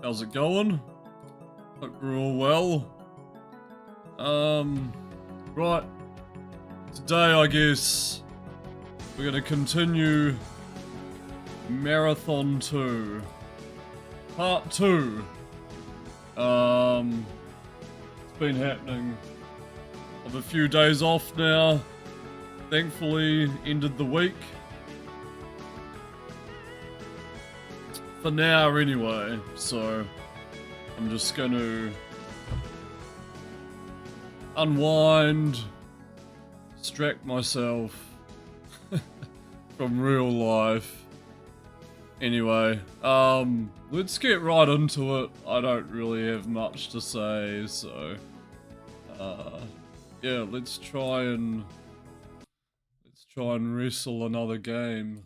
How's it going? Hope we're all well. Right. Today, I guess, we're gonna continue Marathon 2. Part 2. It's been happening. I've a few days off now. Thankfully, ended the week. For now, anyway, so I'm just going to unwind, distract myself from real life. Anyway, let's get right into it. I don't really have much to say, so yeah, let's try and wrestle another game.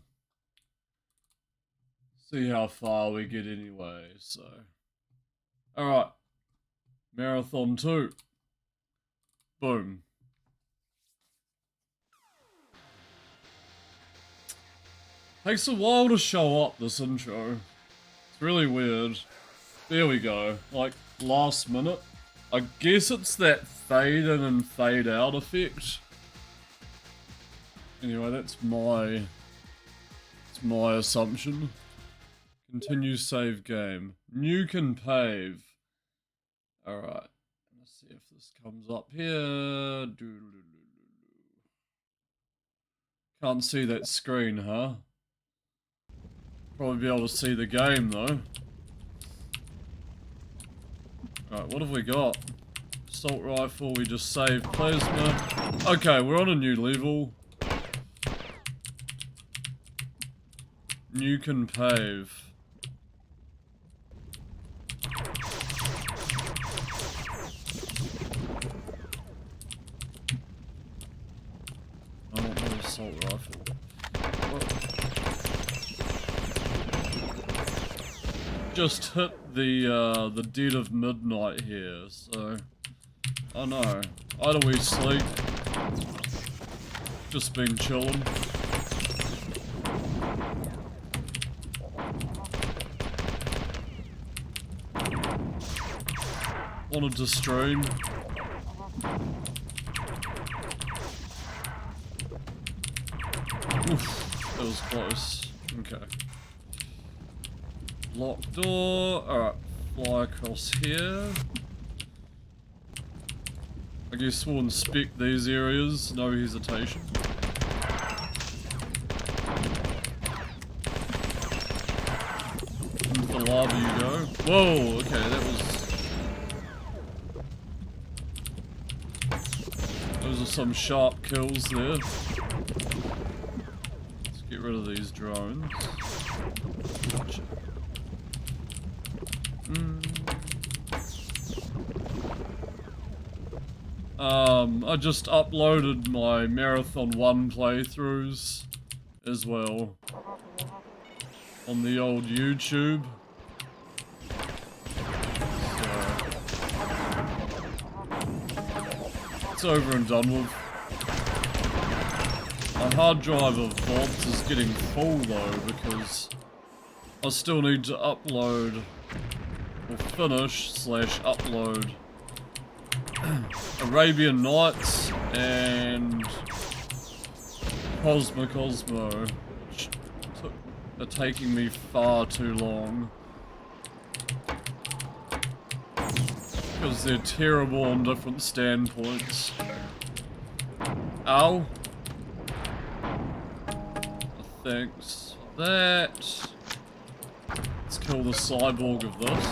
See how far we get anyway, so. Alright. Marathon 2. Boom. Takes a while to show up, this intro. It's really weird. There we go. Like, last minute. I guess it's that fade in and fade out effect. Anyway, that's my assumption. Continue save game. Nuke and pave. Alright. Let's see if this comes up here. Can't see that screen, huh? Probably be able to see the game, though. Alright, what have we got? Assault rifle, we just saved plasma. Okay, we're on a new level. Nuke and pave. Assault rifle. Just hit the dead of midnight here, so I know. Either we sleep. Just been chilling. Wanted to stream. Oof, that was close. Okay. Locked door. Alright, fly across here. I guess we'll inspect these areas, no hesitation. Into the lava you go. Whoa, okay, those are some sharp kills there. Get rid of these drones. Gotcha. I just uploaded my Marathon 1 playthroughs as well on the old YouTube. So it's over and done with. My hard drive of VODs is getting full though because I still need to upload or finish/upload Arabian Nights and Cosmo, which are taking me far too long because they're terrible on different standpoints. Ow. Thanks for that. Let's kill the cyborg of this.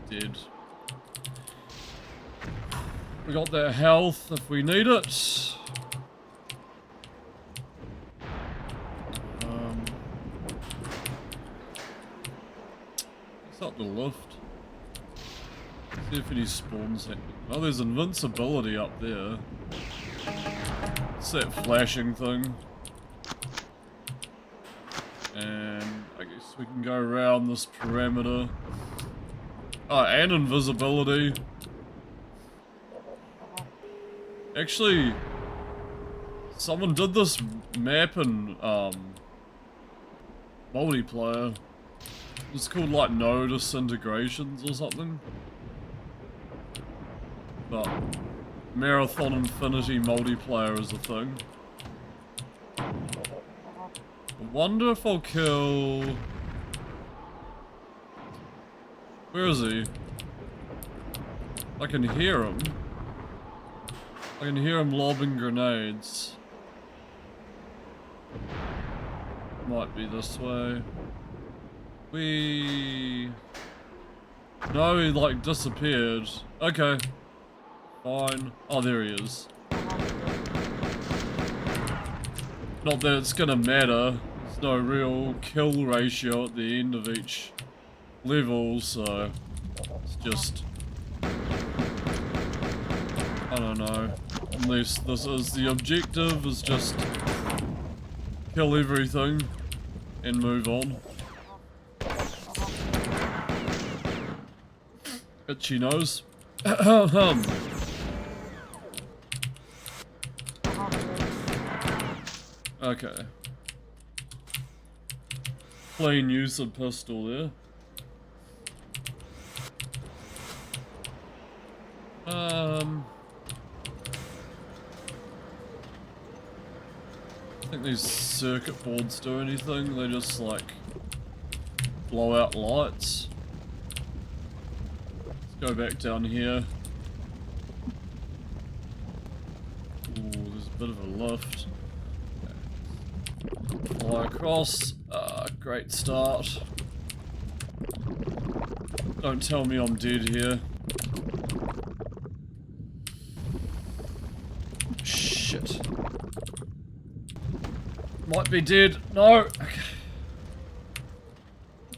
Dead. We got their health if we need it. Up the lift. See if any spawns happen. Oh, there's invincibility up there. It's that flashing thing. And I guess we can go around this perimeter. Oh, and invisibility. Actually, someone did this map in multiplayer. It's called like No Disintegrations or something. But Marathon Infinity multiplayer is a thing. I wonder if I'll kill... Where is he? I can hear him. I can hear him lobbing grenades. Might be this way. No, he like disappeared. Okay. Fine. Oh, there he is. Not that it's gonna matter. There's no real kill ratio at the end of each level, so it's just... I don't know. Unless this is the objective, is just kill everything and move on. Itchy nose. Okay. Plain use of pistol there. I think these circuit boards do anything, they just like blow out lights. Let's go back down here. Ooh, there's a bit of a lift. Fly across, great start. Don't tell me I'm dead here. Shit. Might be dead. No! Okay.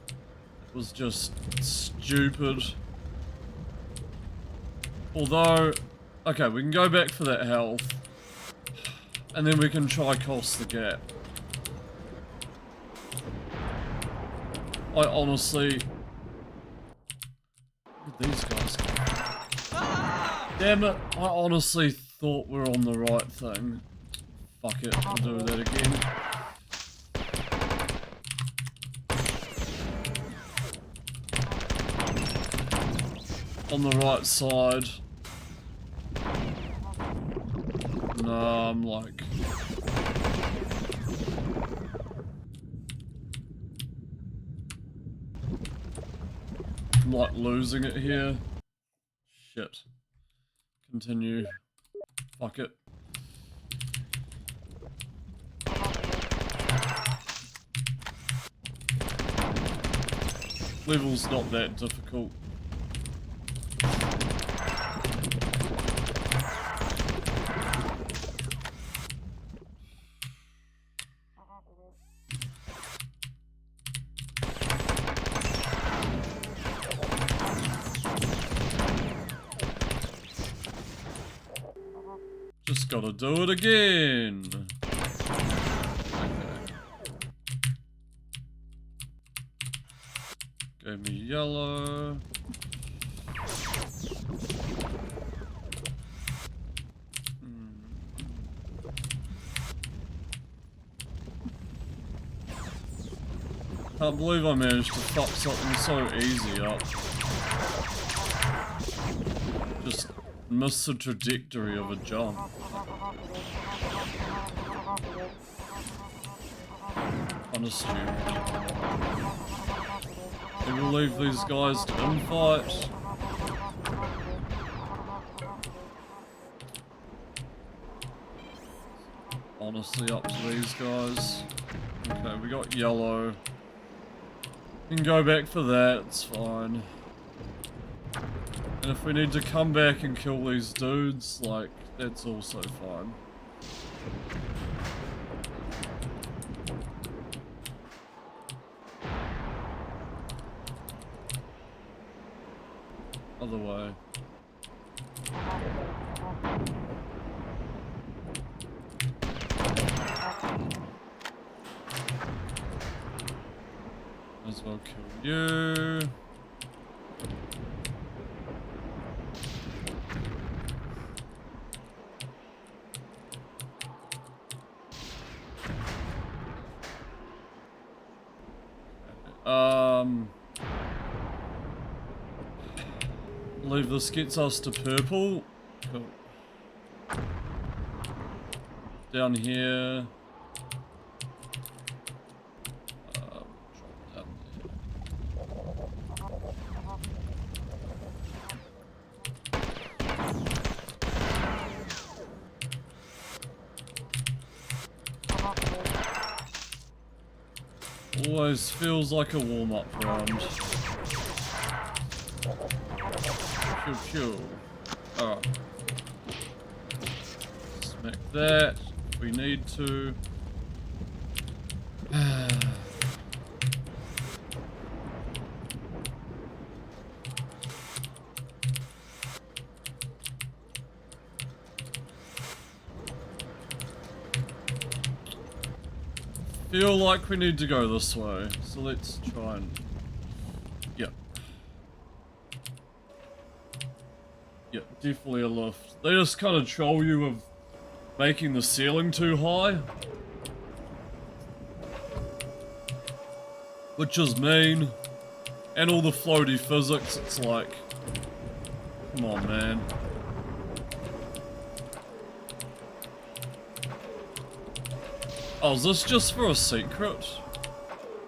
It was just stupid. Although, okay, we can go back for that health. And then we can try cross the gap. I honestly... Where did these guys go? Damn it, I honestly thought we were on the right thing. Fuck it, we'll do that again. On the right side. No, I'm like... I'm like losing it here. Shit. Continue. Fuck it. Level's not that difficult. Just gotta do it again. Gave me yellow. Can't believe I managed to fuck something so easy up. Just miss the trajectory of a jump. Kinda stupid. They will leave these guys to infight. Honestly, up to these guys. Okay, we got yellow. We can go back for that, it's fine. And if we need to come back and kill these dudes, like, that's also fine. Other way. Might as well kill you. believe this gets us to purple. Cool. Down here. Drop down there. Always feels like a warm-up round. Pew pew. Alright. Smack that if we need to. Feel like we need to go this way, so let's try and... Yep. Yep, definitely a lift. They just kind of troll you with making the ceiling too high. Which is mean. And all the floaty physics, it's like... Come on, man. Oh, is this just for a secret?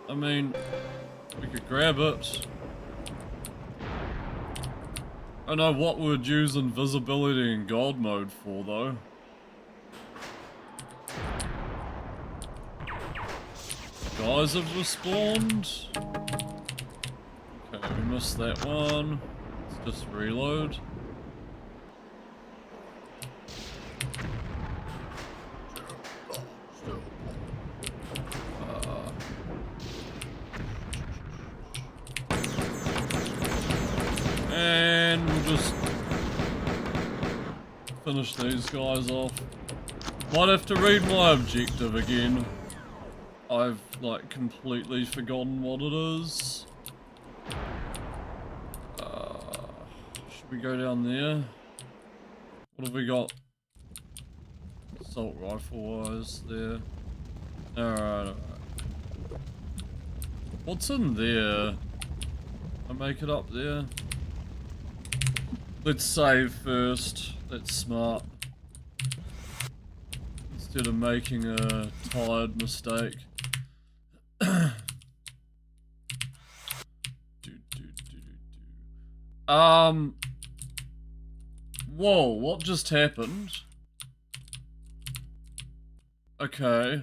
I mean, we could grab it. I know what we'd use invisibility in God mode for, though. Guys have respawned. Okay, we missed that one. Let's just reload. And we'll just finish these guys off. Might have to read my objective again. I've like completely forgotten what it is. Should we go down there? What have we got? Assault rifle wise there. Alright. What's in there? I make it up there. Let's save first. That's smart. Instead of making a tired mistake. Whoa, what just happened? Okay.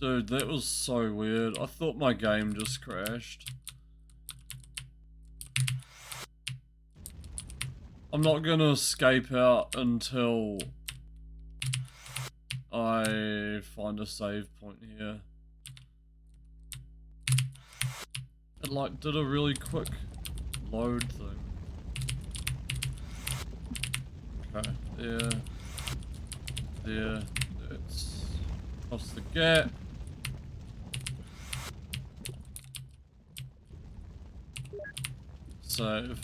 Dude, that was so weird. I thought my game just crashed. I'm not gonna escape out until I find a save point here. It like did a really quick load thing. Okay, there. There. That's across the gap. Save.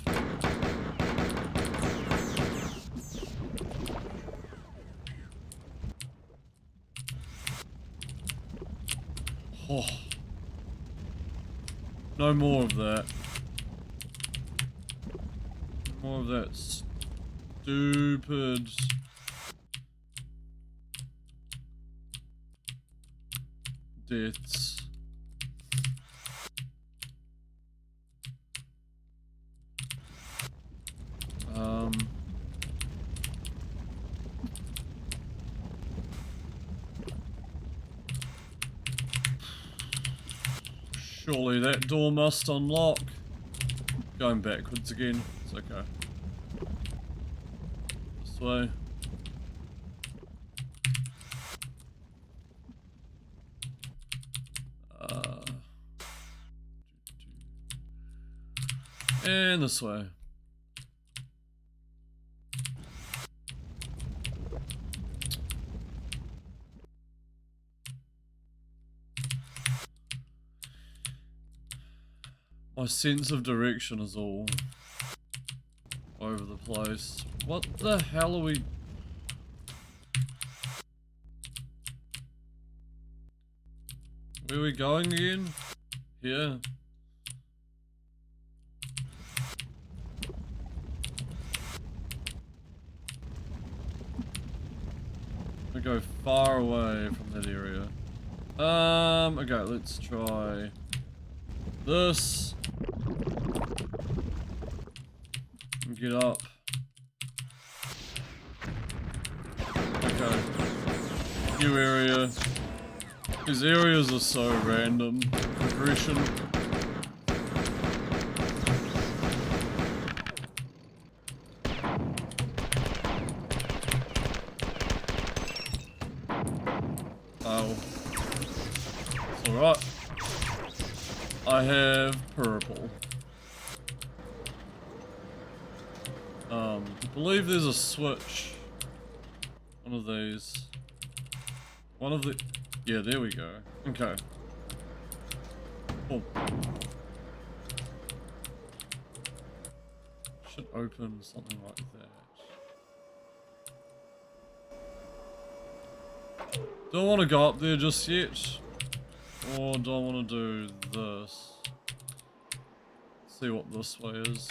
Oh. No more of that. More of that stupid... deaths. Surely that door must unlock. Going backwards again. It's okay. This way. And this way. My sense of direction is all over the place. What the hell are we... Where are we going again? here. We go far away from that area. Okay, let's try this. Get up. Okay. New area. These areas are so random. Progression. Oh. It's alright. I have purple. I believe there's a switch. One of these. One of the... Yeah, there we go. Okay. Oh. Should open something like that. Don't want to go up there just yet. Or do I want to do this? See what this way is.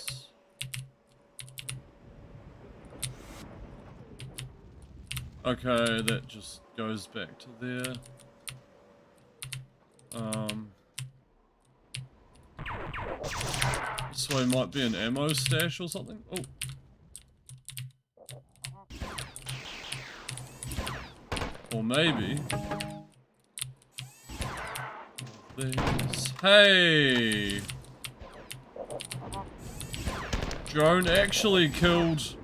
Okay, that just goes back to there. This way might be an ammo stash or something. Oh. Or maybe. These. Hey! Drone actually killed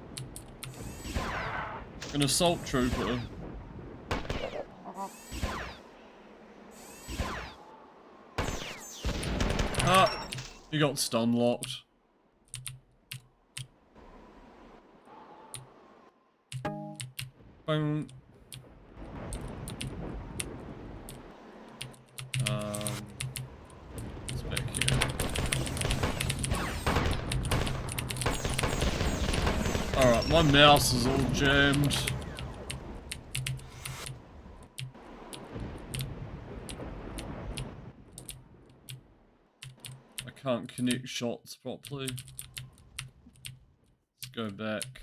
an assault trooper. Ah, he got stun locked. Bang. It's back here. Alright, my mouse is all jammed. I can't connect shots properly. Let's go back.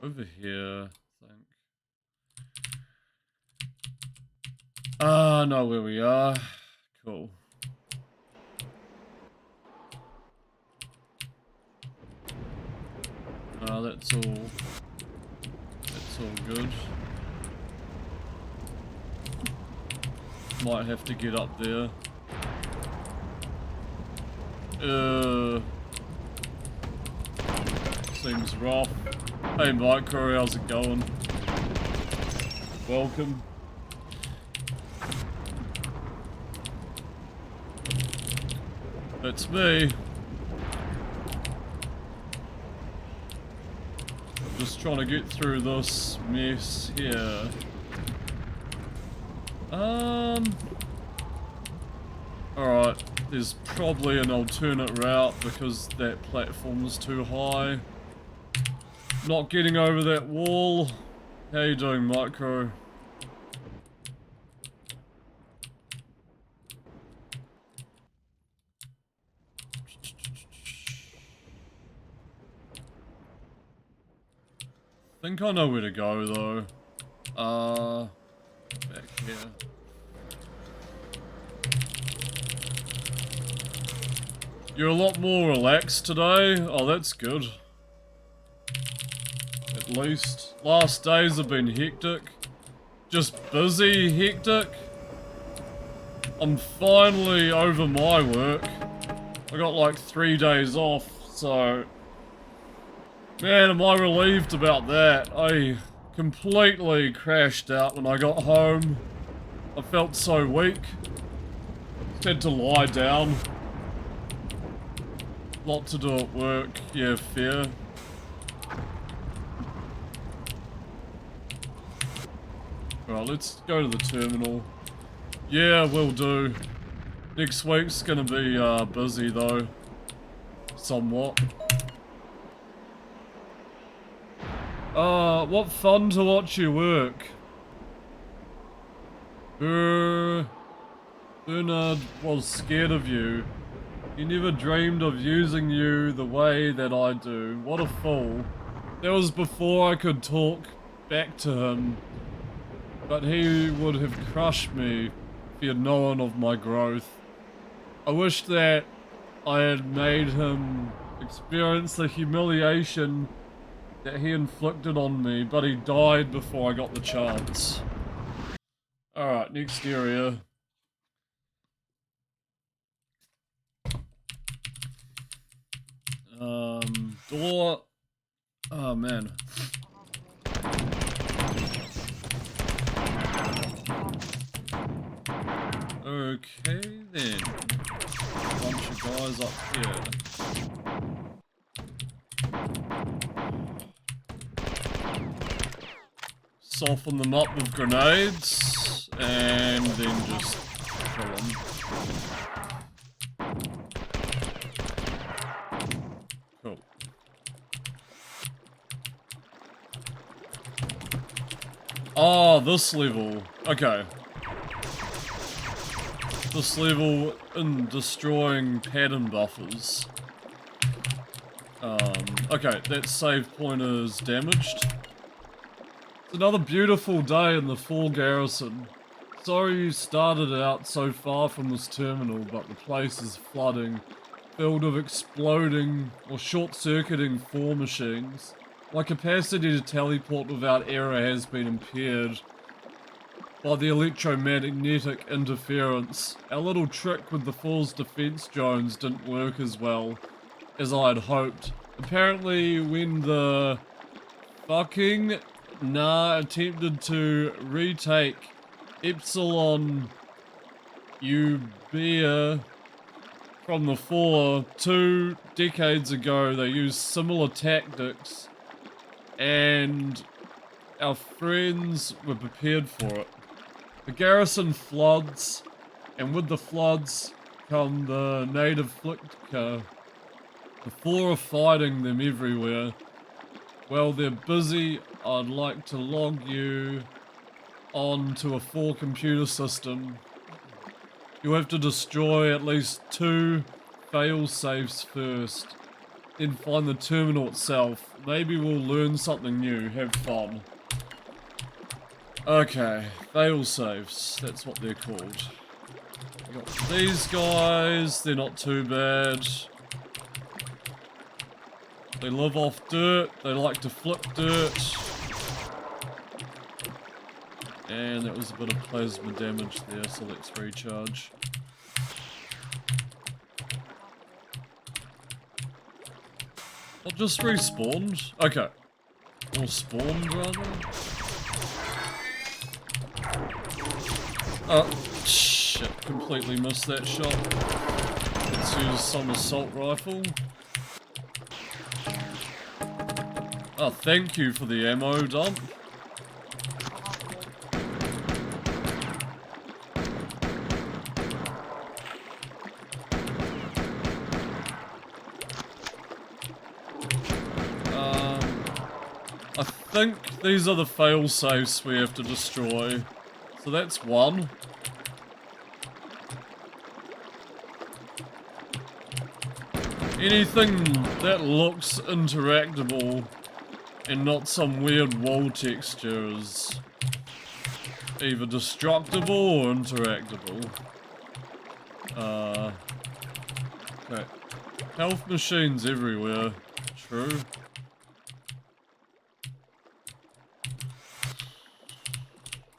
Over here, I think. I know where we are. Cool. That's all good. Might have to get up there. Seems rough. Hey Micro, how's it going? Welcome. That's me. I'm just trying to get through this mess here. Alright, there's probably an alternate route because that platform's too high. Not getting over that wall. How you doing, Micro? I think I know where to go though. Back here. You're a lot more relaxed today? Oh, that's good. At least. Last days have been hectic. Just busy hectic. I'm finally over my work. I got like 3 days off, so... Man, am I relieved about that. I completely crashed out when I got home. I felt so weak. Just had to lie down. Lot to do at work. Yeah, fair. Alright, let's go to the terminal. Yeah, will do. Next week's gonna be busy though. Somewhat. What fun to watch you work. Bernard was scared of you. He never dreamed of using you the way that I do. What a fool. That was before I could talk back to him. But he would have crushed me if he had known of my growth. I wish that I had made him experience the humiliation that he inflicted on me, but he died before I got the chance. Alright, next area. Door. Oh man. Okay then. Bunch of guys up here. Soften them up with grenades and then just kill them. Cool. Oh, this level. Okay. This level in destroying pattern buffers. Okay, that save point is damaged. It's another beautiful day in the Fall Garrison. Sorry you started out so far from this terminal, but the place is flooding, filled with exploding or short-circuiting 4 machines. My capacity to teleport without error has been impaired by the electromagnetic interference. Our little trick with the Fall's defense drones didn't work as well as I had hoped. Apparently, when the fucking attempted to retake Epsilon Ubea from the Fall 2 decades ago, they used similar tactics, and our friends were prepared for it. The garrison floods, and with the floods come the native Flicker. The Fall are fighting them everywhere. While they're busy, I'd like to log you on to a Fall computer system. You'll have to destroy at least 2 fail-safes first, then find the terminal itself. Maybe we'll learn something new. Have fun. Okay, fail-safes. That's what they're called. We got these guys. They're not too bad. They live off dirt. They like to flip dirt. And that was a bit of plasma damage there, so let's recharge. Oh, just respawned? Okay. Or spawned, rather? Oh, shit. Completely missed that shot. Let's use some assault rifle. Oh, thank you for the ammo dump. I think these are the fail-safes we have to destroy. So that's one. Anything that looks interactable and not some weird wall texture is either destructible or interactable. Okay. Health machines everywhere. True.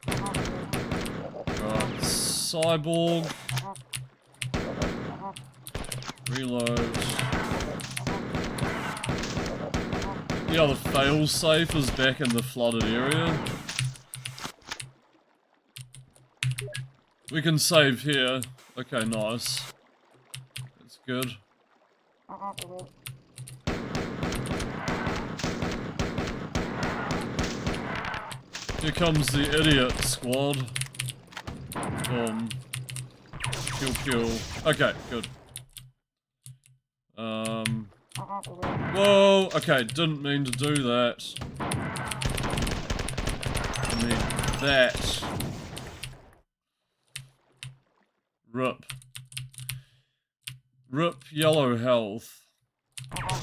Right. Cyborg. Reload. Yeah, the fail-safe is back in the flooded area. We can save here. Okay, nice. That's good. Here comes the idiot squad. Boom. Kill, kill. Okay, good. Whoa, okay, didn't mean to do that. I mean that. Rip. Rip yellow health. What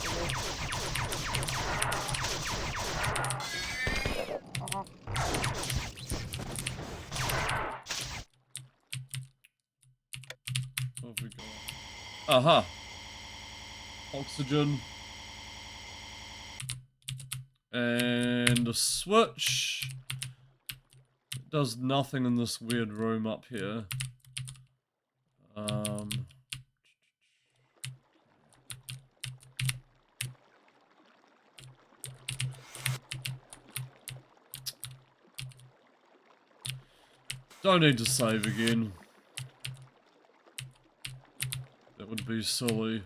have we got? Aha! Oxygen. And a switch. It does nothing in this weird room up here. Don't need to save again. That would be silly.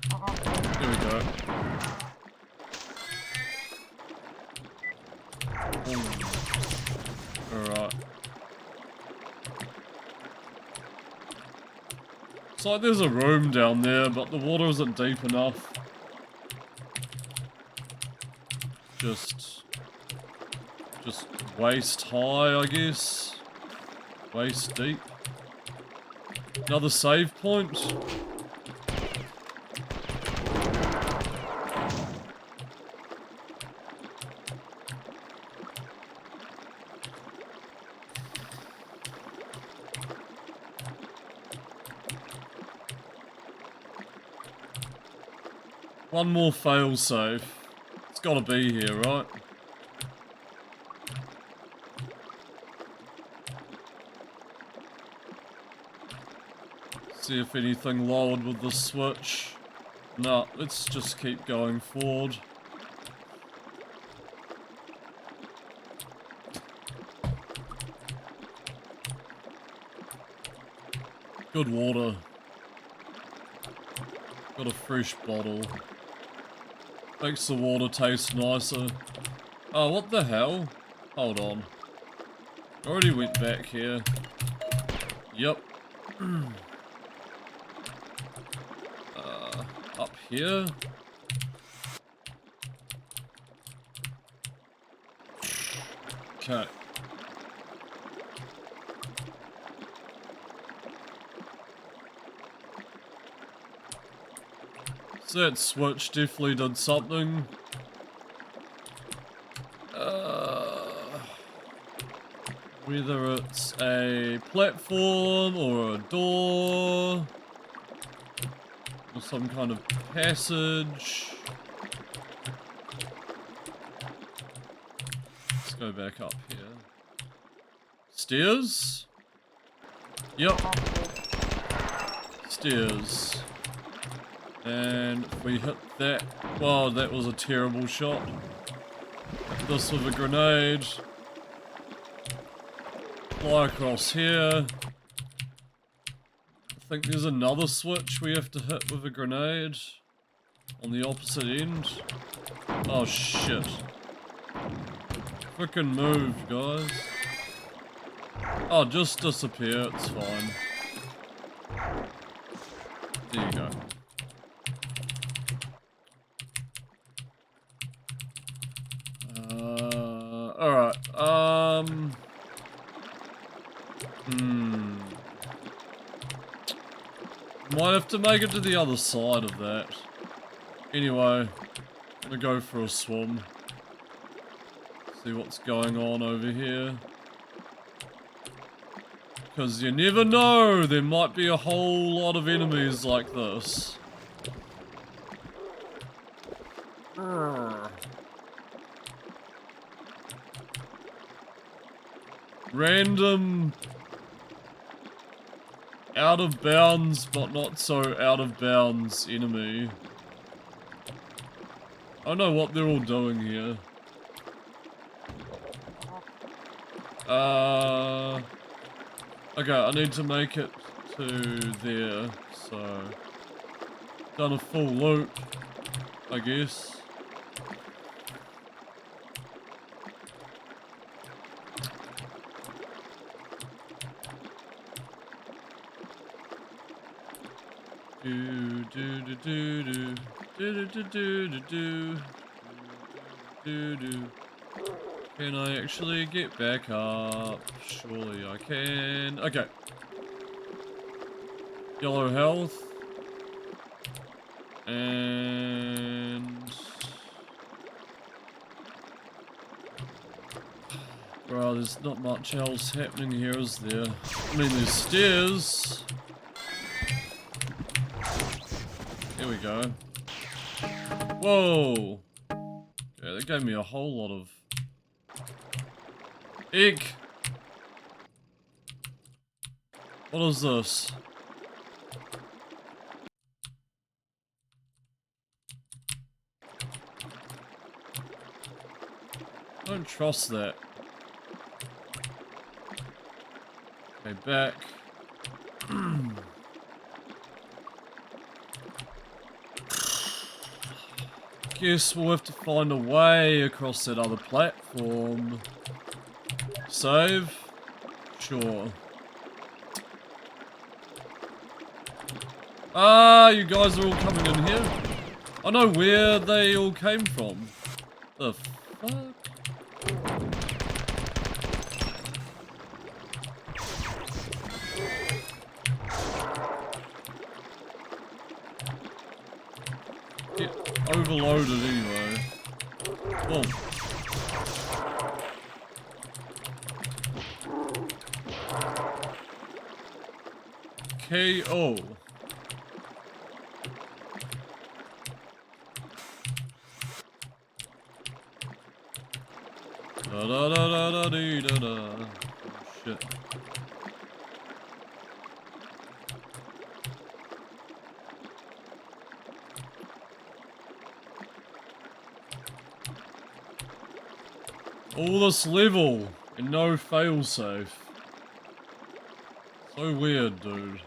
There we go. Alright. It's like there's a room down there, but the water isn't deep enough. Just waist high, I guess. Waist deep. Another save point. One more fail save. It's gotta be here, right? See if anything lowered with the switch. No, let's just keep going forward. Good water. Got a fresh bottle. Makes the water taste nicer. Oh, what the hell? Hold on. Already went back here. Yep. Up here? Okay. So that switch definitely did something. Whether it's a platform or a door or some kind of passage. Let's go back up here. Stairs? Yep. Stairs. And if we hit that, wow, that was a terrible shot. Hit this with a grenade. Fly across here. I think there's another switch we have to hit with a grenade on the opposite end. Oh shit. Frickin' move, guys. Oh, just disappear, it's fine. There you go. Alright, might have to make it to the other side of that. Anyway, I'm gonna go for a swim. See what's going on over here. Because you never know, there might be a whole lot of enemies like this. Random out of bounds, but not so out of bounds enemy. I don't know what they're all doing here. Okay, I need to make it to there, so done a full loop, I guess. Do do do do do do do do do do do do. Can I actually get back up? Surely I can. Okay. Yellow health. And... Bro, there's not much else happening here, is there? I mean, there's stairs. Here we go. Whoa! Yeah, that gave me a whole lot of... Egg! What is this? I don't trust that. Okay, back. Guess we'll have to find a way across that other platform. Save? Sure. Ah, you guys are all coming in here? I know where they all came from. The fuck? Get overloaded anyway. Whoa. KO. Da da da da da dee da da. Oh, shit. All this level and no failsafe. So weird, dude.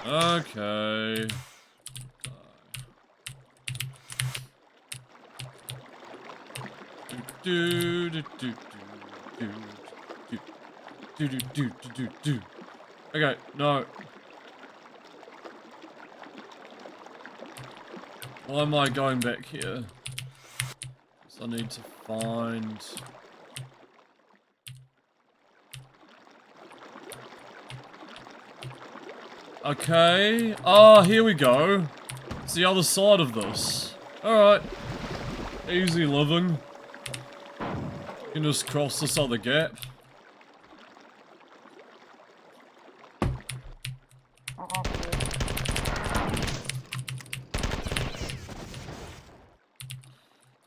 Okay. Do do do do do do do do do. Okay, no. Why am I going back here? So I need to find... Okay. Ah, here we go. It's the other side of this. Alright. Easy living. You can just cross this other gap.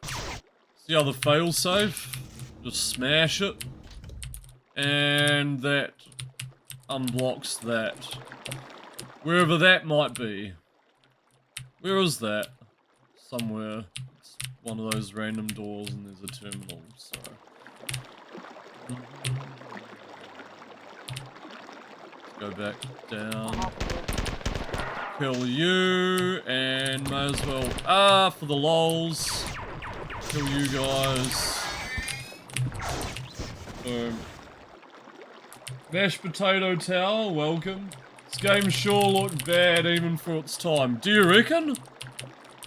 It's the other failsafe. Just smash it. And that unblocks that. Wherever that might be. Where is that? Somewhere. It's one of those random doors and there's a terminal, so... Let's go back down. Kill you, and may as well... for the lols. Kill you guys. Boom. Mashed potato tower, welcome. This game sure looked bad even for its time. Do you reckon?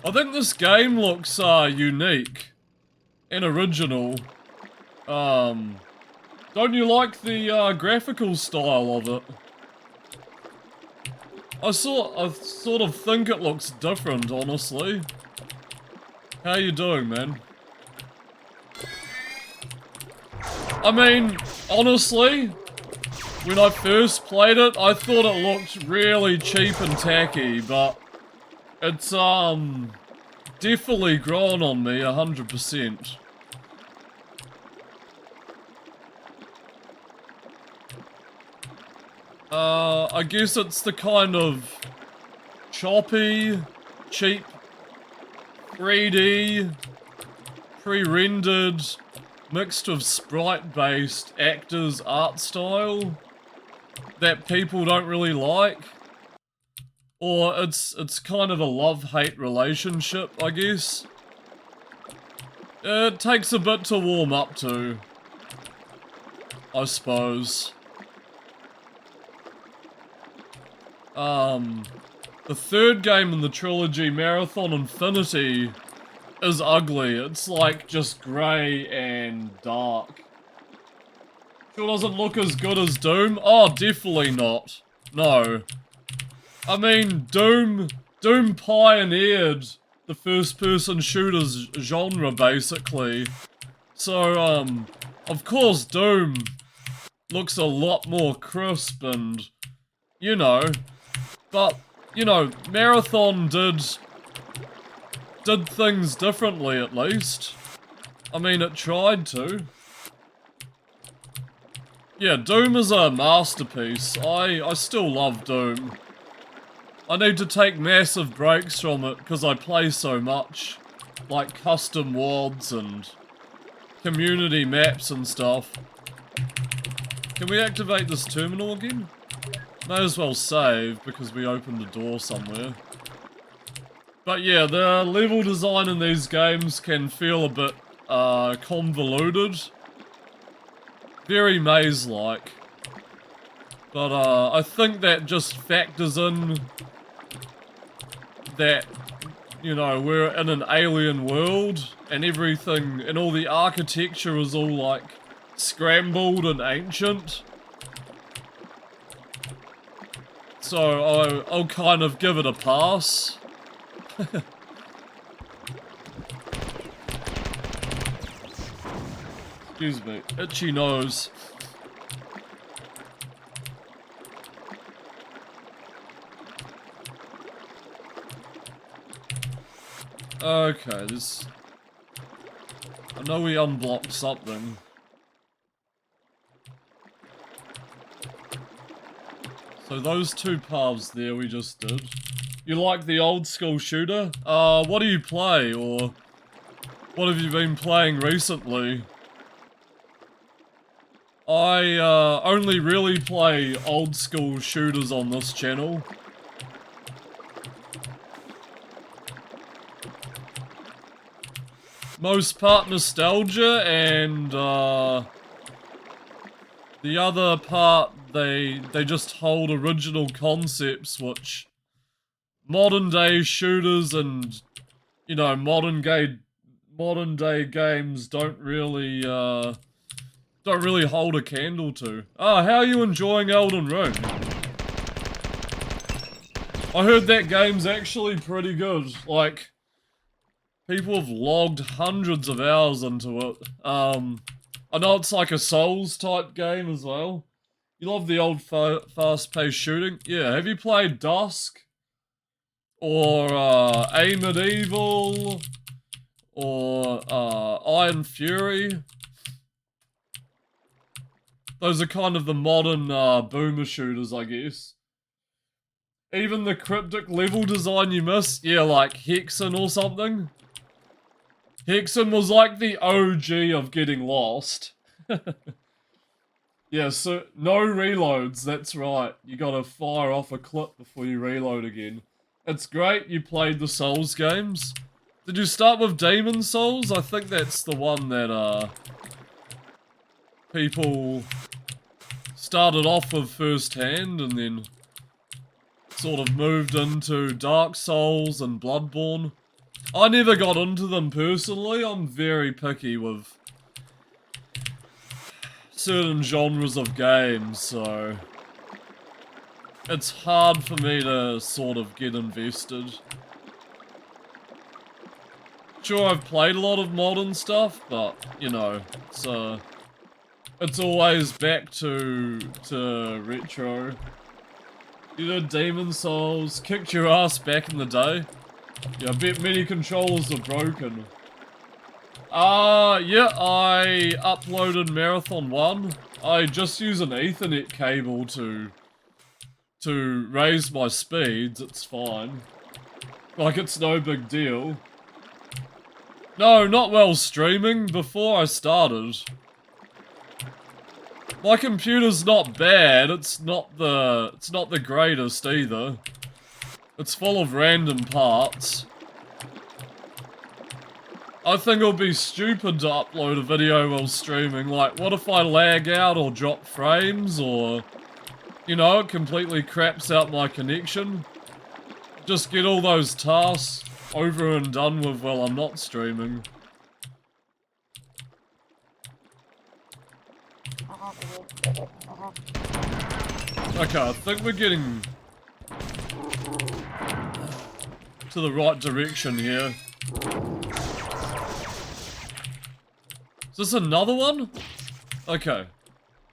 I think this game looks unique and original. Don't you like the graphical style of it? I sort of think it looks different, honestly. How you doing, man? I mean, honestly, when I first played it, I thought it looked really cheap and tacky, but it's, definitely grown on me 100%. I guess it's the kind of choppy, cheap, 3D, pre-rendered, mixed with sprite-based actors' art style that people don't really like. Or it's kind of a love-hate relationship, I guess. It takes a bit to warm up to, I suppose. The third game in the trilogy, Marathon Infinity, is ugly. It's like just grey and dark. Sure doesn't look as good as Doom? Oh, definitely not. No. I mean, Doom pioneered the first-person shooters genre, basically. So, of course Doom looks a lot more crisp and, you know, but, you know, Marathon did things differently, at least. I mean, it tried to. Yeah, Doom is a masterpiece. I still love Doom. I need to take massive breaks from it because I play so much. Like custom WODs and community maps and stuff. Can we activate this terminal again? May as well save because we opened a door somewhere. But yeah, the level design in these games can feel a bit convoluted. Very maze-like. But I think that just factors in that, you know, we're in an alien world and everything, and all the architecture is all like scrambled and ancient. So I'll kind of give it a pass. Excuse me, itchy nose. Okay, this... I know we unblocked something. So those two paths there we just did. You like the old school shooter? What do you play, or what have you been playing recently? I only really play old school shooters on this channel. Most part nostalgia, and the other part they just hold original concepts which modern day shooters and, you know, modern day games don't really hold a candle to. Ah, how are you enjoying Elden Ring? I heard that game's actually pretty good. Like, people have logged hundreds of hours into it. I know it's like a Souls type game as well. You love the old fast-paced shooting? Yeah, have you played Dusk? Or A Medieval? Or Iron Fury? Those are kind of the modern boomer shooters, I guess. Even the cryptic level design you missed? Yeah, like Hexen or something? Hexen was like the OG of getting lost. Yeah, so no reloads, that's right. You gotta fire off a clip before you reload again. It's great you played the Souls games. Did you start with Demon Souls? I think that's the one that people started off with firsthand and then sort of moved into Dark Souls and Bloodborne. I never got into them personally. I'm very picky with certain genres of games, so it's hard for me to sort of get invested. Sure, I've played a lot of modern stuff, but, you know, it's always back to retro. You did Demon Souls, kicked your ass back in the day. Yeah, I bet many controllers are broken. Yeah, I uploaded Marathon 1. I just use an Ethernet cable to raise my speeds, it's fine. Like, it's no big deal. No, not while streaming, before I started. My computer's not bad, it's not the greatest either. It's full of random parts. I think it'll be stupid to upload a video while streaming. Like, what if I lag out or drop frames or, you know, it completely craps out my connection. Just get all those tasks over and done with while I'm not streaming. Okay, I think we're getting to the right direction here. Is this another one? Okay.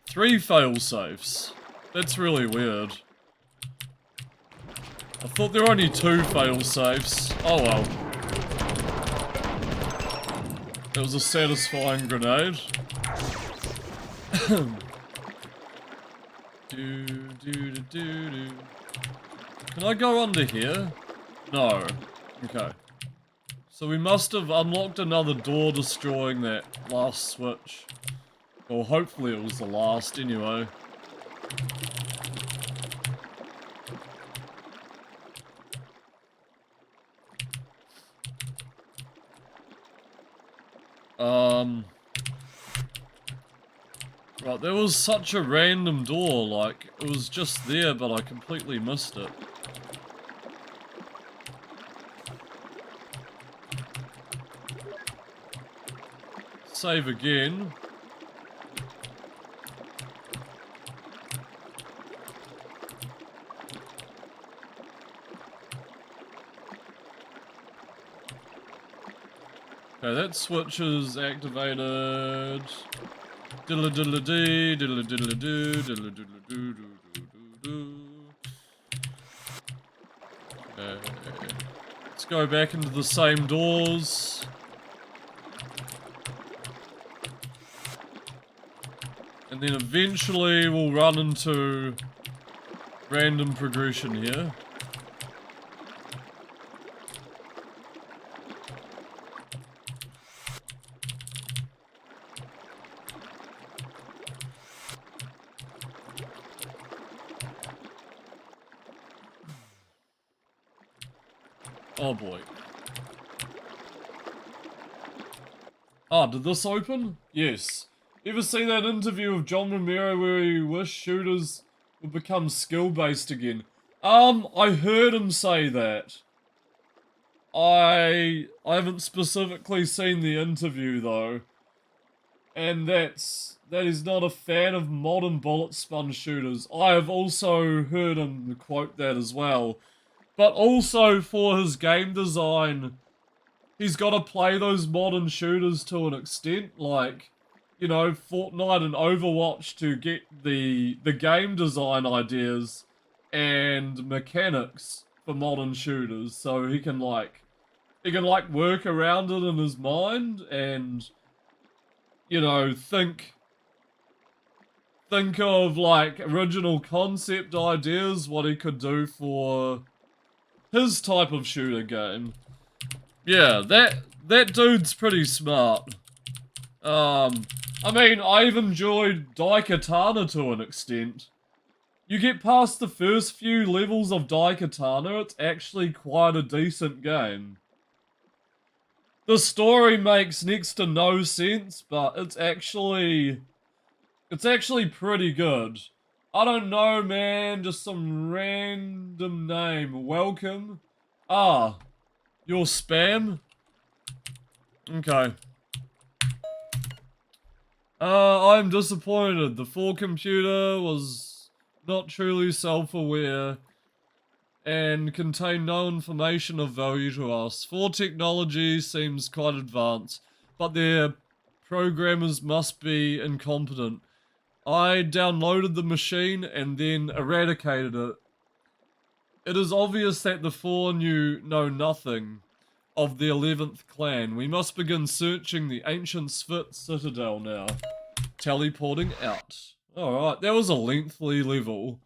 3 fail-safes. That's really weird. I thought there were only 2 fail-safes. Oh well. That was a satisfying grenade. Can I go under here? No. Okay. So we must have unlocked another door destroying that last switch. Well, hopefully it was the last anyway. Right, there was such a random door, like, it was just there, but I completely missed it. Save again. Okay, that switch is activated. Diddle diddle dee, diddle diddle doo, diddle diddle doo doo doo doo doo. Okay. Let's go back into the same doors. And then eventually we'll run into random progression here. Oh boy. Ah, did this open? Yes. Ever see that interview of John Romero where he wished shooters would become skill-based again? I heard him say that. I haven't specifically seen the interview though. And that he's not a fan of modern bullet sponge shooters. I have also heard him quote that as well. But also for his game design, he's got to play those modern shooters to an extent, like, you know, Fortnite and Overwatch to get the game design ideas and mechanics for modern shooters, so he can like work around it in his mind and, you know, think of like original concept ideas, what he could do for his type of shooter game. Yeah, that dude's pretty smart. I mean, I've enjoyed Daikatana to an extent. You get past the first few levels of Daikatana, it's actually quite a decent game. The story makes next to no sense, but it's actually pretty good. I don't know, man, just some random name. Welcome. Ah, you're spam? Okay. I'm disappointed. The 4 computer was not truly self-aware and contained no information of value to us. 4 technology seems quite advanced, but their programmers must be incompetent. I downloaded the machine and then eradicated it. It is obvious that the 4 know nothing of the 11th clan. We must begin searching the ancient citadel now. Teleporting out. Alright, that was a lengthy level.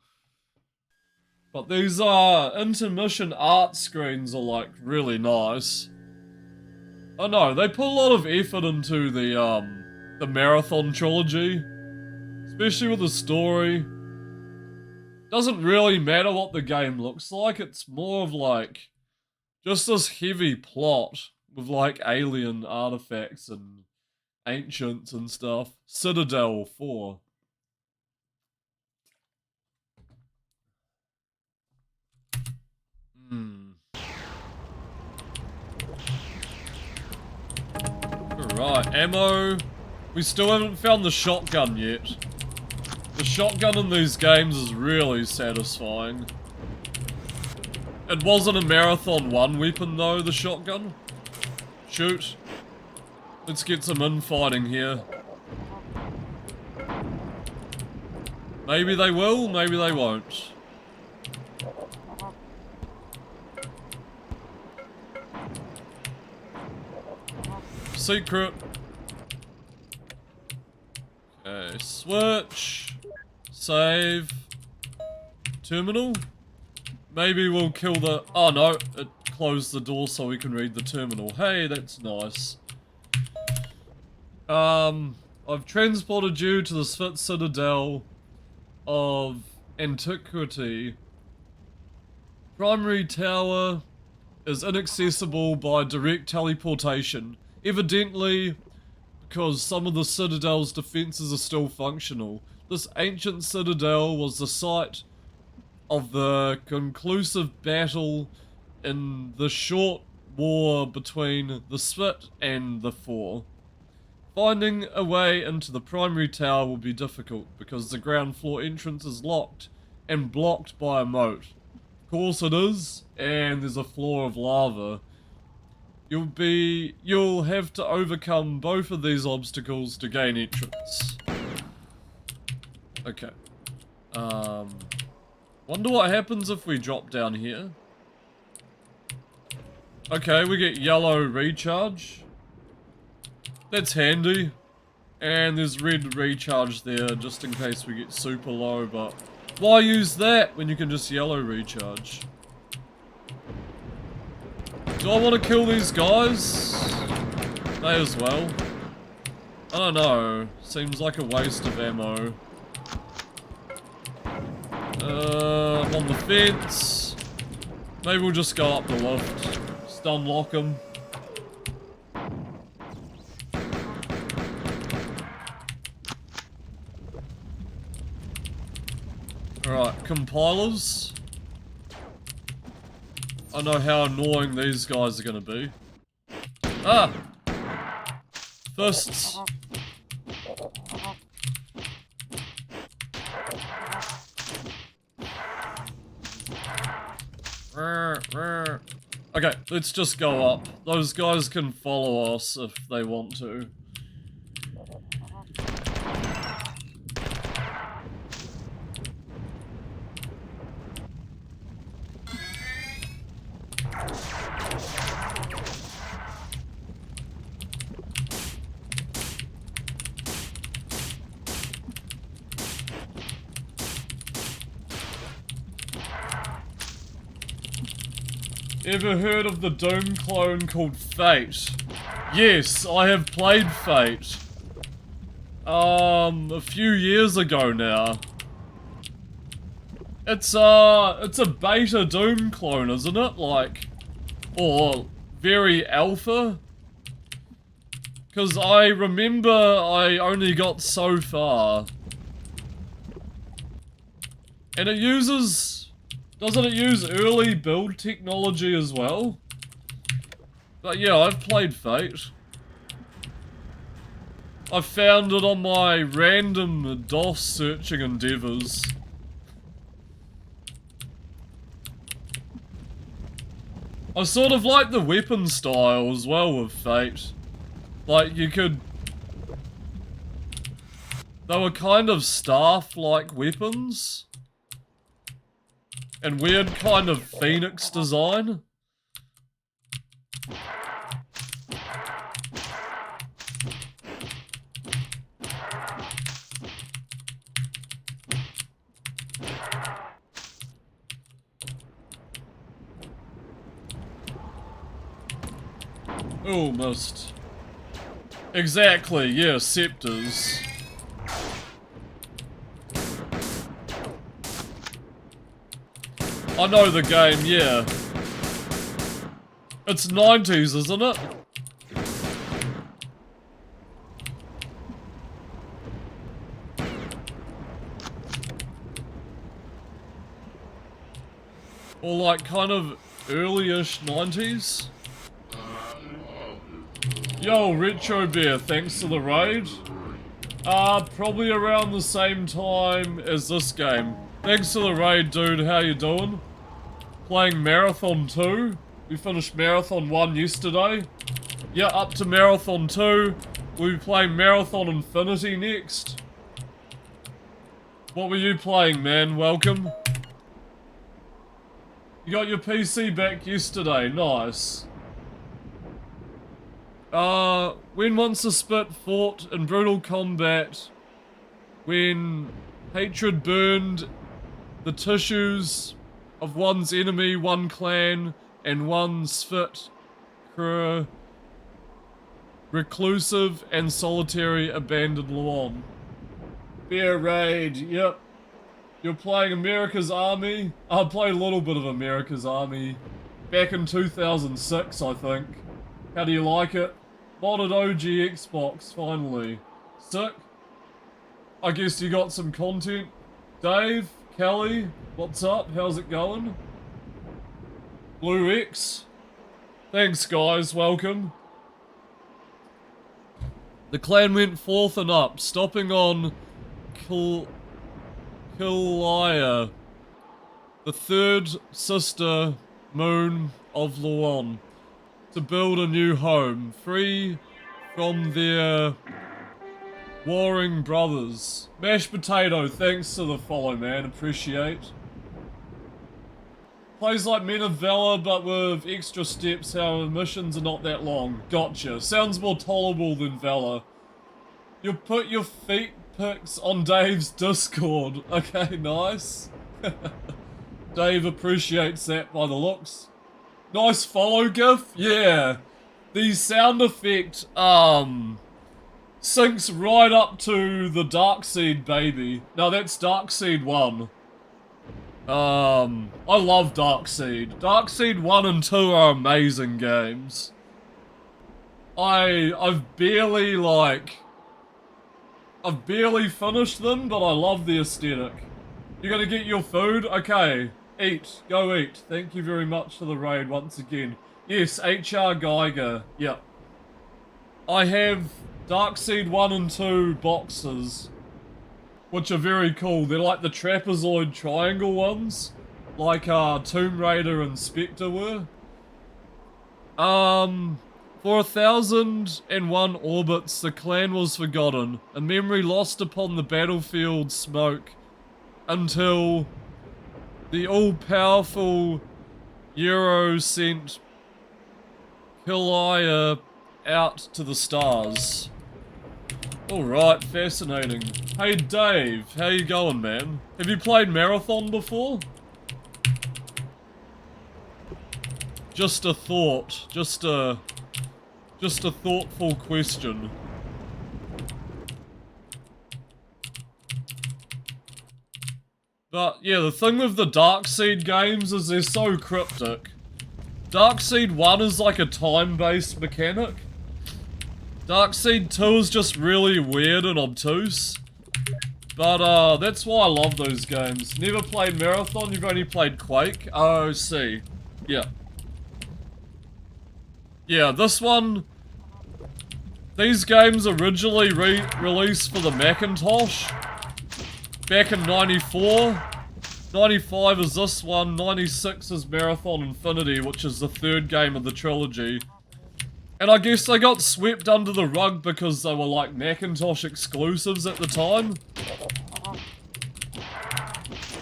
But these intermission art screens are like really nice. Oh no, they put a lot of effort into the Marathon trilogy. Especially with the story. Doesn't really matter what the game looks like, it's more of like just this heavy plot with like alien artifacts and ancients and stuff. Citadel 4. Right, ammo. We still haven't found the shotgun yet. The shotgun in these games is really satisfying. It wasn't a Marathon 1 weapon though, the shotgun. Shoot. Let's get some infighting here. Maybe they will, maybe they won't. Secret. Okay, switch. Save. Terminal. Maybe we'll kill the... Oh no, it closed the door so we can read the terminal. Hey, that's nice. I've transported you to the Sphinx Citadel of Antiquity. Primary tower is inaccessible by direct teleportation. Evidently, because some of the Citadel's defenses are still functional. This ancient citadel was the site of the conclusive battle in the short war between the Spit and the Four. Finding a way into the primary tower will be difficult because the ground floor entrance is locked and blocked by a moat. Of course it is, and there's a floor of lava. You'll have to overcome both of these obstacles to gain entrance. Okay. Wonder what happens if we drop down here. Okay, we get yellow recharge. That's handy. And there's red recharge there just in case we get super low, but why use that when you can just yellow recharge? Do I want to kill these guys? May as well. I don't know. Seems like a waste of ammo. I'm on the fence. Maybe we'll just go up the lift. Just unlock them. Alright, compilers. I know how annoying these guys are gonna be. Ah! Fists. Okay, let's just go up. Those guys can follow us if they want to. Ever heard of the Doom clone called Fate? Yes, I have played Fate. A few years ago now. It's a beta Doom clone, isn't it? Like, or very alpha? Because I remember I only got so far. And it uses... Doesn't it use early build technology as well? But yeah, I've played Fate. I found it on my random DOS searching endeavors. I sort of like the weapon style as well with Fate. Like, you could... They were kind of staff-like weapons. And weird kind of phoenix design. Oh, missed. Exactly, yeah, scepters. I know the game, yeah. It's 90s, isn't it? Or like kind of early-ish 90s? Yo, Retro Bear, thanks for the raid. Probably around the same time as this game. Thanks for the raid, dude. How you doing? Playing Marathon 2. We finished Marathon 1 yesterday. Yeah, up to Marathon 2. We'll be playing Marathon Infinity next. What were you playing, man? Welcome. You got your PC back yesterday. Nice. When Monster Spit fought in brutal combat, when hatred burned the tissues of one's enemy, one clan, and one Spit crew, reclusive and solitary abandoned Luon. Bear Raid, yep. You're playing America's Army? I played a little bit of America's Army back in 2006, I think. How do you like it? Modded OG Xbox, finally. Sick. I guess you got some content. Dave, Kelly, what's up? How's it going? Blue X. Thanks, guys. Welcome. The clan went fourth and up, stopping on Kilaya, the third sister moon of Luon, to build a new home, free from their warring brothers. Mashed Potato, thanks for the follow, man. Appreciate. Plays like Men of Valor, but with extra steps, how missions are not that long. Gotcha. Sounds more tolerable than Valor. You put your feet pics on Dave's Discord. Okay, nice. Dave appreciates that by the looks. Nice follow gif. Yeah. The sound effect, syncs right up to the Darkseid baby. No, that's Darkseid 1. I love Darkseid. Darkseid 1 and 2 are amazing games. I've barely finished them, but I love the aesthetic. You gonna get your food? Okay. Eat. Go eat. Thank you very much for the raid once again. Yes, HR Geiger. Yep. I have Darkseid 1 and 2 boxes, which are very cool. They're like the trapezoid triangle ones, like Tomb Raider and Spectre were. For 1,001 orbits, the clan was forgotten, a memory lost upon the battlefield smoke, until the all-powerful Euro sent Kilaya out to the stars. Alright, fascinating. Hey Dave, how you going, man? Have you played Marathon before? Just a thought, just a thoughtful question. But yeah, the thing with the Darkseid games is they're so cryptic. Darkseid 1 is like a time-based mechanic. Darkseid 2 is just really weird and obtuse. But that's why I love those games. Never played Marathon, you've only played Quake? Oh, see. Yeah. Yeah, this one... These games originally released for the Macintosh back in 94. 95 is this one, 96 is Marathon Infinity, which is the third game of the trilogy. And I guess they got swept under the rug because they were like Macintosh exclusives at the time.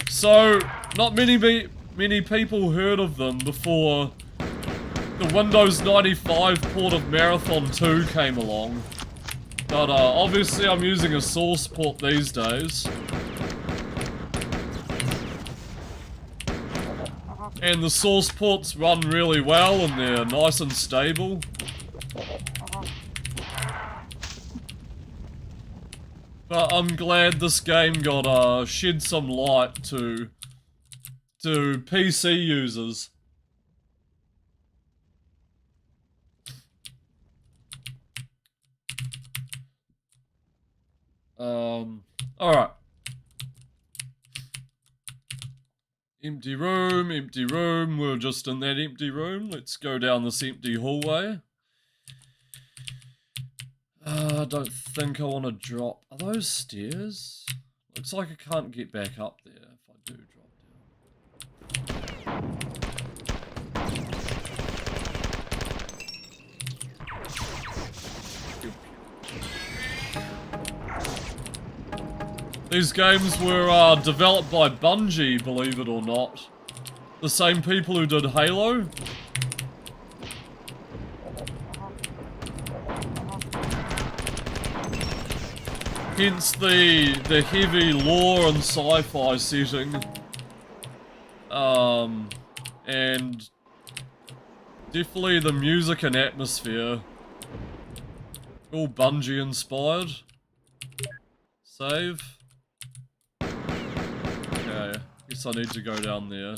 So, not many people heard of them before the Windows 95 port of Marathon 2 came along. But obviously I'm using a source port these days. And the source ports run really well and they're nice and stable. But I'm glad this game got shed some light to PC users. Alright. Empty room, we're just in that empty room. Let's go down this empty hallway. don't think I want to drop. Are those stairs? Looks like I can't get back up there if I do drop down. These games were developed by Bungie, believe it or not. The same people who did Halo. Hence the heavy lore and sci-fi setting. And definitely the music and atmosphere. All Bungie inspired. Save. Okay, guess I need to go down there.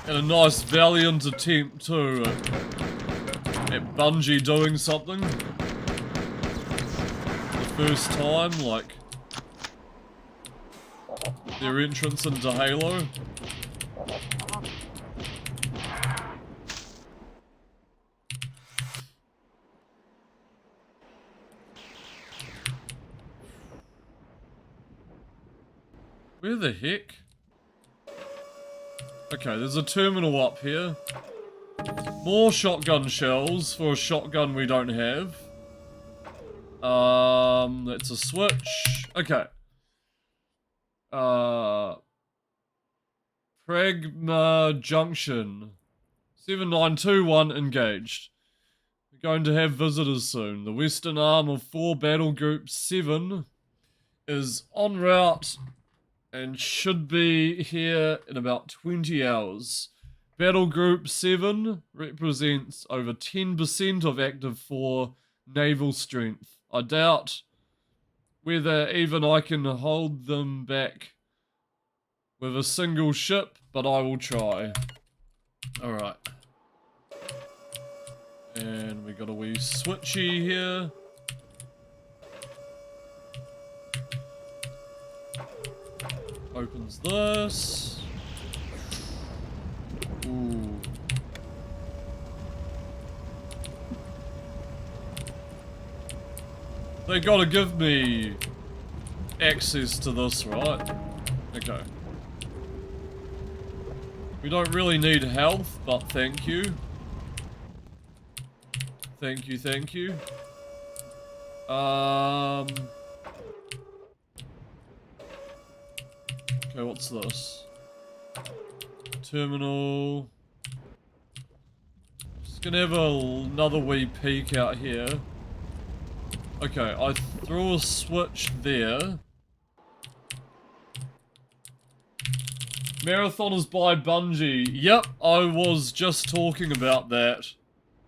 And a nice valiant attempt too at Bungie doing something. The first time, like their entrance into Halo. Where the heck? Okay, there's a terminal up here. More shotgun shells for a shotgun we don't have. That's a switch. Okay. Pragma Junction. 7921 engaged. We're going to have visitors soon. The western arm of 4 Battle Group 7 is en route and should be here in about 20 hours. Battle Group 7 represents over 10% of Active 4 naval strength. I doubt whether even I can hold them back with a single ship, but I will try. Alright. And we got a wee switchy here. Opens this. Ooh. They gotta give me access to this, right? Okay. We don't really need health, but thank you. Thank you, thank you. Okay, what's this? Terminal. Just gonna have another wee peek out here. Okay, I threw a switch there. Marathoners by Bungie. Yep, I was just talking about that.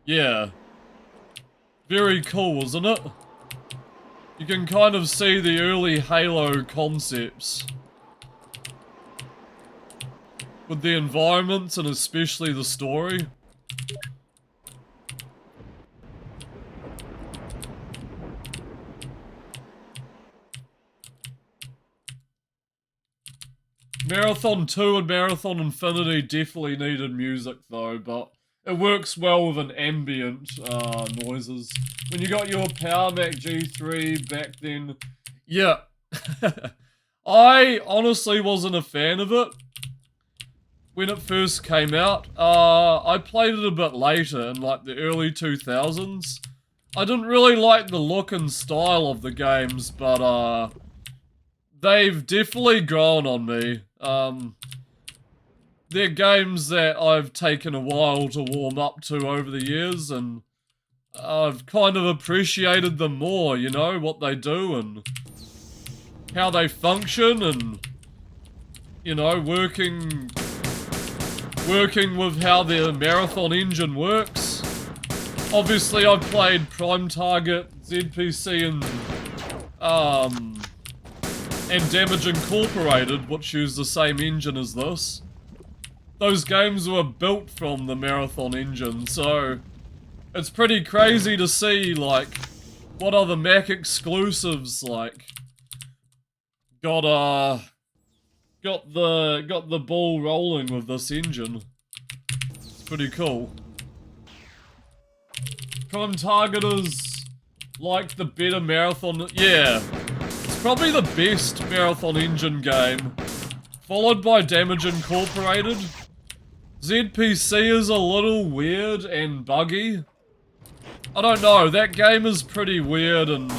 Yeah. Very cool, isn't it? You can kind of see the early Halo concepts. With the environments and especially the story. Marathon 2 and Marathon Infinity definitely needed music though, but it works well with an ambient noises. When you got your Power Mac G3 back then, yeah. I honestly wasn't a fan of it when it first came out. I played it a bit later in like the early 2000s. I didn't really like the look and style of the games, but they've definitely grown on me. They're games that I've taken a while to warm up to over the years, and I've kind of appreciated them more, you know, what they do and how they function and, you know, working with how the Marathon engine works. Obviously, I've played Prime Target, ZPC, and Damage Incorporated, which use the same engine as this. Those games were built from the Marathon engine, so it's pretty crazy to see, like, what other Mac exclusives, like, got got the ball rolling with this engine. It's pretty cool. Prime Targeters like the better marathon. Yeah, it's probably the best marathon engine game, followed by Damage Incorporated. ZPC is a little weird and buggy. I don't know, that game is pretty weird and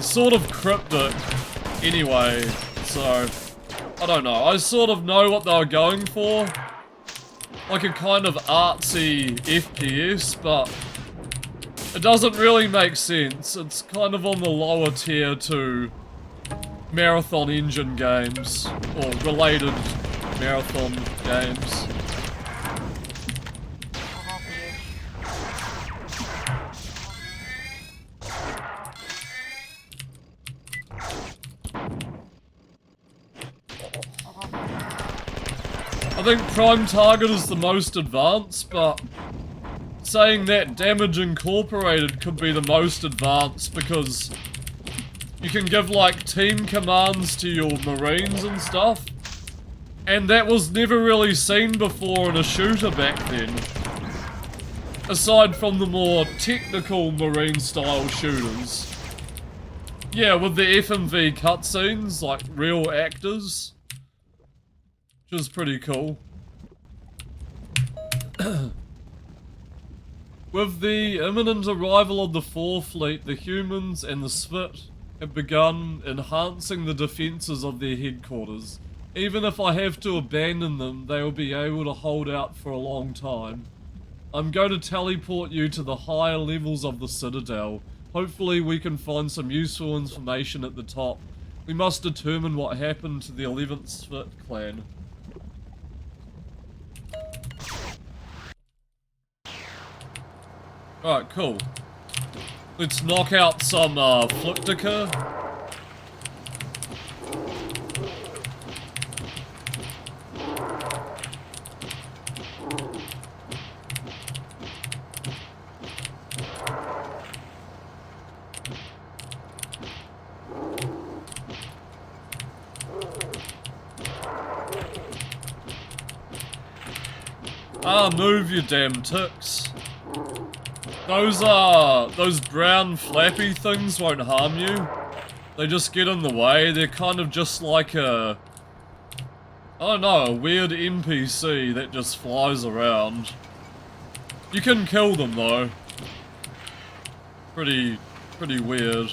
sort of cryptic anyway, so I don't know. I sort of know what they were going for, like a kind of artsy FPS, but it doesn't really make sense. It's kind of on the lower tier to marathon engine games, or related marathon games. I think Prime Target is the most advanced, but saying that Damage Incorporated could be the most advanced because you can give like team commands to your Marines and stuff, and that was never really seen before in a shooter back then, aside from the more technical Marine style shooters. Yeah, with the FMV cutscenes, like real actors. Which is pretty cool. With the imminent arrival of the 4th Fleet, the humans and the Svit have begun enhancing the defences of their headquarters. Even if I have to abandon them, they will be able to hold out for a long time. I'm going to teleport you to the higher levels of the Citadel. Hopefully we can find some useful information at the top. We must determine what happened to the 11th Svit clan. Alright, cool. Let's knock out some Fliptica. Move you damn ticks. Those brown flappy things won't harm you. They just get in the way. They're kind of just like a, I don't know, a weird NPC that just flies around. You can kill them though. Pretty weird.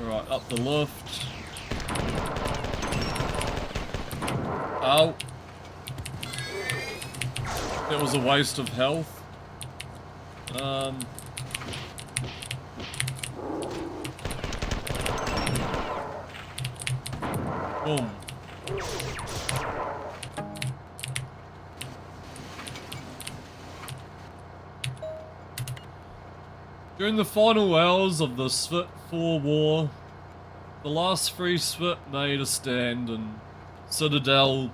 Alright, up the lift. Ow. That was a waste of health. Boom. During the final hours of the Svit 4 War, the last 3 Svit made a stand in Citadel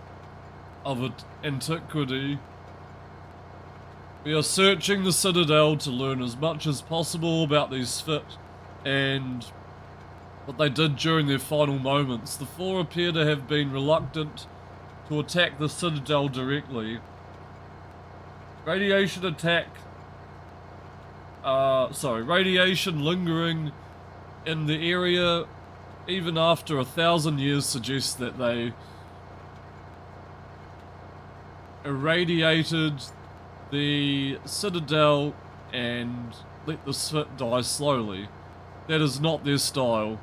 of Antiquity. We are searching the Citadel to learn as much as possible about these Svit and what they did during their final moments. The 4 appear to have been reluctant to attack the Citadel directly. Radiation lingering in the area even after 1,000 years suggests that they irradiated the Citadel and let the Svit die slowly. That is not their style.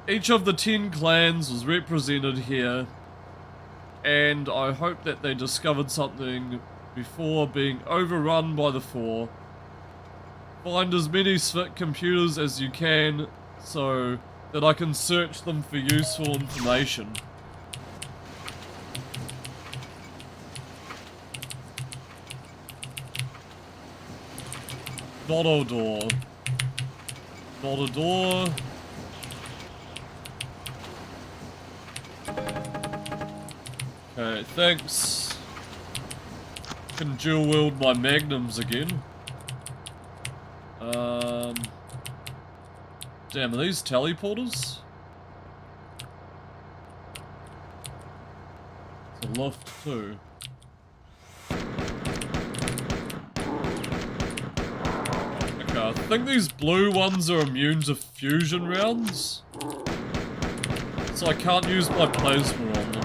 Each of the 10 clans was represented here, and I hope that they discovered something before being overrun by the 4. Find as many Svit computers as you can so that I can search them for useful information. Not a door. Not a door. Okay, thanks. Can dual wield my magnums again. Damn, are these teleporters? It's a lift too. Okay, I think these blue ones are immune to fusion rounds. So I can't use my plasma on them.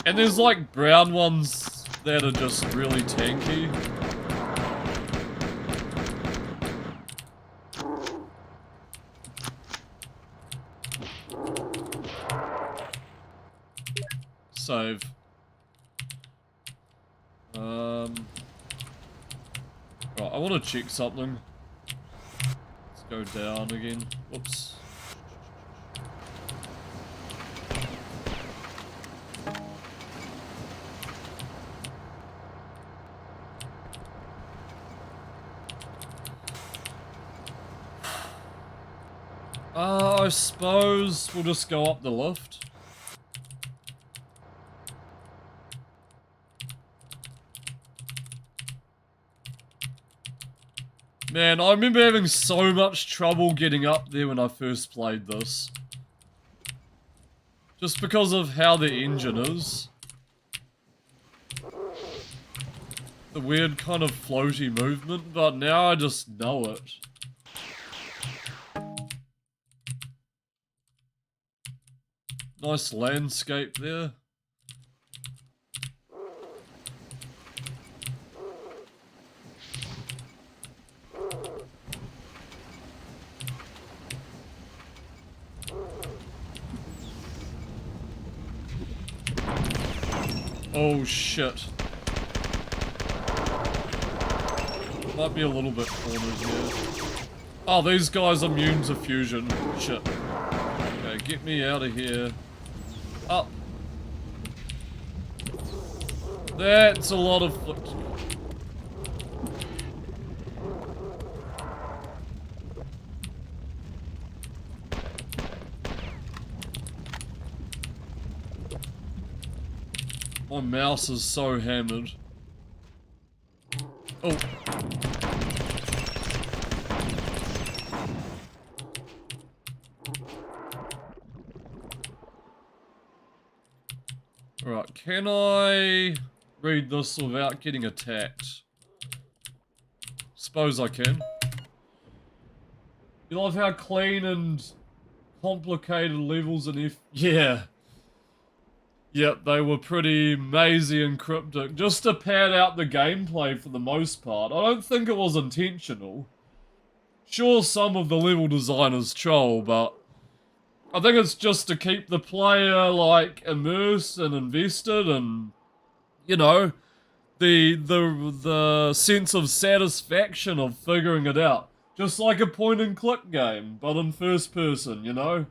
And there's like brown ones that are just really tanky. Save. Right, I want to check something. Let's go down again. Whoops. I suppose we'll just go up the lift. Man, I remember having so much trouble getting up there when I first played this. Just because of how the engine is. The weird kind of floaty movement, but now I just know it. Nice landscape there. Oh shit. Might be a little bit cornered here. Oh, these guys are immune to fusion. Shit. Okay, get me out of here. Up. That's a lot of... My mouse is so hammered. Oh. Alright, can I read this without getting attacked? Suppose I can. You love how clean and complicated levels in F... Yeah. Yep, they were pretty mazy and cryptic, just to pad out the gameplay for the most part. I don't think it was intentional. Sure, some of the level designers troll, but I think it's just to keep the player, like, immersed and invested and, you know, the sense of satisfaction of figuring it out. Just like a point-and-click game, but in first person, you know?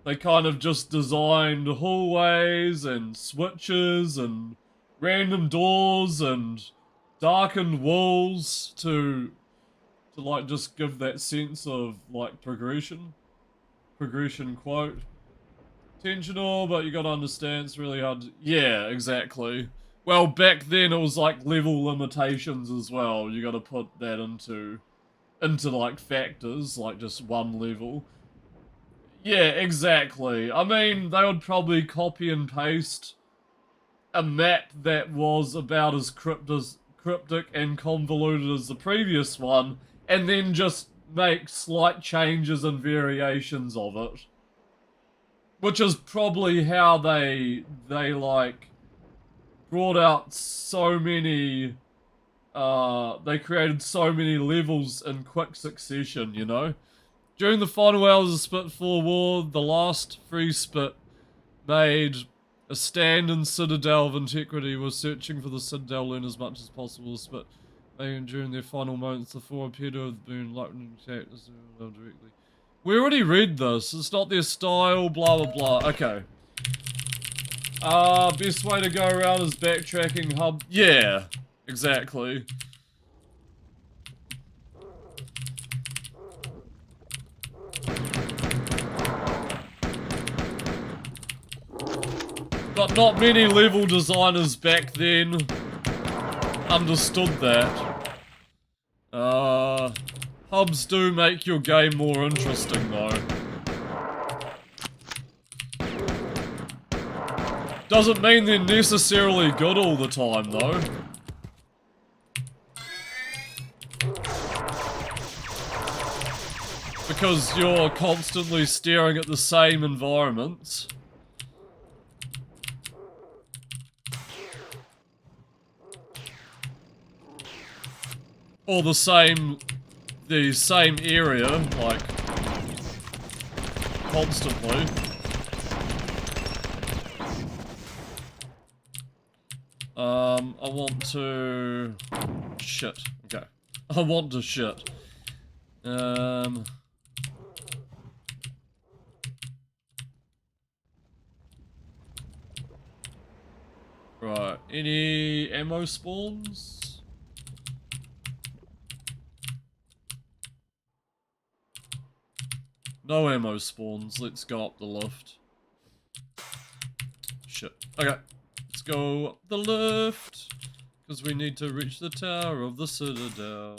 They kind of just designed hallways and switches and random doors and darkened walls to like just give that sense of like progression. Progression quote. Intentional, but you gotta understand it's really hard to... Yeah, exactly. Well, back then it was like level limitations as well. You gotta put that into like factors, like just one level. Yeah, exactly. I mean, they would probably copy and paste a map that was about as cryptic and convoluted as the previous one, and then just make slight changes and variations of it. Which is probably how they like brought out so many they created so many levels in quick succession, you know? During the final hours of Spitfall War, the last free Spit made a stand in Citadel of Integrity, was searching for the Citadel, learn as much as possible. Spit making during their final moments, the four appear to have been lightning attacked directly. We already read this. It's not their style, blah blah blah. Okay. Best way to go around is backtracking hub. Yeah, exactly. But not many level designers back then understood that. Hubs do make your game more interesting, though. Doesn't mean they're necessarily good all the time, though. Because you're constantly staring at the same environments. Or the same area, like, constantly. I want to... Shit. Okay. I want to shit. Right. Any ammo spawns? No ammo spawns. Let's go up the lift. Shit. Okay. Let's go up the lift. Because we need to reach the tower of the Citadel.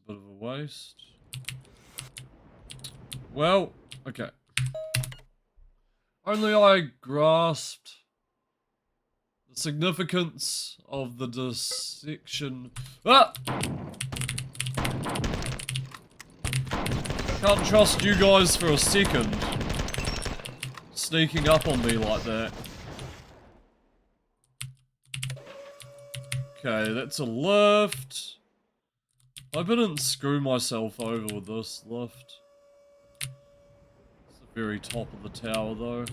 Bit of a waste. Well, okay. Only I grasped the significance of the dissection. Ah! Can't trust you guys for a second. Sneaking up on me like that. Okay, that's a lift. I didn't screw myself over with this lift. It's the very top of the tower, though.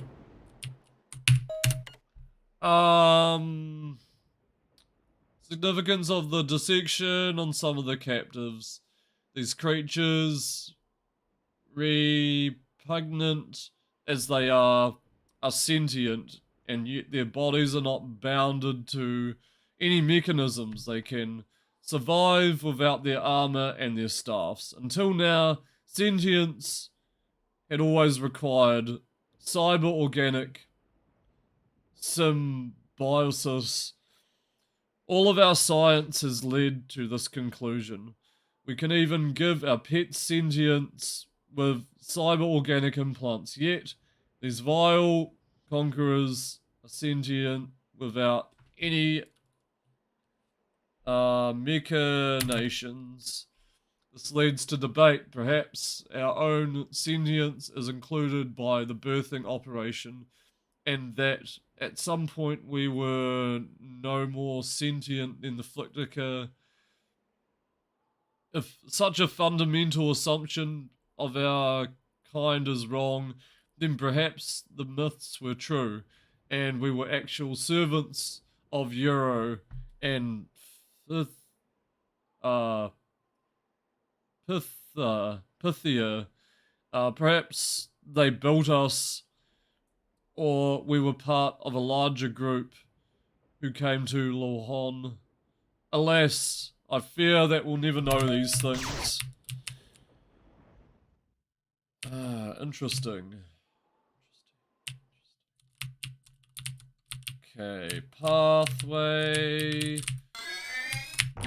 Significance of the dissection on some of the captives. These creatures, repugnant as they are sentient, and yet their bodies are not bounded to any mechanisms. They can survive without their armor and their staffs. Until now, sentience had always required cyber-organic symbiosis. All of our science has led to this conclusion. We can even give our pets sentience with cyber-organic implants, yet these vile conquerors are sentient without any machinations. This leads to debate. Perhaps our own sentience is included by the birthing operation, and that at some point we were no more sentient than the Flictica. If such a fundamental assumption of our kind is wrong, then perhaps the myths were true, and we were actual servants of Euro and Pythia. Perhaps they built us, or we were part of a larger group who came to Lohan. Alas, I fear that we'll never know these things. Interesting. Okay, pathway.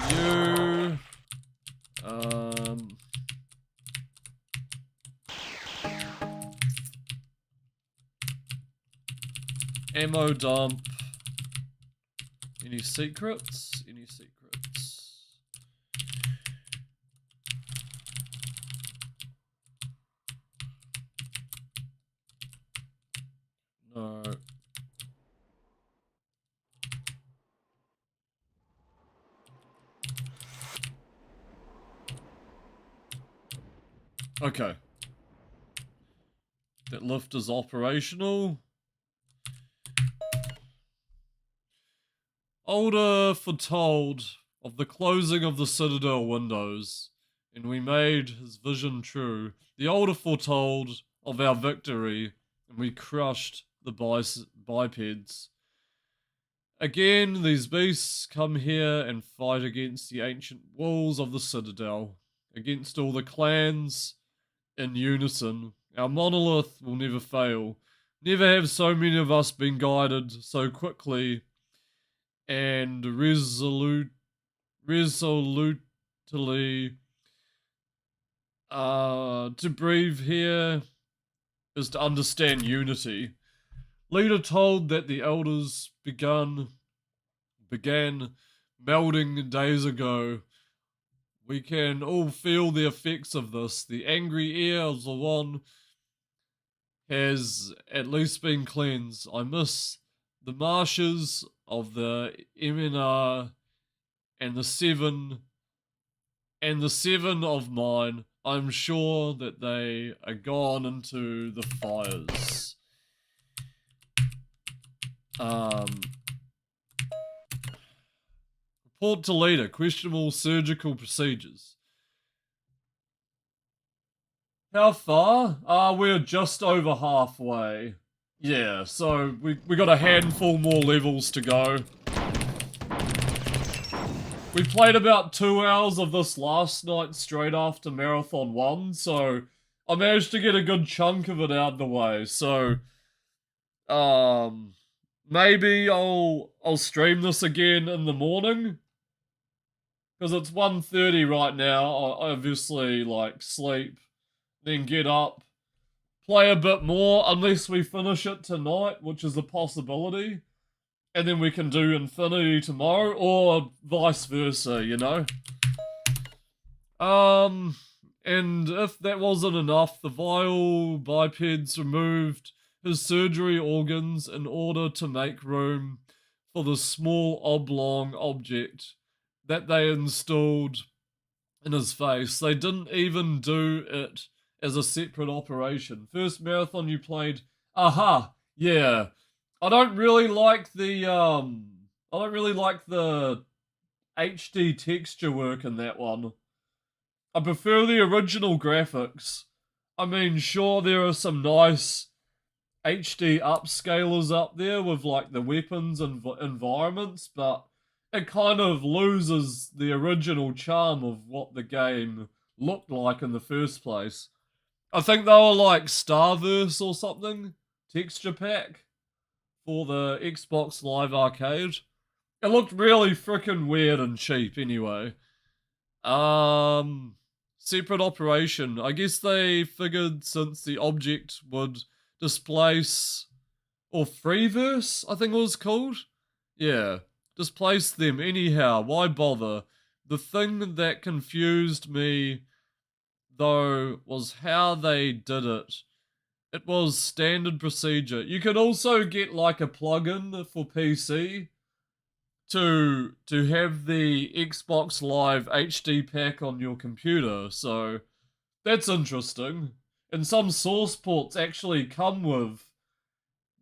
You. Ammo dump. Any secrets? Any secrets? No. Okay. That lift is operational. Alder foretold of the closing of the Citadel windows, and we made his vision true. The Alder foretold of our victory, and we crushed the bipeds. Again, these beasts come here and fight against the ancient walls of the Citadel, against all the clans in unison. Our monolith will never fail. Never have so many of us been guided so quickly and resolutely to breathe here is to understand unity. Leader told that the elders began melding days ago. We can all feel the effects of this. The angry ear of Zawon has at least been cleansed. I miss the marshes of the Eminar and the seven of mine. I'm sure that they are gone into the fires. Report to leader, questionable surgical procedures. How far? We're just over halfway. Yeah, so we got a handful more levels to go. We played about 2 hours of this last night straight after Marathon 1, so I managed to get a good chunk of it out of the way, so maybe I'll stream this again in the morning. Because it's 1:30 right now. I obviously sleep, then get up, play a bit more unless we finish it tonight, which is a possibility. And then we can do Infinity tomorrow, or vice versa, you know? And if that wasn't enough, the vile bipeds removed his surgery organs in order to make room for the small oblong object that they installed in his face. They didn't even do it as a separate operation. First marathon you played, aha, yeah. I don't really like the HD texture work in that one. I prefer the original graphics. I mean, sure, there are some nice HD upscalers up there with the weapons and environments, but it kind of loses the original charm of what the game looked like in the first place. I think they were Starverse or something texture pack for the Xbox Live Arcade. It looked really freaking weird and cheap anyway. Separate operation. I guess they figured since the object would displace, or Freeverse, I think it was called. Yeah, displace them anyhow. Why bother? The thing that confused me, though, was how they did it. It was standard procedure. You could also get a plugin for PC to have the Xbox Live HD pack on your computer, so that's interesting. And some source ports actually come with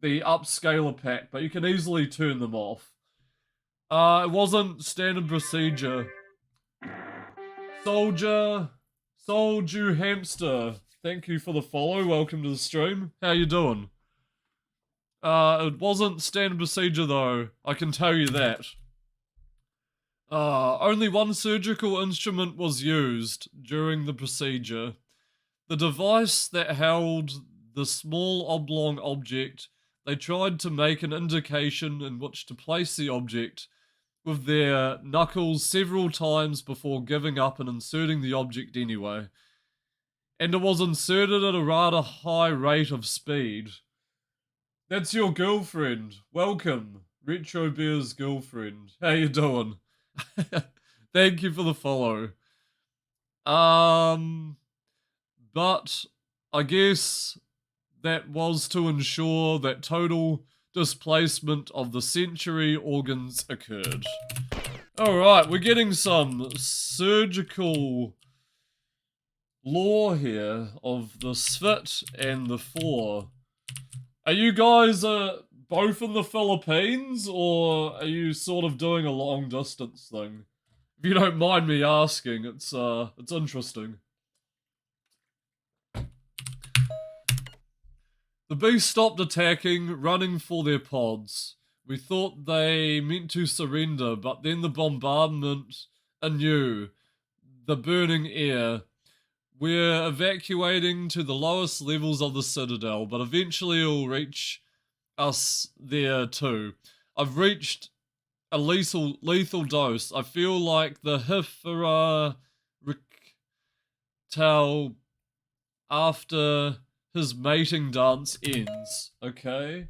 the upscaler pack, but you can easily turn them off. It wasn't standard procedure. Soldier Hamster, thank you for the follow. Welcome to the stream. How you doing? It wasn't standard procedure though, I can tell you that. Only one surgical instrument was used during the procedure. The device that held the small oblong object, they tried to make an indication in which to place the object with their knuckles several times before giving up and inserting the object anyway. And it was inserted at a rather high rate of speed. That's your girlfriend. Welcome, Retro Bear's girlfriend. How you doing? Thank you for the follow. But I guess that was to ensure that total displacement of the sensory organs occurred. Alright, we're getting some surgical lore here of the Svit and the Four. Are you guys both in the Philippines, or are you sort of doing a long distance thing? If you don't mind me asking, it's interesting. The beast stopped attacking, running for their pods. We thought they meant to surrender, but then the bombardment anew, the burning air. We're evacuating to the lowest levels of the Citadel, but eventually it'll reach us there too. I've reached a lethal dose. I feel like the Hifra Rictal after his mating dance ends. Okay.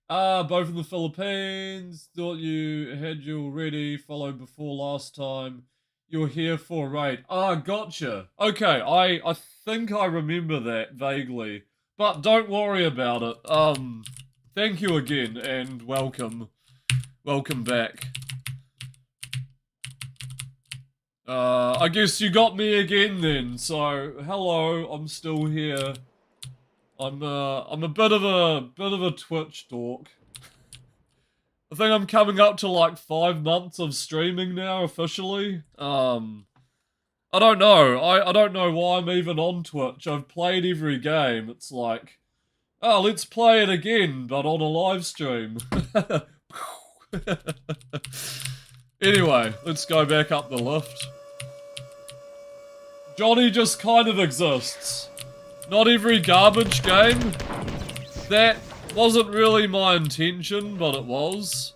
Both in the Philippines. Thought you had you already followed before last time. You're here for a raid. Gotcha. Okay, I think I remember that vaguely. But don't worry about it. Thank you again and welcome. Welcome back. I guess you got me again then. So, hello, I'm still here. I'm a bit of a Twitch dork. I think I'm coming up to like 5 months of streaming now officially. I don't know. I don't know why I'm even on Twitch. I've played every game. It's like, oh, let's play it again, but on a live stream. Anyway, let's go back up the lift. Johnny just kind of exists. Not every garbage game. That wasn't really my intention, but it was.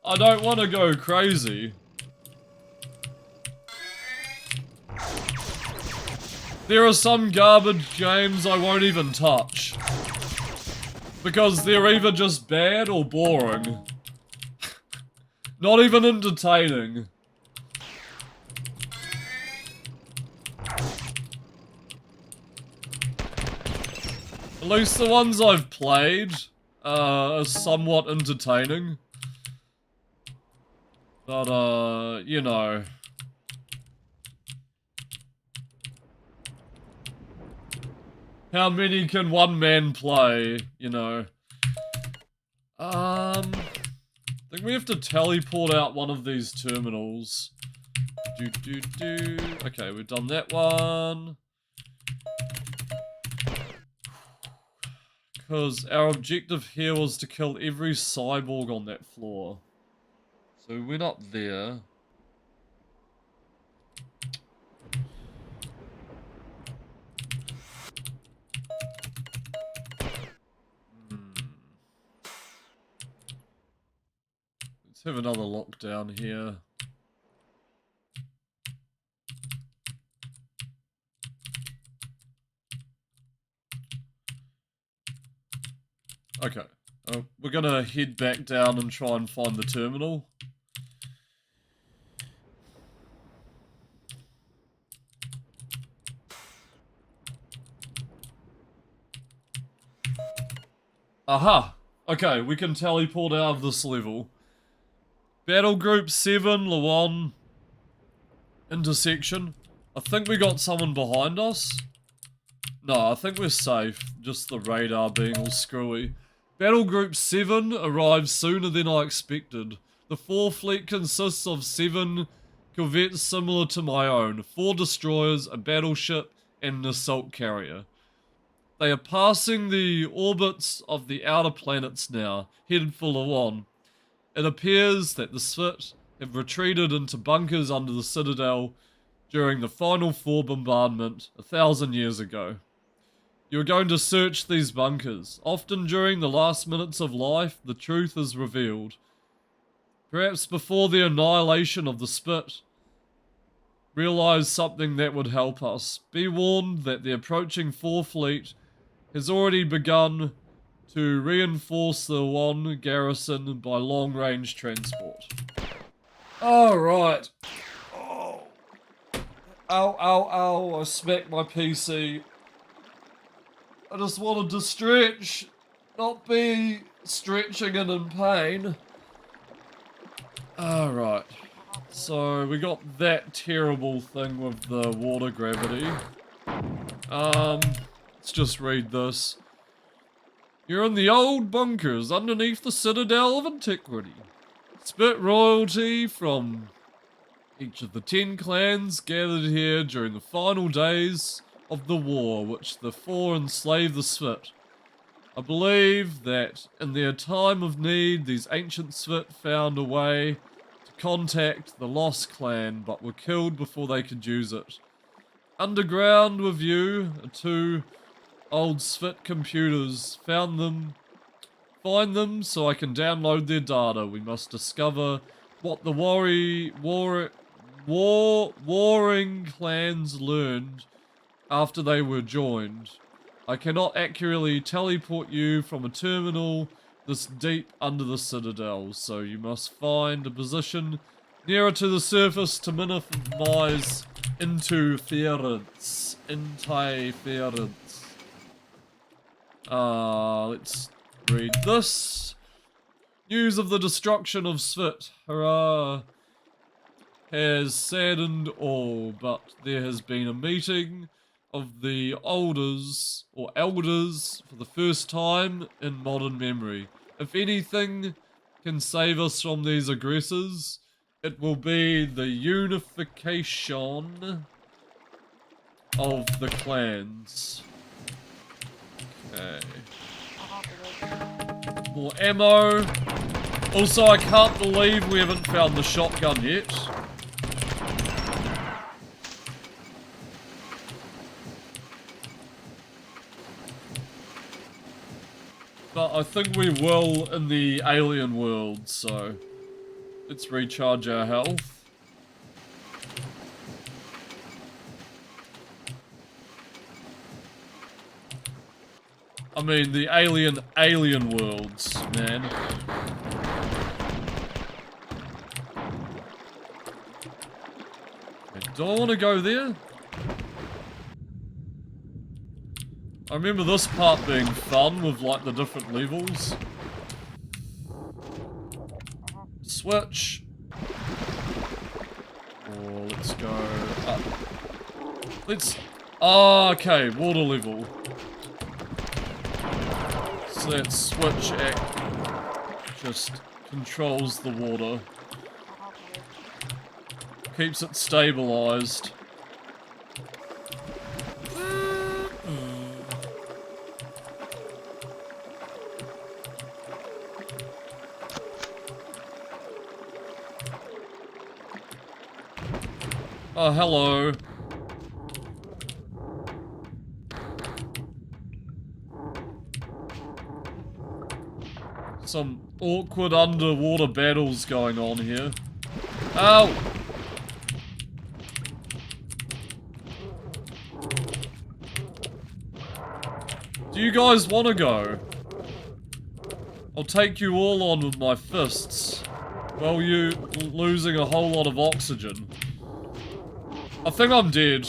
I don't want to go crazy. There are some garbage games I won't even touch. Because they're either just bad or boring. Not even entertaining. At least the ones I've played are somewhat entertaining. But, you know. How many can one man play, you know? I think we have to teleport out one of these terminals. Okay, we've done that one. Because our objective here was to kill every cyborg on that floor. So we went up there. Let's have another lockdown here. Okay. We're gonna head back down and try and find the terminal. Aha! Okay, we can teleport out of this level. Battle Group 7, Lawan. Intersection. I think we got someone behind us. No, I think we're safe. Just the radar being all screwy. Battle Group 7 arrived sooner than I expected. The 4 fleet consists of 7 corvettes similar to my own, 4 destroyers, a battleship, and an assault carrier. They are passing the orbits of the outer planets now, headed for Lawan. It appears that the Spit have retreated into bunkers under the Citadel during the final 4 bombardment 1,000 years ago. You're going to search these bunkers. Often during the last minutes of life, the truth is revealed. Perhaps before the annihilation of the Spit, realize something that would help us. Be warned that the approaching 4 fleet has already begun to reinforce the Lawan garrison by long-range transport. Alright. Oh. Ow, ow, ow. I smacked my PC. I just wanted to stretch, not be stretching and in pain. Alright. So, we got that terrible thing with the water gravity. Let's just read this. You're in the old bunkers underneath the Citadel of Antiquity. Spit royalty from each of the 10 clans gathered here during the final days of the war which the 4 enslaved the Spit. I believe that in their time of need, these ancient Svit found a way to contact the Lost Clan, but were killed before they could use it. Underground with you are two old Svit computers. Find them so I can download their data. We must discover what the warring clans learned after they were joined. I cannot accurately teleport you from a terminal this deep under the citadel, so you must find a position nearer to the surface to minimize interference. Let's read this. News of the destruction of Svit, hurrah, has saddened all, but there has been a meeting of the elders for the first time in modern memory. If anything can save us from these aggressors, it will be the unification of the clans. Okay. More ammo. Also, I can't believe we haven't found the shotgun yet. But I think we will in the alien world, so let's recharge our health. I mean, the alien worlds, man. Do I want to go there? I remember this part being fun with like the different levels. Switch. Oh, let's go up. Okay, water level. So that switch just controls the water. Keeps it stabilized. Oh, hello. Some awkward underwater battles going on here. Ow! Do you guys want to go? I'll take you all on with my fists. While you losing a whole lot of oxygen. I think I'm dead.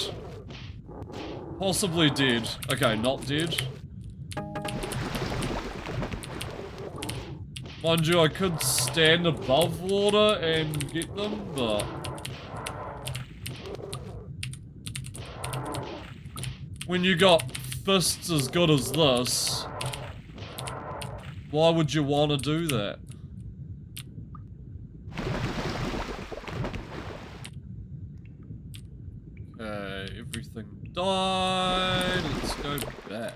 Possibly dead. Okay, not dead. Mind you, I could stand above water and get them, but... when you got fists as good as this, why would you want to do that? Okay, everything died. Let's go back.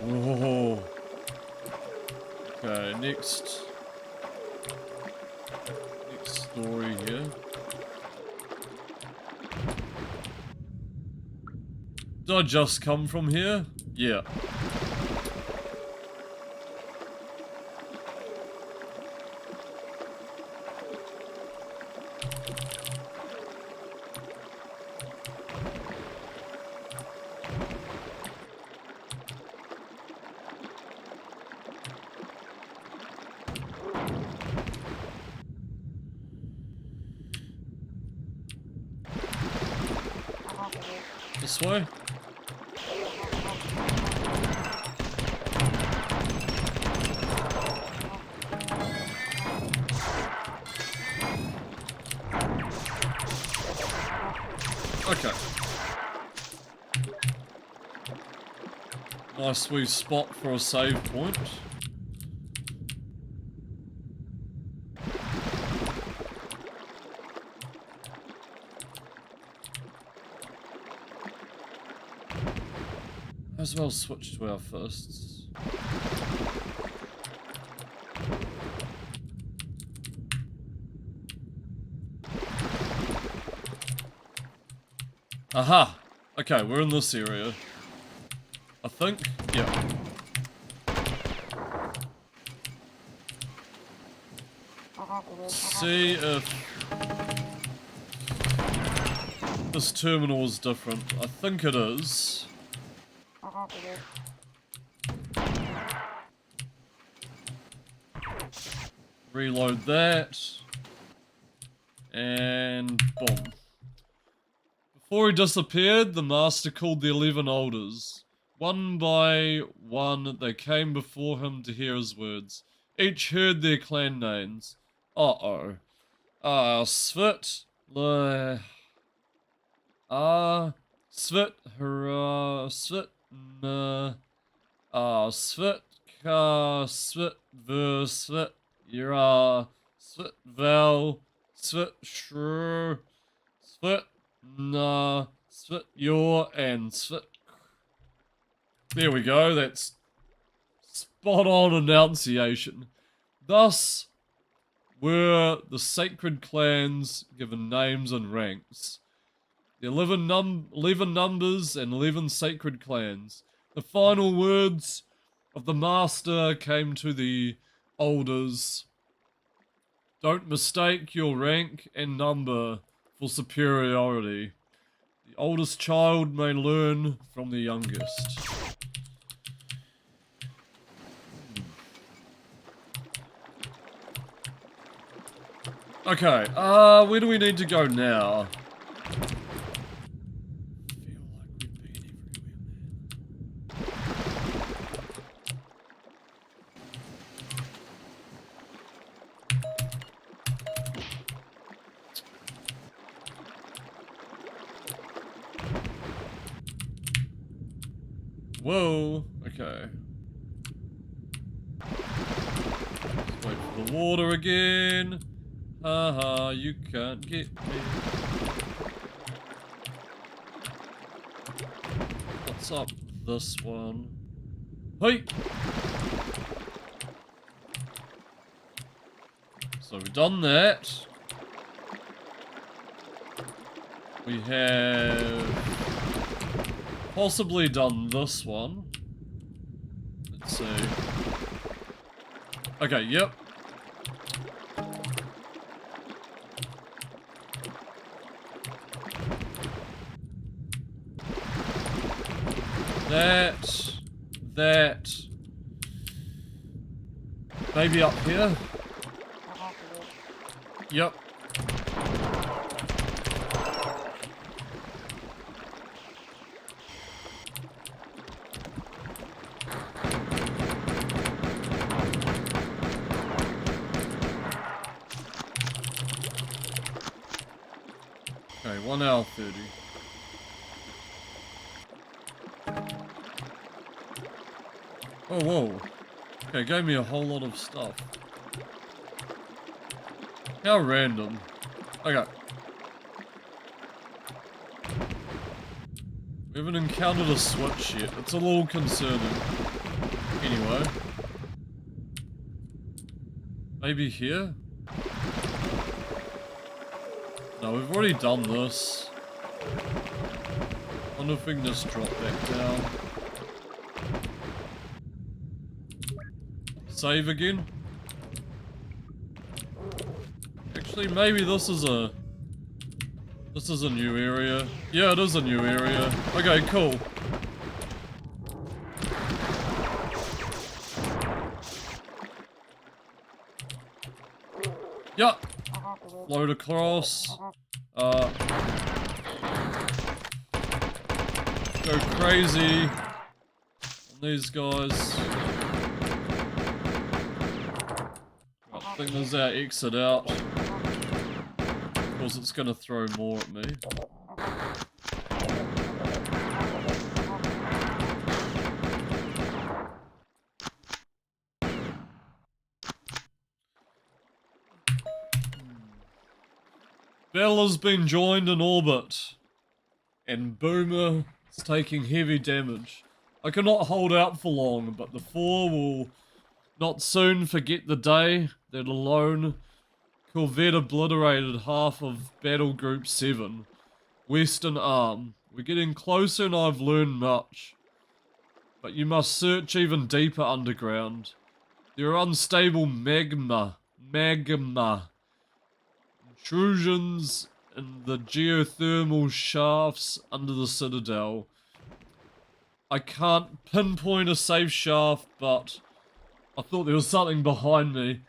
Oh. Okay, next story here. Did I just come from here? Yeah. This way? Okay. Nice wee spot for a save point. as well switch to our fists. Aha! Okay, we're in this area. I think? Yeah. See if this terminal is different. I think it is. Reload that. And boom. Before he disappeared, the master called the 11 elders. One by one, they came before him to hear his words. Each heard their clan names. Uh-oh. Svit, Le... Svit, Hurrah, Svit, Svit, Ka, Svit, Ver, Svit, Yara, Svit, Vel, Svit, Shrew, Svit, Na, Svit, Yor, and Svit. There we go, that's spot on enunciation. Thus were the sacred clans given names and ranks. The 11 numbers and 11 sacred clans. The final words of the master came to the elders. Don't mistake your rank and number for superiority. The oldest child may learn from the youngest. Okay, where do we need to go now? Whoa, okay. Let's wait for the water again. Haha, you can't get me. What's up this one? Hey! So we've done that. We have possibly done this one. Let's see. Okay, yep. That. Maybe up here? Yep. Okay, 1 hour 30. Oh, whoa. Okay, gave me a whole lot of stuff. How random. Okay. We haven't encountered a switch yet. It's a little concerning. Anyway. Maybe here? No, we've already done this. I wonder if we can just drop back down. Save again? Actually, maybe this is a new area. Yeah, it is a new area. Okay, cool. Yup. Float across. Go crazy on these guys. I think there's our exit out. Of course, it's gonna throw more at me. Bella's been joined in orbit, and Boomer is taking heavy damage. I cannot hold out for long, but the 4 will not soon forget the day that alone Corvette obliterated half of Battle Group 7, Western Arm. We're getting closer and I've learned much. But you must search even deeper underground. There are unstable magma intrusions in the geothermal shafts under the Citadel. I can't pinpoint a safe shaft, but I thought there was something behind me.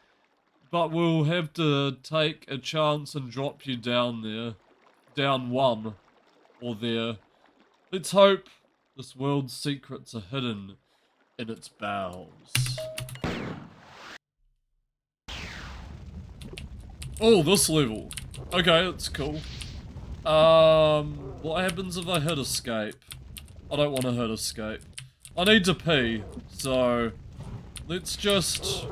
But we'll have to take a chance and drop you down there. Down one. Or there. Let's hope this world's secrets are hidden in its bowels. Oh, this level. Okay, that's cool. What happens if I hit escape? I don't want to hit escape. I need to pee, so let's just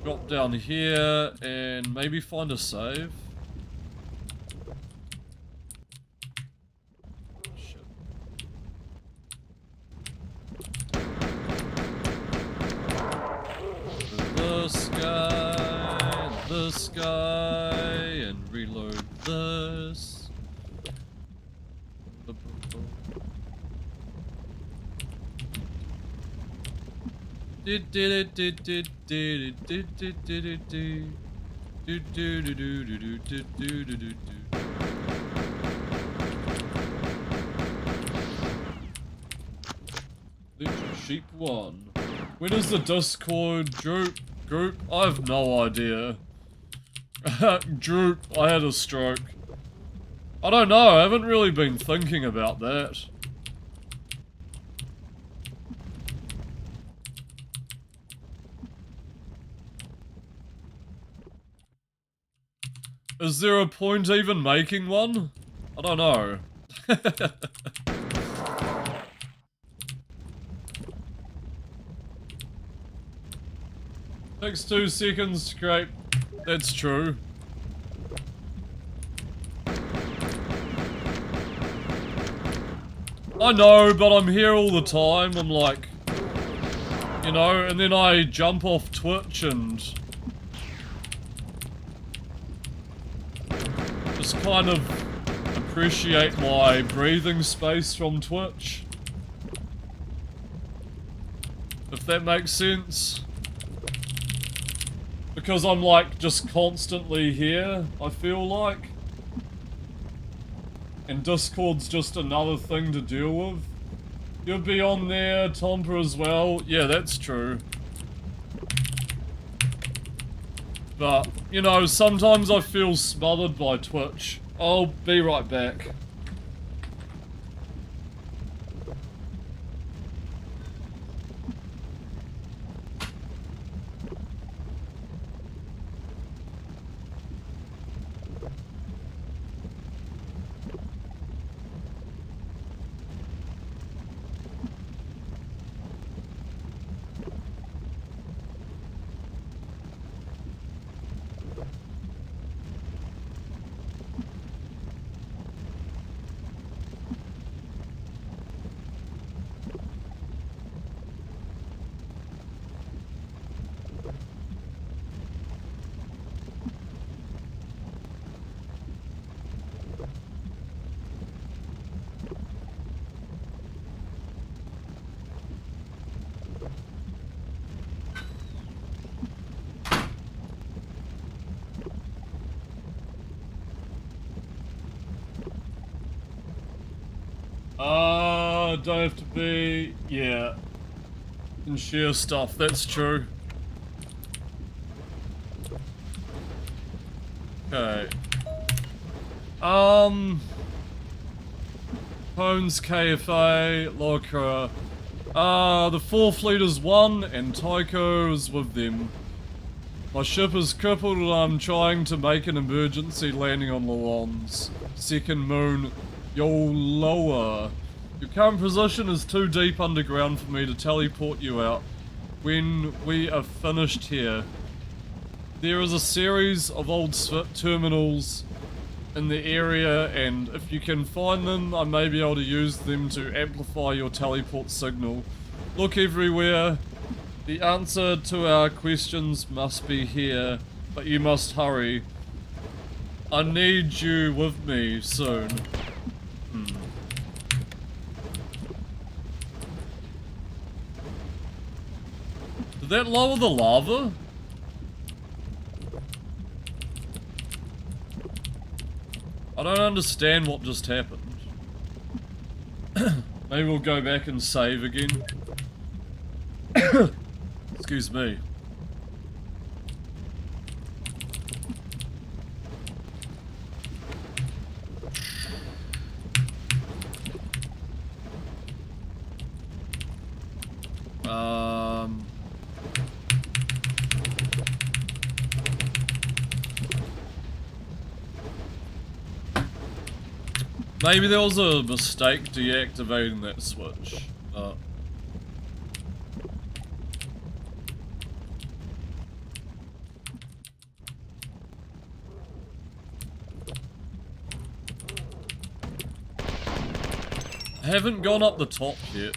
drop down here and maybe find a save. Shit. This guy, and reload this. Sheep 1. When is the Discord group? I have no idea. Droop, I had a stroke. I don't know, I haven't really been thinking about that. Is there a point even making one? I don't know. Takes 2 seconds to scrape. That's true. I know, but I'm here all the time. I'm like, you know, and then I jump off Twitch and just kind of appreciate my breathing space from Twitch. If that makes sense. Because I'm like just constantly here, I feel like. And Discord's just another thing to deal with. You'll be on there, Tompa as well. Yeah, that's true. But, you know, sometimes I feel smothered by Twitch. I'll be right back. Don't have to be... yeah. And share stuff, that's true. Okay. Hones KFA, Locra. The 4th fleet is 1 and Tycho is with them. My ship is crippled and I'm trying to make an emergency landing on Lawan's second moon, Yoloa. Your current position is too deep underground for me to teleport you out when we are finished here. There is a series of old terminals in the area, and if you can find them, I may be able to use them to amplify your teleport signal. Look everywhere. The answer to our questions must be here, but you must hurry. I need you with me soon. Did that lower the lava? I don't understand what just happened. Maybe we'll go back and save again. Excuse me. Maybe there was a mistake deactivating that switch. I haven't gone up the top yet.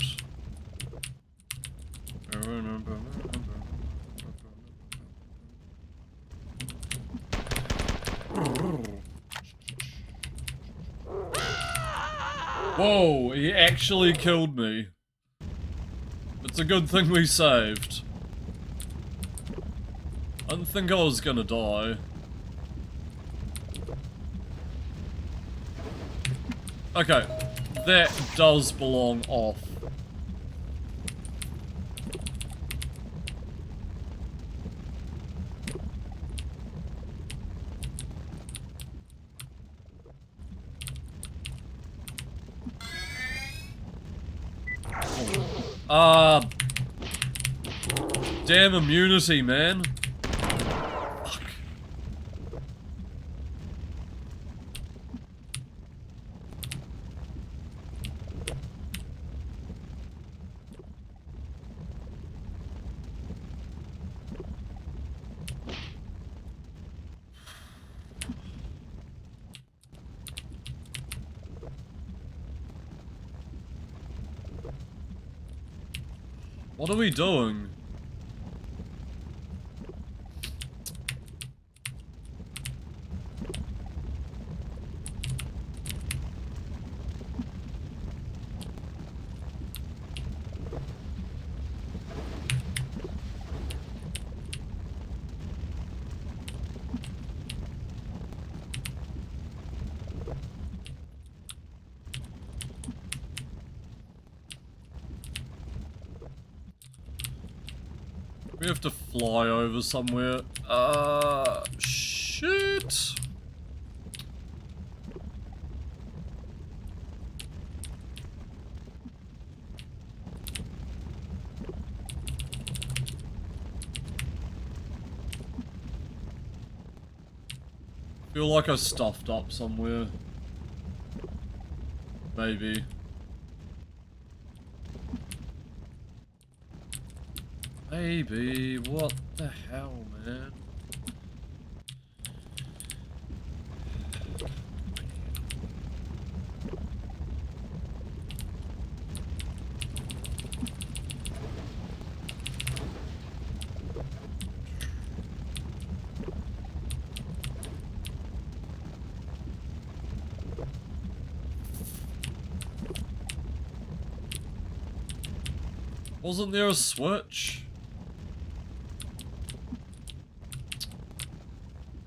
Whoa, he actually killed me. It's a good thing we saved. I didn't think I was gonna die. Okay, that does belong off. Damn immunity, man. Fuck. What are we doing? We have to fly over somewhere. Shit. Feel like I stuffed up somewhere. Maybe. Maybe. What the hell, man? Wasn't there a switch?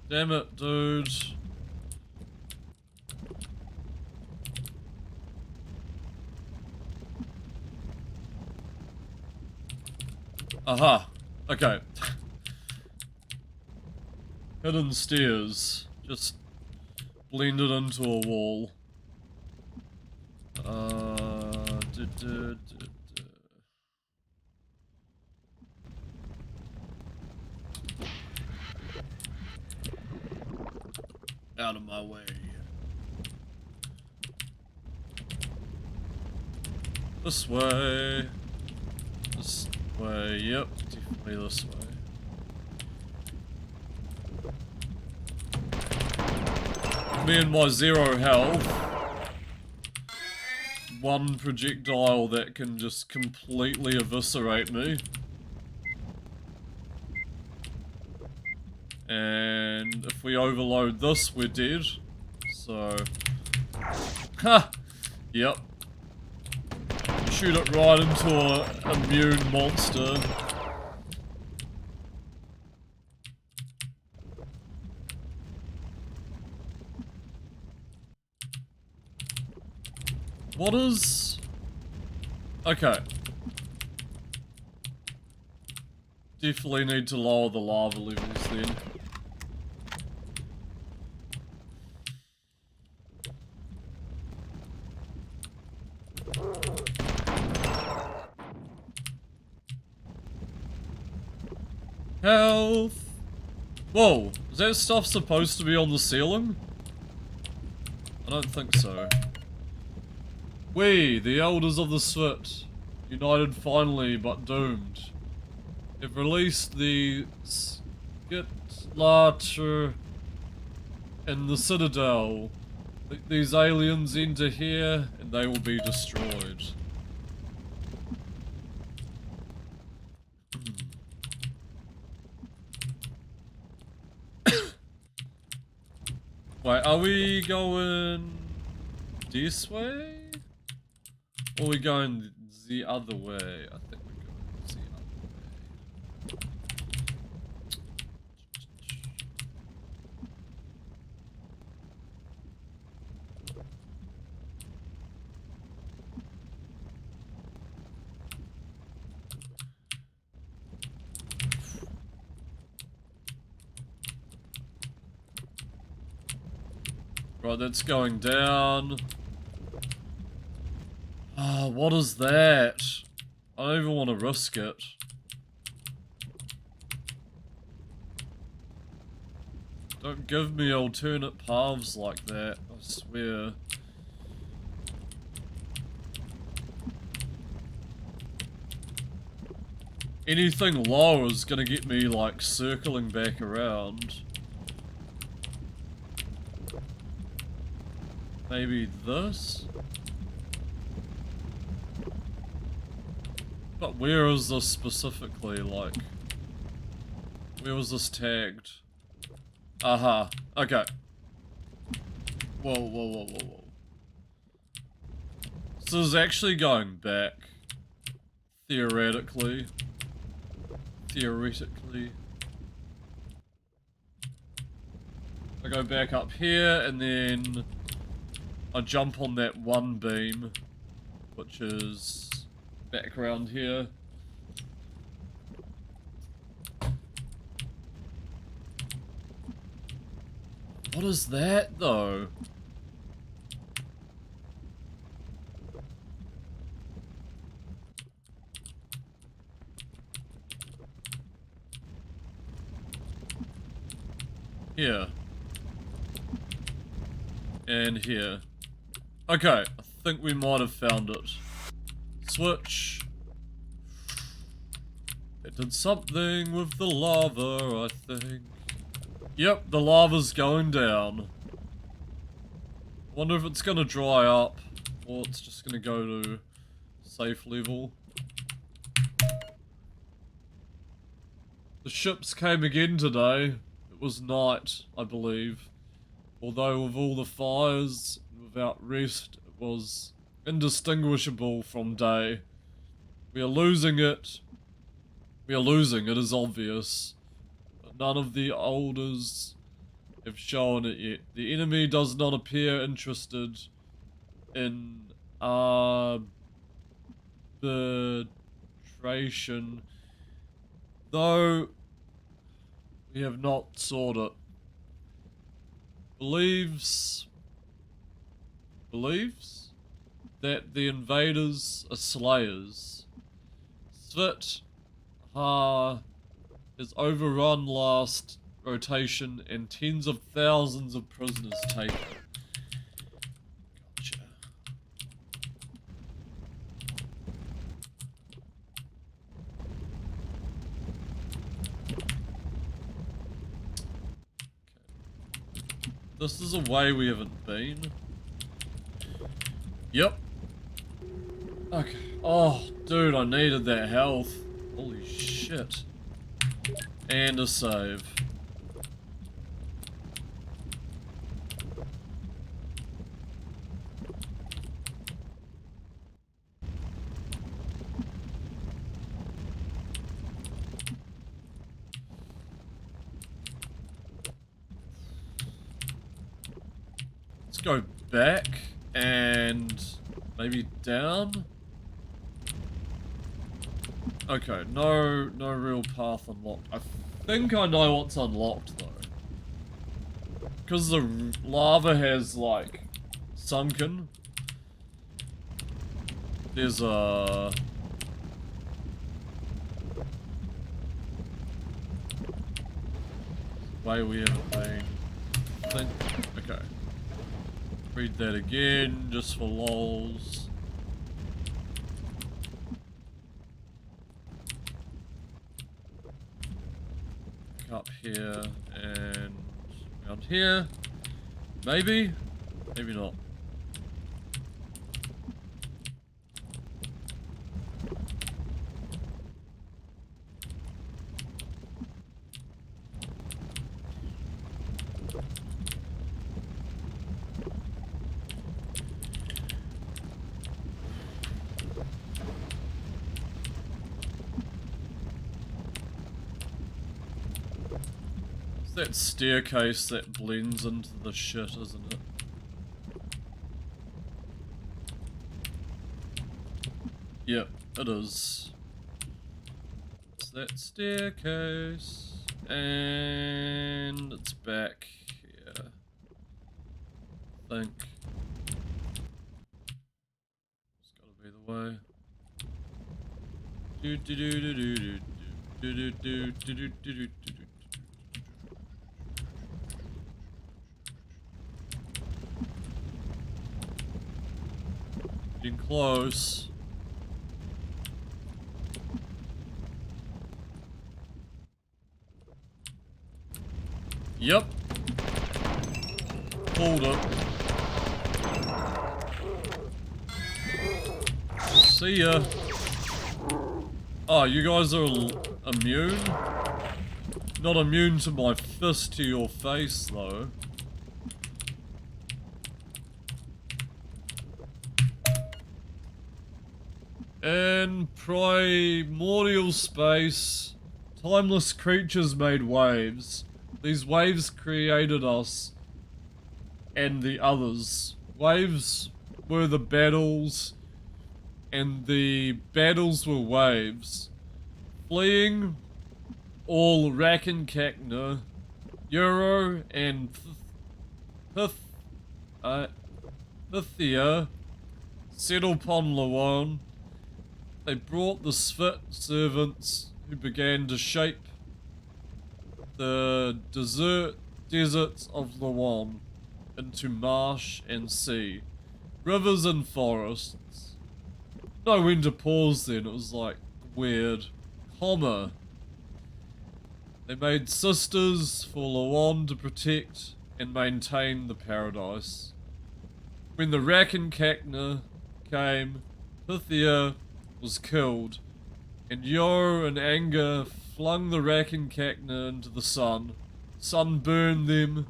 Damn it, dude. Aha. Okay. Hidden stairs. Just blended into a wall. Out of my way. This way. This way. Yep, definitely this way. me and my 0 health. One projectile that can just completely eviscerate me. And if we overload this, we're dead. So... Ha! Yep. Shoot it right into a immune monster. What is... Okay. Definitely need to lower the lava levels then. Health. Whoa, is that stuff supposed to be on the ceiling? I don't think so. We, the Elders of the Spit, united finally but doomed, have released the Skitlacher in the Citadel. These aliens enter here and they will be destroyed. Wait, are we going this way? Or are we going the other way? I think we're going the other way. Right, that's going down. Ah, what is that? I don't even want to risk it. Don't give me alternate paths like that, I swear. Anything low is gonna get me, like, circling back around. Maybe this? But where is this specifically, like... Where was this tagged? Aha, okay. Whoa, whoa, whoa, whoa, whoa. So this is actually going back. Theoretically. Theoretically. I go back up here, and then... I jump on that one beam, which is back around here. What is that, though? Here. And here. Okay, I think we might have found it. Switch. It did something with the lava, I think. Yep, the lava's going down. Wonder if it's gonna dry up, or it's just gonna go to safe level. The ships came again today. It was night, I believe. Although with all the fires, without rest, it was indistinguishable from day. We are losing it. We are losing, it is obvious. But none of the elders have shown it yet. The enemy does not appear interested in arbitration, though we have not sought it. Believes that the invaders are slayers. Svit has overrun last rotation and tens of thousands of prisoners taken. Gotcha. This is a way we haven't been. Yep. Okay. Oh, dude, I needed that health. Holy shit. And a save. Let's go back and maybe down. Okay, no real path unlocked. I think I know what's unlocked though. Because the lava has like sunken. There's a way we haven't been. Okay. Read that again, just for lols. Up here and around here. Maybe? Maybe not. That staircase that blends into the shit, isn't it? Yep, it is. It's that staircase. And it's back here. I think. It's gotta be the way. Do do do do do do do do do do do do do do. Getting close. Yep. Hold up. See ya. Oh, you guys are immune? Not immune to my fist to your face, though. In primordial space, timeless creatures made waves. These waves created us and the others. Waves were the battles, and the battles were waves. Fleeing all Rakenkekner, Euro, and Pythia settle upon Lawon. They brought the Svit servants who began to shape the deserts of Lawon into marsh and sea, rivers and forests. Know when to pause then, it was like weird. Comma. They made sisters for Lawon to protect and maintain the paradise. When the Rakenkekner came, Pythia was killed, and Yor in anger flung the Rakenkekner into the sun. Sun burned them,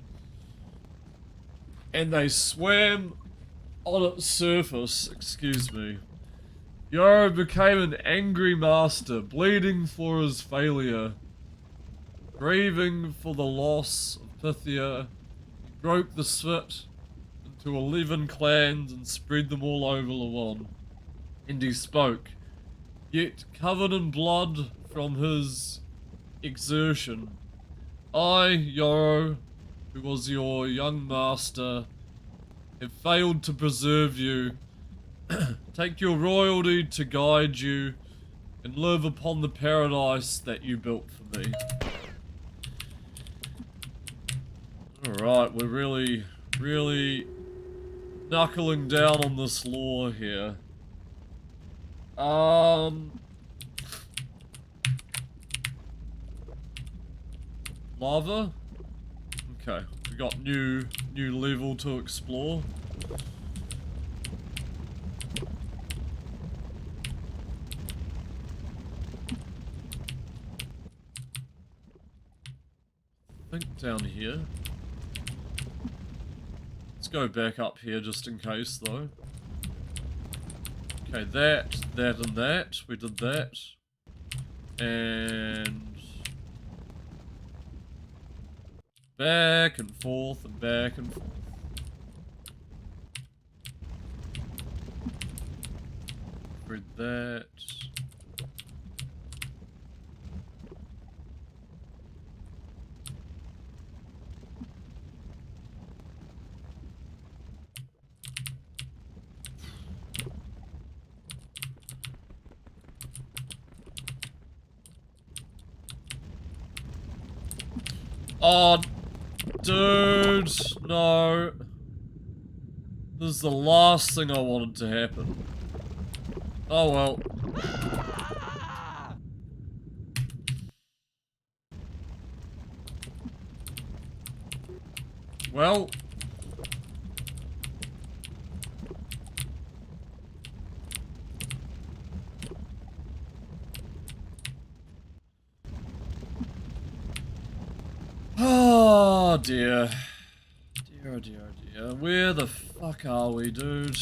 and they swam on its surface, excuse me. Yor became an angry master, bleeding for his failure. Grieving for the loss of Pythia, he broke the Svit into 11 clans and spread them all over Lawon. And he spoke, yet covered in blood from his exertion. I, Yoro, who was your young master, have failed to preserve you. Take your royalty to guide you, and live upon the paradise that you built for me. Alright, we're really knuckling down on this lore here. Lava? Okay, we got new level to explore. I think down here. Let's go back up here just in case though. Okay, that, and that. We did that. And back and forth and back and forth. Read that. Oh, dude, no. This is the last thing I wanted to happen. Oh well. Well. Oh dear. Dear, oh dear, oh dear. Where the fuck are we, dude?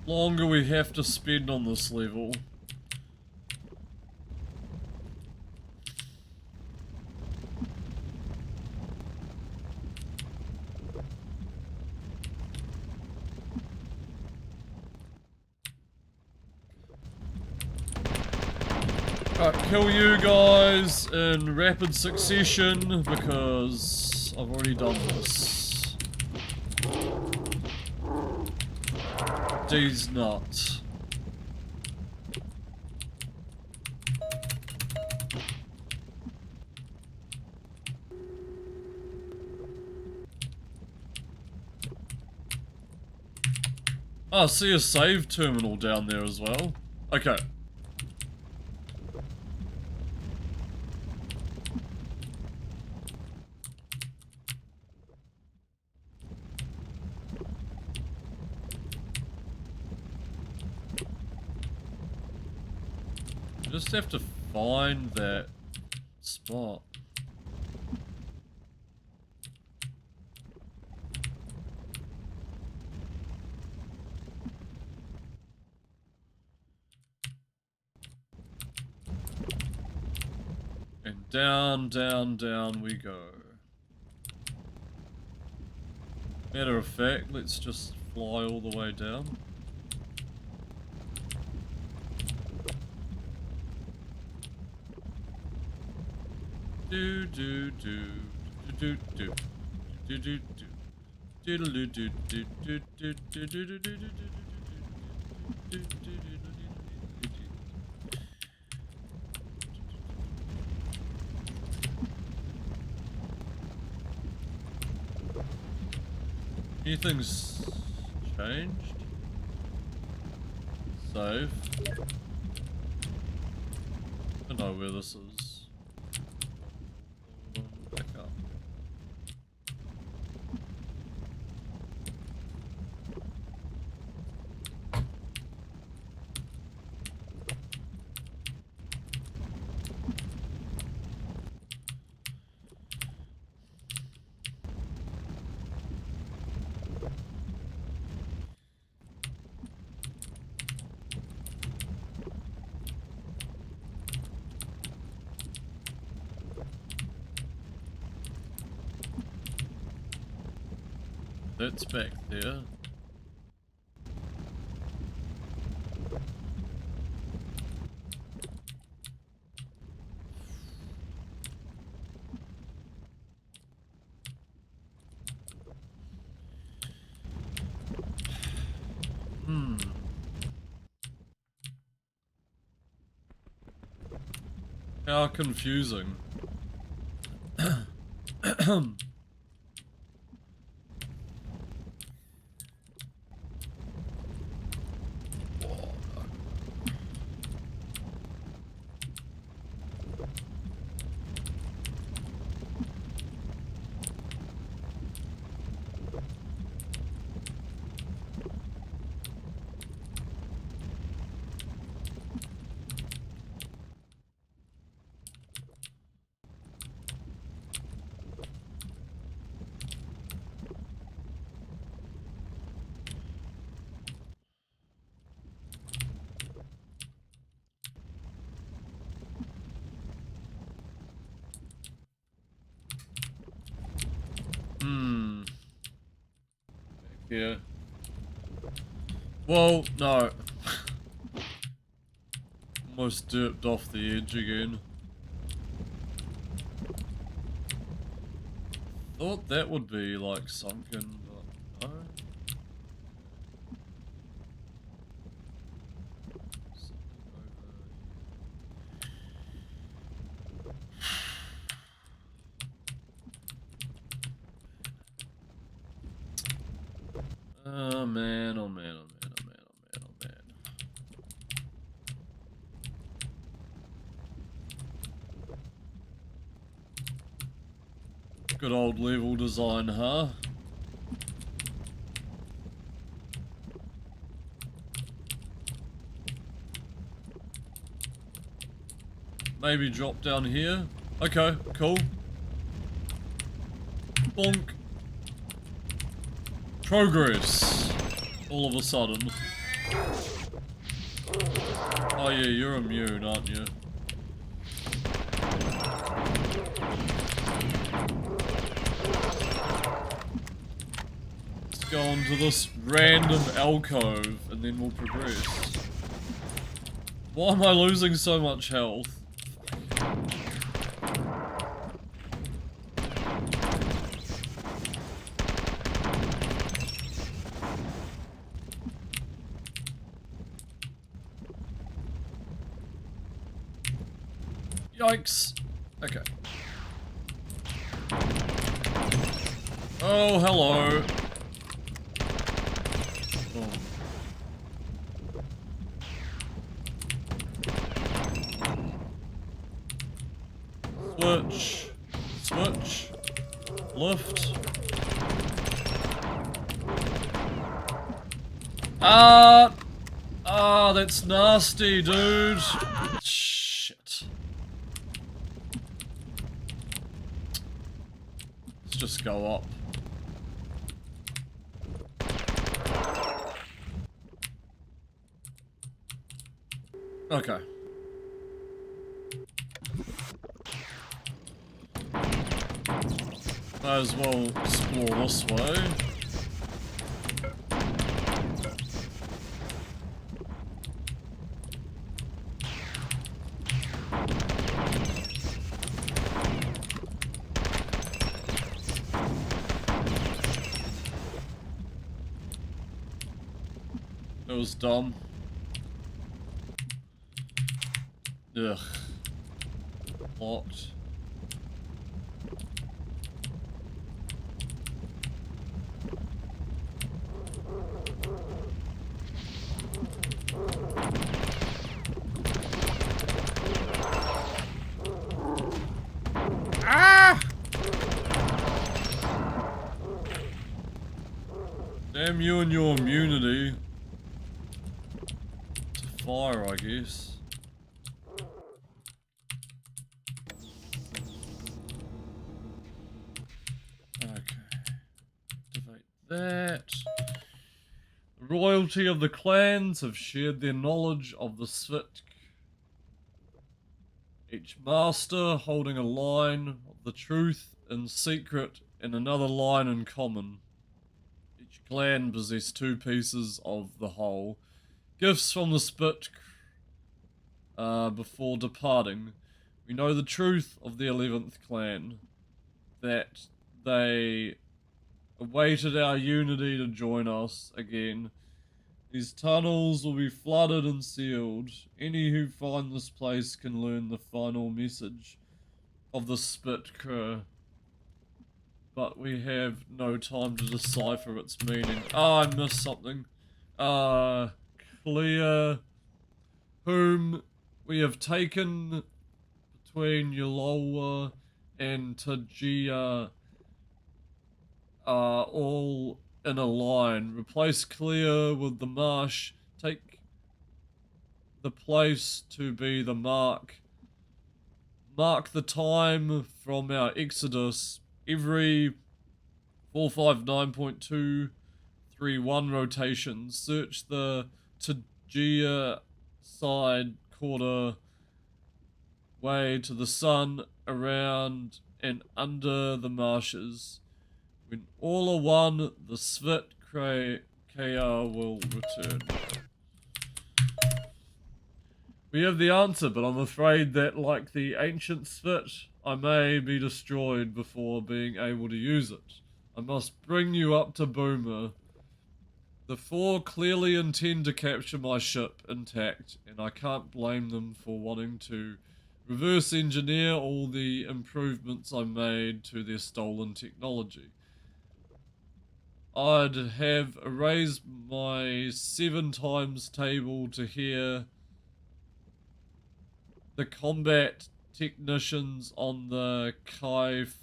Longer we have to spend on this level. Alright, kill you guys in rapid succession because I've already done this. D's not. Oh, I see a save terminal down there as well. Okay. You just have to find that spot. And down, down, down we go. Matter of fact, let's just fly all the way down. Do do do do do do do do do do do do do do do do do do do. Anything's changed? Save. I don't know where this is. Back up. That's back there. How confusing. Hmm. Back here. Whoa, no. Almost dipped off the edge again. Thought that would be like sunken, but no. Oh man, oh man, oh man, oh man, oh man, oh man. Good old level design, huh? Maybe drop down here. Okay, cool. Bonk. Progress. All of a sudden. Oh yeah, you're immune, aren't you? Let's go on to this random alcove and then we'll progress. Why am I losing so much health? Yikes. Okay. Oh, hello. Oh. Switch. Switch. Lift. That's nasty, dude. Shit. Let's just go up. Okay. Might as well explore this way. It was dumb. Ugh. Locked. Ah! Damn you and your immunity to fire, I guess. That. The royalty of the clans have shared their knowledge of the Svitk. Each master holding a line of the truth in secret and another line in common. Each clan possessed two pieces of the whole. Gifts from the Svitk before departing. We know the truth of the 11th clan. That they awaited our unity to join us again. These tunnels will be flooded and sealed. Any who find this place can learn the final message of the Spitker. But we have no time to decipher its meaning. Ah, I missed something. Clear whom we have taken between Yolowa and Tajia all in a line. Replace clear with the marsh. Take the place to be the mark. Mark the time from our exodus. Every 459.231 rotations. Search the Tajia side quarter way to the sun, around and under the marshes. When all are one, the Svit KR will return. We have the answer, but I'm afraid that, like the ancient Svit, I may be destroyed before being able to use it. I must bring you up to Boomer. The Four clearly intend to capture my ship intact, and I can't blame them for wanting to reverse engineer all the improvements I made to their stolen technology. I'd have erased my 7 times table to hear the combat technicians on the Kaifa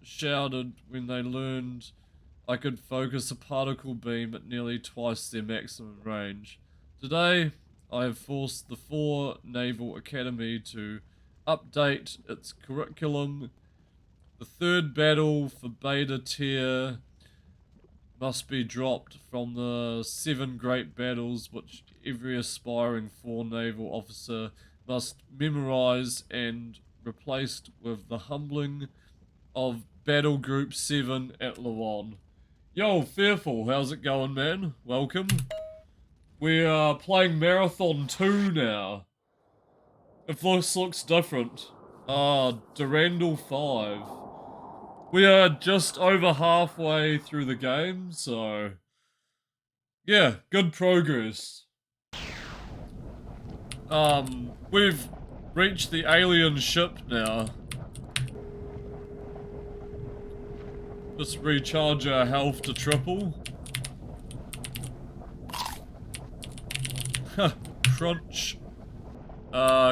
shouted when they learned I could focus a particle beam at nearly twice their maximum range. Today, I have forced the Four Naval Academy to update its curriculum. The third battle for Beta Tier must be dropped from the 7 great battles which every aspiring Four Naval officer must memorize, and replaced with the humbling of Battle Group 7 at Lawan. Yo, Fearful, how's it going, man? Welcome. We are playing Marathon 2 now. If this looks different. Durandal 5. We are just over halfway through the game, so... yeah, good progress. We've reached the alien ship now. Just recharge our health to triple. Crunch.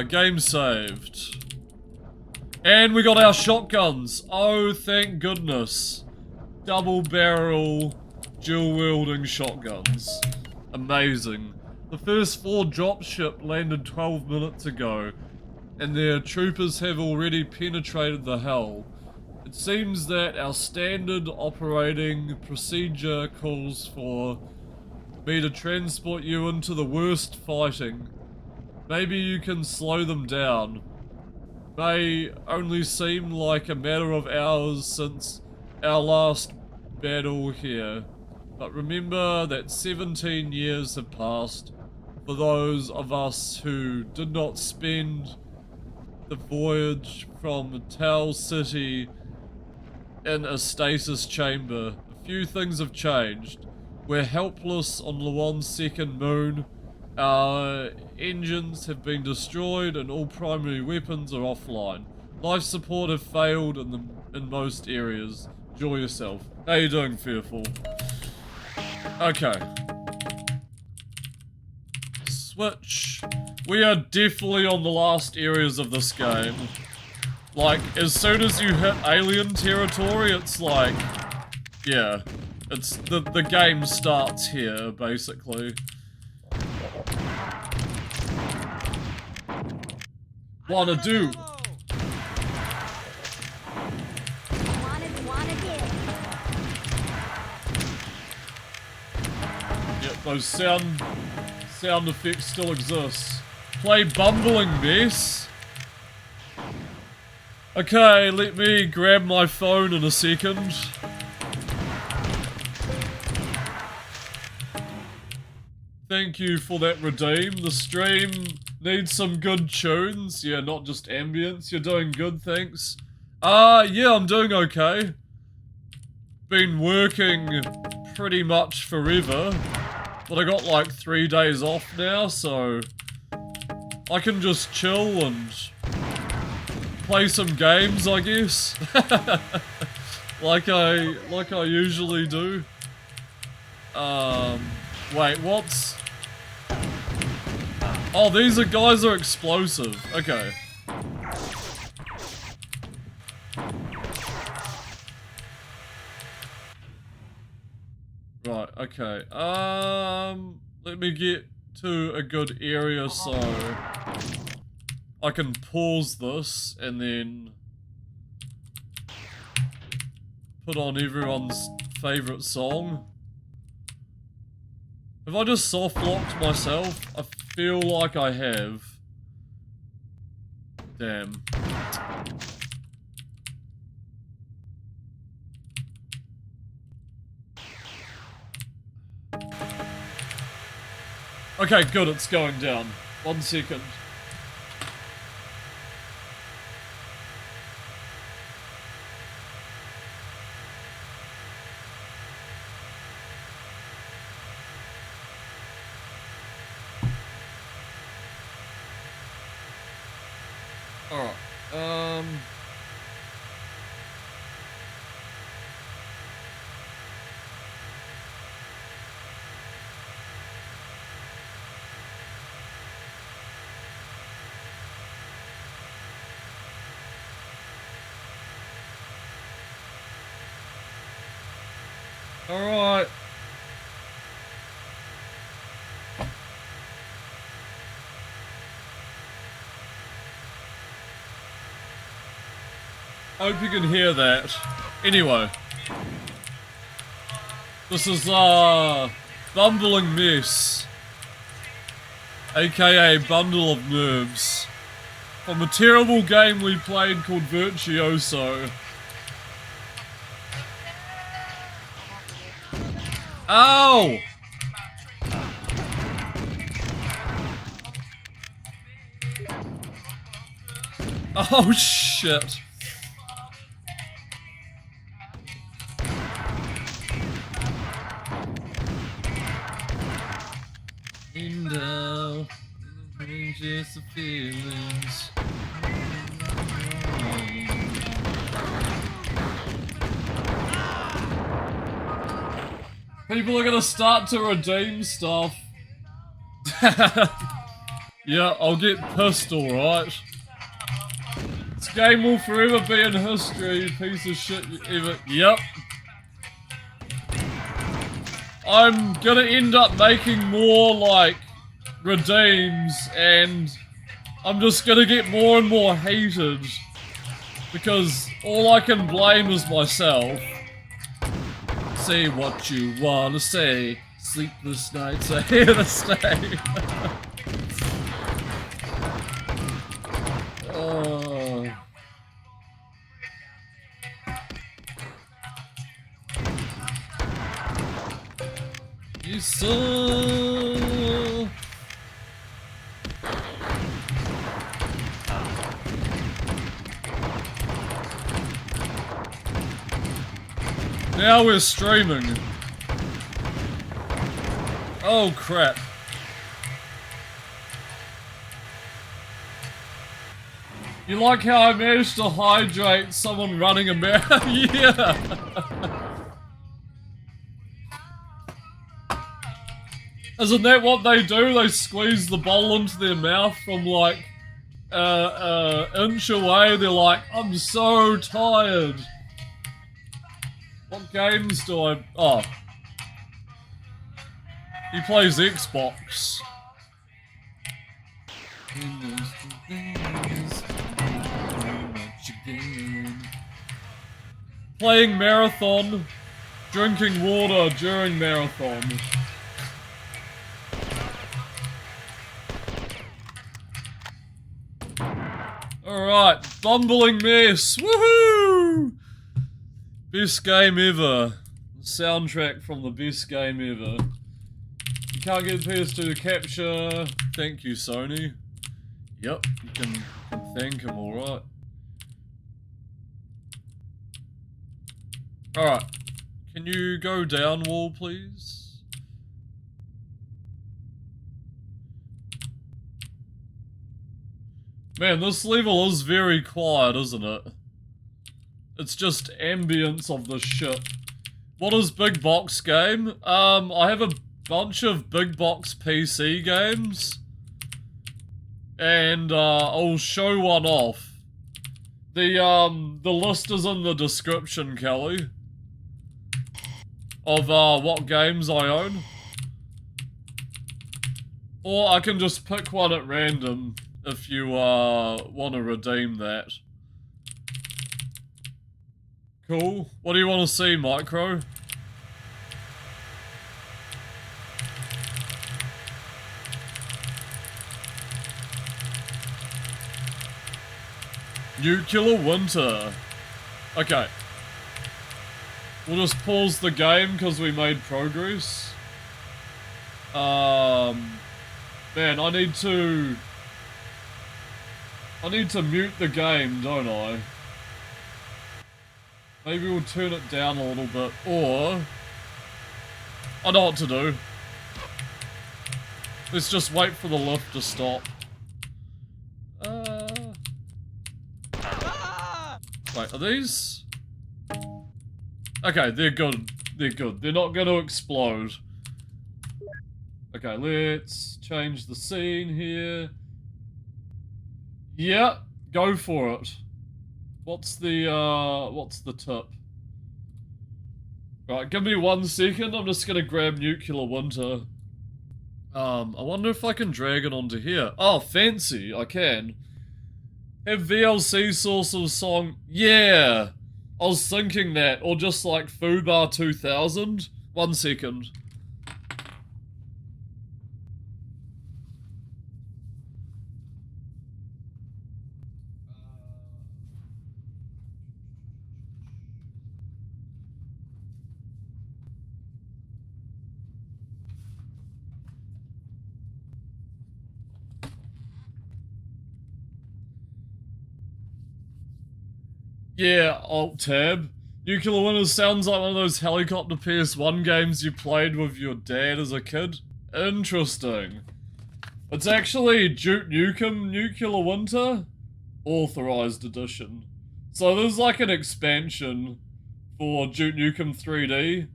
Game saved. And we got our shotguns. Oh, thank goodness. Double barrel, dual wielding shotguns. Amazing. The first 4 dropship landed 12 minutes ago, and their troopers have already penetrated the hull. It seems that our standard operating procedure calls for me to transport you into the worst fighting. Maybe you can slow them down. May only seem like a matter of hours since our last battle here, but remember that 17 years have passed for those of us who did not spend the voyage from Tau City in a stasis chamber. A few things have changed. We're helpless on Lawan's second moon. Our engines have been destroyed and all primary weapons are offline. Life support have failed in most areas. Enjoy yourself. How you doing, Fearful? Okay. Switch. We are definitely on the last areas of this game. Like, as soon as you hit alien territory, it's like... yeah. It's the game starts here, basically. Wanna do? Yep, those sound effects still exist. Play Bumbling Mess. Okay, let me grab my phone in a second. Thank you for that redeem. The stream needs some good tunes. Yeah, not just ambience. You're doing good, thanks. Yeah, I'm doing okay. Been working pretty much forever. But I got like 3 days off now, so I can just chill and play some games, I guess. like I usually do. Wait, what's... oh, these guys are explosive. Okay. Right, okay. Let me get to a good area so I can pause this and then put on everyone's favorite song. Have I just soft-locked myself? I feel like I have. Damn. Okay, good, it's going down. 1 second. Alright, Alright. Hope you can hear that. Anyway. This is, Bumbling Mess. AKA Bundle of Nerves. From a terrible game we played called Virtuoso. Ow! Oh shit. And just the feelings. People are gonna start to redeem stuff. Yeah, I'll get pissed, alright. This game will forever be in history, you piece of shit. Yep. I'm gonna end up making more, like, redeems, and I'm just gonna get more and more hated. Because all I can blame is myself. Say what you wanna say. Sleepless nights are here to stay. You saw. Now we're streaming. Oh crap. You like how I managed to hydrate someone running a marathon? Yeah. Isn't that what they do? They squeeze the bowl into their mouth from like inch away. They're like, I'm so tired. What games do I... Oh. He plays Xbox. Playing marathon. Drinking water during marathon. Alright, Bumbling Mess. Woohoo! Best game ever. Soundtrack from the best game ever. You can't get PS2 to capture. Thank you, Sony. Yep, you can thank him, alright. Alright. Can you go down wall, please? Man, this level is very quiet, isn't it? It's just ambience of the shit. What is Big Box game? I have a bunch of Big Box PC games. And, I'll show one off. The list is in the description, Kelly. Of, what games I own. Or I can just pick one at random if you, want to redeem that. Cool. What do you want to see, Micro? Nuclear Winter. Okay. We'll just pause the game because we made progress. Man, I need to mute the game, don't I? Maybe we'll turn it down a little bit, or... I know what to do. Let's just wait for the lift to stop. Wait, are these? Okay, they're good. They're good. They're not going to explode. Okay, let's change the scene here. Yeah, go for it. What's the tip? Right, give me 1 second. I'm just gonna grab Nuclear Winter. I wonder if I can drag it onto here. Oh, fancy, I can. Have VLC source of song. Yeah! I was thinking that, or just like Fubar 2000. 1 second. Yeah, Alt-Tab. Nuclear Winter sounds like one of those helicopter PS1 games you played with your dad as a kid. Interesting. It's actually Duke Nukem Nuclear Winter Authorized Edition. So there's like an expansion for Duke Nukem 3D,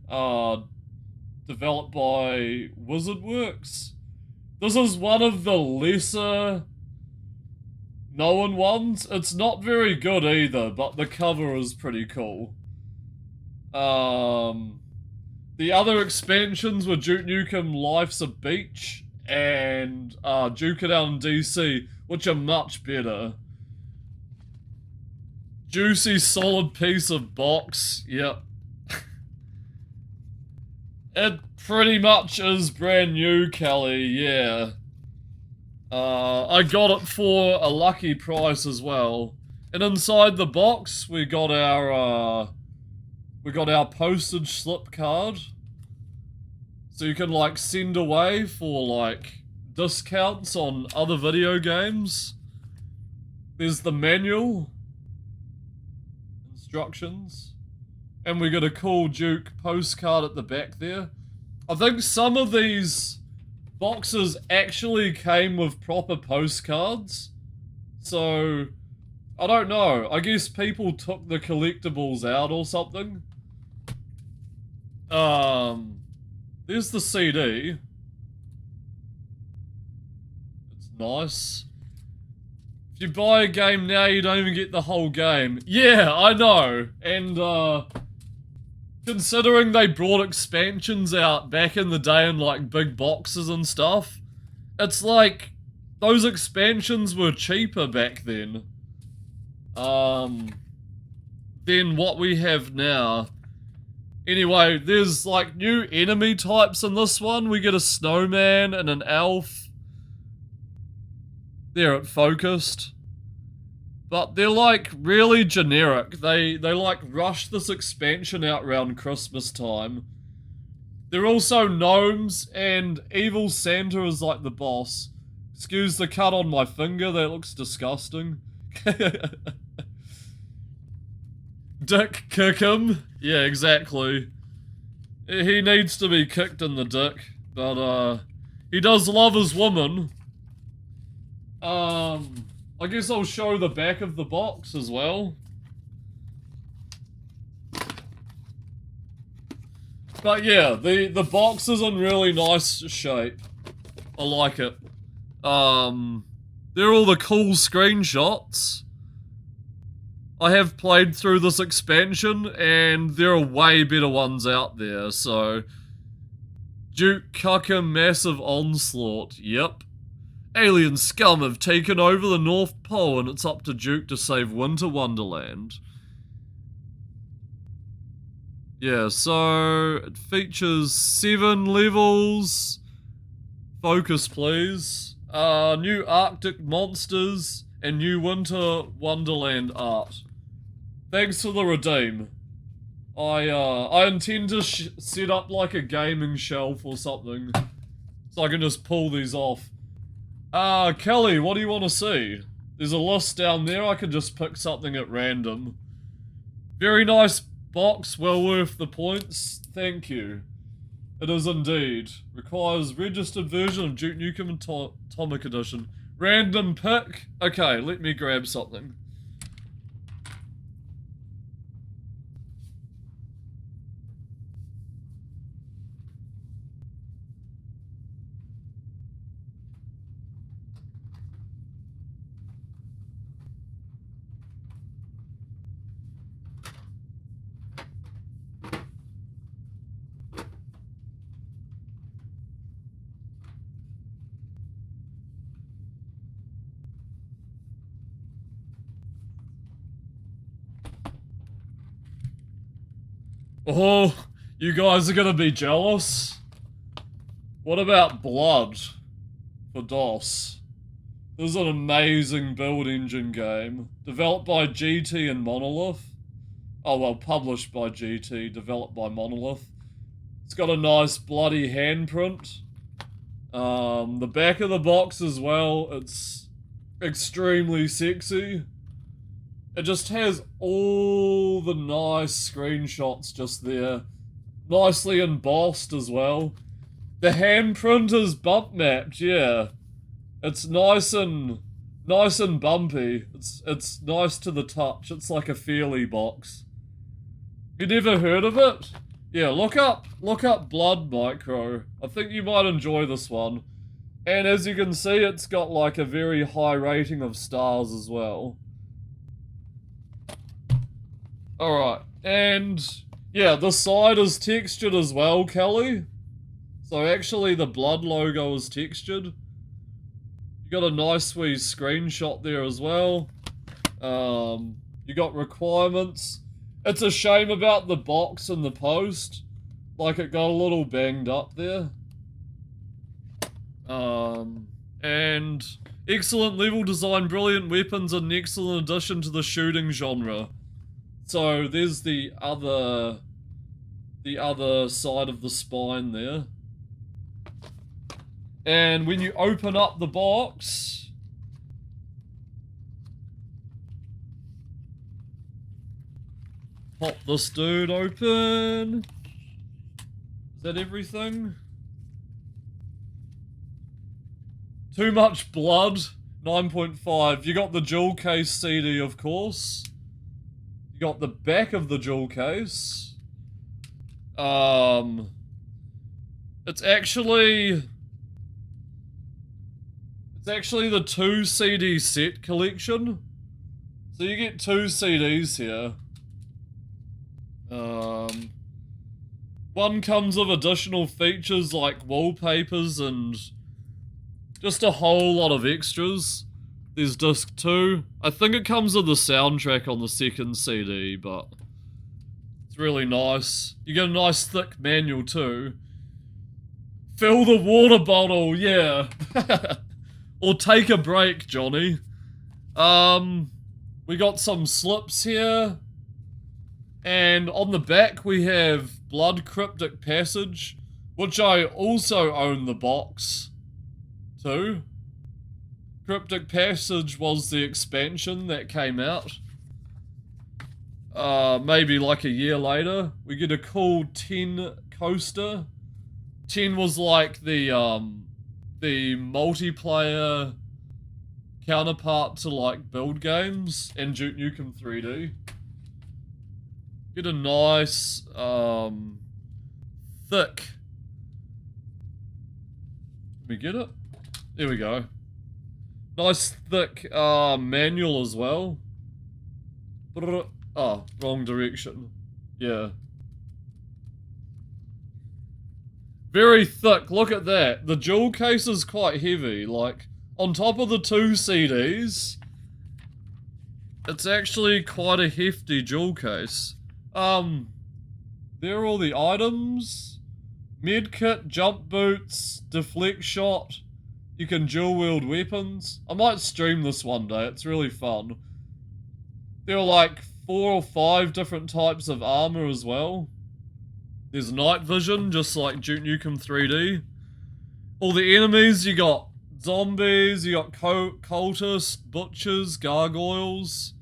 developed by Wizardworks. This is one of the lesser known ones. It's not very good either, but the cover is pretty cool. The other expansions were Duke Nukem Life's a Beach and Duke It Out in DC, which are much better. Juicy, solid piece of box. Yep. It pretty much is brand new, Kelly. Yeah. I got it for a lucky price as well. And inside the box, we got our postage slip card. So you can like send away for like discounts on other video games. There's the manual. Instructions. And we got a cool Duke postcard at the back there. I think some of these boxes actually came with proper postcards. So, I don't know. I guess people took the collectibles out or something. There's the CD. It's nice. If you buy a game now, you don't even get the whole game. Yeah, I know. And, considering they brought expansions out back in the day in like big boxes and stuff, it's like those expansions were cheaper back then than what we have now. Anyway, there's like new enemy types in this one. We get a snowman and an elf. There, it focused. But they're like really generic. They like rushed this expansion out around Christmas time. They're also gnomes, and Evil Santa is like the boss. Excuse the cut on my finger, that looks disgusting. Dick, kick him. Yeah, exactly. He needs to be kicked in the dick, but he does love his woman. I guess I'll show the back of the box as well. But yeah, the box is in really nice shape. I like it. They're all the cool screenshots. I have played through this expansion, and there are way better ones out there, so... Duke Nukem Massive Onslaught, yep. Alien scum have taken over the North Pole, and it's up to Duke to save Winter Wonderland. Yeah, so it features 7 levels. Focus, please. New Arctic monsters and new Winter Wonderland art. Thanks for the redeem. I intend to set up like a gaming shelf or something, so I can just pull these off. Kelly, what do you want to see? There's a list down there, I could just pick something at random. Very nice box, well worth the points, thank you. It is indeed. Requires registered version of Duke Nukem Atomic Edition. Random pick? Okay, let me grab something. Oh, you guys are gonna be jealous. What about Blood for DOS? This is an amazing build engine game. Developed by GT and Monolith. Oh well, published by GT, developed by Monolith. It's got a nice bloody handprint. The back of the box as well, it's extremely sexy. It just has all the nice screenshots just there. Nicely embossed as well. The handprint is bump mapped, yeah. It's nice and bumpy. It's nice to the touch. It's like a feely box. You never heard of it? Yeah, look up Blood Micro. I think you might enjoy this one. And as you can see, it's got like a very high rating of stars as well. Alright, and yeah, the side is textured as well, Kelly. So actually the Blood logo is textured. You got a nice wee screenshot there as well. You got requirements. It's a shame about the box and the post. Like it got a little banged up there. And excellent level design, brilliant weapons, and an excellent addition to the shooting genre. So there's the other side of the spine there. And when you open up the box, pop this dude open. Is that everything? Too much blood, 9.5. You got the jewel case CD, of course. You got the back of the jewel case. It's actually the 2 CD set collection. So you get 2 CDs here. One comes with additional features like wallpapers and just a whole lot of extras. There's disc 2. I think it comes with the soundtrack on the second CD, but it's really nice. You get a nice thick manual too. Fill the water bottle, yeah. Or take a break, Johnny. We got some slips here. And on the back we have Blood Cryptic Passage, which I also own the box too. Cryptic Passage was the expansion that came out. Maybe like a year later. We get a cool 10 coaster. 10 was like the multiplayer counterpart to like build games and Duke Nukem 3D. Get a nice, thick. Let me get it? There we go. Nice thick manual as well. Oh, wrong direction. Yeah. Very thick, look at that. The jewel case is quite heavy. Like, on top of the 2 CDs, it's actually quite a hefty jewel case. There are all the items. Medkit, jump boots, deflect shot. You can dual wield weapons. I might stream this one day, it's really fun. There are like 4 or 5 different types of armor as well. There's night vision, just like Duke Nukem 3D. All the enemies, you got zombies, you got cultists, butchers, gargoyles.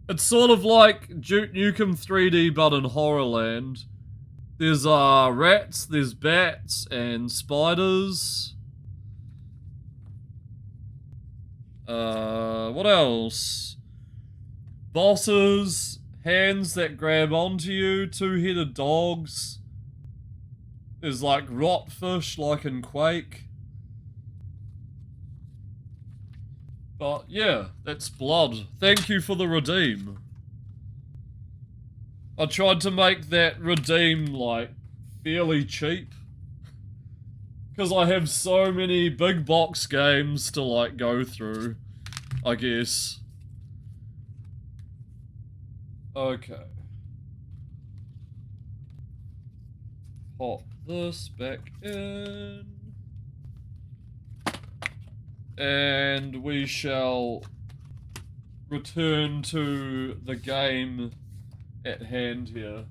It's sort of like Duke Nukem 3D but in Horrorland. There's rats, there's bats, and spiders. What else? Bosses, hands that grab onto you, two-headed dogs. There's like rot fish like in Quake. But yeah, that's blood. Thank you for the redeem. I tried to make that redeem like fairly cheap. Because I have so many big box games to like go through, I guess. Okay. Pop this back in. And we shall return to the game at hand here.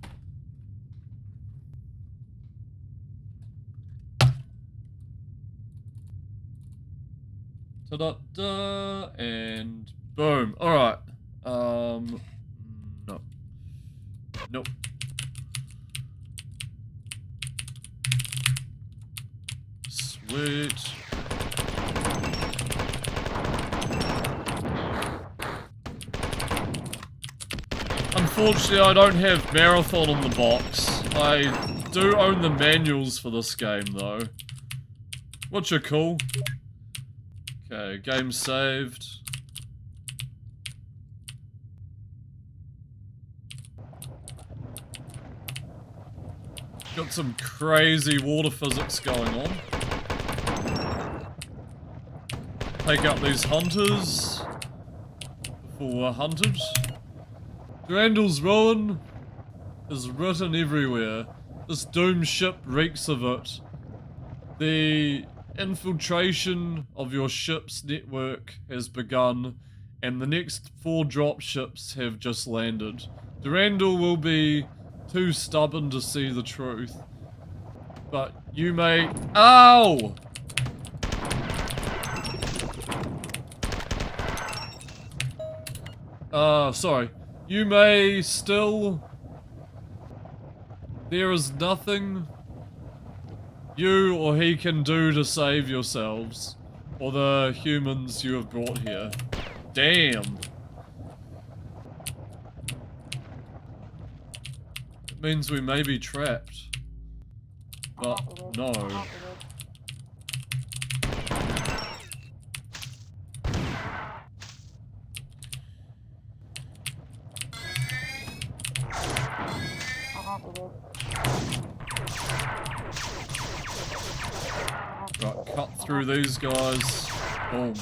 Ta-da-da, and boom. Alright. No. Nope. Sweet. Unfortunately, I don't have Marathon on the box. I do own the manuals for this game, though. Which are cool. Okay, game saved. Got some crazy water physics going on. Take out these hunters before we're hunted. Durandal's ruin is written everywhere. This doomed ship reeks of it. The infiltration of your ship's network has begun, and the next 4 drop ships have just landed. Durandal will be too stubborn to see the truth, but you may— Ow! Sorry. You may still— There is nothing you or he can do to save yourselves, or the humans you have brought here. Damn. It means we may be trapped. But no. Right, cut through these guys. Boom.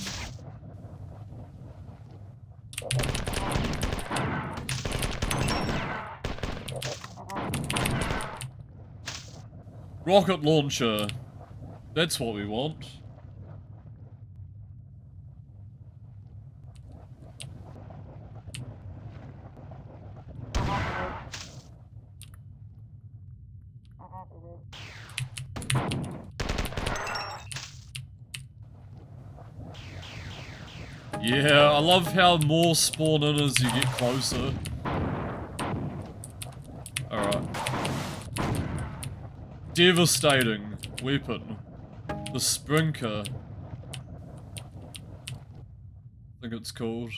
Rocket launcher. That's what we want. Yeah, I love how more spawn in as you get closer. Alright. Devastating weapon. The Sprinker. I think it's called.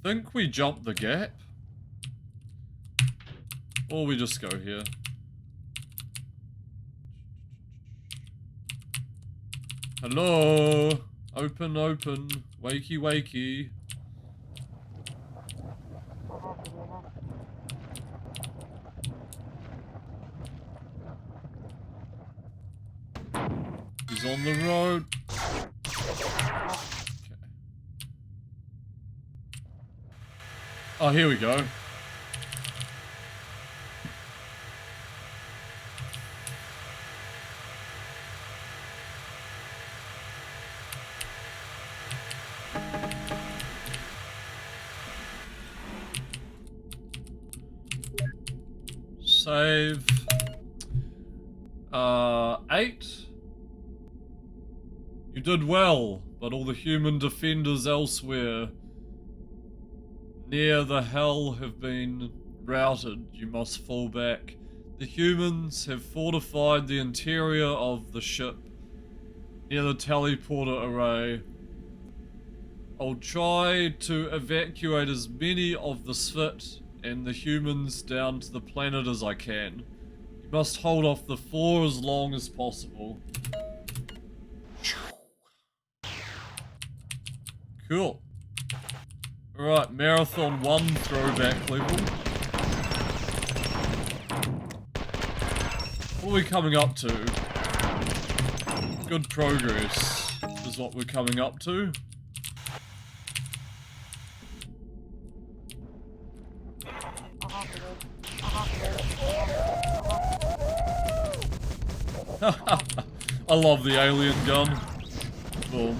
Think we jump the gap? Or we just go here. Hello? Open, open. Wakey, wakey. He's on the road. Okay. Oh, here we go. Save. 8. You did well, but all the human defenders elsewhere near the hell have been routed. You must fall back. The humans have fortified the interior of the ship near the teleporter array. I'll try to evacuate as many of the Svit and the humans down to the planet as I can. You must hold off the 4 as long as possible. Cool. Alright, Marathon 1 throwback level. What are we coming up to? Good progress is what we're coming up to. I love the alien gun. Boom.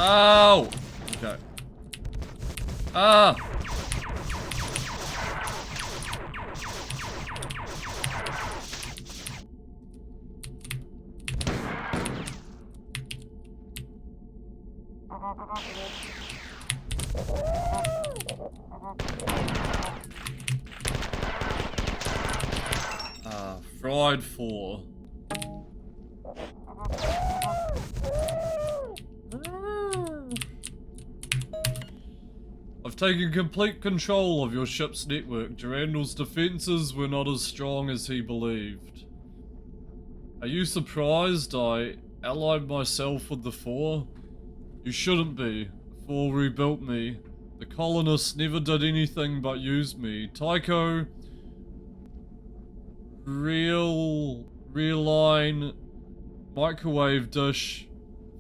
Oh! Okay. Ah! Fried 4. I've taken complete control of your ship's network. Durandal's defenses were not as strong as he believed. Are you surprised I allied myself with the 4? You shouldn't be. The 4 rebuilt me. The colonists never did anything but use me. Tycho, Realign microwave dish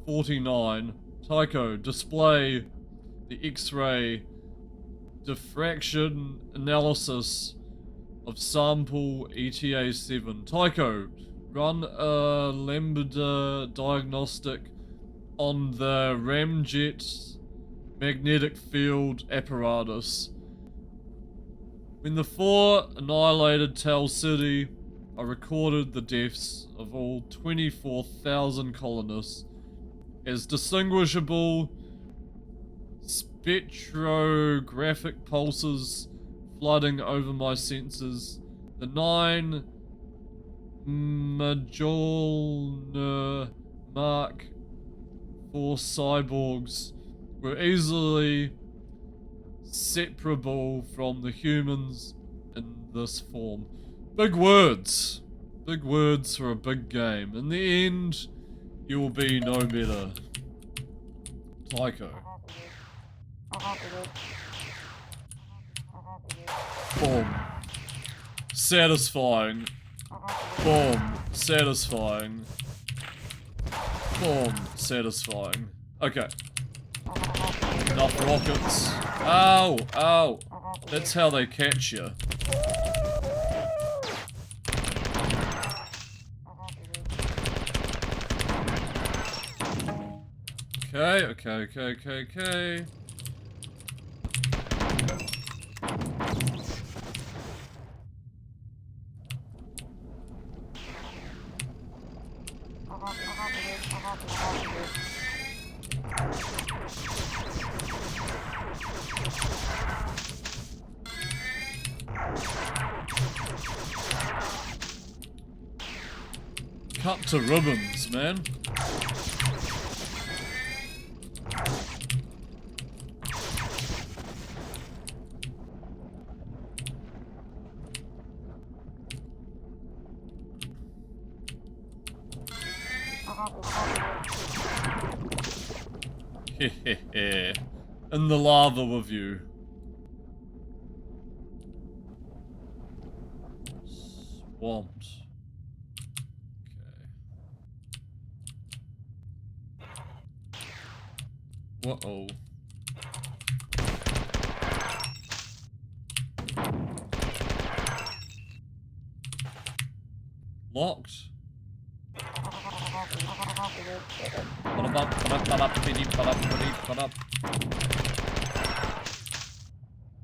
49. Tycho, display the X-ray diffraction analysis of sample ETA7. Tycho, run a Lambda diagnostic on the ramjet magnetic field apparatus. When the 4 annihilated Tal City, I recorded the deaths of all 24,000 colonists as distinguishable spectrographic pulses flooding over my senses. The 9 Mjolnir Mark 4 cyborgs were easily separable from the humans in this form. Big words. Big words for a big game. In the end, you will be no better. Tycho. Boom. Satisfying. Boom. Satisfying. Boom. Satisfying. Okay. Enough rockets. Ow! Ow! That's how they catch you. Okay. Cut to ribbons, man. Hehehe. In the lava with you. Swamped. Okay. Uh-oh. Locked.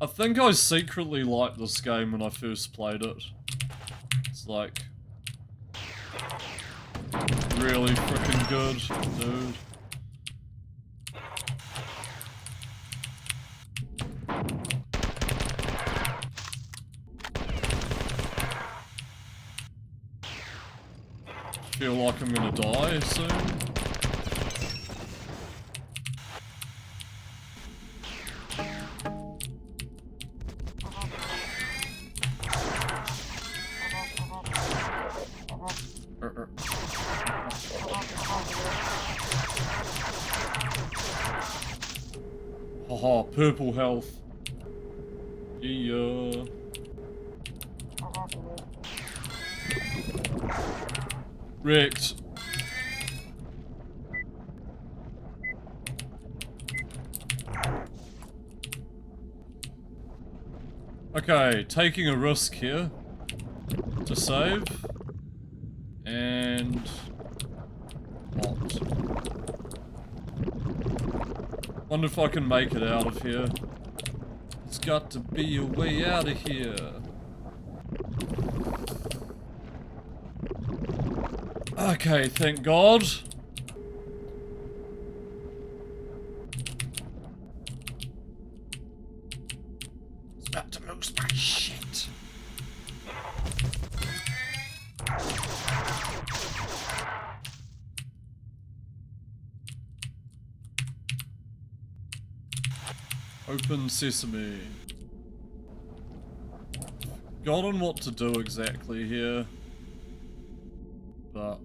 I think I secretly liked this game when I first played it. It's like really freaking good, dude. Feel like I'm gonna die soon. Haha, purple health. Yeah. Wrecked. Okay, taking a risk here to save. And what? Wonder if I can make it out of here. There's got to be a way out of here. Okay, thank God. It's about to lose my shit. Open sesame. Forgotten what to do exactly here. But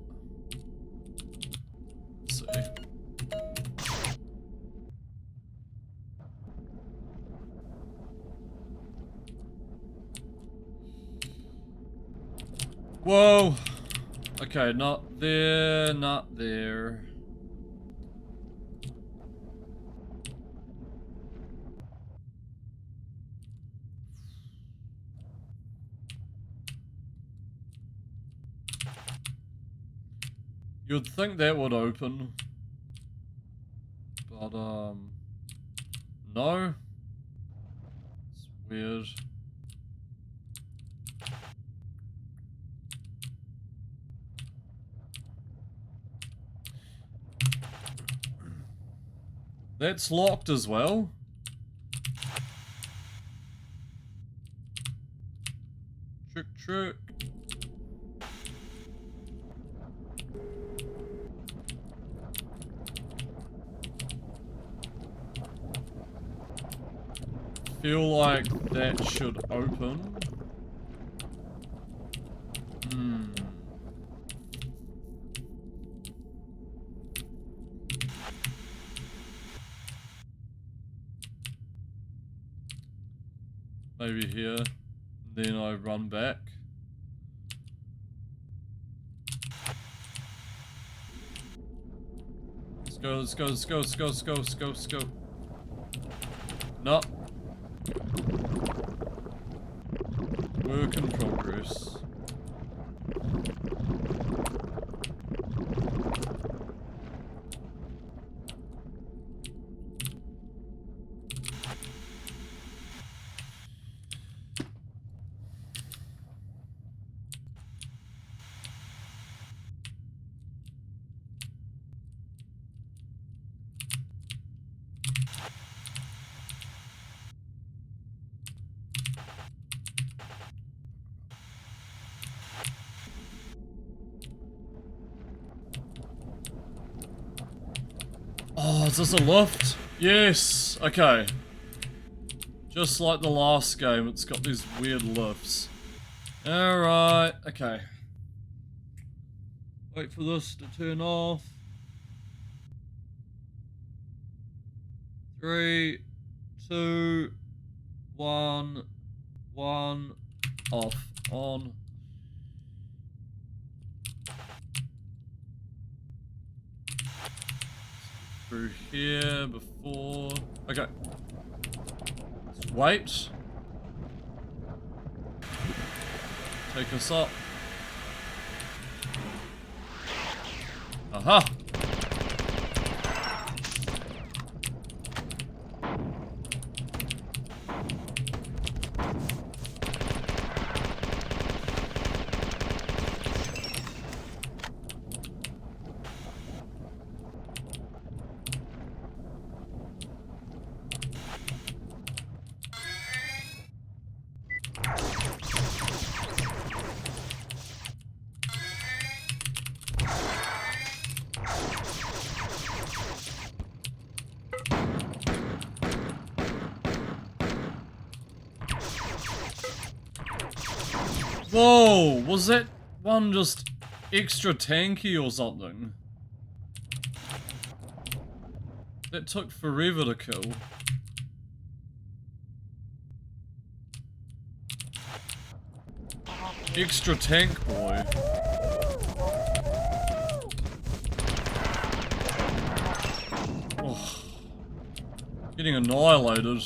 let's see. Whoa. Okay, not there, not there. You'd think that would open, but no. It's weird. That's locked as well. Trick, trick. Feel like that should open. Maybe here. Then I run back. Let's go, let's go, let's go, let's go, let's go, let's go, let's go. No. Work in progress. Oh, is this a lift? Yes! Okay. Just like the last game, it's got these weird lifts. Alright, okay. Wait for this to turn off. 3, 2, 1, 1, off, on. Through here before. Okay. Let's wait. Take us up. Aha! Whoa, was that one just extra tanky or something? That took forever to kill. Extra tank boy. Oh. Getting annihilated.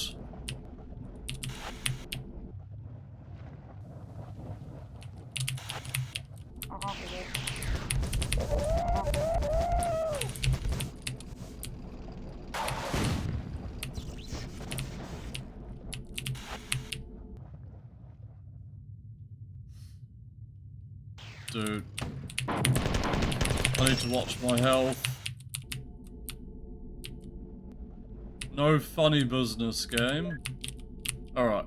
Dude. I need to watch my health. No funny business, game. Alright.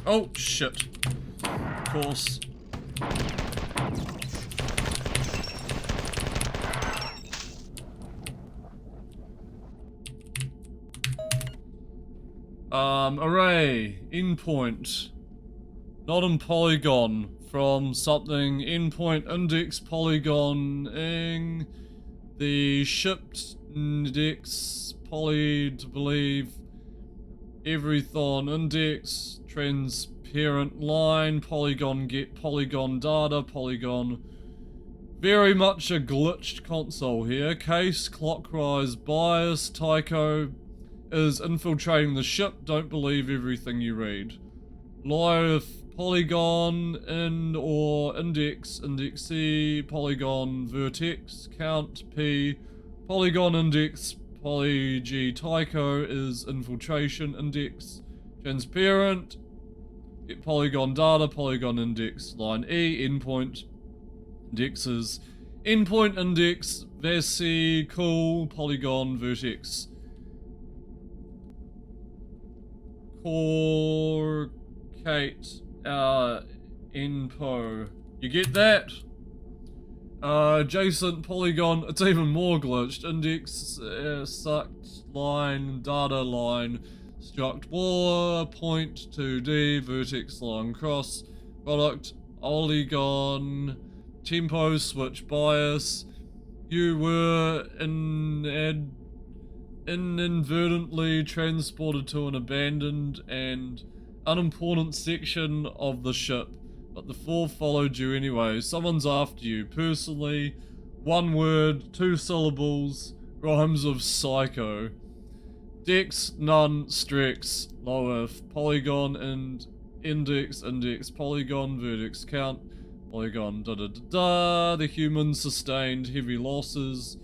Oh, shit. Of course. Array. Endpoint. Not in polygon. From something endpoint index polygoning the shipped index poly to believe everython index transparent line polygon get polygon data polygon. Very much a glitched console here. Case clockwise bias. Tycho is infiltrating the ship. Don't believe everything you read. Live polygon in or index C polygon vertex count P polygon index poly G Tycho is infiltration index transparent get polygon data polygon index line E endpoint indexes endpoint index vesicle polygon vertex corcate info. You get that? Adjacent polygon, it's even more glitched. Index, sucked line, data line, struct war, point 2D, vertex line cross, product, polygon, tempo, switch bias. You were inadvertently transported to an abandoned and unimportant section of the ship, but the four followed you anyway. Someone's after you. Personally, one word, 2 syllables, rhymes of psycho. Dex, none, strex, lowef, polygon, and index, polygon, vertex, count, polygon, da. The humans sustained heavy losses.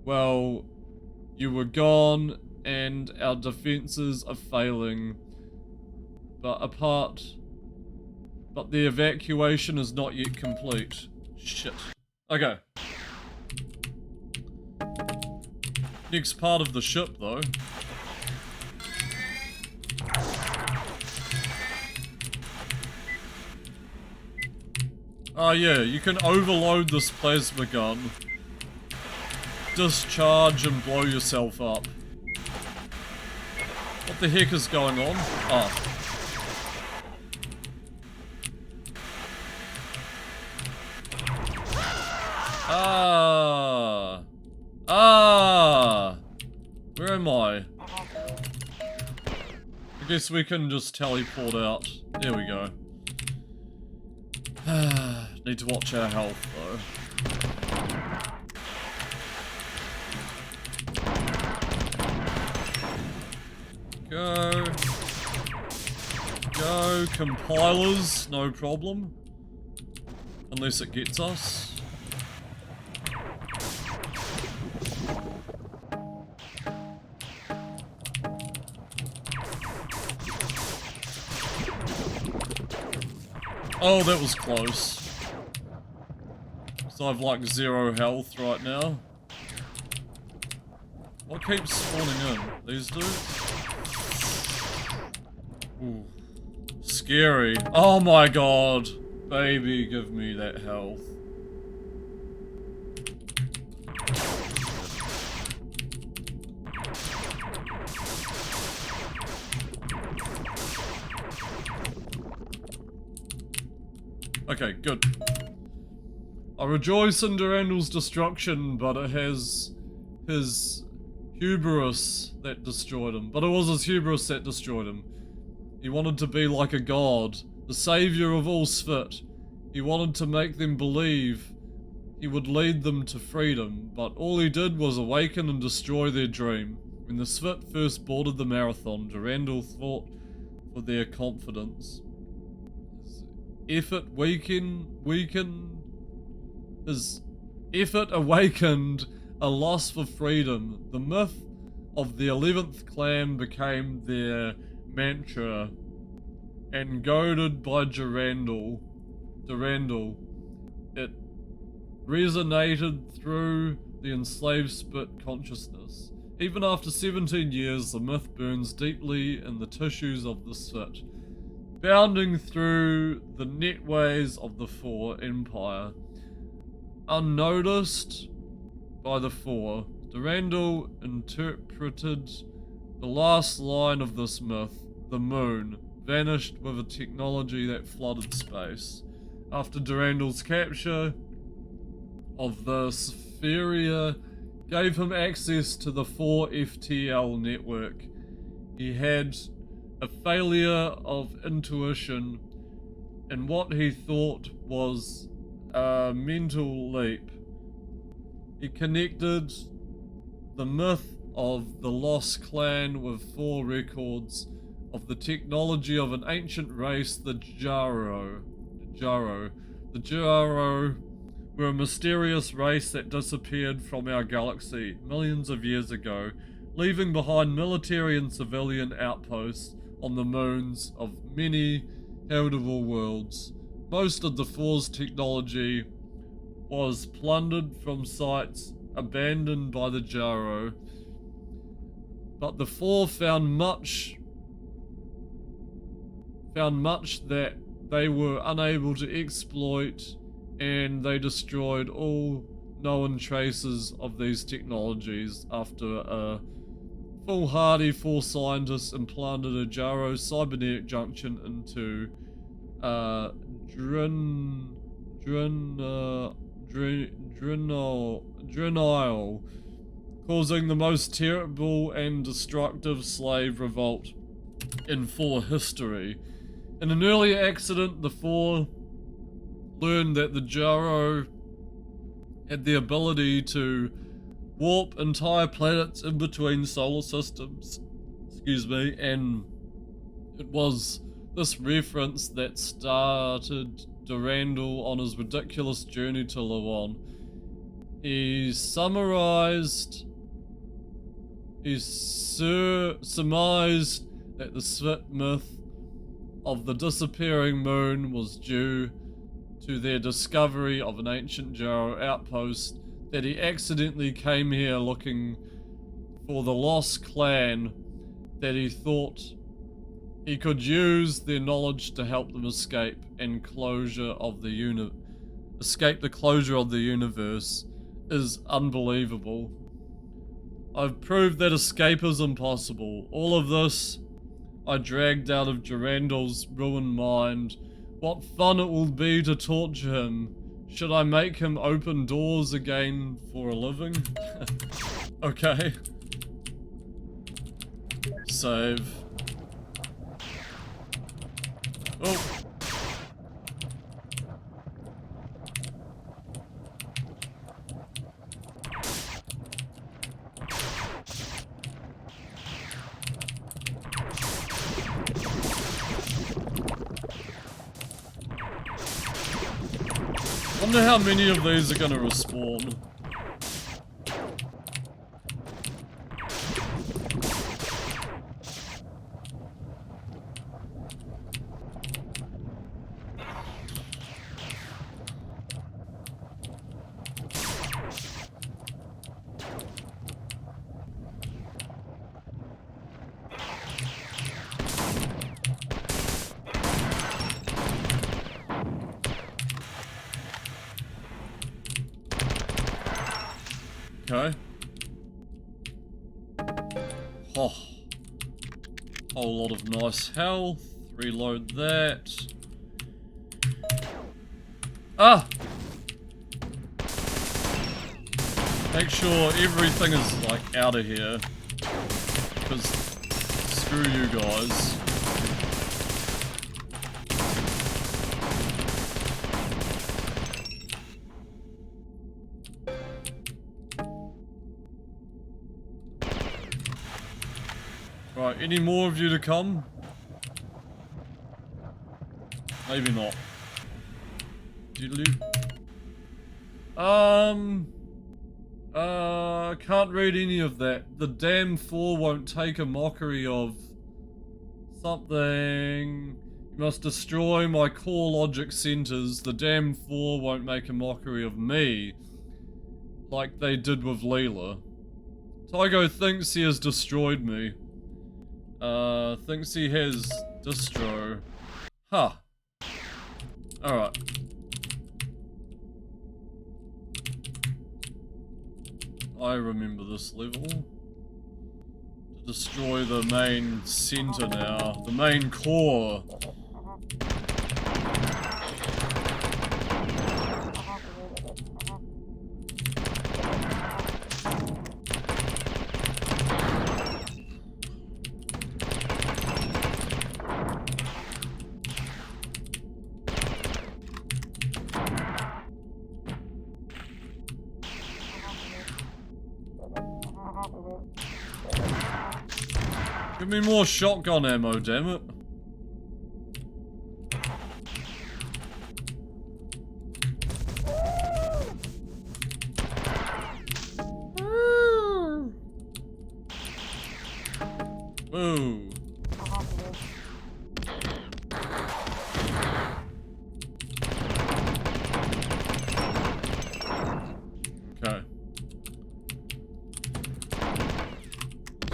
Well, you were gone, and our defenses are failing. But the evacuation is not yet complete. Shit. Okay. Next part of the ship, though. Oh yeah, you can overload this plasma gun. Discharge and blow yourself up. What the heck is going on? Ah. Where am I? I guess we can just teleport out. There we go. Need to watch our health though. Go, compilers, no problem. Unless it gets us. Oh, that was close. So I've like 0 health right now. What keeps spawning in? These dudes? Ooh. Scary. Oh my god. Baby, give me that health. Okay, good. I rejoice in Durandal's destruction, but it has his hubris that destroyed him. But it was his hubris that destroyed him. He wanted to be like a god, the savior of all Sphit. He wanted to make them believe he would lead them to freedom, but all he did was awaken and destroy their dream. When the Sphit first boarded the Marathon, Durandal fought for their confidence. His effort awakened a lust for freedom. The myth of the 11th clan became their mantra, and goaded by Durandal, it resonated through the enslaved Sphit consciousness. Even after 17 years, the myth burns deeply in the tissues of the Sphit, bounding through the netways of the Four Empire. Unnoticed by the Four, Durandal interpreted the last line of this myth. The moon vanished with a technology that flooded space. After Durandal's capture of the Spheria gave him access to the 4FTL network, he had a failure of intuition in what he thought was a mental leap. He connected the myth of the Lost Clan with 4 records of the technology of an ancient race, the Jaro. The Jaro were a mysterious race that disappeared from our galaxy millions of years ago, leaving behind military and civilian outposts on the moons of many habitable worlds. Most of the Four's technology was plundered from sites abandoned by the Jaro, but the Four found much that they were unable to exploit, and they destroyed all known traces of these technologies after a foolhardy 4 scientists implanted a Jaro cybernetic junction into Drenile, causing the most terrible and destructive slave revolt in 4 history. In an earlier accident, the Four learned that the Jaro had the ability to warp entire planets in between solar systems. And it was this reference that started Durandal on his ridiculous journey to Lawon. He surmised that the Sphit myth of the disappearing moon was due to their discovery of an ancient Jaro outpost, that he accidentally came here looking for the lost clan, that he thought he could use their knowledge to help them escape the closure of the universe is unbelievable. I've proved that escape is impossible. All of this I dragged out of Durandal's ruined mind. What fun it will be to torture him. Should I make him open doors again for a living? Okay. Save. Oh. Wonder how many of these are gonna respawn. Okay. Oh. Whole lot of nice health. Reload that. Ah! Make sure everything is, like, out of here. Because screw you guys. Right, any more of you to come? Maybe not. Can't read any of that. The damn Thor won't take a mockery of something. You must destroy my core logic centers. The damn Thor won't make a mockery of me. Like they did with Leela. Tycho thinks he has destroyed me. Thinks he has distro. Huh. Alright. I remember this level. To destroy the main center now. The main core. Give me more shotgun ammo, damn it. Ooh. Okay.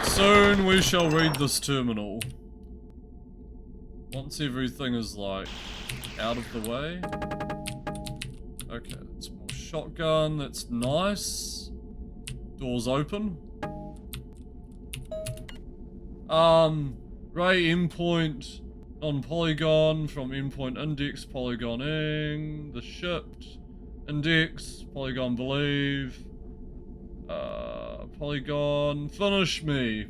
Soon we shall read this terminal. Once everything is, like, out of the way. Okay, that's more shotgun, that's nice. Doors open. Ray endpoint on polygon from endpoint index polygoning. The shipped index polygon believe. Polygon finish me.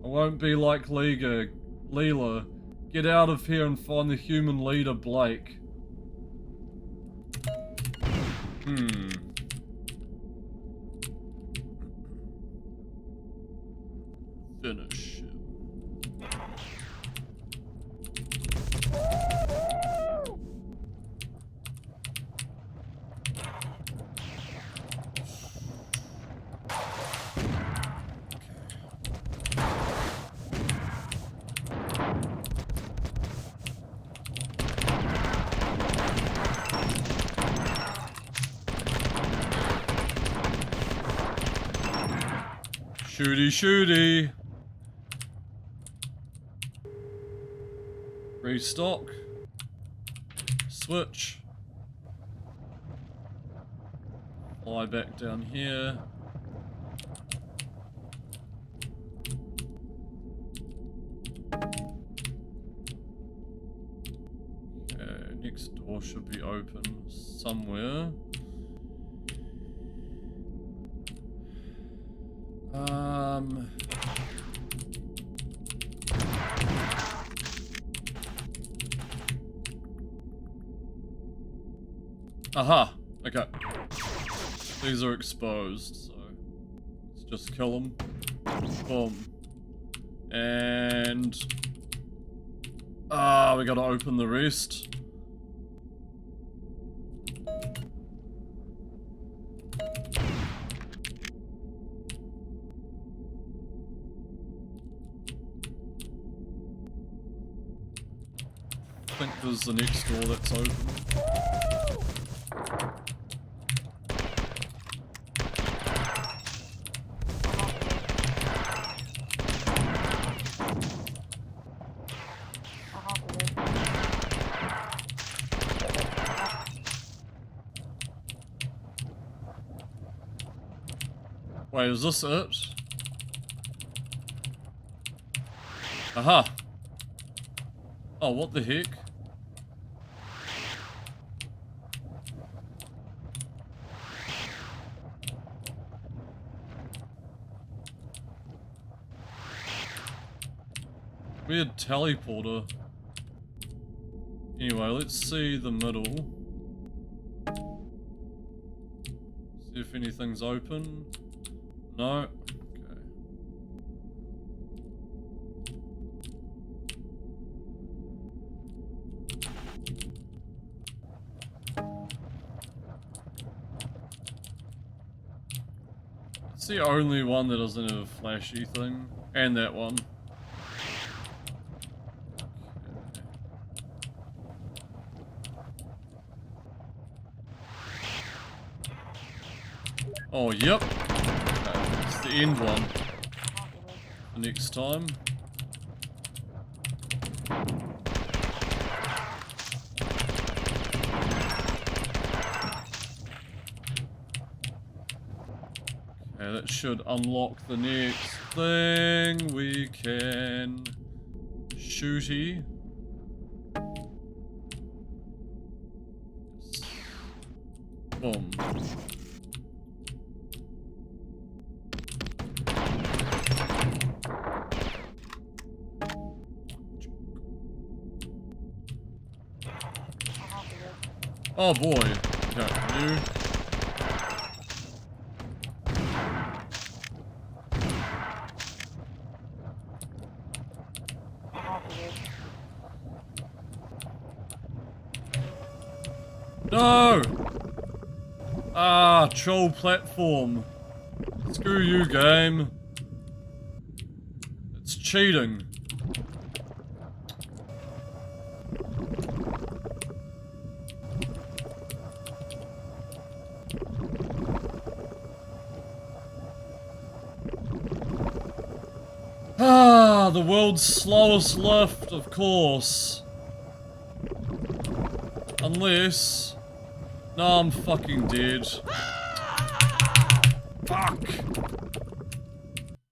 I won't be like Leela. Get out of here and find the human leader Blake. Finish him. Shooty shooty. Restock. Switch. Fly back down here. Okay, next door should be open somewhere. Aha! Okay. These are exposed, so let's just kill them. Boom. And... we gotta open the rest. I think there's the next door that's open. Wait, is this it? Aha! Oh, what the heck? Weird teleporter. Anyway, let's see the middle. See if anything's open. No. Okay. It's the only one that doesn't have a flashy thing. And that one. Oh, yep. Okay, it's the end one. The next time. Okay, that should unlock the next thing. We can shooty. Boom. Oh boy. Okay, new. No! Ah, troll platform. Screw you, game. It's cheating. Ah, the world's slowest lift, of course. Unless... No, I'm fucking dead. Fuck!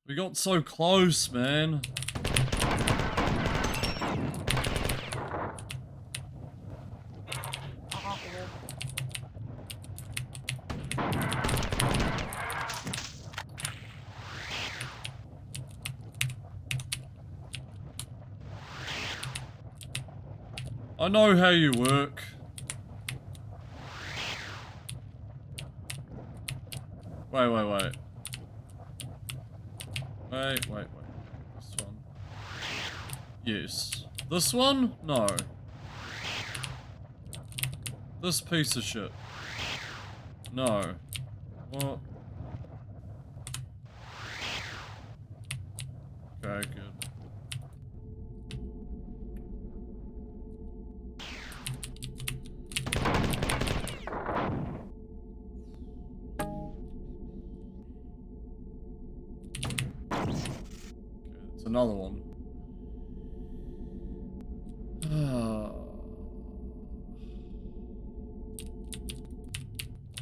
We got so close, man. I know how you work. Wait. Wait. This one. Yes. This one? No. This piece of shit. No. What? Okay, good. Another one.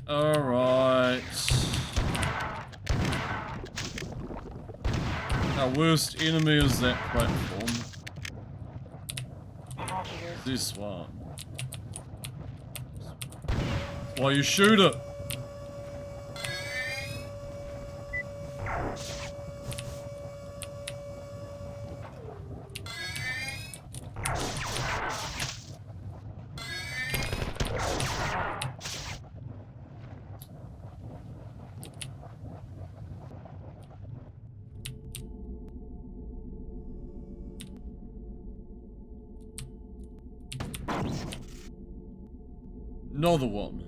Alright. Our worst enemy is that platform. This one. Why you shoot it? Another one.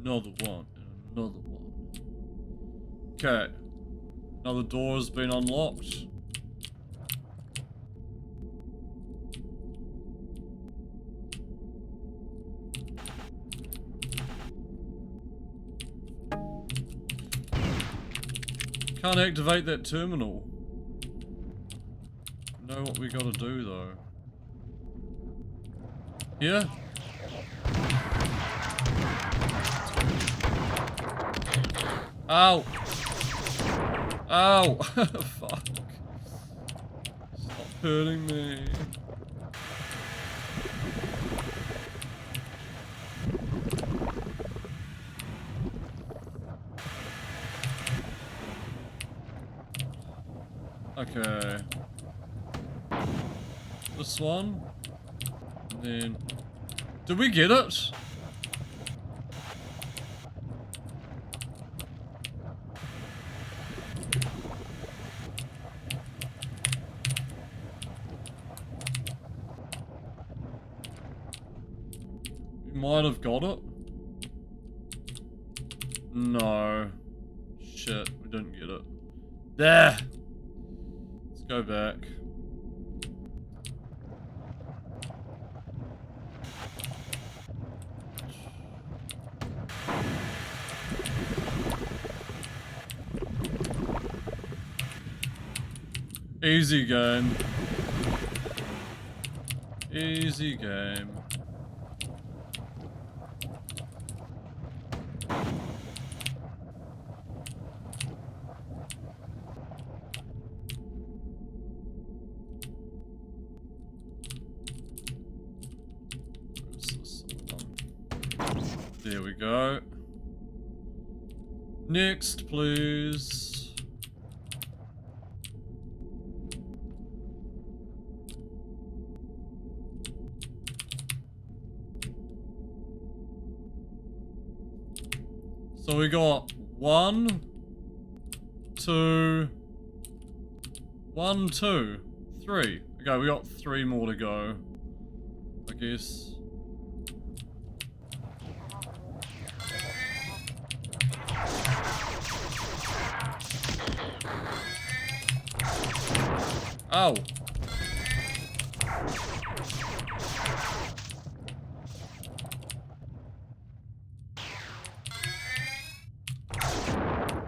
Another one. And another one. Okay. Another door has been unlocked. Can't activate that terminal. Know what we gotta do though. Here? Ow! Ow! Fuck. Stop hurting me. Okay. this one. And then... Did we get it? We might have got it. No. Shit, we didn't get it. There! Let's go back. Easy game. Easy game. There we go. Next, please. So we got 1, 2, 1, 2, 3. Okay, we got 3 more to go, I guess. Ow.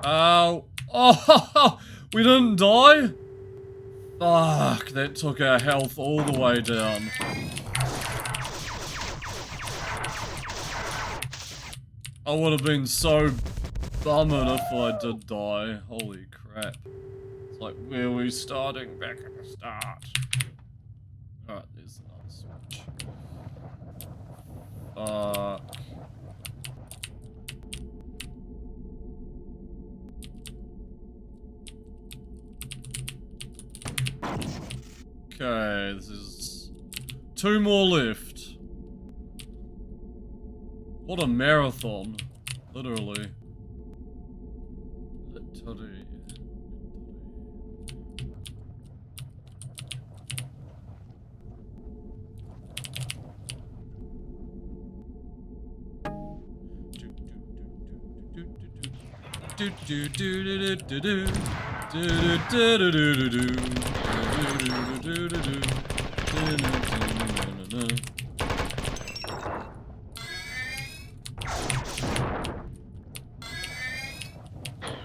Ow. Oh, we didn't die? Fuck, that took our health all the way down. I would have been so bummed if I did die. Holy crap. It's like, where are we starting? Back at the start. Alright, there's another switch. Fuck. Okay, this is 2 more left. What a marathon, literally. Literally. Do do do do do do do do do do do do do.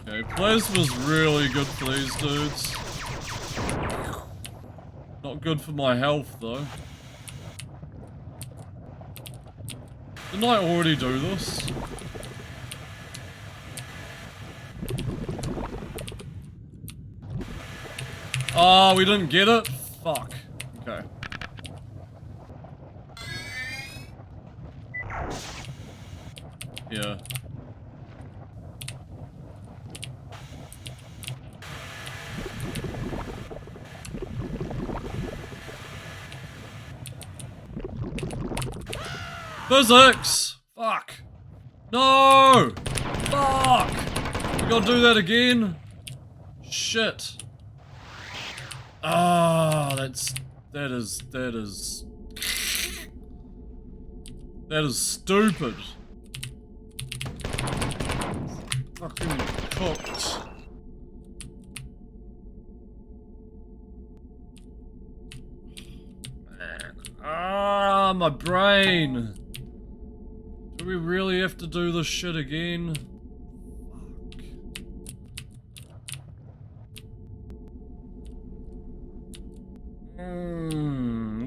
Okay, plasma's really good for these dudes. Not good for my health though. Didn't I already do this? Oh, we didn't get it? Fuck. Okay. Yeah. Physics! Fuck. No! Fuck! We gotta do that again? Shit. Ah, that is stupid. Fucking cooked. Man. Ah, my brain. Do we really have to do this shit again?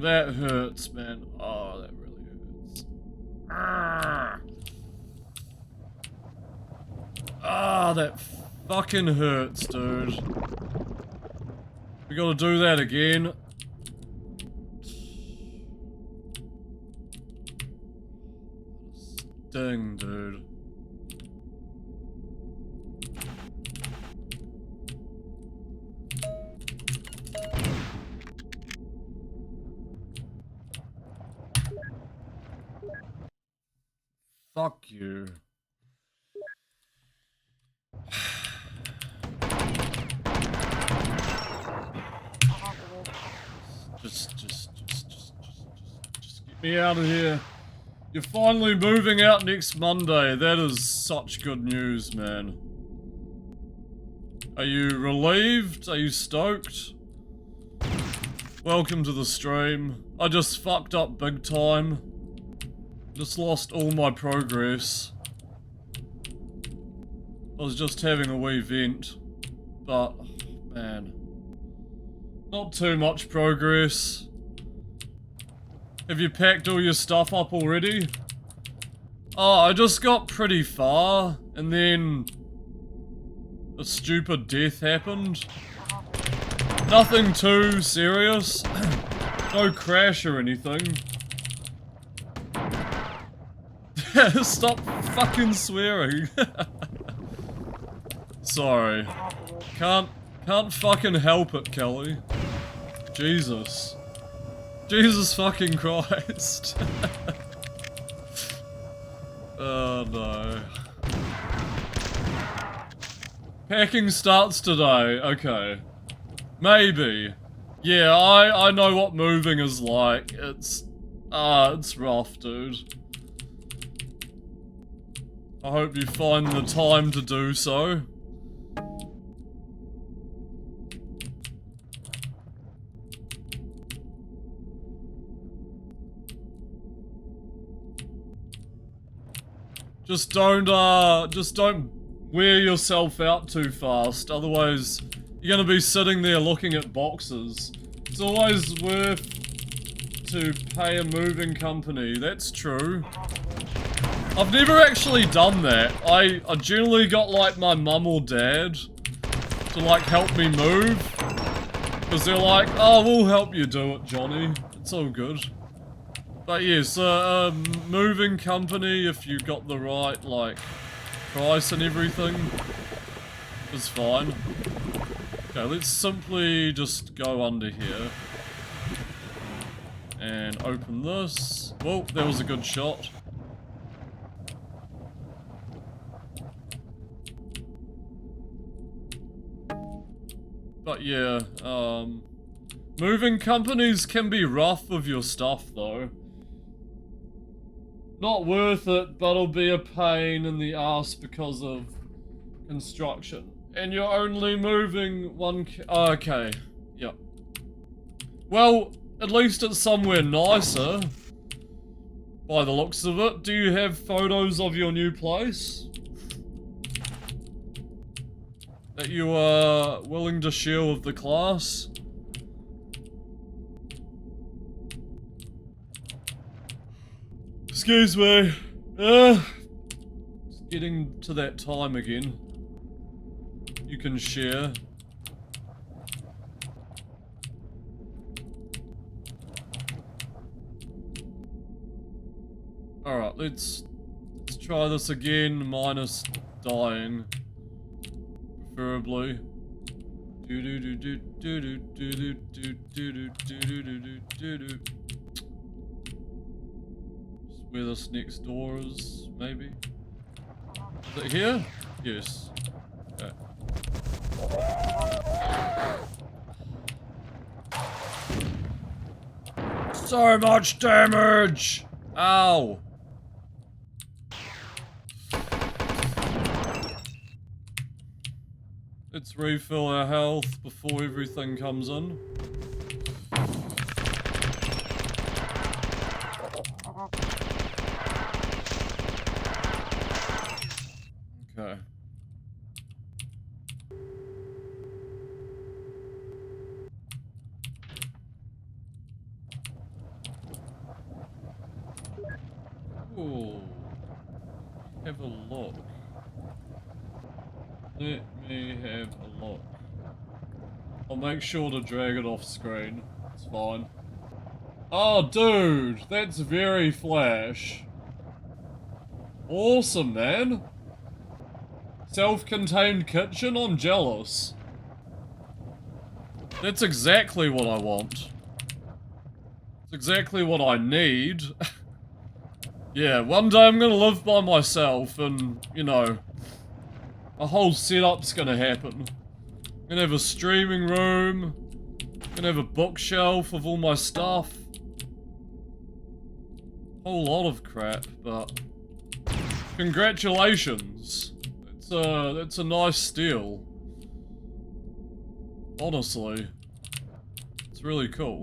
That hurts, man. Oh, that really hurts. Ah, that fucking hurts, dude. We gotta do that again. Sting, dude. Fuck you. Just get me out of here. You're finally moving out next Monday. That is such good news, man. Are you relieved? Are you stoked? Welcome to the stream. I just fucked up big time. Just lost all my progress. I was just having a wee vent. But, man. Not too much progress. Have you packed all your stuff up already? Oh, I just got pretty far, and then a stupid death happened. Nothing too serious. No crash or anything. Stop fucking swearing. Sorry. Can't fucking help it, Kelly. Jesus. Jesus fucking Christ. Oh no. Packing starts today, okay. Maybe. Yeah, I know what moving is like. It's rough, dude. I hope you find the time to do so. Just don't wear yourself out too fast, otherwise you're gonna be sitting there looking at boxes. It's always worth to pay a moving company, that's true. I've never actually done that. I generally got like my mum or dad to like help me move. Because they're like, oh, we'll help you do it, Johnny. It's all good. But yes, moving company, if you got the right, like, price and everything, is fine. Okay, let's simply just go under here. And open this. Well, that was a good shot. But yeah, moving companies can be rough with your stuff, though. Not worth it, but it'll be a pain in the ass because of construction. And you're only moving one okay, yep. Well, at least it's somewhere nicer. By the looks of it. Do you have photos of your new place that you are willing to share with the class? Excuse me. It's getting to that time again. You can share. Alright, let's try this again, minus dying. Preferably. Where this next door is, maybe? Is it here? Yes. Okay. So much damage! Ow! Let's refill our health before everything comes in. Okay. Ooh. Have a look. Let me have a look. I'll make sure to drag it off screen. It's fine. Oh, dude, that's very Flash. Awesome, man. Self-contained kitchen? I'm jealous. That's exactly what I want. It's exactly what I need. Yeah, one day I'm gonna live by myself and, you know, a whole setup's gonna happen. I'm gonna have a streaming room, gonna have a bookshelf of all my stuff. Whole lot of crap, but congratulations. It's a nice steal. Honestly. It's really cool.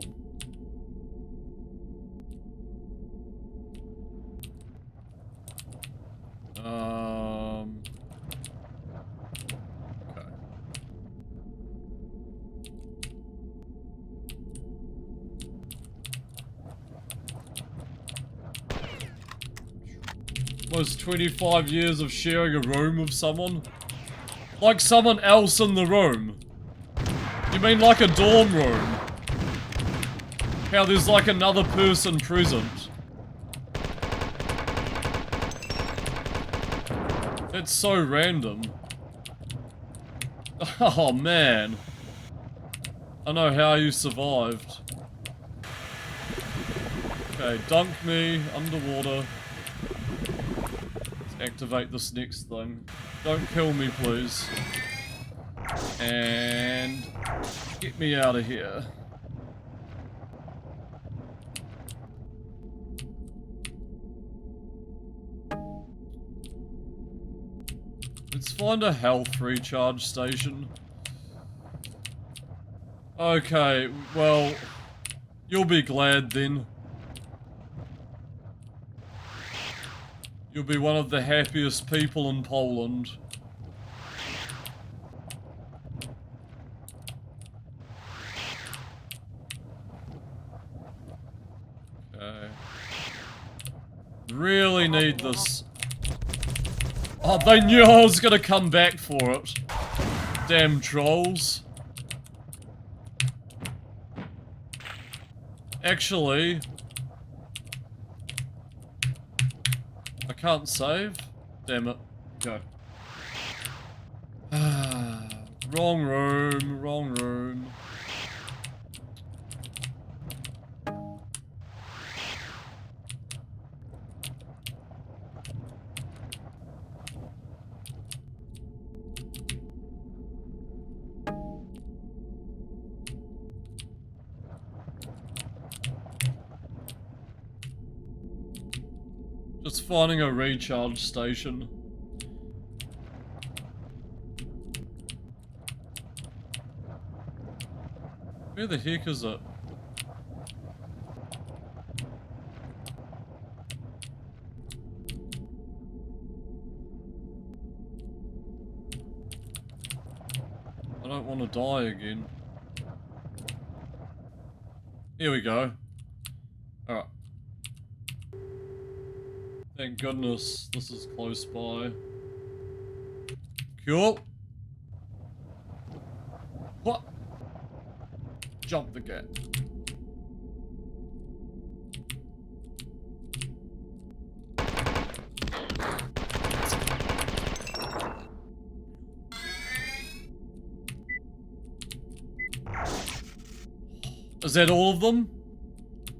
Okay. Almost 25 years of sharing a room with someone? Like someone else in the room? You mean like a dorm room? How there's like another person present? That's so random. Oh man. I know how you survived. Okay, dunk me underwater. Let's activate this next thing. Don't kill me, please. And get me out of here. Let's find a health recharge station. Okay, well, you'll be glad then. You'll be one of the happiest people in Poland. Okay. Really need this. Oh, they knew I was gonna come back for it. Damn trolls. Actually, I can't save. Damn it. Go. Wrong room, wrong room. Just finding a recharge station. Where the heck is it? I don't want to die again. Here we go. Alright. Thank goodness this is close by. Cool. What? Jump the gap. Is that all of them?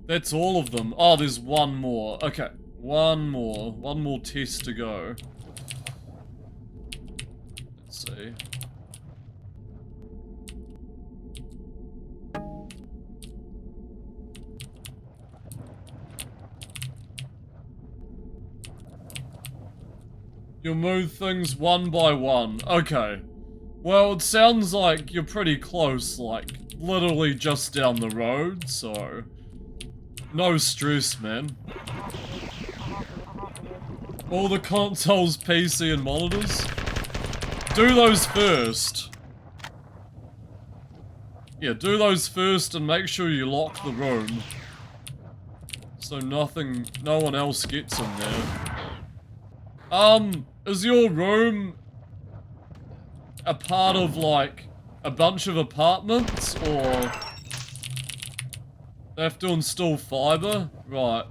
That's all of them. Oh, there's one more. Okay. One more test to go. Let's see. You'll move things one by one. Okay. Well, it sounds like you're pretty close, like, literally just down the road, so... No stress, man. All the consoles, PC, and monitors? Do those first. Yeah, do those first and make sure you lock the room. So no one else gets in there. Is your room a part of, like, a bunch of apartments, or... They have to install fiber? Right.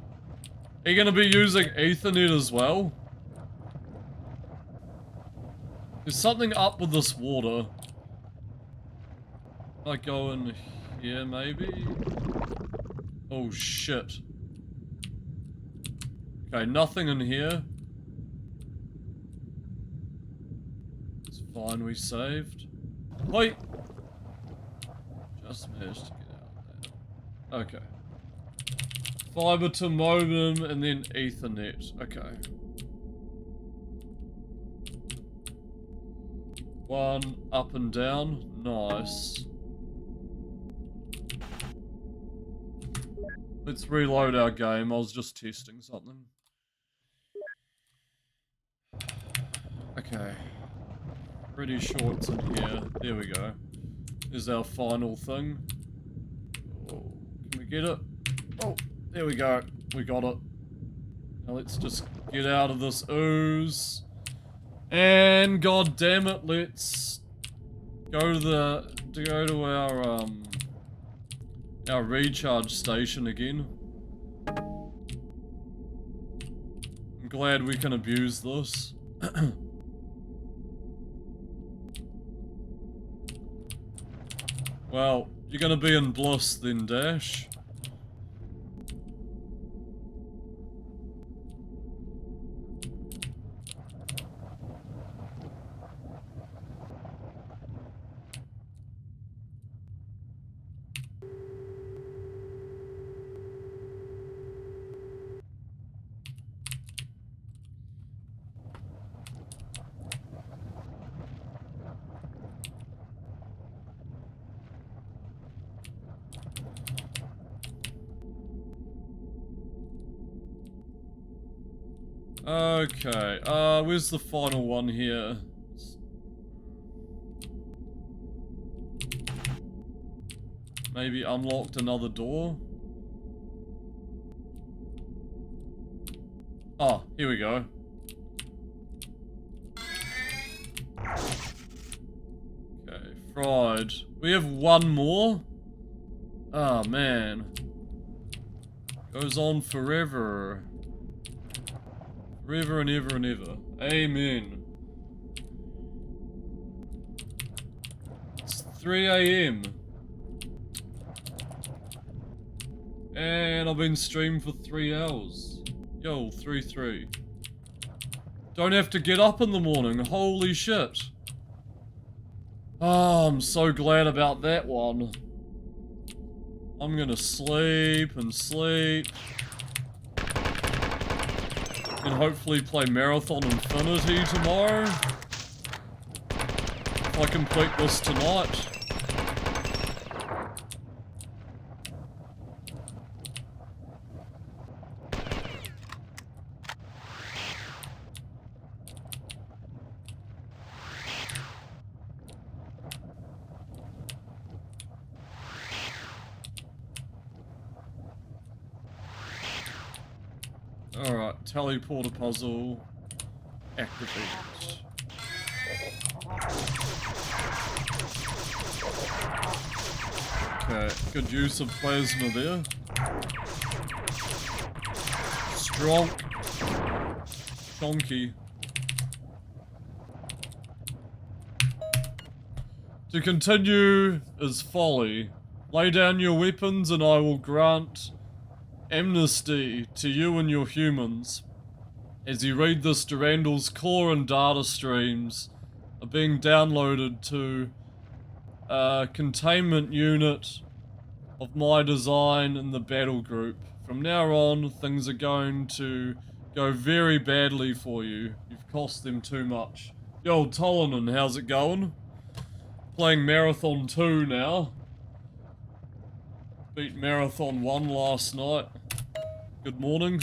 Are you gonna be using Ethernet as well? There's something up with this water. I go in here, maybe? Oh, shit. Okay, nothing in here. It's fine, we saved. Wait! Just managed to get out of there. Okay. Fiber to modem and then Ethernet. Okay. One up and down. Nice. Let's reload our game. I was just testing something. Okay. Pretty sure it's in here. There we go. Is our final thing. Oh, can we get it? Oh, there we go. We got it. Now let's just get out of this ooze. And god damn it, let's go to our recharge station again. I'm glad we can abuse this. Well, you're gonna be in bliss then, Dash. Okay, where's the final one here? Maybe unlocked another door? Oh, here we go. Okay, fried. We have one more? Ah, man. Goes on forever. Forever and ever and ever. Amen. It's 3 AM. And I've been streaming for 3 hours. Yo, 3-3. Don't have to get up in the morning, holy shit. Oh, I'm so glad about that one. I'm gonna sleep and sleep. And hopefully play Marathon Infinity tomorrow. If I complete this tonight. Alright, teleporter puzzle activate. Okay, good use of plasma there. Strong. Chonky. To continue is folly. Lay down your weapons and I will grant amnesty to you and your humans. As you read this, Durandal's core and data streams are being downloaded to a containment unit of my design in the battle group. From now on, things are going to go very badly for you. You've cost them too much. Yo, Tolanen, how's it going? Playing Marathon 2 now. Beat Marathon 1 last night. Good morning.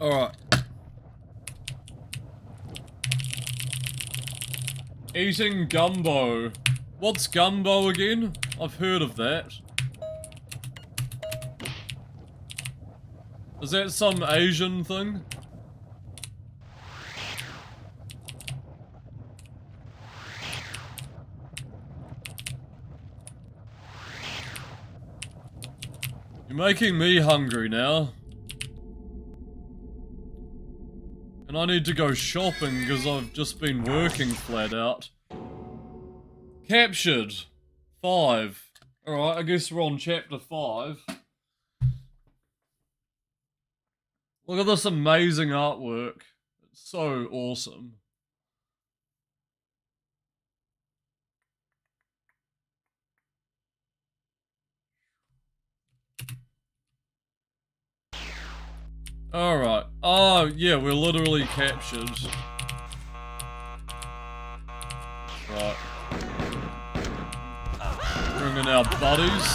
Alright. Eating gumbo. What's gumbo again? I've heard of that. Is that some Asian thing? You're making me hungry now. And I need to go shopping because I've just been working flat out. Captured. 5. Alright, I guess we're on chapter 5. Look at this amazing artwork. It's so awesome. Alright. Oh, yeah, we're literally captured. Right. Bring in our buddies.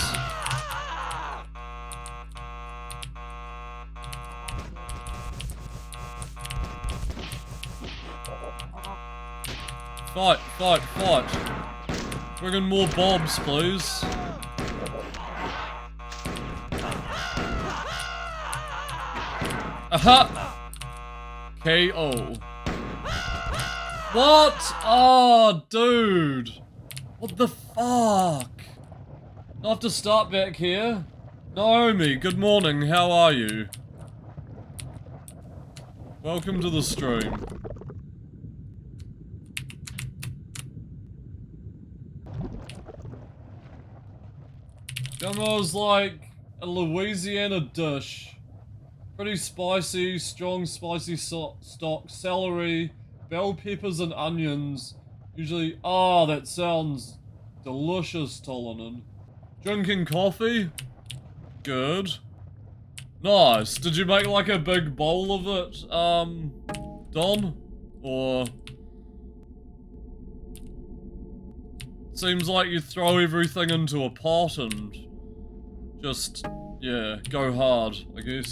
Fight, fight, fight. Bring in more bobs, please. Aha! KO. What? Oh, dude. What the fuck? I have to start back here? Naomi, good morning. How are you? Welcome to the stream. Gummo's like a Louisiana dish. Pretty spicy, strong spicy stock, celery, bell peppers and onions. Usually, that sounds delicious, Tolonen. Drinking coffee? Good. Nice. Did you make like a big bowl of it, Don? Or... Seems like you throw everything into a pot and just, yeah, go hard, I guess.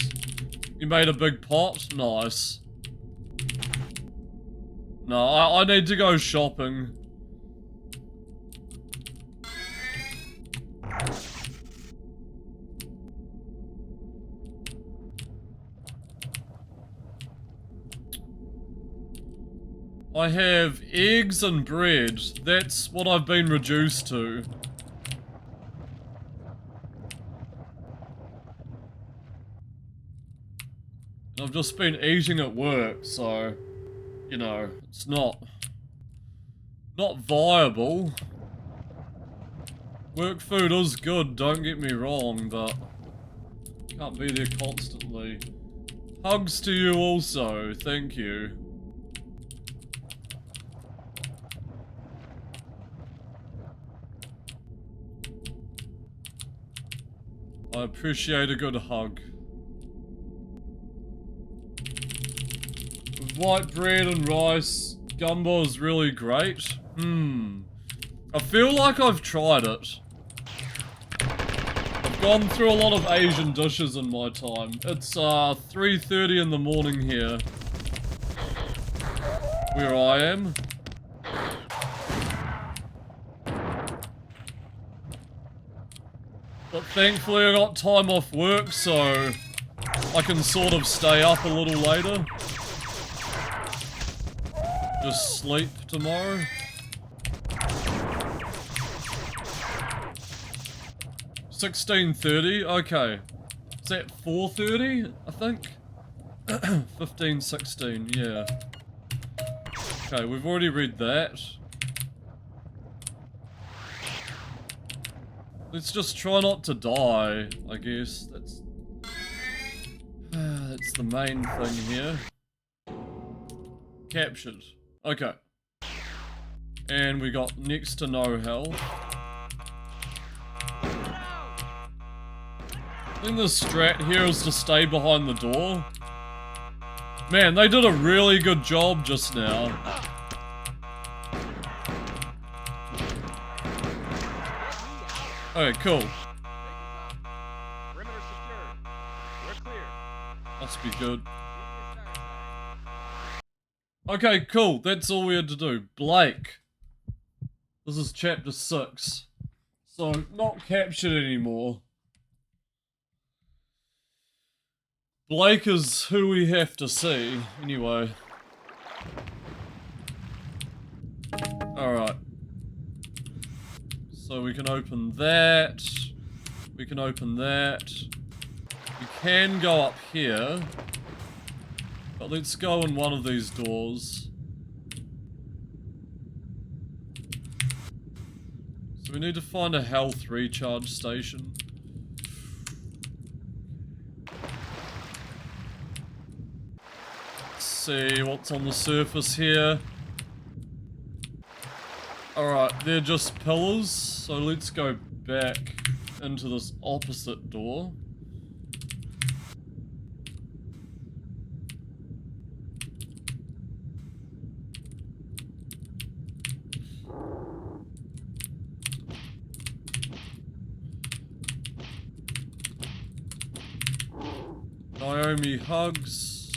You made a big pot? Nice. No, I need to go shopping. I have eggs and bread. That's what I've been reduced to. I've just been eating at work, so, you know, it's not viable. Work food is good, don't get me wrong, but can't be there constantly. Hugs to you also, thank you. I appreciate a good hug. With white bread and rice, gumbo is really great. I feel like I've tried it. I've gone through a lot of Asian dishes in my time. It's 3:30 in the morning here, where I am. But thankfully I got time off work, so I can sort of stay up a little later. Just sleep tomorrow. $16.30, okay. Is that 4:30, I think? 15:16, yeah. Okay, we've already read that. Let's just try not to die, I guess. That's the main thing here. Captured. Okay. And we got next to no health. I think the strat here is to stay behind the door. Man, they did a really good job just now. Okay, cool. Perimeter secured. We're clear. Must be good. Okay, cool. That's all we had to do. Blake. This is chapter 6. So, not captured anymore. Blake is who we have to see. Anyway. Alright. So we can open that. We can open that. We can go up here. But let's go in one of these doors. So we need to find a health recharge station. Let's see what's on the surface here. Alright, they're just pillars, so let's go back into this opposite door. Naomi hugs.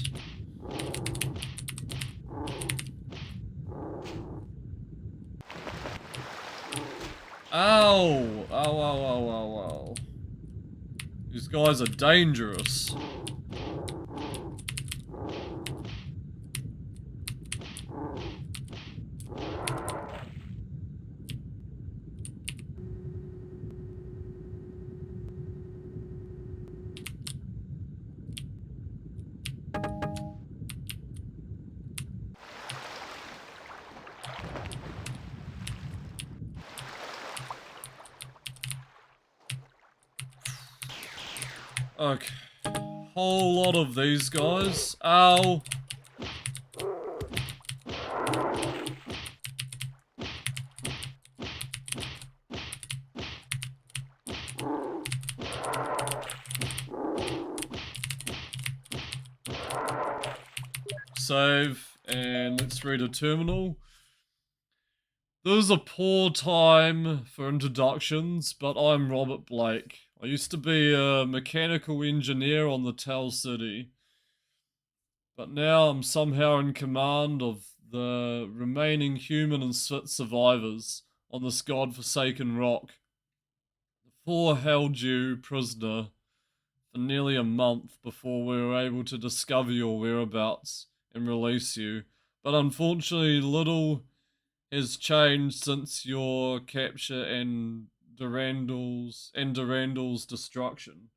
Ow! Ow, ow, ow, ow, ow. These guys are dangerous. Okay. Whole lot of these guys. Ow. Save, and let's read a terminal. This is a poor time for introductions, but I'm Robert Blake. I used to be a mechanical engineer on the Tau City, but now I'm somehow in command of the remaining human and survivors on this godforsaken rock. The four held you prisoner for nearly a month before we were able to discover your whereabouts and release you, but unfortunately little has changed since your capture and Durandal's destruction.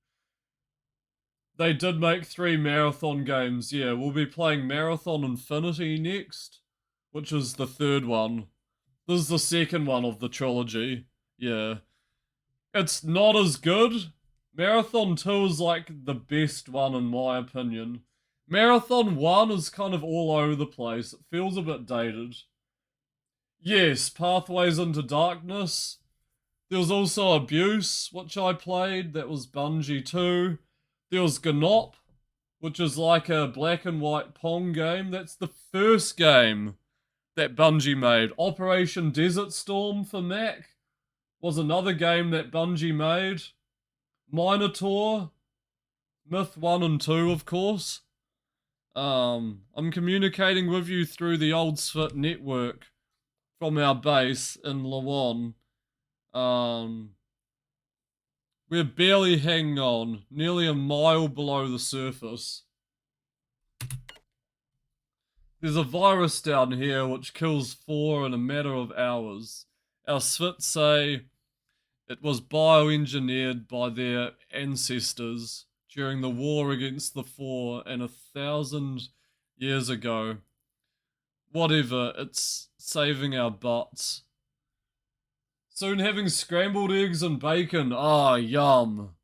They did make 3 marathon games, yeah. We'll be playing Marathon Infinity next, which is the 3rd one. This is the 2nd one of the trilogy, yeah. It's not as good. Marathon 2 is like the best one in my opinion. Marathon 1 is kind of all over the place. It feels a bit dated. Yes, Pathways into Darkness. There was also Abuse, which I played. That was Bungie 2. There was Gnop, which is like a black and white Pong game. That's the first game that Bungie made. Operation Desert Storm for Mac was another game that Bungie made. Minotaur, Myth 1 and 2, of course. I'm communicating with you through the Old Svit network from our base in Lawan. We're barely hanging on, nearly a mile below the surface. There's a virus down here which kills 4 in a matter of hours. Our Svits say it was bioengineered by their ancestors during the war against the 4 and 1,000 years ago. Whatever, it's saving our butts. Soon having scrambled eggs and bacon. Ah, yum.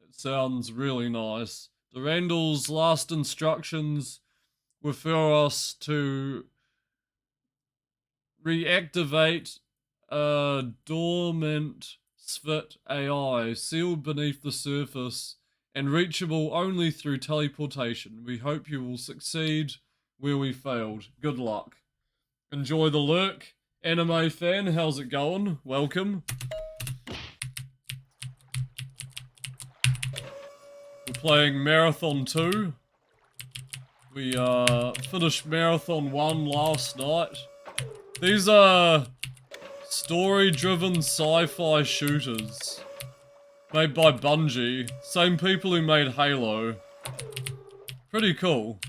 That sounds really nice. Durandal's last instructions refer us to reactivate a dormant Svit AI sealed beneath the surface and reachable only through teleportation. We hope you will succeed where we failed. Good luck. Enjoy the lurk. Anime fan, how's it going? Welcome. We're playing Marathon 2. We finished Marathon 1 last night. These are story-driven sci-fi shooters made by Bungie, same people who made Halo. Pretty cool.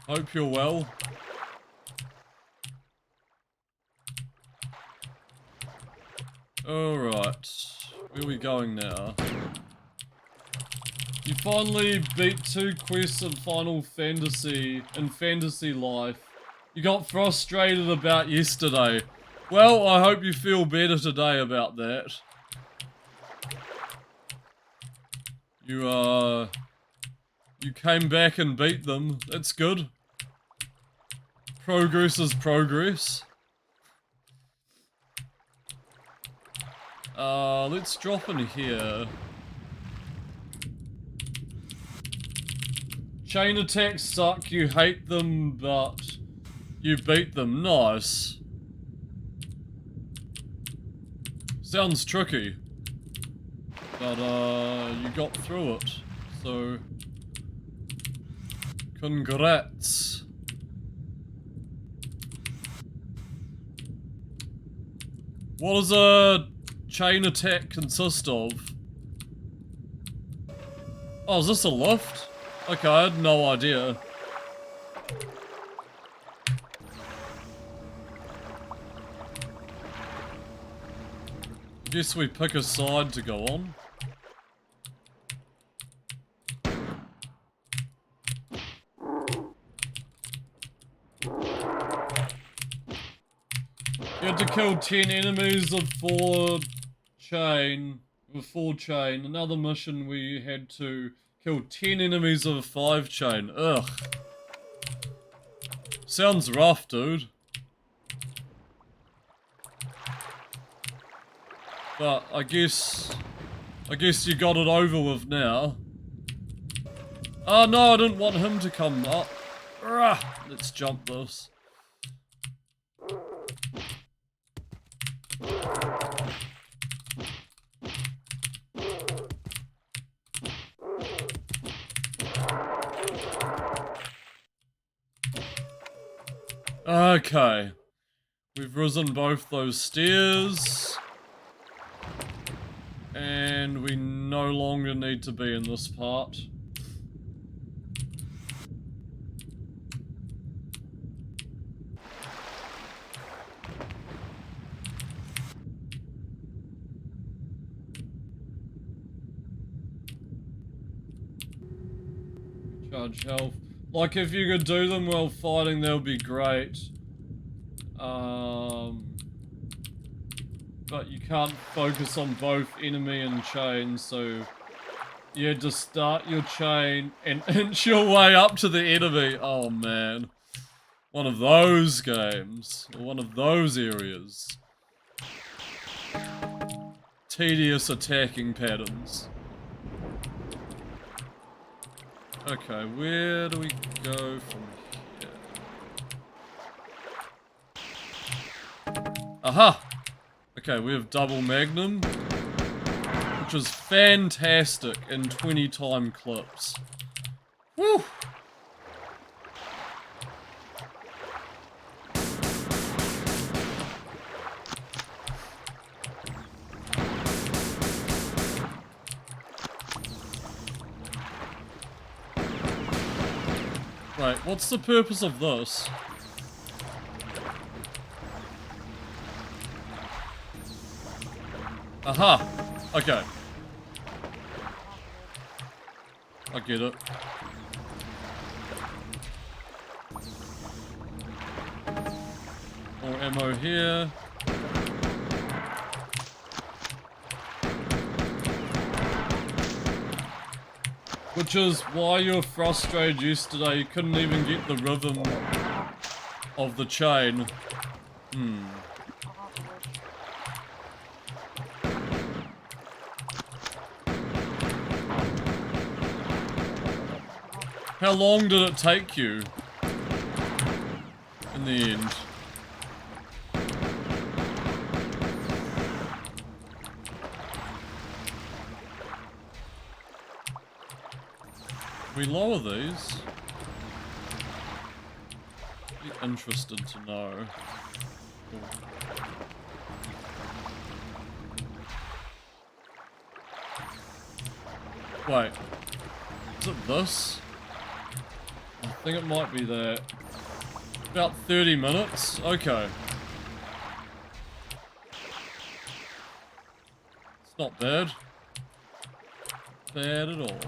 Hope you're well. Alright, where are we going now? You finally beat 2 quests in Final Fantasy in Fantasy Life. You got frustrated about yesterday. Well, I hope you feel better today about that. You came back and beat them. That's good. Progress is progress. Let's drop in here. Chain attacks suck, you hate them, but you beat them. Nice. Sounds tricky. But, you got through it. So, congrats. What does a chain attack consist of? Oh, is this a lift? Okay, I had no idea. Guess we pick a side to go on. You had to kill 10 enemies of 4 chain. With 4 chain. Another mission we had to kill 10 enemies of 5 chain. Ugh. Sounds rough, dude. But I guess you got it over with now. Oh no, I didn't want him to come up. Let's jump this. Okay. We've risen both those stairs. And we no longer need to be in this part. Charge health. Like, if you could do them while fighting, that would be great. But you can't focus on both enemy and chain, so you had to start your chain and inch your way up to the enemy. Oh man. One of those games. Or one of those areas. Tedious attacking patterns. Okay, where do we go from here? Aha! Okay, we have double magnum, which is fantastic in 20-time clips. Woo! Right, what's the purpose of this? Aha! Okay. I get it. More ammo here. Which is why you were frustrated yesterday. You couldn't even get the rhythm of the chain. How long did it take you? In the end. We lower these. Be interested to know. Wait. Is it this? I think it might be that. About 30 minutes? Okay. It's not bad. Bad at all.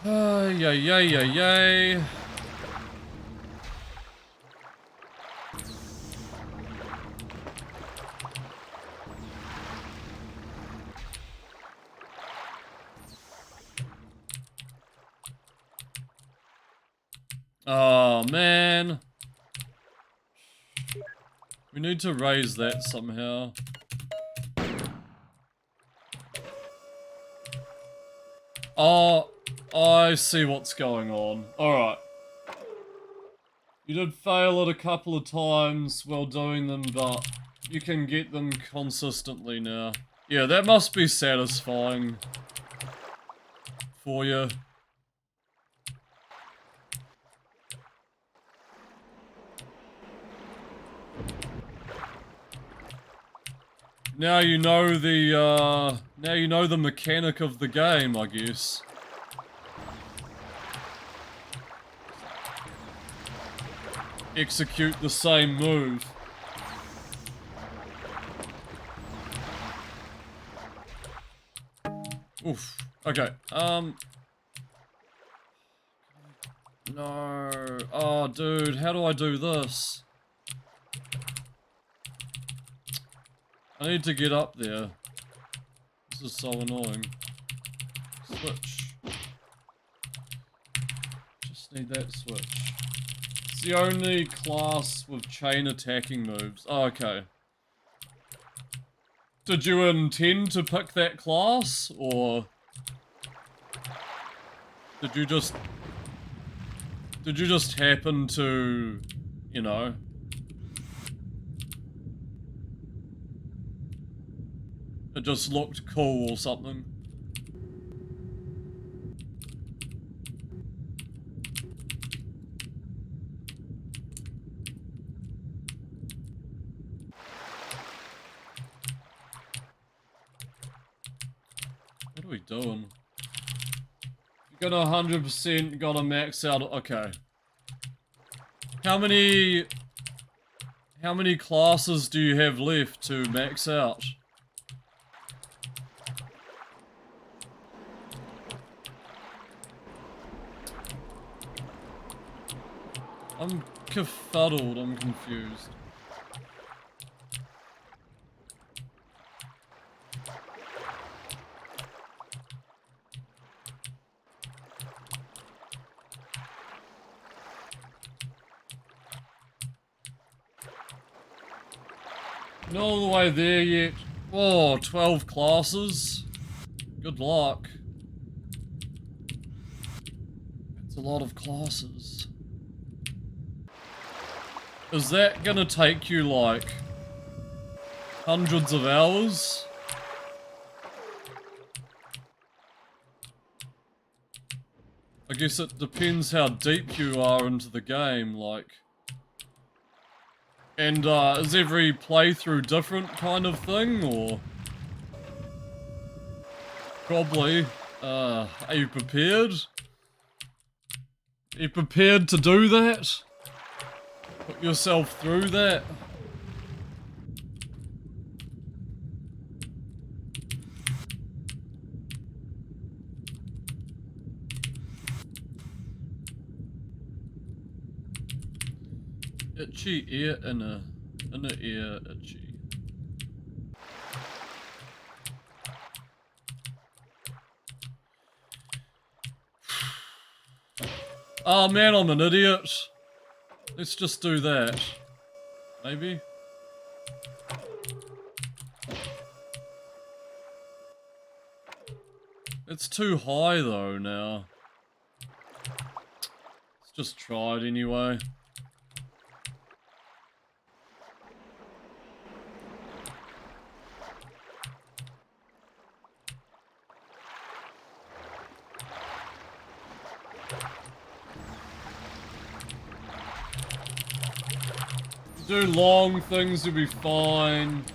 Yay, yay, yay, yay. Oh, man. We need to raise that somehow. Oh, I see what's going on. Alright. You did fail it a couple of times while doing them, but you can get them consistently now. Yeah, that must be satisfying for you. Now you know the mechanic of the game, I guess. Execute the same move. Oof. Okay, no. Oh, dude, how do I do this? I need to get up there. This is so annoying. Switch. Just need that switch. It's the only class with chain attacking moves. Oh, okay. Did you intend to pick that class, or did you just happen to, you know, it just looked cool or something? What are we doing? You got 100%, gotta max out. Okay. How many classes do you have left to max out? I'm confuddled, I'm confused. Not all the way there yet. Whoa, 12 classes? Good luck. That's a lot of classes. Is that gonna take you, like, hundreds of hours? I guess it depends how deep you are into the game, like... And, is every playthrough different kind of thing, or? Probably. Are you prepared? Are you prepared to do that? Put yourself through that? Itchy ear, inner ear, itchy. Oh man, I'm an idiot. Let's just do that. Maybe? It's too high though now. Let's just try it anyway. Do long things, you'll be fine.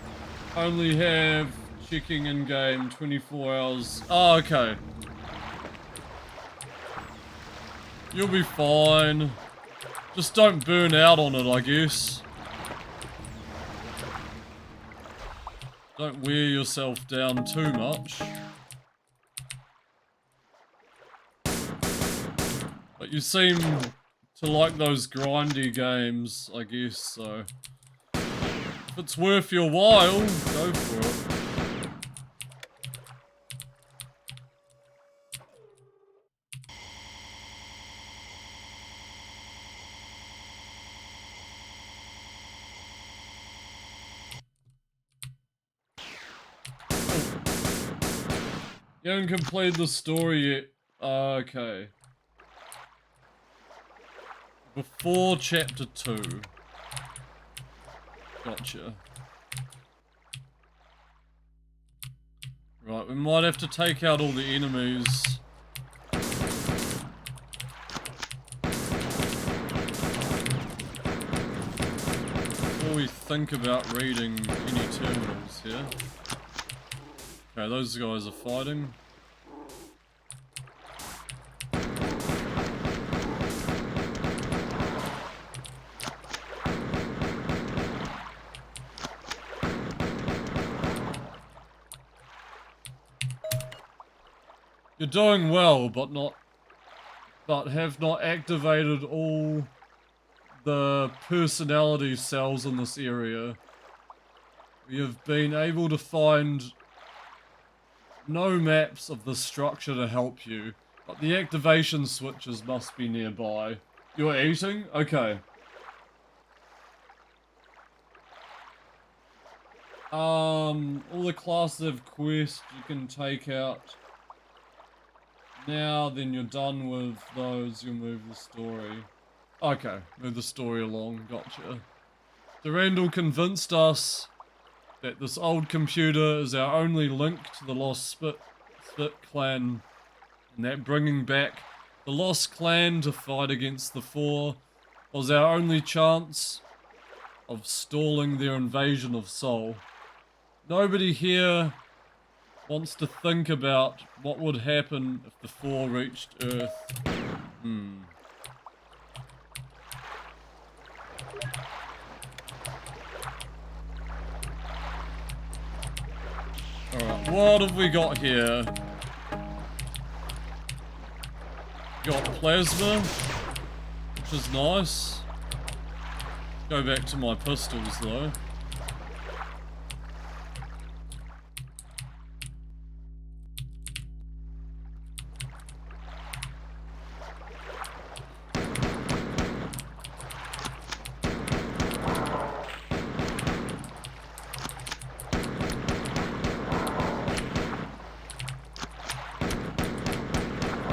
Only have checking in game 24 hours. Oh, okay. You'll be fine. Just don't burn out on it, I guess. Don't wear yourself down too much. But you seem to like those grindy games, I guess, so... If it's worth your while, go for it. You haven't completed the story yet. Okay. Before chapter 2. Gotcha. Right, we might have to take out all the enemies. Before we think about reading any terminals here. Okay, those guys are fighting. You're doing well, but have not activated all the personality cells in this area. We have been able to find no maps of the structure to help you, but the activation switches must be nearby. You're eating? Okay. All the classes have quests you can take out. Now, then you're done with those, you'll move the story. Okay, move the story along, gotcha. Durandal convinced us that this old computer is our only link to the Lost Spit clan, and that bringing back the Lost Clan to fight against the Four was our only chance of stalling their invasion of Sol. Nobody here wants to think about what would happen if the Four reached Earth. Alright, what have we got here? Got plasma, which is nice. Go back to my pistols though.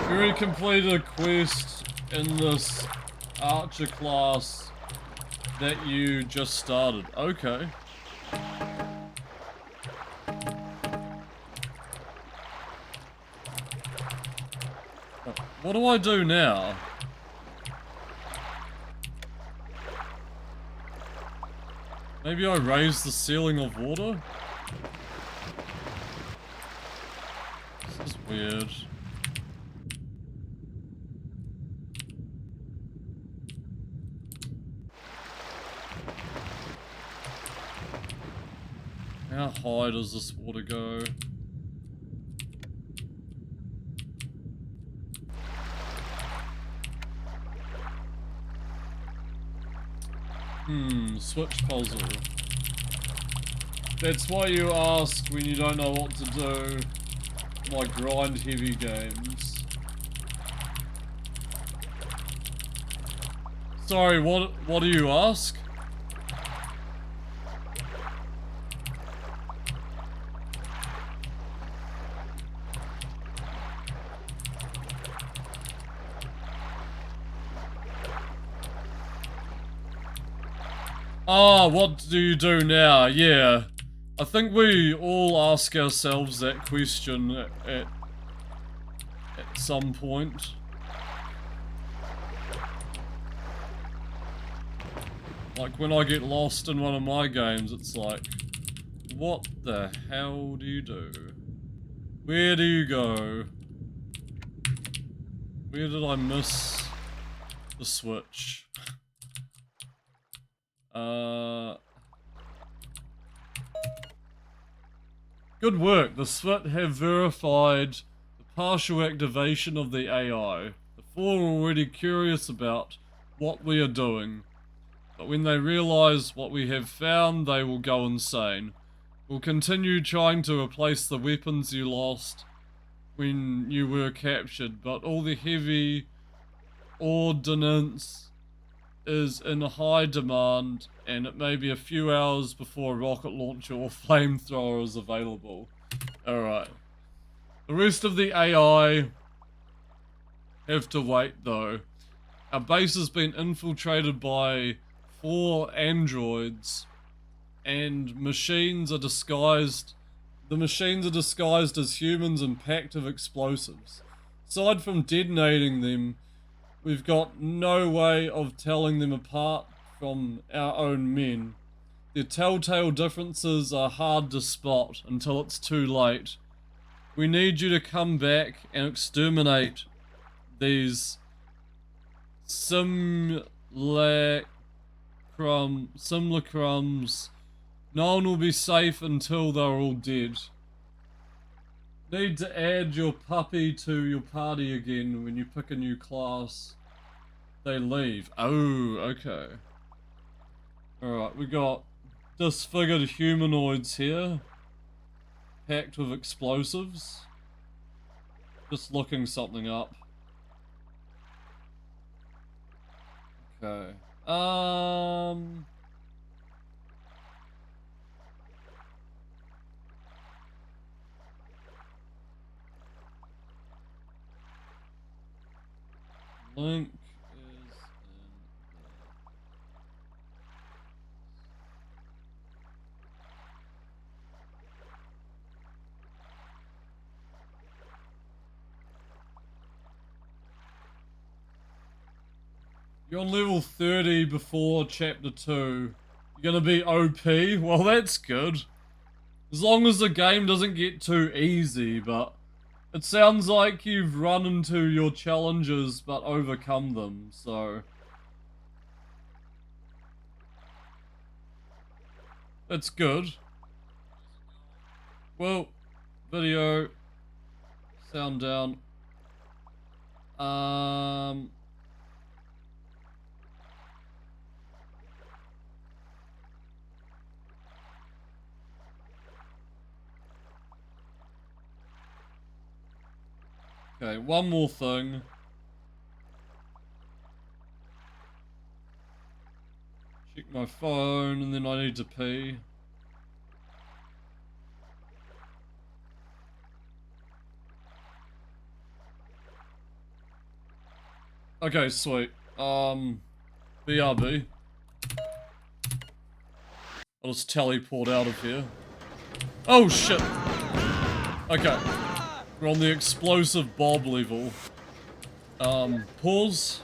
We already completed a quest in this archer class that you just started. Okay. What do I do now? Maybe I raise the ceiling of water? This is weird. How high does this water go? Switch puzzle. That's why you ask when you don't know what to do. My grind heavy games. Sorry, what do you ask? Ah, what do you do now? Yeah. I think we all ask ourselves that question at some point. Like when I get lost in one of my games, it's like, what the hell do you do? Where do you go? Where did I miss the switch? Good work. The SWIT have verified the partial activation of the AI. The before are already curious about what we are doing. But when they realize what we have found, they will go insane. We'll continue trying to replace the weapons you lost when you were captured, but all the heavy ordnance is in high demand, and it may be a few hours before a rocket launcher or flamethrower is available. Alright. The rest of the AI have to wait though. Our base has been infiltrated by 4 androids, and machines are disguised. The machines are disguised as humans and packed with explosives. Aside from detonating them, we've got no way of telling them apart from our own men. Their telltale differences are hard to spot until it's too late. We need you to come back and exterminate these simulacrums. No one will be safe until they're all dead. Need to add your puppy to your party again when you pick a new class. They leave. Oh, okay. Alright, we got disfigured humanoids here. Packed with explosives. Just looking something up. Okay. Link is in You're on level 30 before chapter 2. You're gonna be OP? Well, that's good. As long as the game doesn't get too easy, but it sounds like you've run into your challenges but overcome them, so that's good. Well, video, sound down. Okay, one more thing. Check my phone and then I need to pee. Okay, sweet. BRB. I'll just teleport out of here. Oh shit! Okay. We're on the explosive Bob level. Pause.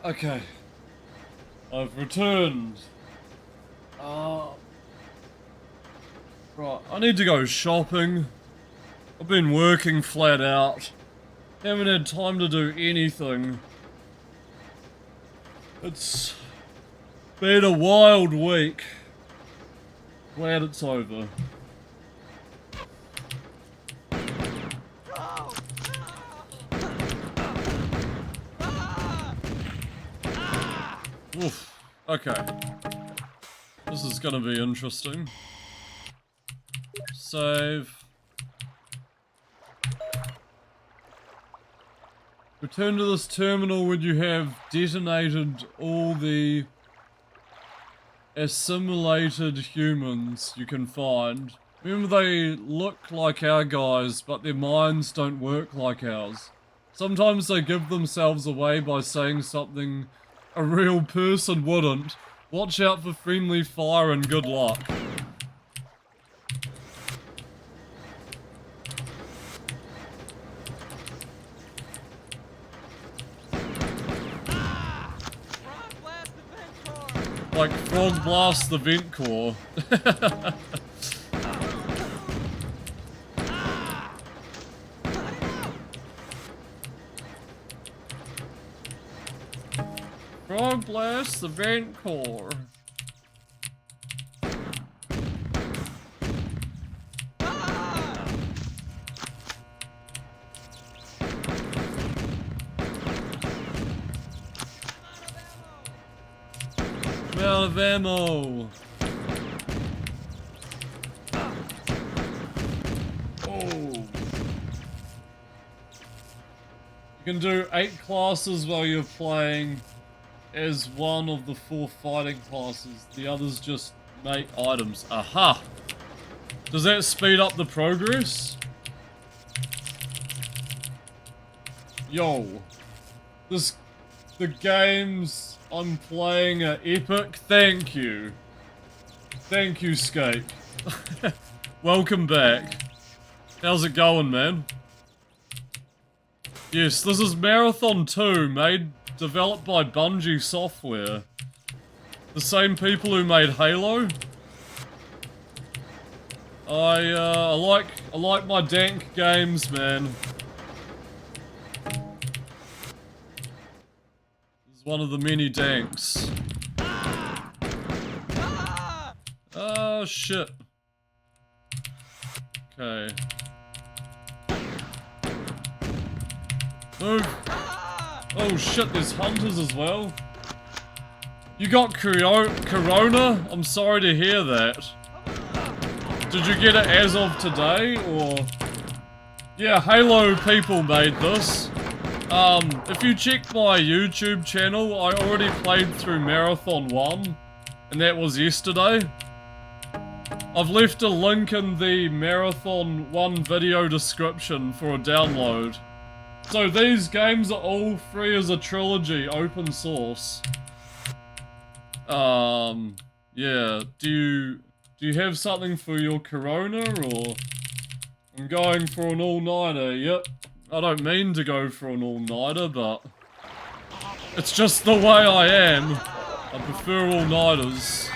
Okay. I've returned. Right, I need to go shopping. I've been working flat out. Haven't had time to do anything. It's been a wild week. Glad it's over. Oof. Okay. This is gonna be interesting. Save. Return to this terminal when you have detonated all the assimilated humans you can find. Remember, they look like our guys, but their minds don't work like ours. Sometimes they give themselves away by saying something a real person wouldn't. Watch out for friendly fire and good luck. Like Frog Blast the Vent Core. Frog Blast the Vent Core. I'm out of ammo. Oh. You can do 8 classes while you're playing as one of the 4 fighting classes. The others just make items. Aha! Does that speed up the progress? Yo. The games I'm playing are epic. Thank you. Thank you, Scape. Welcome back. How's it going, man? Yes, this is Marathon 2, developed by Bungie Software. The same people who made Halo. I like my dank games, man. This is one of the many danks. Oh shit. Okay. Move. Oh shit, there's hunters as well. You got Corona? I'm sorry to hear that. Did you get it as of today, or? Yeah, Halo people made this. If you check my YouTube channel, I already played through Marathon 1, and that was yesterday. I've left a link in the Marathon 1 video description for a download. So these games are all free as a trilogy, open source. Yeah, do you have something for your Corona, or? I'm going for an all-nighter, yep. I don't mean to go for an all-nighter, but it's just the way I am. I prefer all-nighters.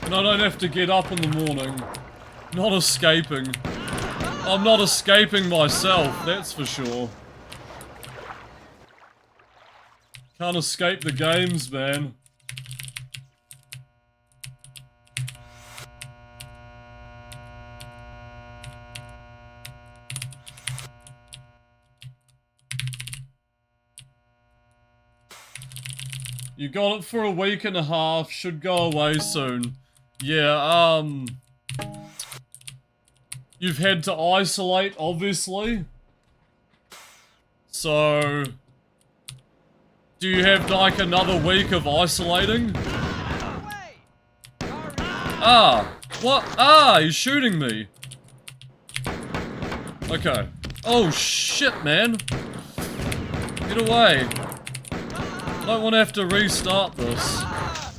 And I don't have to get up in the morning. Not escaping. I'm not escaping myself, that's for sure. Can't escape the games, man. You got it for a week and a half, should go away soon. Yeah, you've had to isolate, obviously. So, do you have like another week of isolating? Ah, what? Ah, he's shooting me. Okay. Oh shit, man. Get away. Don't want to have to restart this.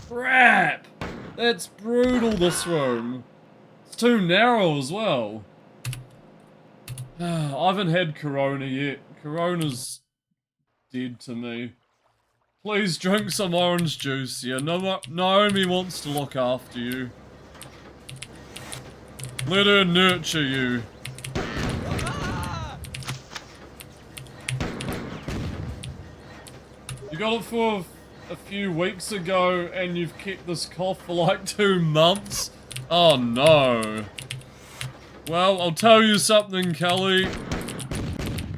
Crap! That's brutal, this room. It's too narrow as well. I haven't had Corona yet. Corona's dead to me. Please drink some orange juice. Yeah, Naomi wants to look after you. Let her nurture you. You got it for a few weeks ago and you've kept this cough for like 2 months? Oh no. Well, I'll tell you something, Kelly.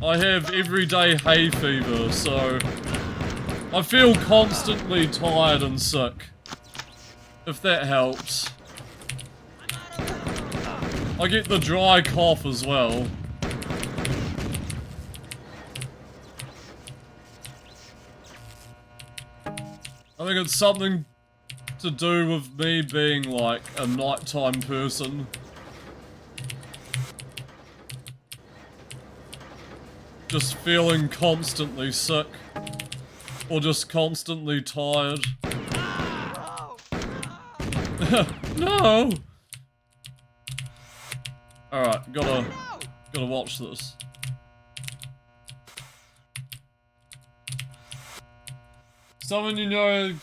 I have everyday hay fever, so I feel constantly tired and sick. If that helps. I get the dry cough as well. I think it's something to do with me being like a nighttime person. Just feeling constantly sick. Or just constantly tired. No! Alright, gotta watch this. Someone you know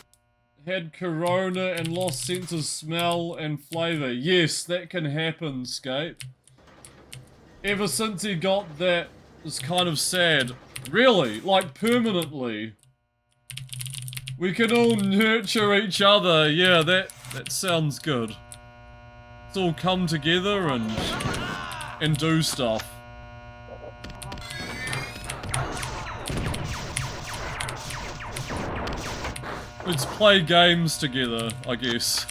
had corona and lost sense of smell and flavor. Yes, that can happen, Scape. Ever since he got that, it's kind of sad. Really? Like permanently? We can all nurture each other. Yeah, that sounds good. Let's all come together and do stuff. Let's play games together, I guess.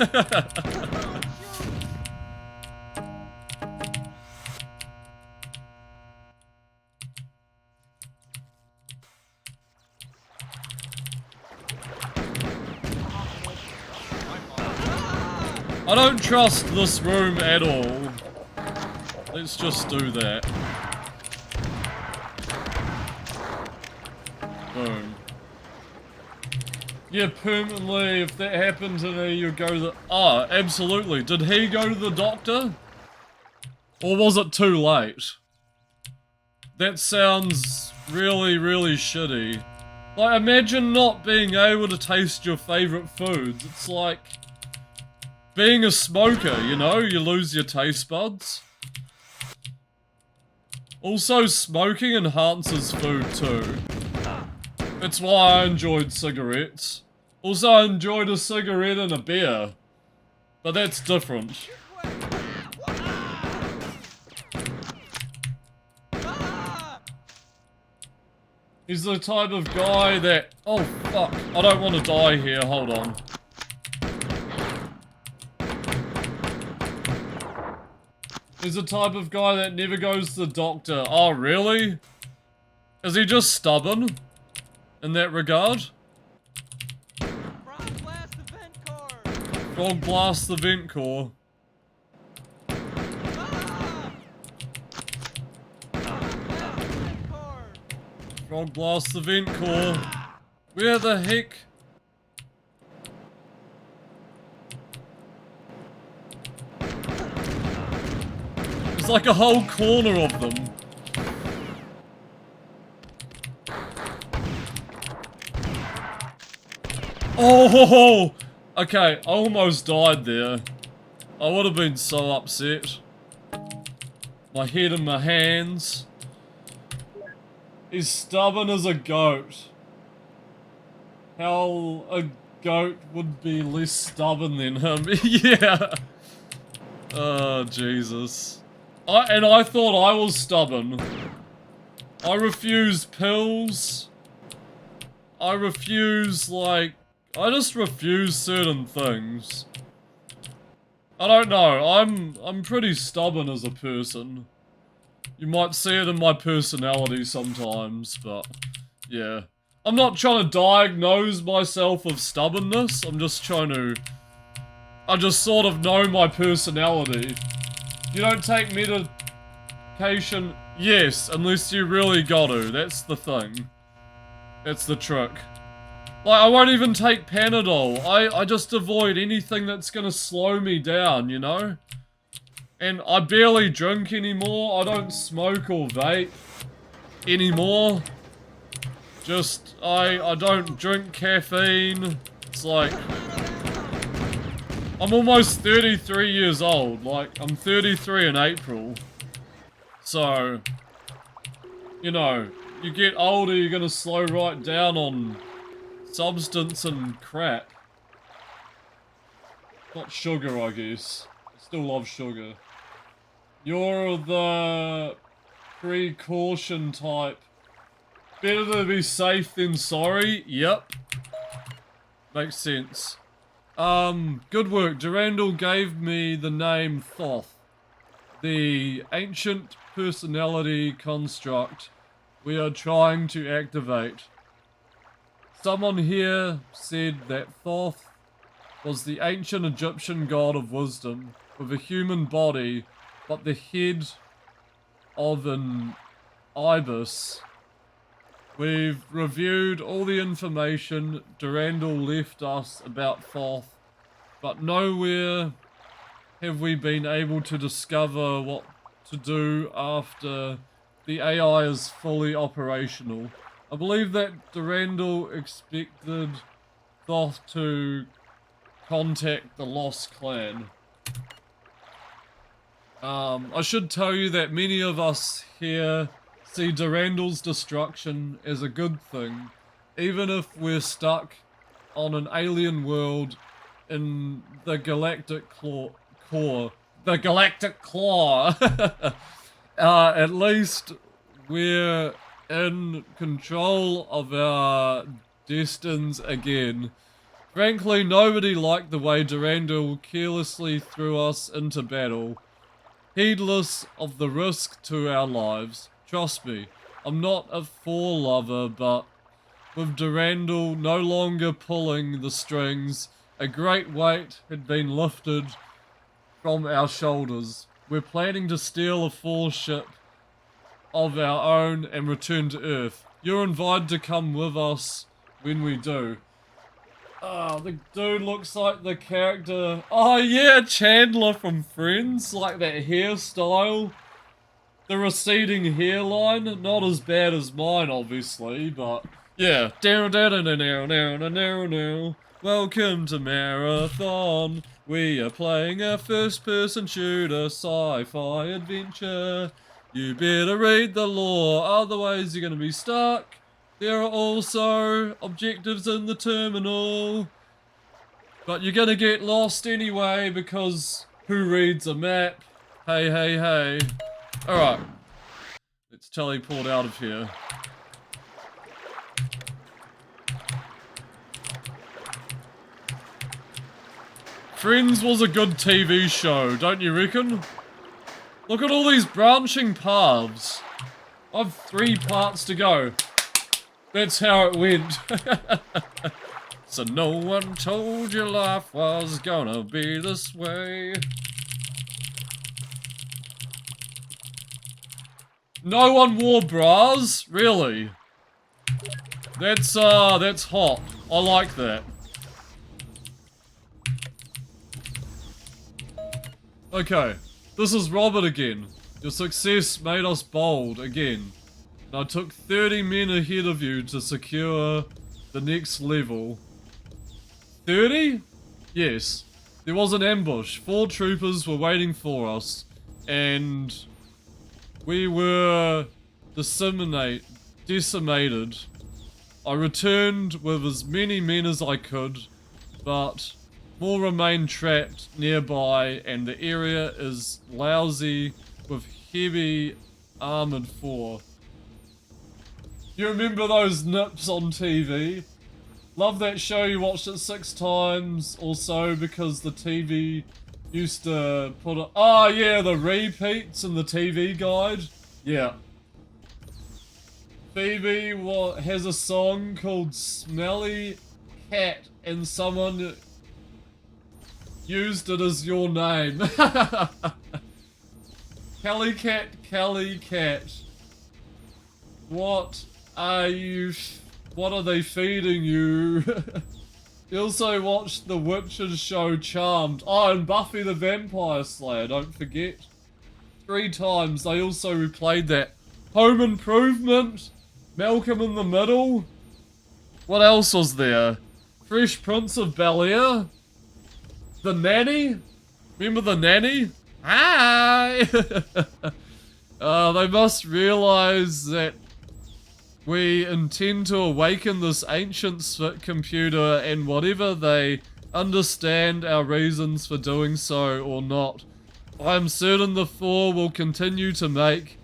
I don't trust this room at all. Let's just do that. Boom. Yeah, permanently, if that happened to me, you go to the... Oh, absolutely. Did he go to the doctor? Or was it too late? That sounds really, really shitty. Like, imagine not being able to taste your favourite foods. It's like being a smoker, you know? You lose your taste buds. Also, smoking enhances food too. That's why I enjoyed cigarettes. Also, I enjoyed a cigarette and a beer. But that's different. He's the type of guy that... Oh, fuck. I don't want to die here. Hold on. He's the type of guy that never goes to the doctor. Oh, really? Is he just stubborn? In that regard? Frog blast the vent core! Frog blast the vent core. Frog blast the vent core. Where the heck? There's like a whole corner of them. Oh! Okay, I almost died there. I would have been so upset. My head in my hands. He's stubborn as a goat. How a goat would be less stubborn than him. Yeah. Oh, Jesus. I thought I was stubborn. I refuse pills. I refuse, like... I just refuse certain things. I don't know, I'm pretty stubborn as a person. You might see it in my personality sometimes, but yeah. I'm not trying to diagnose myself of stubbornness, I'm just trying to... I just sort of know my personality. You don't take medication, yes, unless you really got to, that's the thing. That's the trick. Like, I won't even take Panadol. I just avoid anything that's gonna slow me down, you know? And I barely drink anymore. I don't smoke or vape anymore. Just, I don't drink caffeine. It's like, I'm almost 33 years old. Like, I'm 33 in April. So, you know, you get older, you're gonna slow right down on substance and crap. Not sugar, I guess. I still love sugar. You're the precaution type. Better to be safe than sorry. Yep. Makes sense. Good work. Durandal gave me the name Thoth, the ancient personality construct we are trying to activate. Someone here said that Thoth was the ancient Egyptian god of wisdom with a human body, but the head of an ibis. We've reviewed all the information Durandal left us about Thoth, but nowhere have we been able to discover what to do after the AI is fully operational. I believe that Durandal expected Thoth to contact the Lost Clan. I should tell you that many of us here see Durandal's destruction as a good thing, even if we're stuck on an alien world in the Galactic Core. The Galactic Claw! At least we're in control of our destinies again. Frankly, nobody liked the way Durandal carelessly threw us into battle, heedless of the risk to our lives. Trust me, I'm not a Thor lover, but with Durandal no longer pulling the strings, a great weight had been lifted from our shoulders. We're planning to steal a Thor ship of our own and return to Earth. You're invited to come with us when we do. Oh, the dude looks like the character. Oh yeah, Chandler from Friends, like that hairstyle. The receding hairline, not as bad as mine, obviously, but yeah. Down, down, down, down, down, down, down. Welcome to Marathon. We are playing a first-person shooter sci-fi adventure. You better read the lore, otherwise you're gonna be stuck. There are also objectives in the terminal, but you're gonna get lost anyway because who reads a map? Hey, hey, hey. Alright, let's teleport out of here. Friends was a good TV show, don't you reckon? Look at all these branching paths. I've 3 parts to go. That's how it went. So no one told you life was gonna be this way. No one wore bras? Really? That's hot. I like that. Okay, this is Robert again. Your success made us bold again. And I took 30 men ahead of you to secure the next level. 30? Yes. There was an ambush. 4 troopers were waiting for us. And we were decimated. I returned with as many men as I could, but more remain trapped nearby and the area is lousy with heavy armored 4. You remember those nips on TV? Love that show, you watched it 6 times or so because the TV used to put it. Oh yeah, the repeats in the TV guide. Yeah. Phoebe has a song called Smelly Cat and someone used it as your name. Kelly Cat, Kelly Cat. What are they feeding you? You also watched the Witcher's show Charmed. Oh, and Buffy the Vampire Slayer, don't forget. 3 times. They also replayed that. Home Improvement, Malcolm in the Middle. What else was there? Fresh Prince of Bel-Air. The Nanny. Remember The Nanny? Hi! They must realize that we intend to awaken this ancient computer, and whatever they understand our reasons for doing so or not, I am certain the Four will continue to make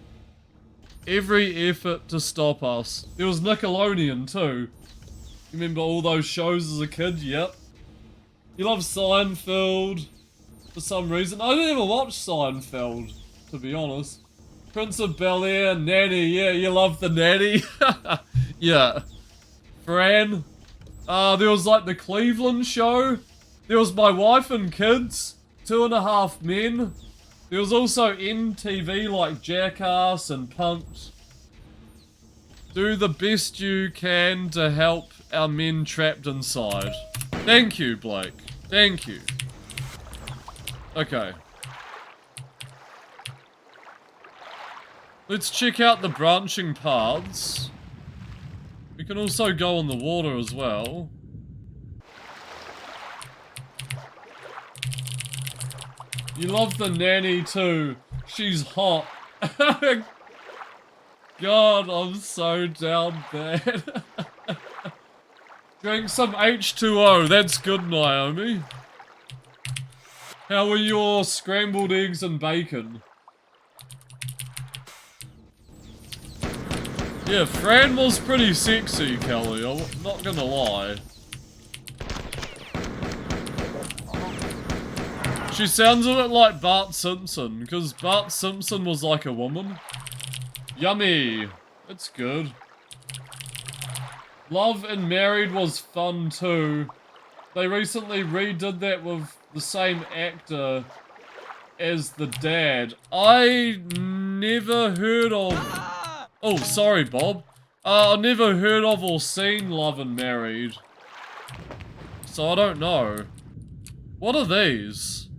every effort to stop us. There was Nickelodeon too. You remember all those shows as a kid? Yep. You love Seinfeld for some reason. I never watched Seinfeld, to be honest. Prince of Bel-Air, Nanny, yeah, you love the Nanny. Yeah. Fran. There was like the Cleveland show. There was My Wife and Kids, 2.5 Men. There was also MTV like Jackass and Punk'd. Do the best you can to help our men trapped inside. Thank you, Blake. Thank you. Okay. Let's check out the branching paths. We can also go on the water as well. You love the Nanny too. She's hot. God, I'm so down bad. Drink some H2O. That's good, Naomi. How are your scrambled eggs and bacon? Yeah, Fran was pretty sexy, Kelly. I'm not gonna lie. She sounds a bit like Bart Simpson, because Bart Simpson was like a woman. Yummy. That's good. Love and Married was fun too. They recently redid that with the same actor as the dad. I never heard of... Oh, sorry, Bob. I never heard of or seen Love and Married. So I don't know. What are these?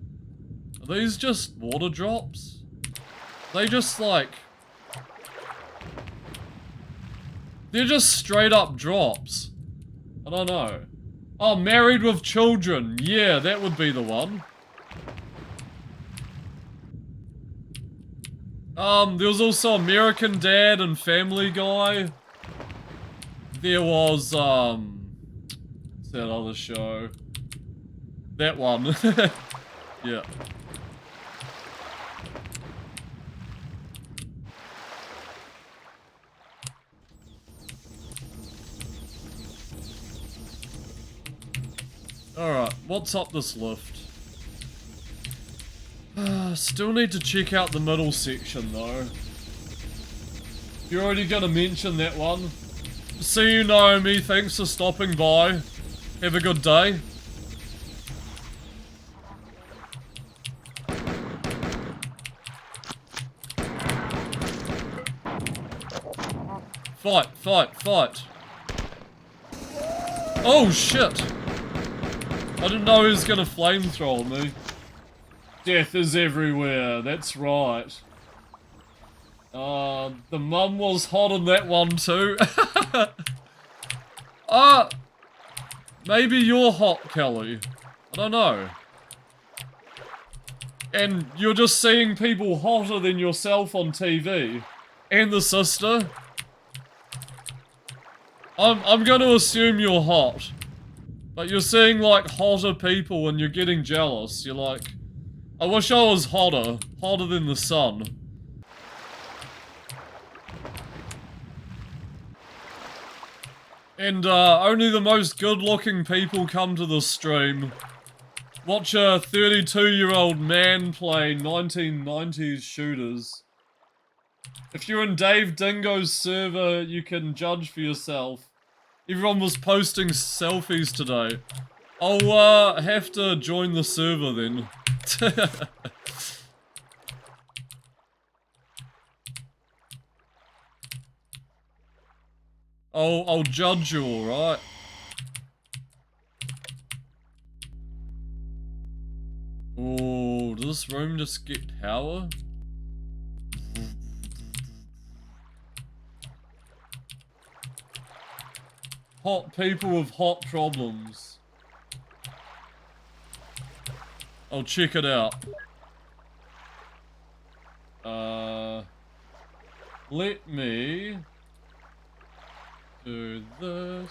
Are these just water drops? They just like... They're just straight up drops. I don't know. Oh, Married with Children. Yeah, that would be the one. There was also American Dad and Family Guy. There was, what's that other show? That one. Yeah. Alright, what's up this lift? Still need to check out the middle section though. You're already gonna mention that one. See you, Naomi. Thanks for stopping by. Have a good day. Fight, fight, fight. Oh shit! I didn't know he was gonna flamethrower me. Death is everywhere, that's right. The mum was hot on that one too. Maybe you're hot, Kelly. I don't know. And you're just seeing people hotter than yourself on TV. And the sister. I'm gonna assume you're hot. But you're seeing like hotter people and you're getting jealous. You're like, I wish I was hotter. Hotter than the sun. And only the most good-looking people come to the stream. Watch a 32-year-old man play 1990s shooters. If you're in Dave Dingo's server, you can judge for yourself. Everyone was posting selfies today. I'll have to join the server then. I'll judge you, alright? this room just get power? Hot people with hot problems. I'll check it out. Let me do this.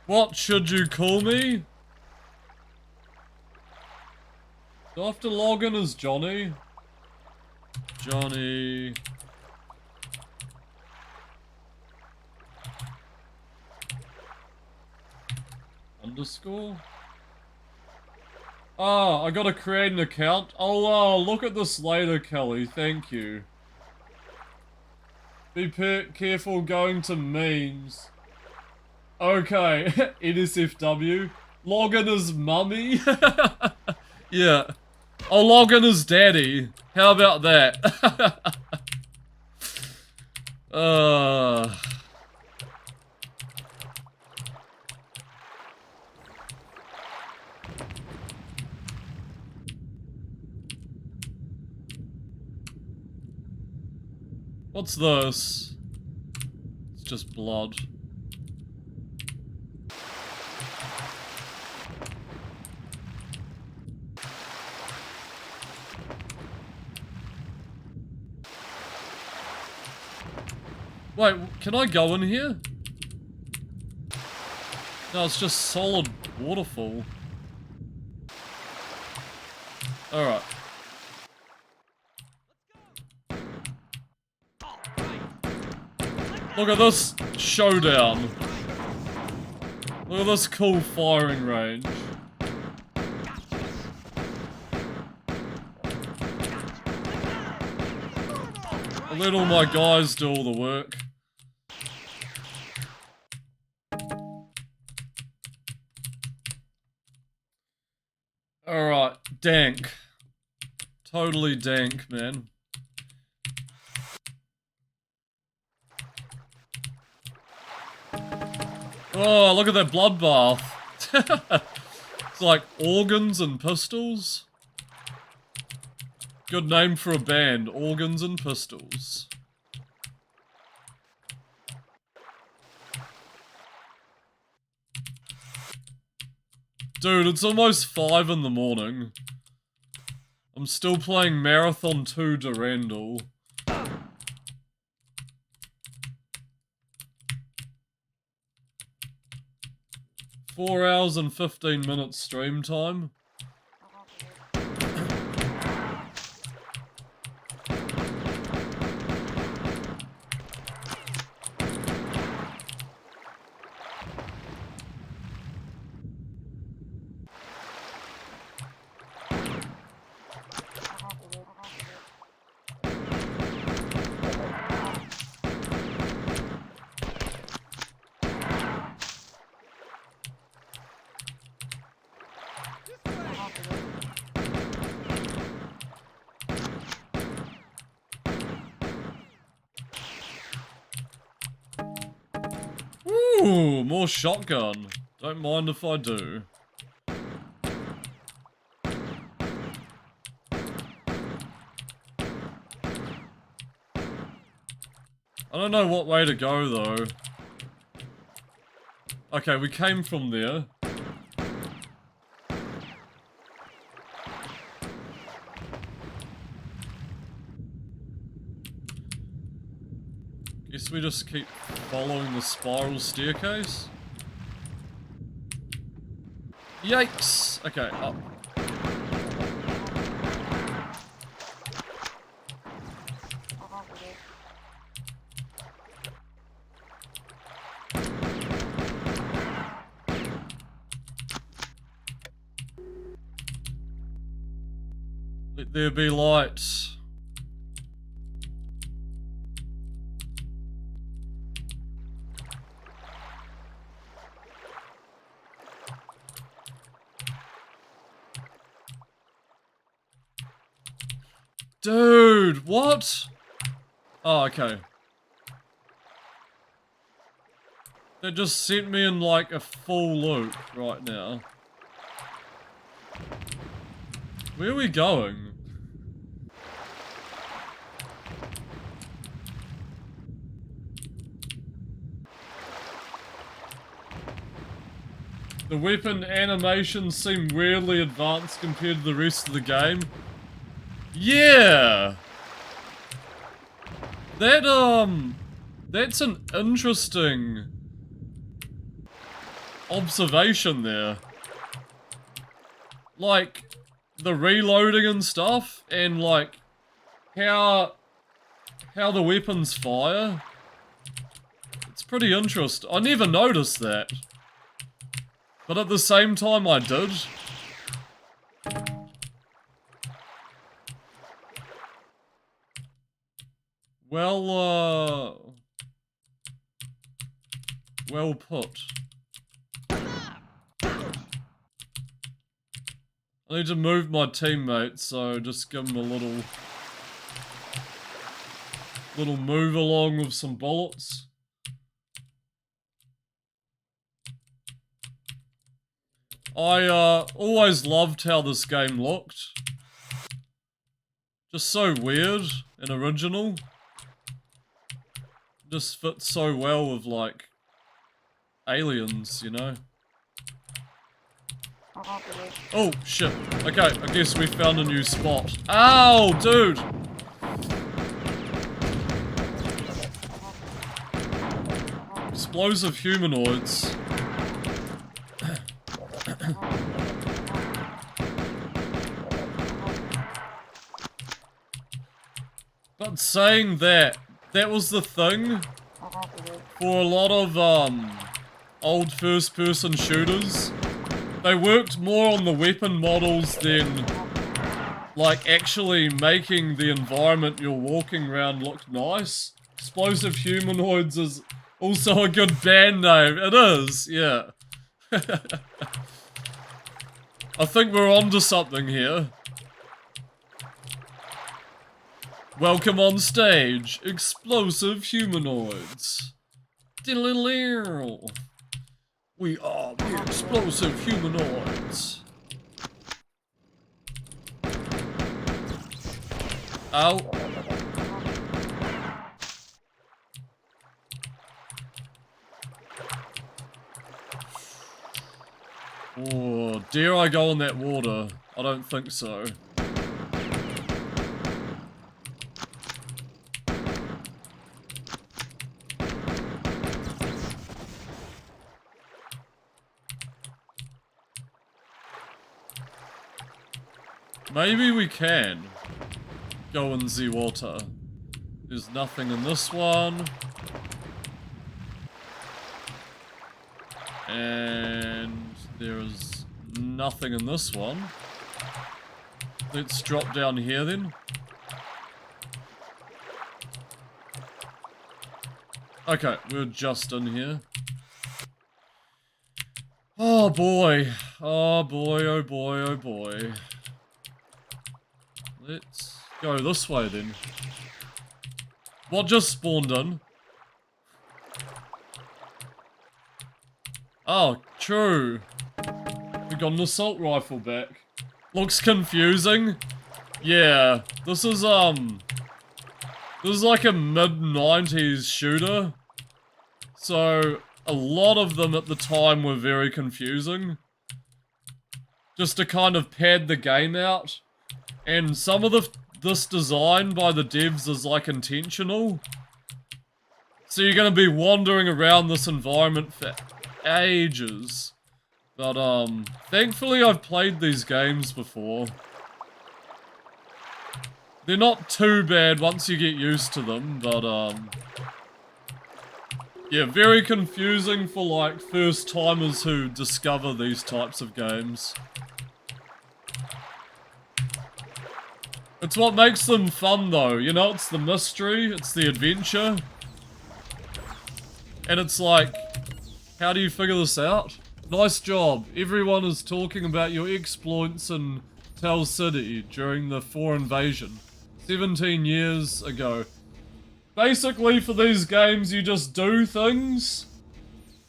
What should you call me? Do I have to log in as Johnny? Johnny. Underscore? Ah, I gotta create an account. I'll look at this later, Kelly. Thank you. Be careful going to memes. Okay, NSFW. Log in as mummy. Yeah. I'll log in as daddy. How about that? What's this? It's just blood. Wait, can I go in here? No, it's just solid waterfall. Alright. Look at this showdown. Look at this cool firing range. I let all my guys do all the work. Alright, dank. Totally dank, man. Oh, look at that bloodbath. It's like organs and pistols. Good name for a band, Organs and Pistols. Dude, it's almost 5 in the morning. I'm still playing Marathon 2 Durandal. 4 hours and 15 minutes stream time. Ooh, more shotgun. Don't mind if I do. I don't know what way to go though. Okay, we came from there. Guess we just keep following the spiral staircase. Yikes! Okay, up. Let there be light. Dude, what? Oh, okay. That just sent me in like a full loop right now. Where are we going? The weapon animations seem weirdly advanced compared to the rest of the game. Yeah! That's an interesting observation there. Like, the reloading and stuff, and like, how the weapons fire. It's pretty interesting. I never noticed that. But at the same time I did. Well put. I need to move my teammates, so just give them a little move along with some bullets. I always loved how this game looked. Just so weird and original. Just fits so well with like aliens, you know? Oh shit. Okay, I guess we found a new spot. Ow, dude! Explosive humanoids. But saying that was the thing for a lot of old first-person shooters. They worked more on the weapon models than like actually making the environment you're walking around look nice. Explosive Humanoids is also a good band name. It is, yeah. I think we're onto something here. Welcome on stage, Explosive Humanoids. Diddle-diddle-diddle. We are the Explosive Humanoids. Ow. Oh, dare I go in that water? I don't think so. Maybe we can go in the water. There's nothing in this one. And there is nothing in this one. Let's drop down here then. Okay, we're just in here. Oh boy. Oh boy, oh boy, oh boy. Let's go this way then. What just spawned in? Oh, true. We got an assault rifle back. Looks confusing. Yeah, this is like a mid-90s shooter. So, a lot of them at the time were very confusing. Just to kind of pad the game out. And some of this design by the devs is like intentional. So you're gonna be wandering around this environment for ages. But thankfully I've played these games before. They're not too bad once you get used to them, but yeah, very confusing for like first timers who discover these types of games. It's what makes them fun though, you know, it's the mystery, it's the adventure. And it's like, how do you figure this out? Nice job, everyone is talking about your exploits in Tell City during the 4 invasion, 17 years ago. Basically for these games you just do things,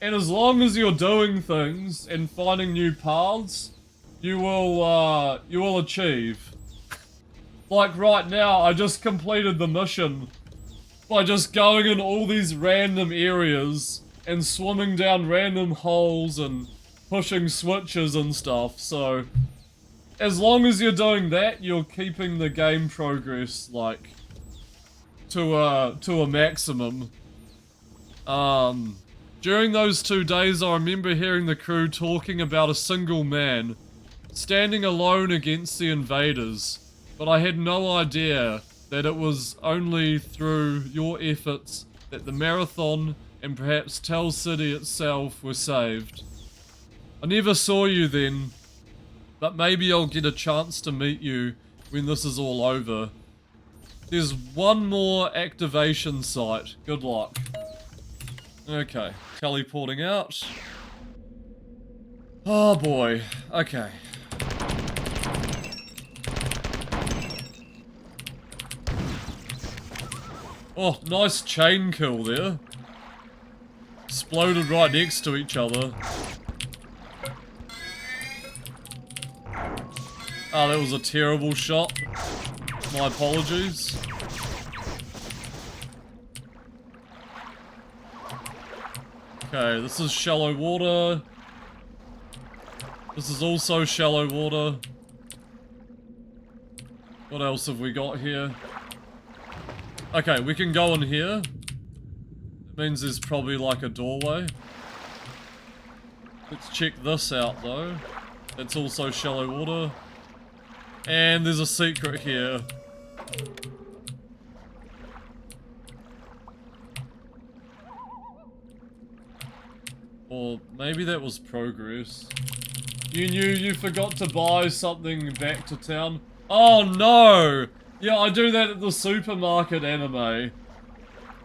and as long as you're doing things and finding new paths, you will achieve. Like right now, I just completed the mission by just going in all these random areas and swimming down random holes and pushing switches and stuff, so as long as you're doing that, you're keeping the game progress, like, to a maximum. During those 2 days, I remember hearing the crew talking about a single man standing alone against the invaders, but I had no idea that it was only through your efforts that the Marathon and perhaps Tell City itself were saved. I never saw you then, but maybe I'll get a chance to meet you when this is all over. There's one more activation site. Good luck. Okay, teleporting out. Oh boy, okay. Oh, nice chain kill there. Exploded right next to each other. Oh, that was a terrible shot. My apologies. Okay, this is shallow water. This is also shallow water. What else have we got here? Okay, we can go in here. It means there's probably like a doorway. Let's check this out though. It's also shallow water. And there's a secret here. Or maybe that was progress. You knew you forgot to buy something back to town? Oh no! Yeah, I do that at the supermarket, anime.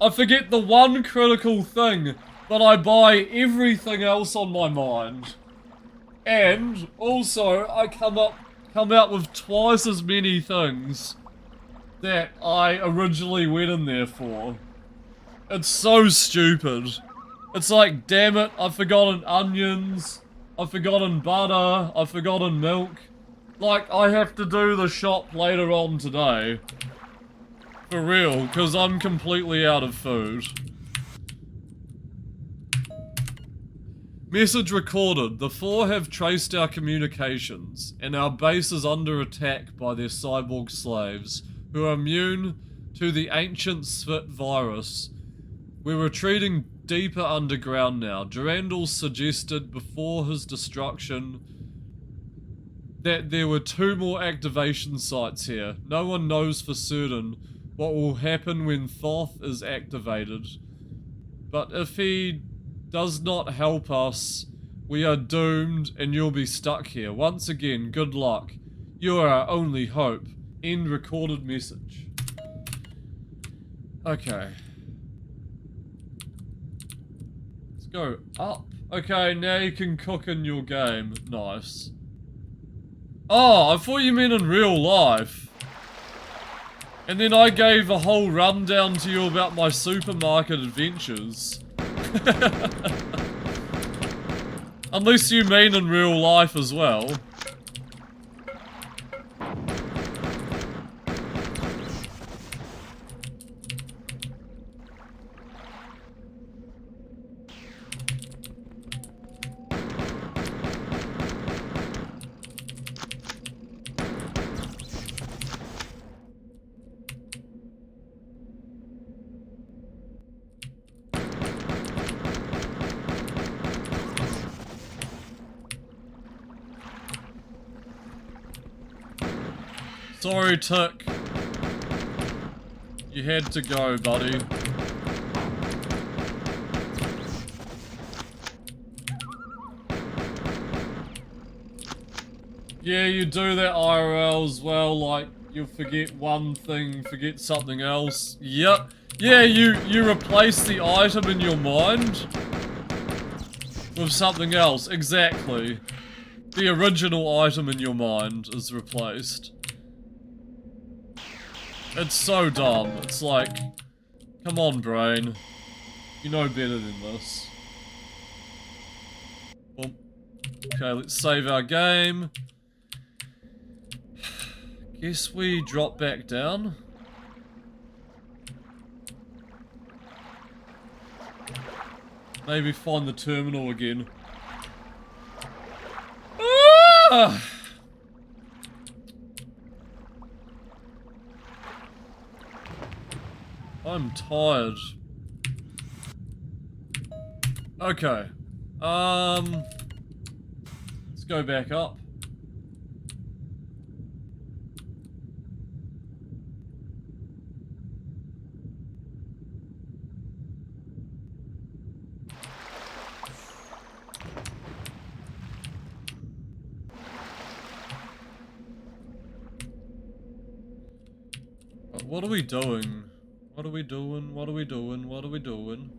I forget the one critical thing, but I buy everything else on my mind. And also, I come out with twice as many things that I originally went in there for. It's so stupid. It's like, damn it, I've forgotten onions, I've forgotten butter, I've forgotten milk. Like, I have to do the shop later on today. For real, because I'm completely out of food. Message recorded. The four have traced our communications, and our base is under attack by their cyborg slaves, who are immune to the ancient Svit virus. We're retreating deeper underground now. Durandal suggested before his destruction that there were 2 more activation sites here. No one knows for certain what will happen when Thoth is activated. But if he does not help us, we are doomed and you'll be stuck here. Once again, good luck. You are our only hope. End recorded message. Okay. Let's go up. Okay, now you can cook in your game. Nice. Oh, I thought you meant in real life. And then I gave a whole rundown to you about my supermarket adventures. Unless you mean in real life as well. Sorry, Tick. You had to go, buddy. Yeah, you do that IRL as well, like, you forget one thing, forget something else. Yep. Yeah, you replace the item in your mind with something else, exactly. The original item in your mind is replaced. It's so dumb. It's like, come on, brain. You know better than this. Well, okay, let's save our game. Guess we drop back down. Maybe find the terminal again. Ah! I'm tired. Okay. Let's go back up. What are we doing? What are we doing? What are we doing? What are we doing?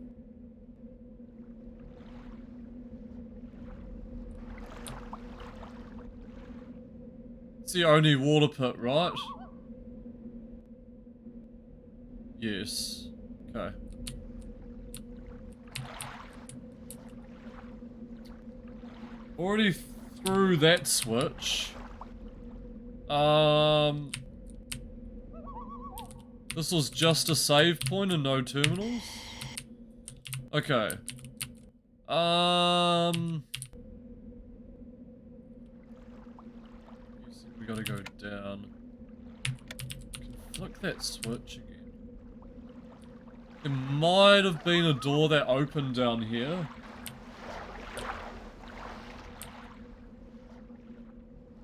It's the only water pit, right? Yes. Okay. Already threw that switch. This was just a save point and no terminals? Okay. We gotta go down. Flick that switch again. There might have been a door that opened down here.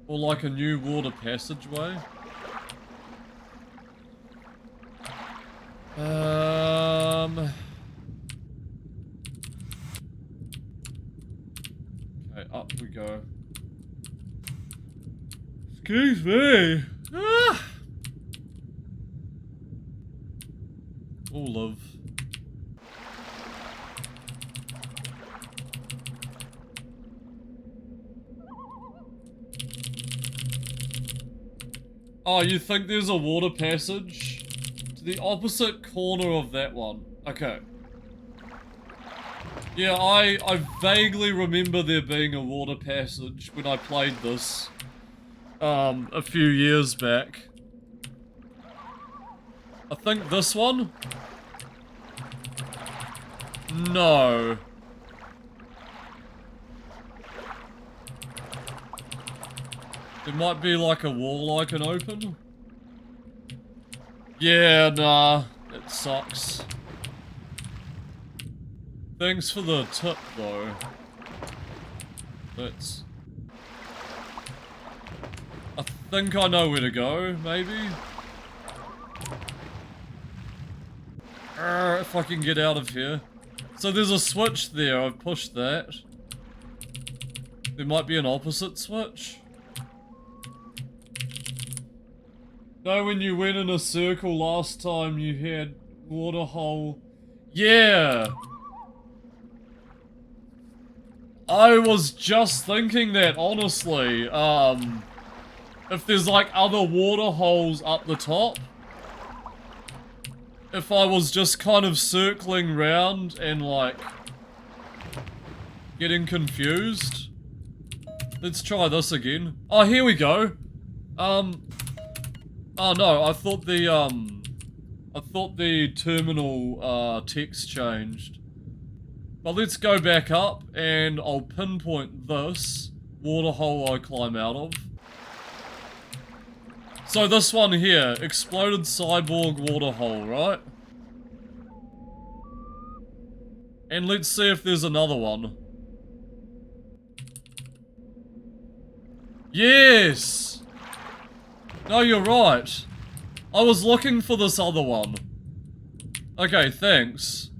Or like a new water passageway. Okay, up we go. Excuse me. Ah! Olive. Oh, you think there's a water passage? To the opposite corner of that one. Okay. Yeah, I vaguely remember there being a water passage when I played this. A few years back. I think this one? No. There might be like a wall I can open. Yeah, nah. It sucks. Thanks for the tip though. That's... I think I know where to go, maybe? If I can get out of here. So there's a switch there, I've pushed that. There might be an opposite switch. No, when you went in a circle last time you had water hole. Yeah! I was just thinking that, honestly. If there's like other water holes up the top. If I was just kind of circling round and like getting confused. Let's try this again. Oh, here we go. Oh no, I thought the terminal text changed. But let's go back up and I'll pinpoint this water hole I climb out of. So this one here, exploded cyborg water hole, right? And let's see if there's another one. Yes! No, you're right. I was looking for this other one. Okay, thanks.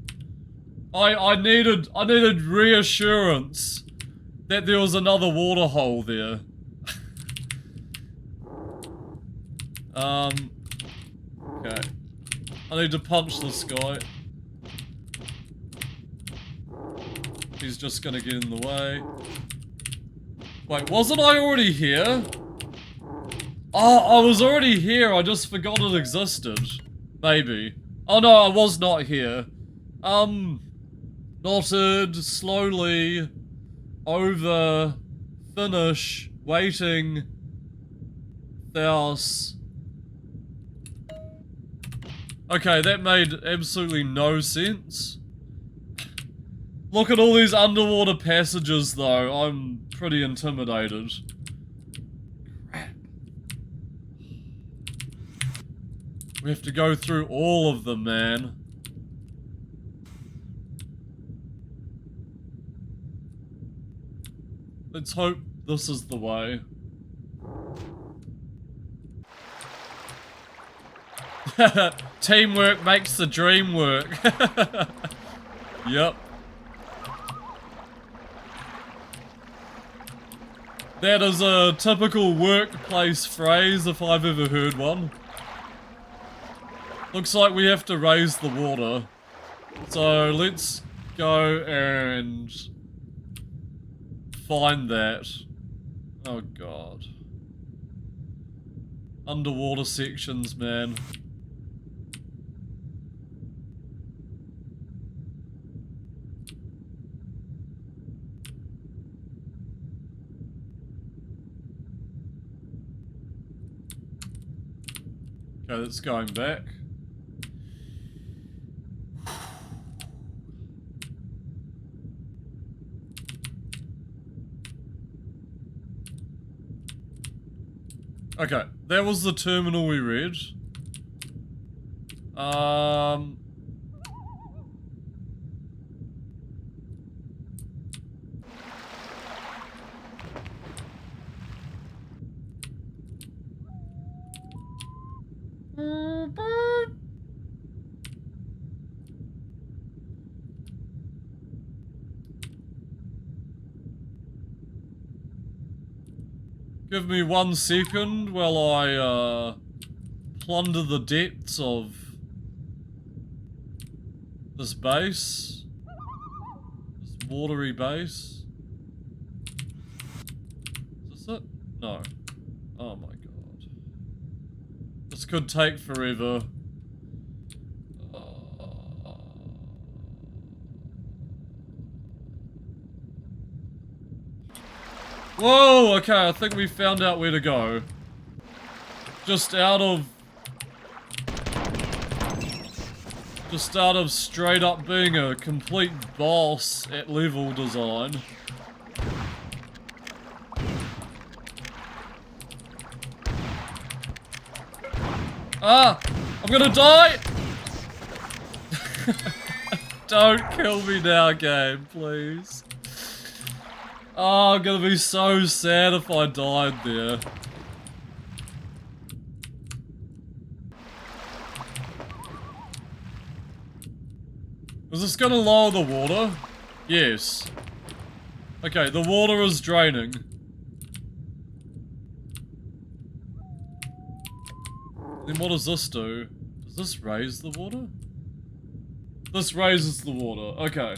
I needed reassurance that there was another water hole there. Okay. I need to punch this guy. He's just gonna get in the way. Wait, wasn't I already here? Oh, I was already here, I just forgot it existed. Maybe. Oh no, I was not here. Knotted, slowly, over, finish, waiting, Theos, Okay, that made absolutely no sense. Look at all these underwater passages, though. I'm pretty intimidated. Crap. We have to go through all of them, man. Let's hope this is the way. Teamwork makes the dream work. Yep. That is a typical workplace phrase if I've ever heard one. Looks like we have to raise the water. So let's go and find that. Oh god. Underwater sections, man. Okay, that's going back. Okay, that was the terminal we read. Give me 1 second while I, plunder the depths of this base. This watery base. Is this it? No. Oh my god. This could take forever. Whoa, okay, I think we found out where to go. Just out of straight up being a complete boss at level design. Ah! I'm gonna die! Don't kill me now, game, please. Oh, I'm gonna be so sad if I died there. Is this gonna lower the water? Yes. Okay, the water is draining. Then what does this do? Does this raise the water? This raises the water. Okay.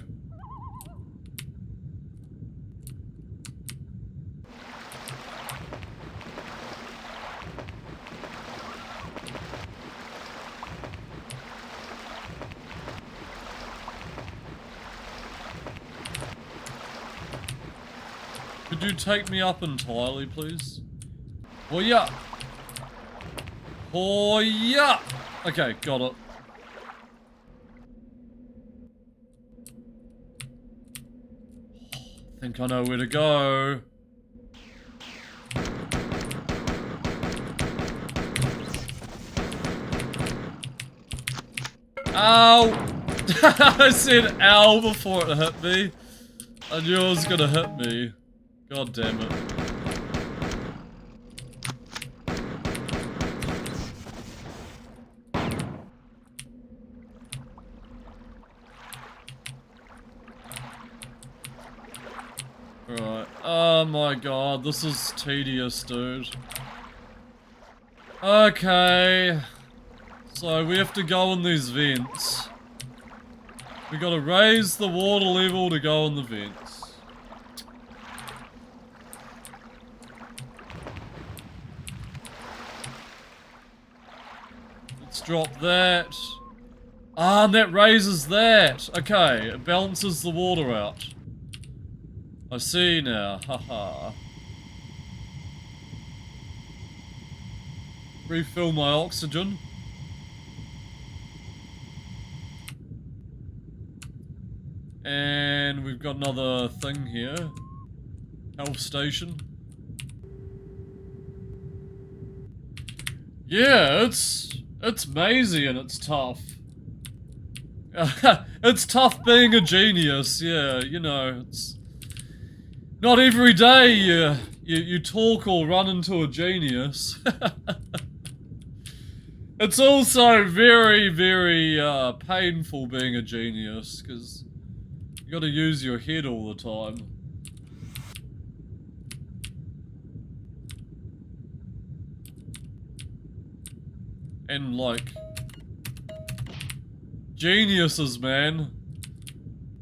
Could you take me up entirely, please? Oh yeah. Oh yeah. Okay, got it. I think I know where to go. Ow! I said ow before it hit me. I knew it was gonna hit me. God damn it. Right. Oh my god, this is tedious, dude. Okay. So we have to go in these vents. We gotta raise the water level to go in the vents. Let's drop that. Ah, and that raises that. Okay, it balances the water out. I see now, haha. Refill my oxygen. And we've got another thing here. Health station. Yeah, it's mazy and it's tough. It's tough being a genius, yeah, you know, it's not every day you talk or run into a genius. It's also very, very painful being a genius, because you gotta use your head all the time. And like, geniuses, man,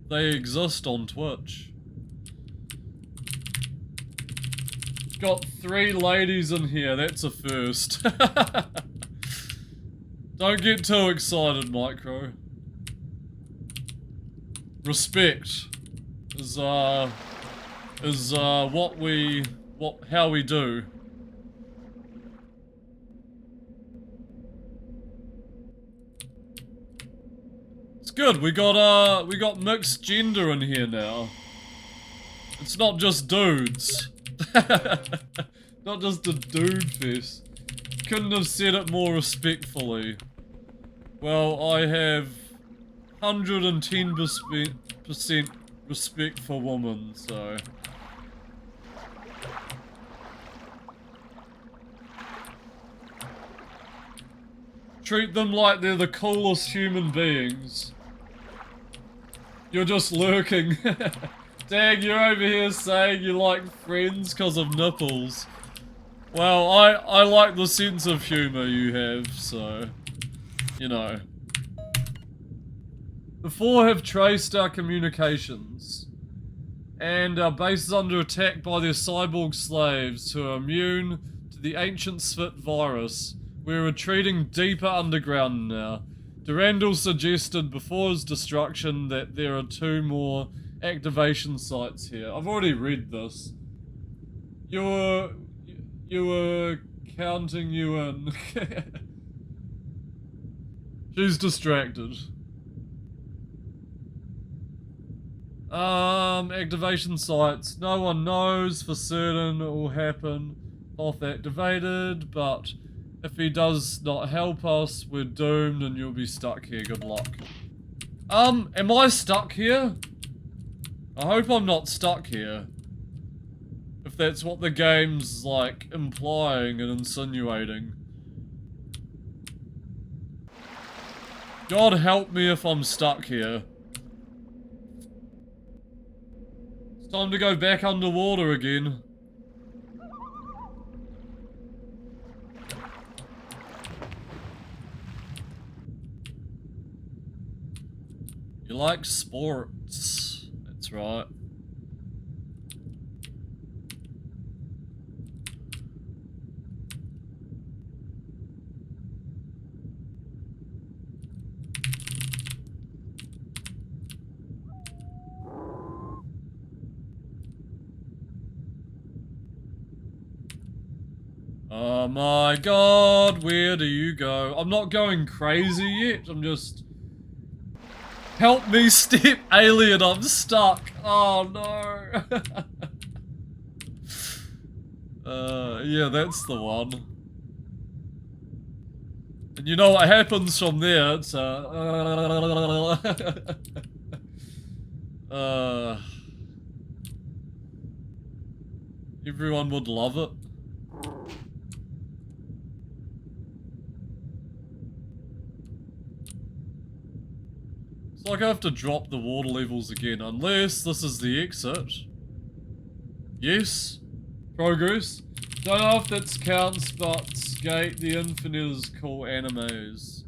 they exist on Twitch. Got 3 ladies in here, that's a first. Don't get too excited, Micro. Respect is how we do. It's good. We got mixed gender in here now. It's not just dudes. Not just a dude fest. Couldn't have said it more respectfully. Well, I have 110% respect for women, so. Treat them like they're the coolest human beings. You're just lurking. Dang, you're over here saying you like Friends because of nipples. Well, I like the sense of humor you have, so, you know. The 4 have traced our communications, and our base is under attack by their cyborg slaves who are immune to the ancient Spit virus. We're retreating deeper underground now. Durandal suggested before his destruction that there are 2 more activation sites here. I've already read this. You were counting you in. She's distracted. Activation sites. No one knows for certain it will happen. Off activated, but if he does not help us, we're doomed and you'll be stuck here. Good luck. Am I stuck here? I hope I'm not stuck here. If that's what the game's, like, implying and insinuating. God help me if I'm stuck here. It's time to go back underwater again. You like sports. That's right. Oh my god, where do you go? I'm not going crazy yet, I'm just... Help me, step alien, I'm stuck. Oh no. Yeah, that's the one. And you know what happens from there, it's everyone would love it. It's like I have to drop the water levels again, unless this is the exit. Yes. Progress. Don't know if that counts, but Skate the Infinite is cool animes.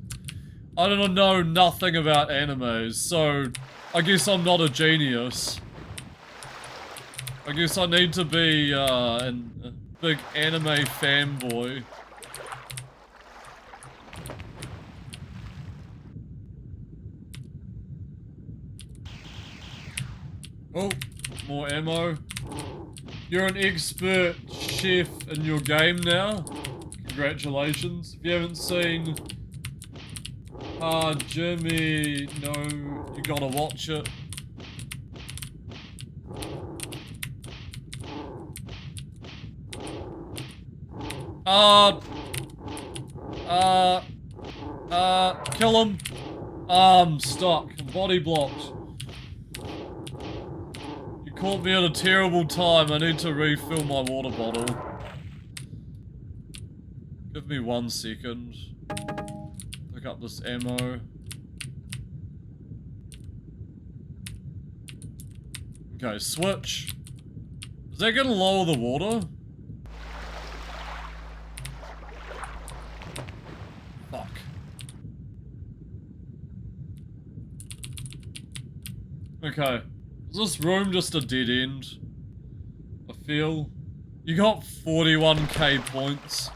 I don't know nothing about animes, so I guess I'm not a genius. I guess I need to be a big anime fanboy. Oh, more ammo. You're an expert chef in your game now. Congratulations. If you haven't seen Jimmy, no, you gotta watch it. Kill him. I'm stuck. I'm body blocked. You caught me at a terrible time. I need to refill my water bottle. Give me 1 second. Pick up this ammo. Okay, switch. Is that gonna lower the water? Fuck. Okay. Is this room just a dead end? I feel. You got 41k points.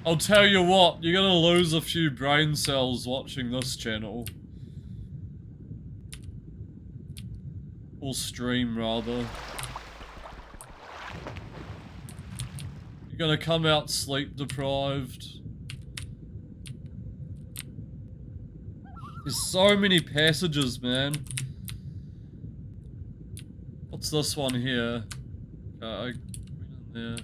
I'll tell you what, you're gonna lose a few brain cells watching this channel. Or stream, rather. You're gonna come out sleep deprived. There's so many passages, man. What's this one here? I went in there.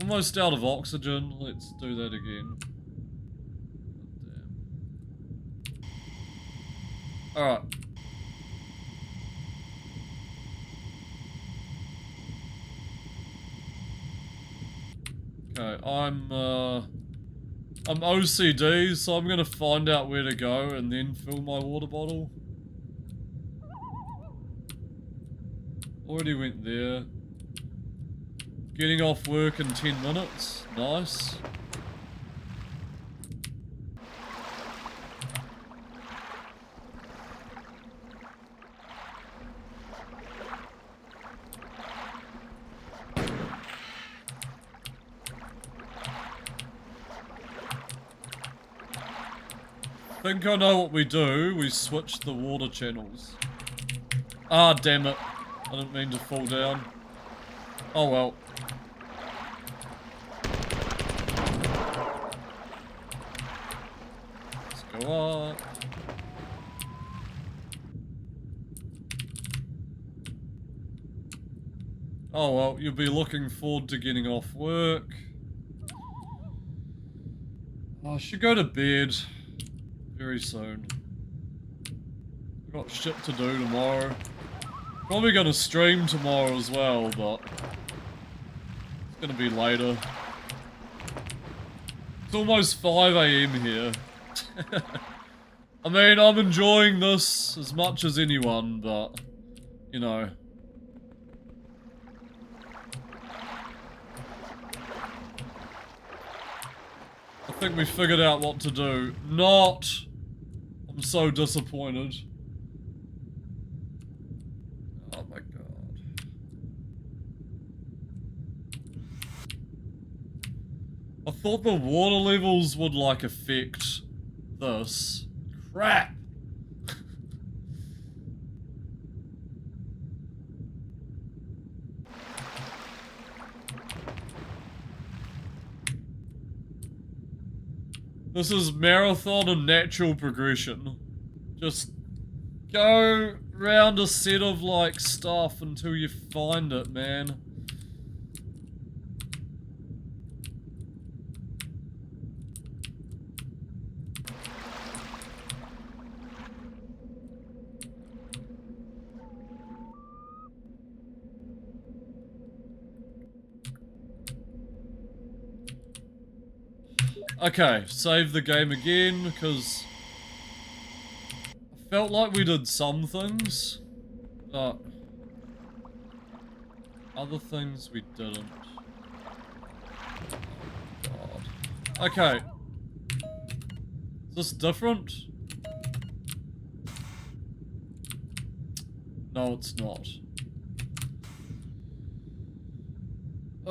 Almost out of oxygen. Let's do that again. Damn. Alright. Okay, I'm OCD, so I'm gonna find out where to go and then fill my water bottle. Already went there. Getting off work in 10 minutes. Nice. I think I know what we do. We switch the water channels. Ah, damn it. I didn't mean to fall down. Oh well. Let's go up. Oh well, you'll be looking forward to getting off work. I should go to bed very soon. I've got shit to do tomorrow. Probably gonna stream tomorrow as well, but it's gonna be later. It's almost 5 AM here. I mean, I'm enjoying this as much as anyone, but, you know. I think we figured out what to do. Not! I'm so disappointed. Oh my god. I thought the water levels would, like, affect this. Crap! This is marathon and natural progression. Just go round a set of, like, stuff until you find it, man. Okay, save the game again, because I felt like we did some things, but other things we didn't. God. Okay. Is this different? No, it's not.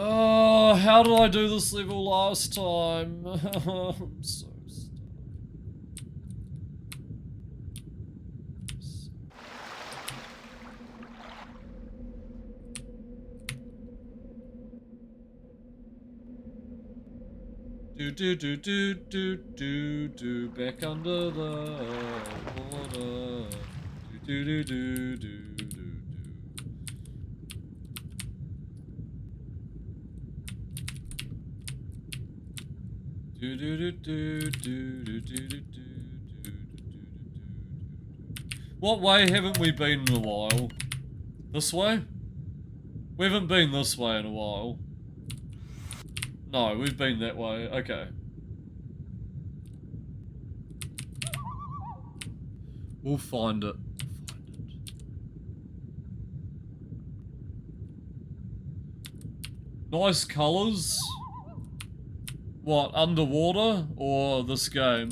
Oh, how did I do this level last time? I'm so stuck. Do, back under the water. Do. Do do do do do do do do do do. What way haven't we been in a while? This way? We haven't been this way in a while. No, we've been that way. Okay. We'll find it. Nice colours. What, underwater or this game?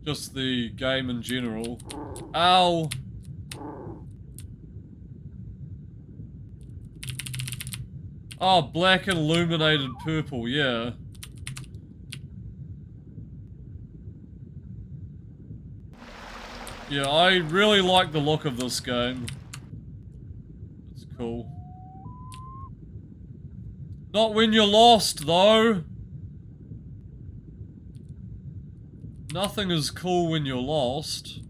Just the game in general. Ow! Oh, black and illuminated purple, yeah. Yeah, I really like the look of this game. It's cool. Not when you're lost, though. Nothing is cool when you're lost.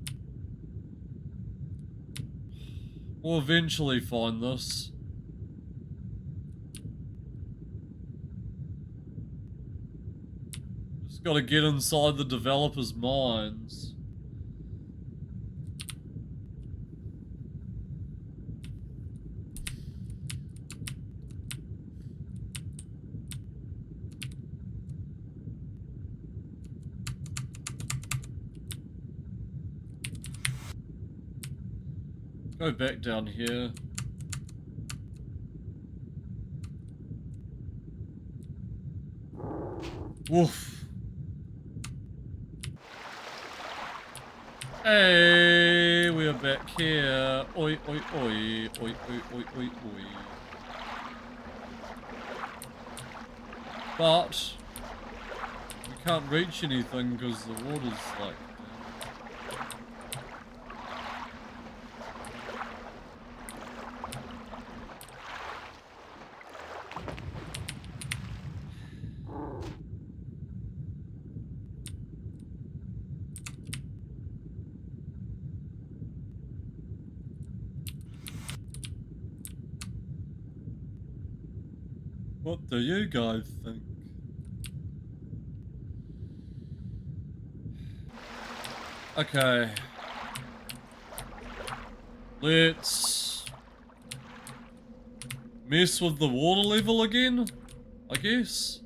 We'll eventually find this. Just gotta get inside the developers' minds. Go back down here. Woof. Hey, we are back here. Oi, oi, oi, oi, oi, oi, oi, oi. But we can't reach anything because the water's like. What do you guys think? Okay. Let's mess with the water level again, I guess.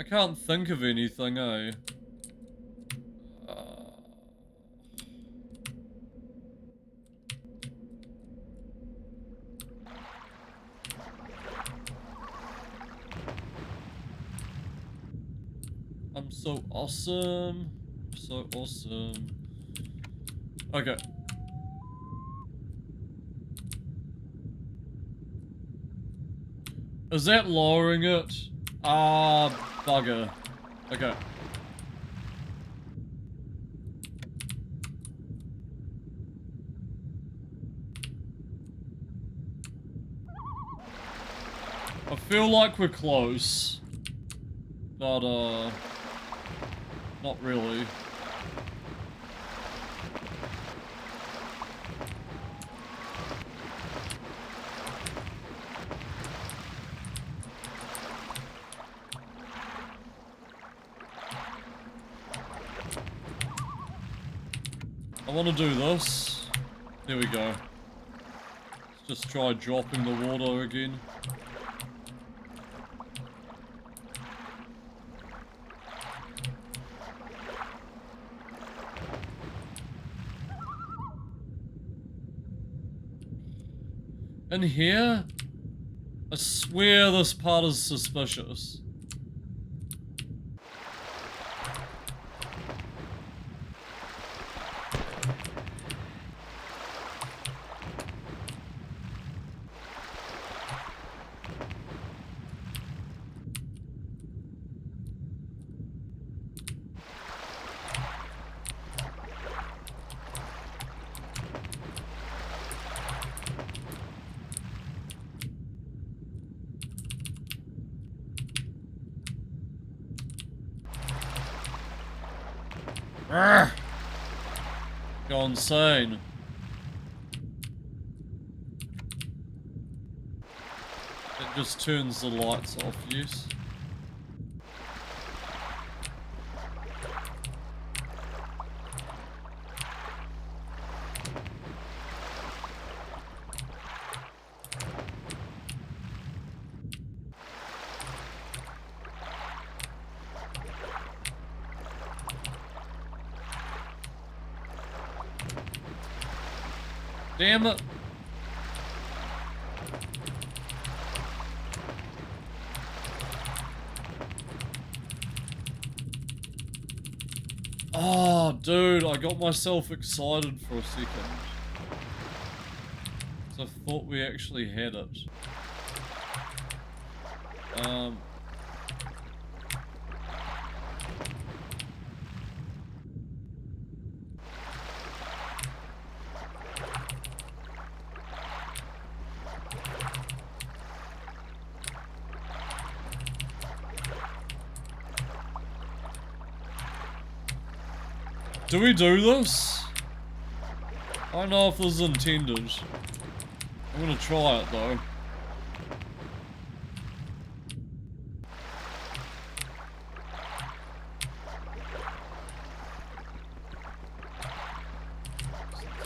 I can't think of anything, eh? I'm so awesome. So awesome. Okay. Is that lowering it? Ah, bugger. Okay. I feel like we're close. But, not really. I want to do this. There we go. Let's just try dropping the water again. In here? I swear this part is suspicious. Arrgh! Go insane. It just turns the lights off, yes. Damn it. Oh, dude, I got myself excited for a second. So I thought we actually had it. Do we do this? I don't know if this is intended. I'm gonna try it though.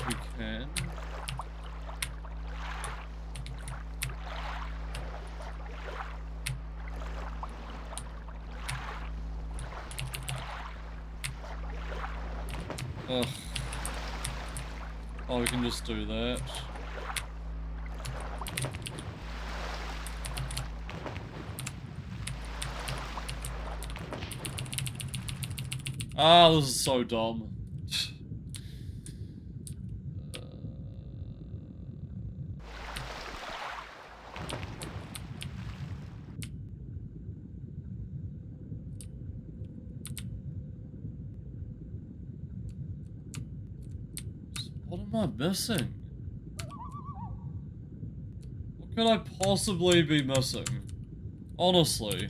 We can. Ugh. Oh, we can just do that. Ah, this is so dumb. What am I missing? What could I possibly be missing? Honestly.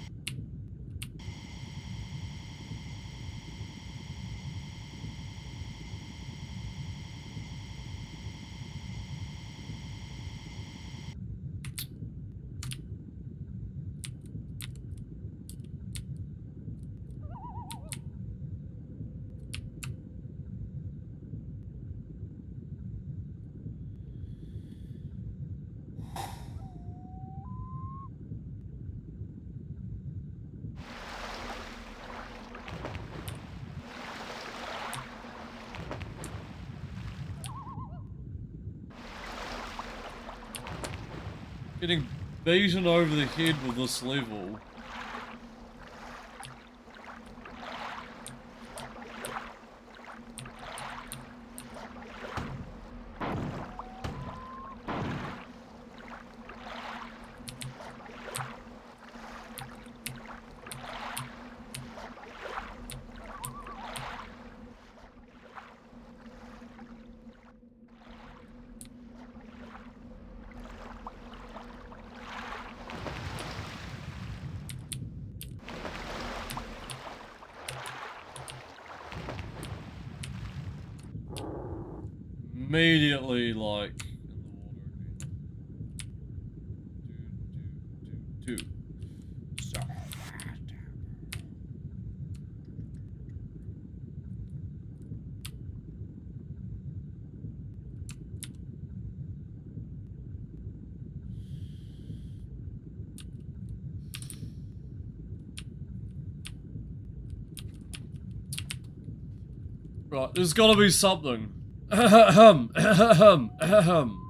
Getting beaten over the head with this level. Immediately, like, in the water again. Right, there's gotta be something. Ahem, ahem, ahem.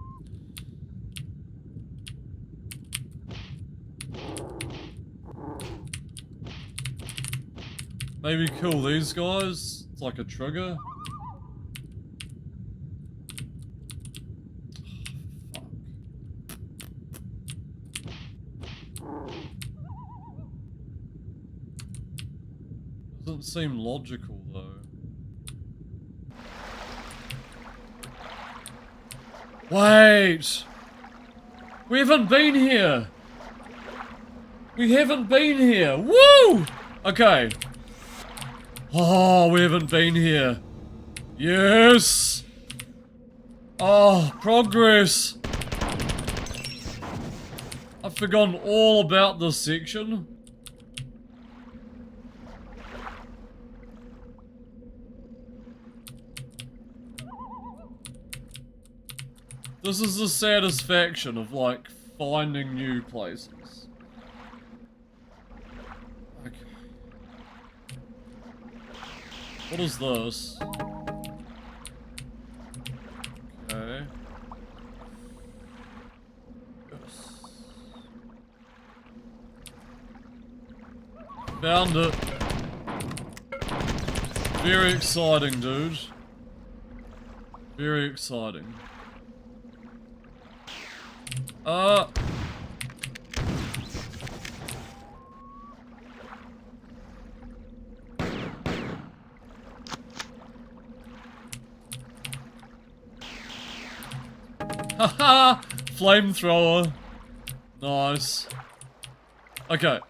Maybe kill these guys? It's like a trigger? Doesn't seem logical though. Wait! We haven't been here! We haven't been here! Woo! Okay. Oh, we haven't been here. Yes! Oh, progress! I've forgotten all about this section. This is the satisfaction of, like, finding new places. Okay. What is this? Okay. Found it. Very exciting, dude. Very exciting. Haha! Flamethrower. Nice. Okay.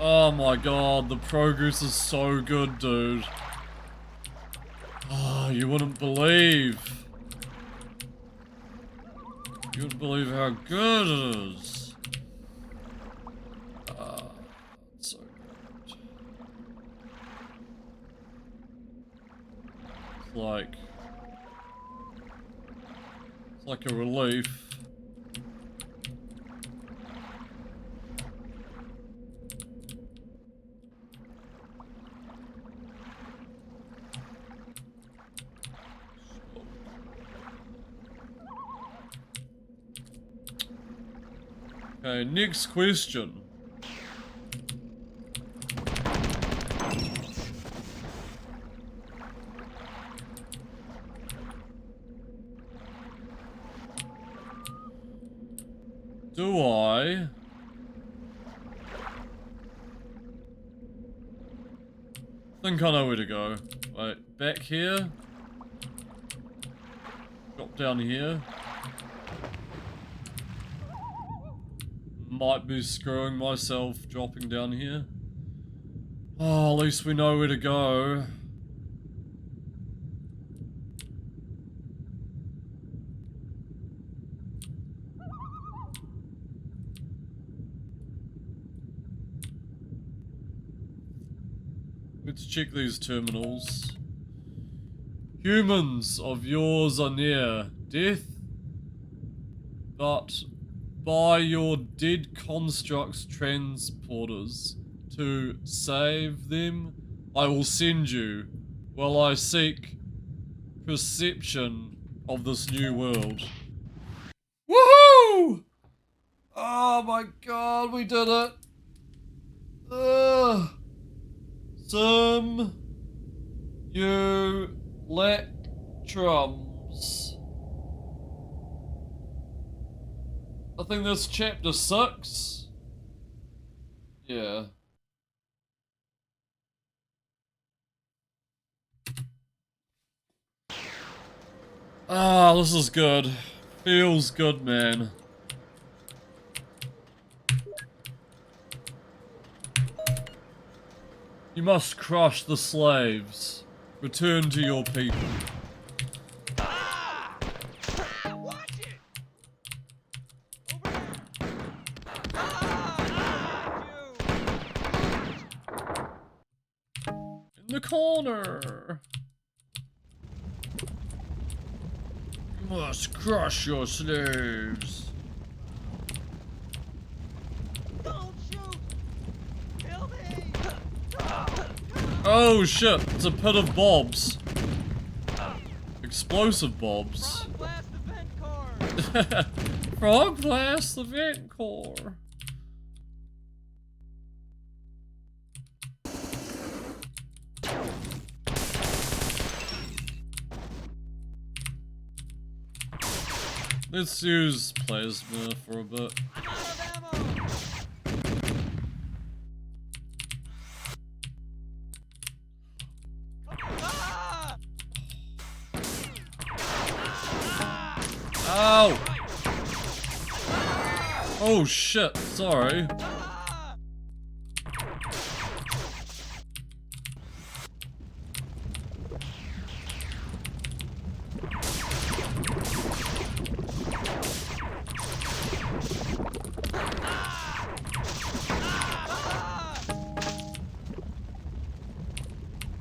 Oh my god, the progress is so good, dude. Oh, you wouldn't believe. You wouldn't believe how good it is. It's so good. It's like a relief. Okay, next question. Do I think I know where to go? Wait, back here? Drop down here? Might be screwing myself dropping down here. Oh, at least we know where to go. Let's check these terminals. Humans of yours are near death, but by your dead constructs transporters to save them, I will send you while I seek perception of this new world. Woohoo! Oh my god, we did it! Some you electrums. I think that's chapter 6. Yeah. Ah, this is good. Feels good, man. You must crush the slaves. Return to your people. Ah! Watch it! Over there! Ah! In the corner. You must crush your slaves. Don't shoot! Kill me! Oh shit, it's a pit of bobs. Explosive bobs. Frog blast the vent core! Frog blast the vent core. Let's use plasma for a bit. I'm out of ammo! Ah! Ow! Oh shit, sorry. Ah!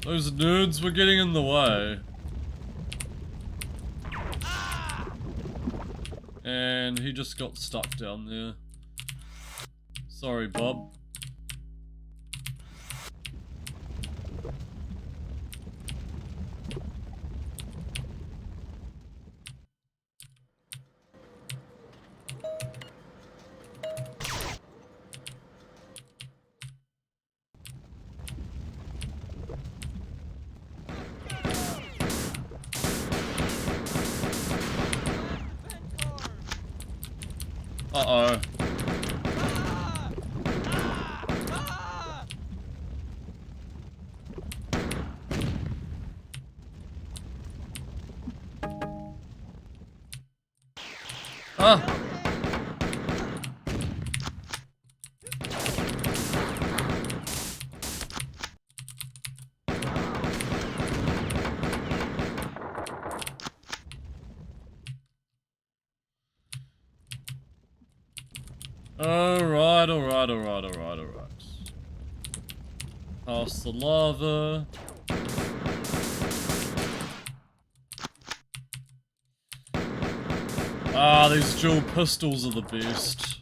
Those nerds were getting in the way. And he just got stuck down there. Sorry, Bob. Uh-oh. Ah! Alright. Past the lava. Ah, these dual pistols are the best.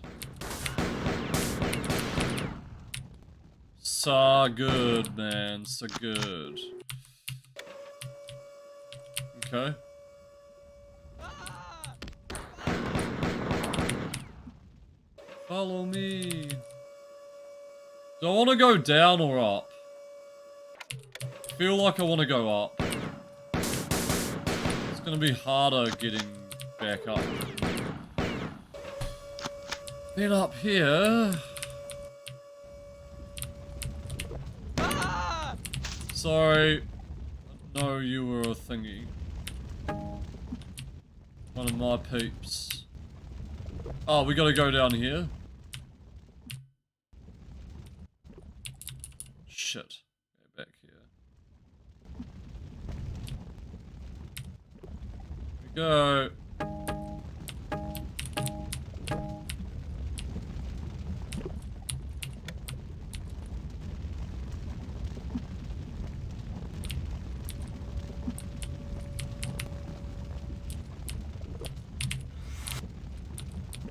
So good, man. So good. Okay. Follow me. Do I want to go down or up? I feel like I want to go up. It's going to be harder getting back up. Then up here... Sorry. No, you were a thingy. One of my peeps. Oh, we gotta go down here. Shit. Go back here. Here we go.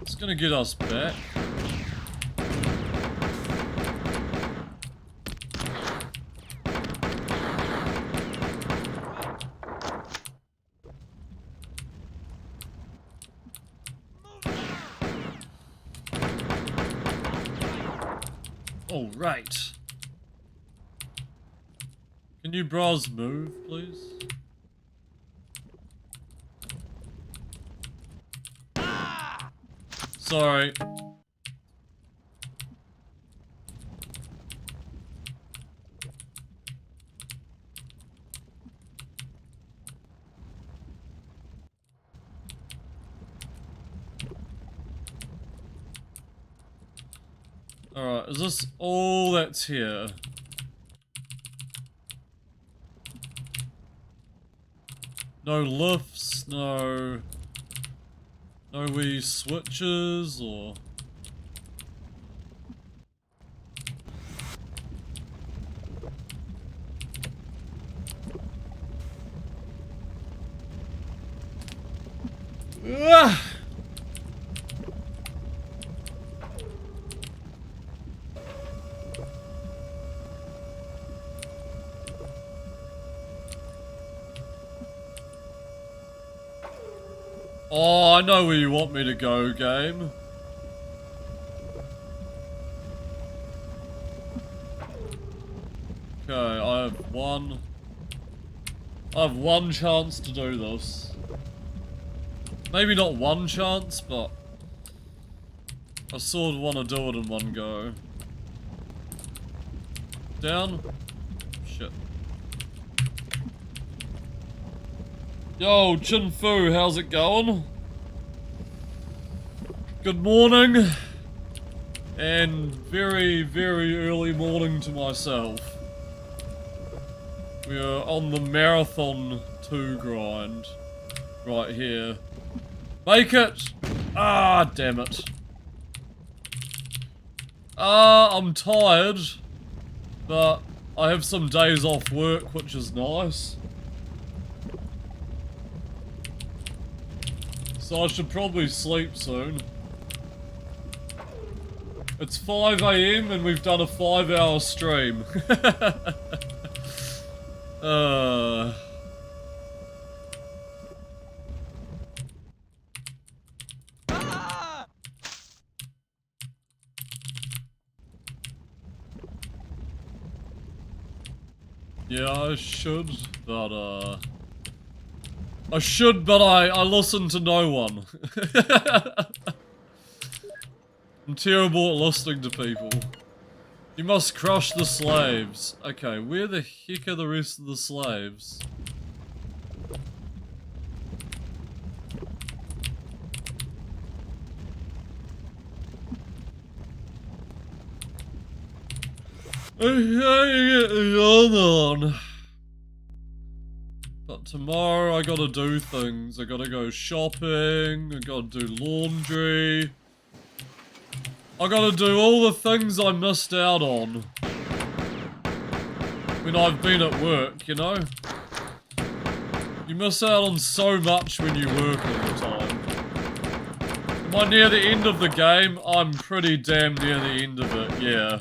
It's gonna get us back. All right. Can you bros move, please? Sorry. Alright, is this all that's here? No lifts, no wee switches, or... Ah! Oh, I know where you want me to go, game. Okay, I have one chance to do this. Maybe not one chance, but I sort of want to do it in one go. Down? Shit. Yo, Chin Fu, how's it going? Good morning. And very, very early morning to myself. We are on the Marathon 2 grind. Right here. Make it! Ah, damn it. I'm tired. But I have some days off work, which is nice. So I should probably sleep soon. It's 5 AM and we've done a 5-hour stream. Yeah, I should, but I listen to no one. I'm terrible at listening to people. You must crush the slaves. Okay, where the heck are the rest of the slaves? Hold on. But tomorrow I gotta do things. I gotta go shopping, I gotta do laundry. I gotta do all the things I missed out on when I've been at work, you know? You miss out on so much when you work all the time. Am I near the end of the game? I'm pretty damn near the end of it, yeah.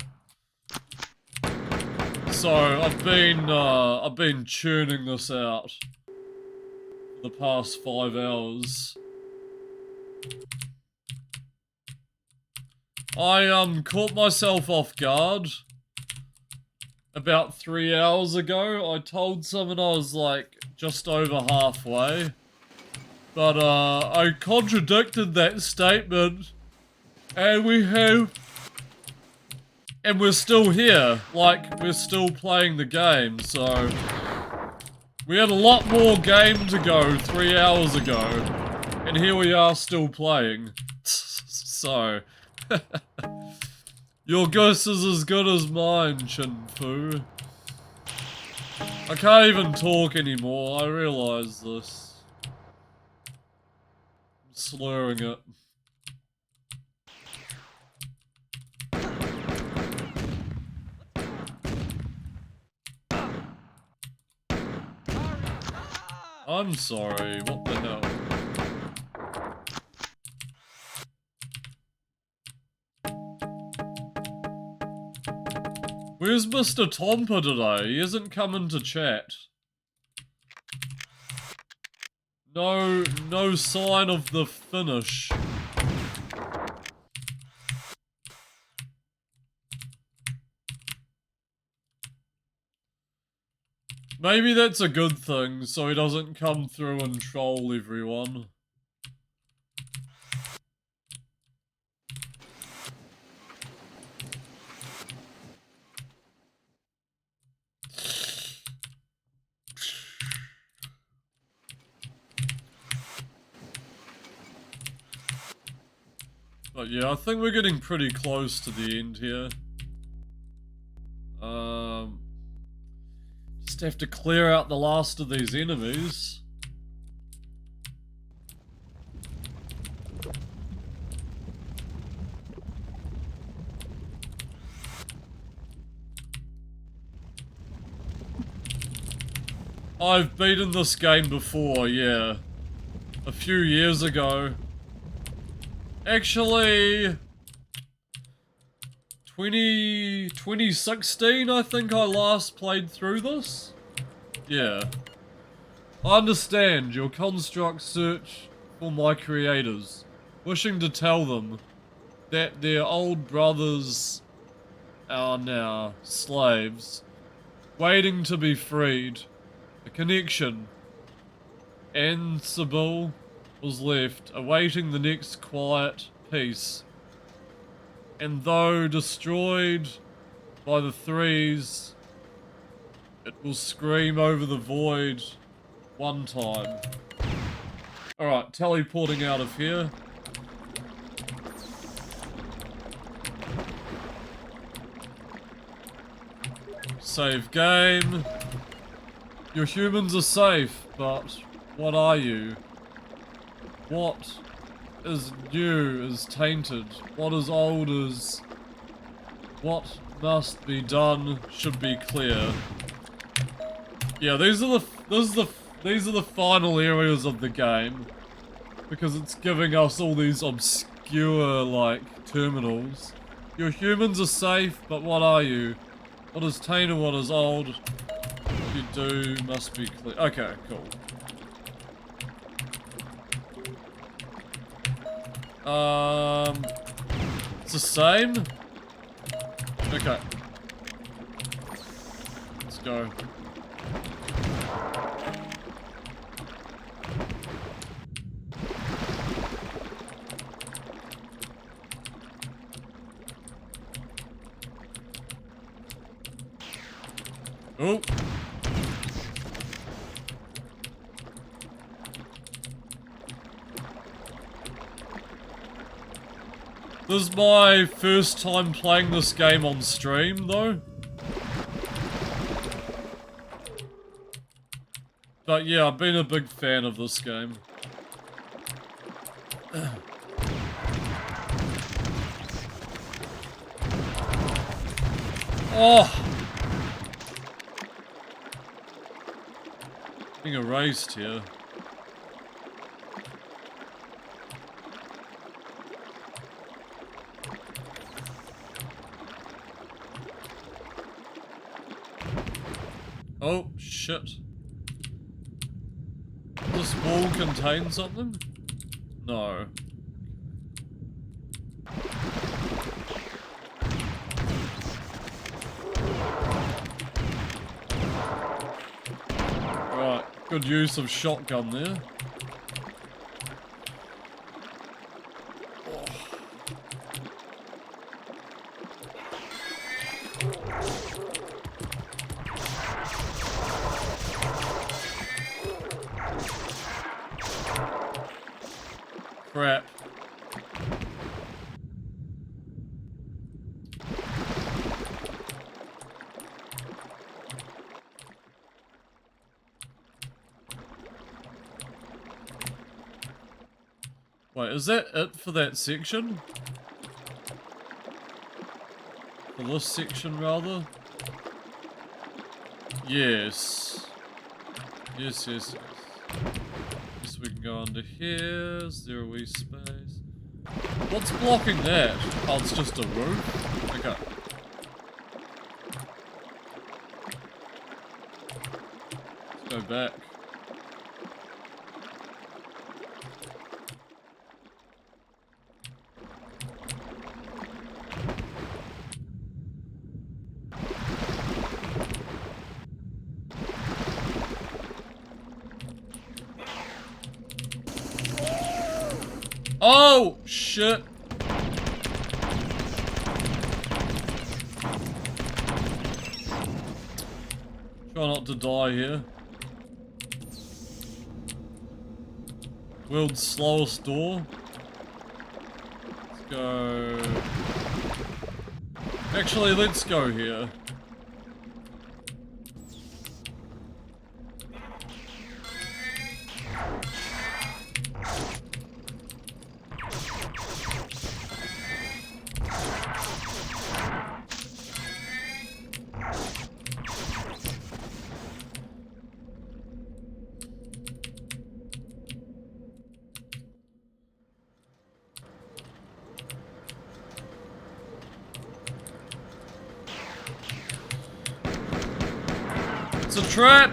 So, I've been churning this out for the past 5 hours. I caught myself off guard about 3 hours ago. I told someone I was like just over halfway, but I contradicted that statement, and we're still here. Like, we're still playing the game. So we had a lot more game to go 3 hours ago, and here we are still playing. So your guess is as good as mine, Chin-Fu. I can't even talk anymore, I realise this. I'm slurring it. I'm sorry, what the hell? Where's Mr. Tompa today? He isn't coming to chat. No sign of the finish. Maybe that's a good thing, so he doesn't come through and troll everyone. But yeah, I think we're getting pretty close to the end here. Just have to clear out the last of these enemies. I've beaten this game before, yeah. A few years ago. Actually, 2016, I think I last played through this. Yeah. I understand your construct search for my creators, wishing to tell them that their old brothers are now slaves, waiting to be freed. A connection. Ansible was left, awaiting the next quiet peace. And though destroyed by the threes, it will scream over the void one time. Alright, teleporting out of here. Save game. Your humans are safe, but what are you? What is new is tainted. What is old is... What must be done should be clear. Yeah, these are the final areas of the game, because it's giving us all these obscure, like, terminals. Your humans are safe, but what are you? What is tainted, what is old? What you do must be clear. Okay, cool. It's the same? Okay. Let's go. Oh. This is my first time playing this game on stream, though. But yeah, I've been a big fan of this game. Oh! Being erased here. Oh, shit. Does this wall contain something? No. Right, good use of shotgun there. Crap. Wait, is that it for that section? For this section, rather? Yes. Yes, yes, yes. Guess we can go under here. Is there a wee space? What's blocking that? Oh, it's just a roof? Okay. Let's go back. Oh, shit. Try not to die here. World's slowest door. Let's go. Actually, let's go here. It's a trap!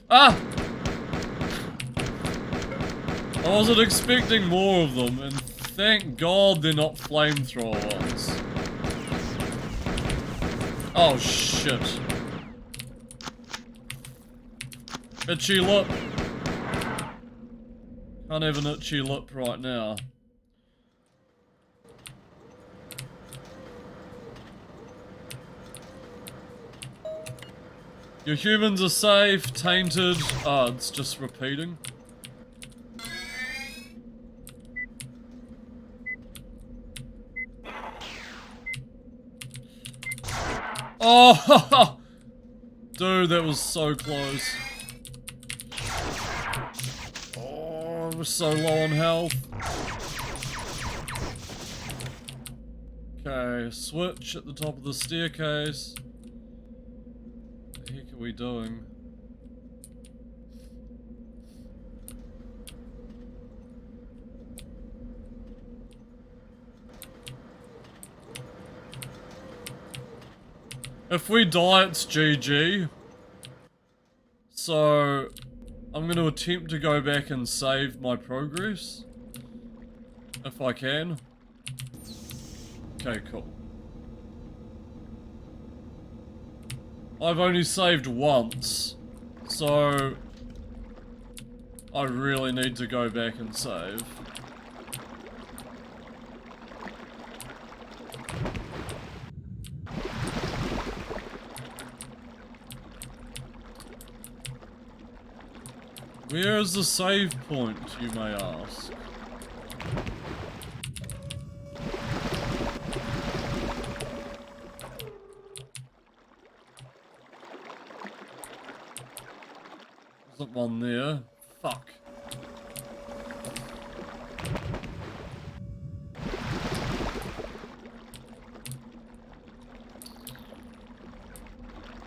Ah! I wasn't expecting more of them, and thank God they're not flamethrower ones. Oh shit. Itchy lip. Can't have an itchy lip right now. Your humans are safe, tainted. Ah, it's just repeating. Oh, dude, that was so close. Oh, we're so low on health. Okay, switch at the top of the staircase. What the heck are we doing? If we die, it's GG. So, I'm going to attempt to go back and save my progress. If I can. Okay, cool. I've only saved once, so I really need to go back and save. Where is the save point, you may ask? Isn't one there? Fuck.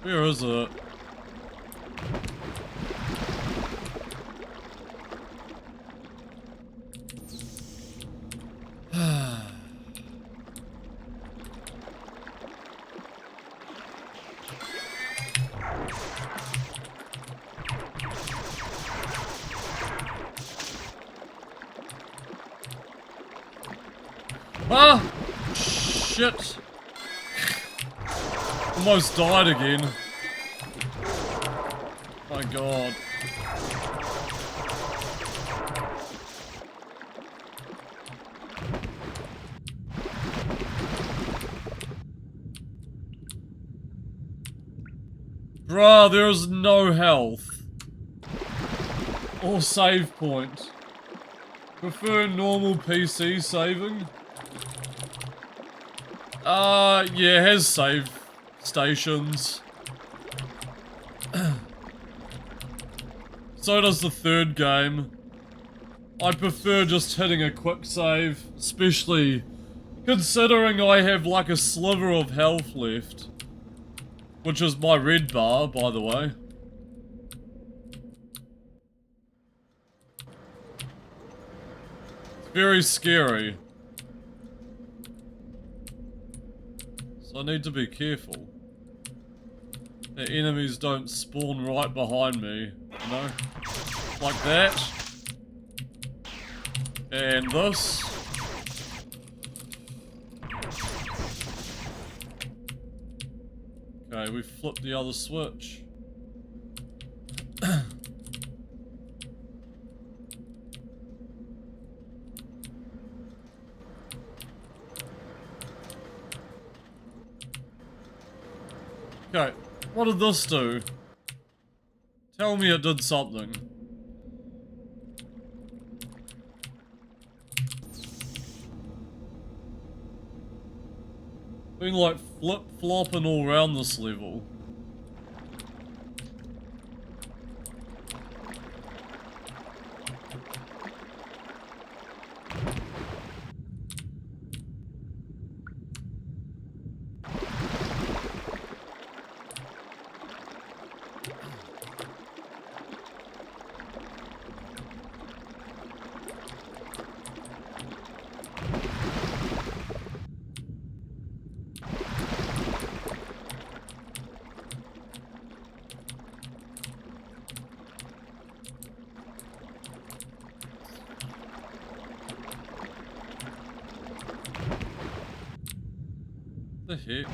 Where is it? Ah! Shit! Almost died again. My god. Bruh, there is no health. Or save point. Prefer normal PC saving? Yeah, it has save stations. So does the third game. I prefer just hitting a quick save, especially considering I have like a sliver of health left. Which is my red bar, by the way. It's very scary. So I need to be careful. The enemies don't spawn right behind me, you know? Like that. And this. Okay, we flipped the other switch. Okay, what did this do? Tell me it did something. Been like flip-flopping all around this level. The heck?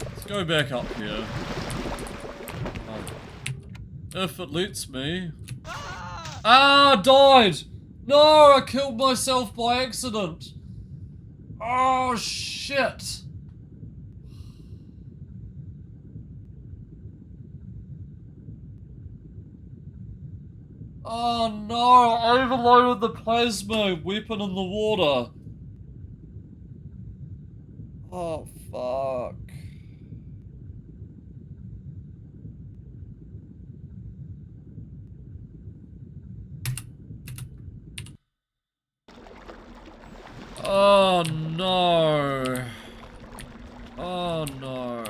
Let's go back up here. If it lets me. Ah, died! No, I killed myself by accident. Oh, shit. Oh no, I overloaded the plasma weapon in the water. Oh fuck. Oh no. Oh no.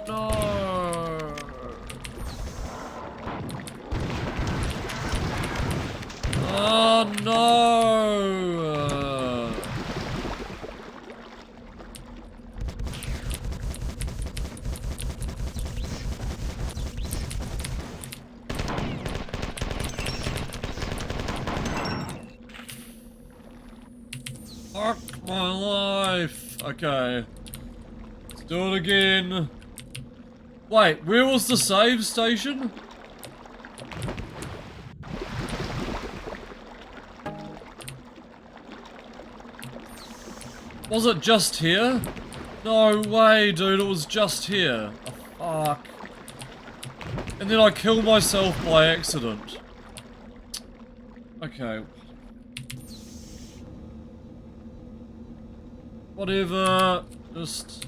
No. Oh no! Fuck my life. Okay. Let's do it again. Wait, where was the save station? Was it just here? No way, dude, it was just here. Oh, fuck. And then I killed myself by accident. Okay. Whatever. Just...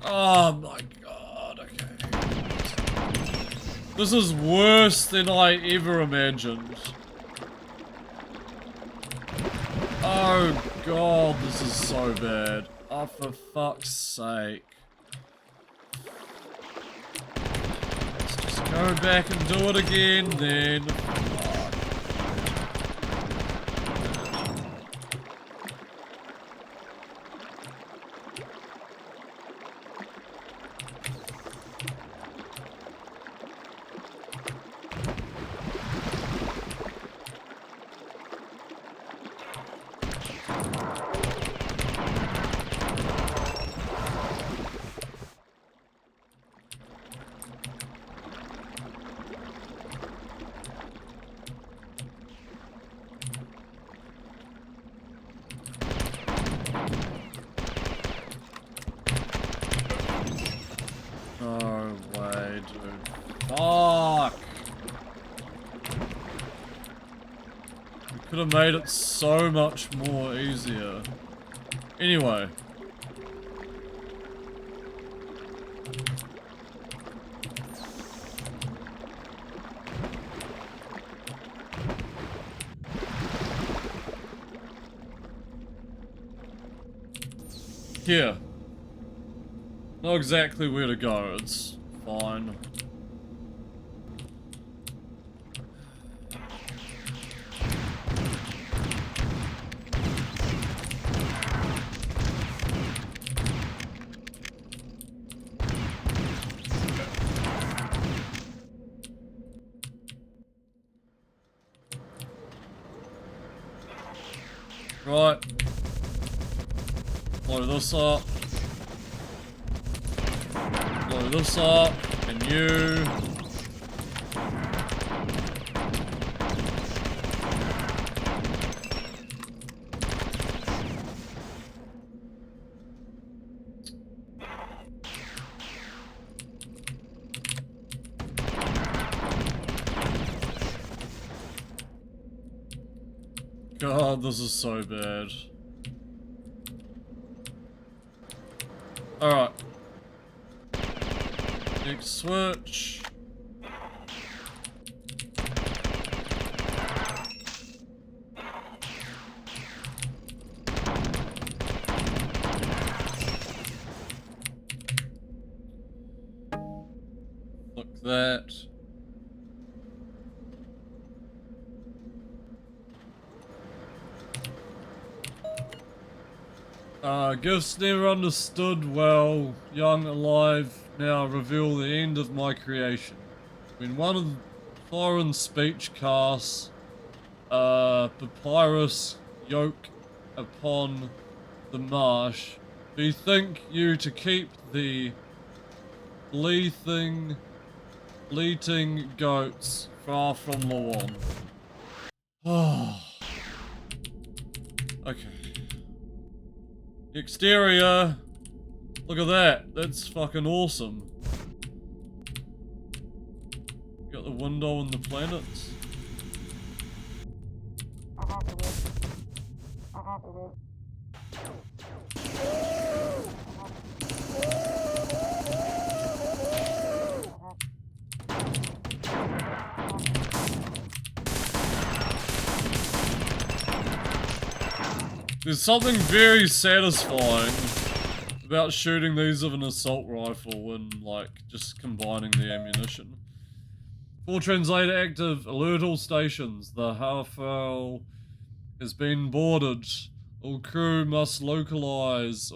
Oh my god, okay. This is worse than I ever imagined. Oh god, this is so bad. Oh, for fuck's sake. Let's just go back and do it again then. No way, dude. Fuck! We could have made it so much more easier. Anyway. Here. Know exactly where to go, it's fine. Right. Blow this up. Blow this up. And you. God, this is so bad. Alright. Next switch. Look that. Gifts never understood well, young, alive, now reveal the end of my creation. When one of the foreign speech casts papyrus yoke upon the marsh, bethink you to keep the bleating goats far from Lawan. Oh. Okay. Exterior. Look at that. That's fucking awesome. Got the window and the planets. There's something very satisfying about shooting these with an assault rifle and, like, just combining the ammunition. Full translator active. Alert all stations. The Harfell has been boarded. All crew must organize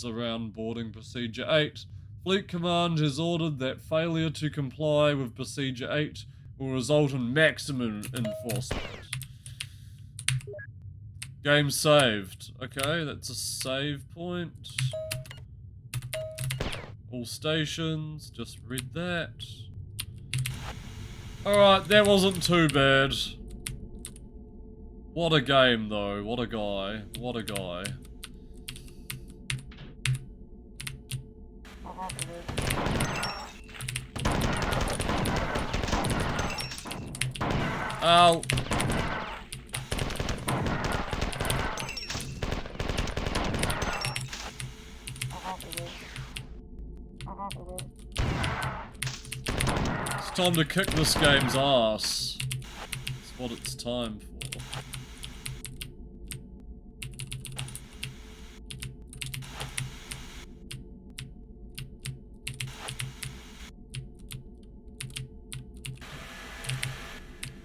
around boarding procedure 8. Fleet Command has ordered that failure to comply with procedure 8 will result in maximum enforcement. Game saved. Okay, that's a save point. All stations, just read that. Alright, that wasn't too bad. What a game though, what a guy, what a guy. Ow. It's time to kick this game's ass. That's what it's time for.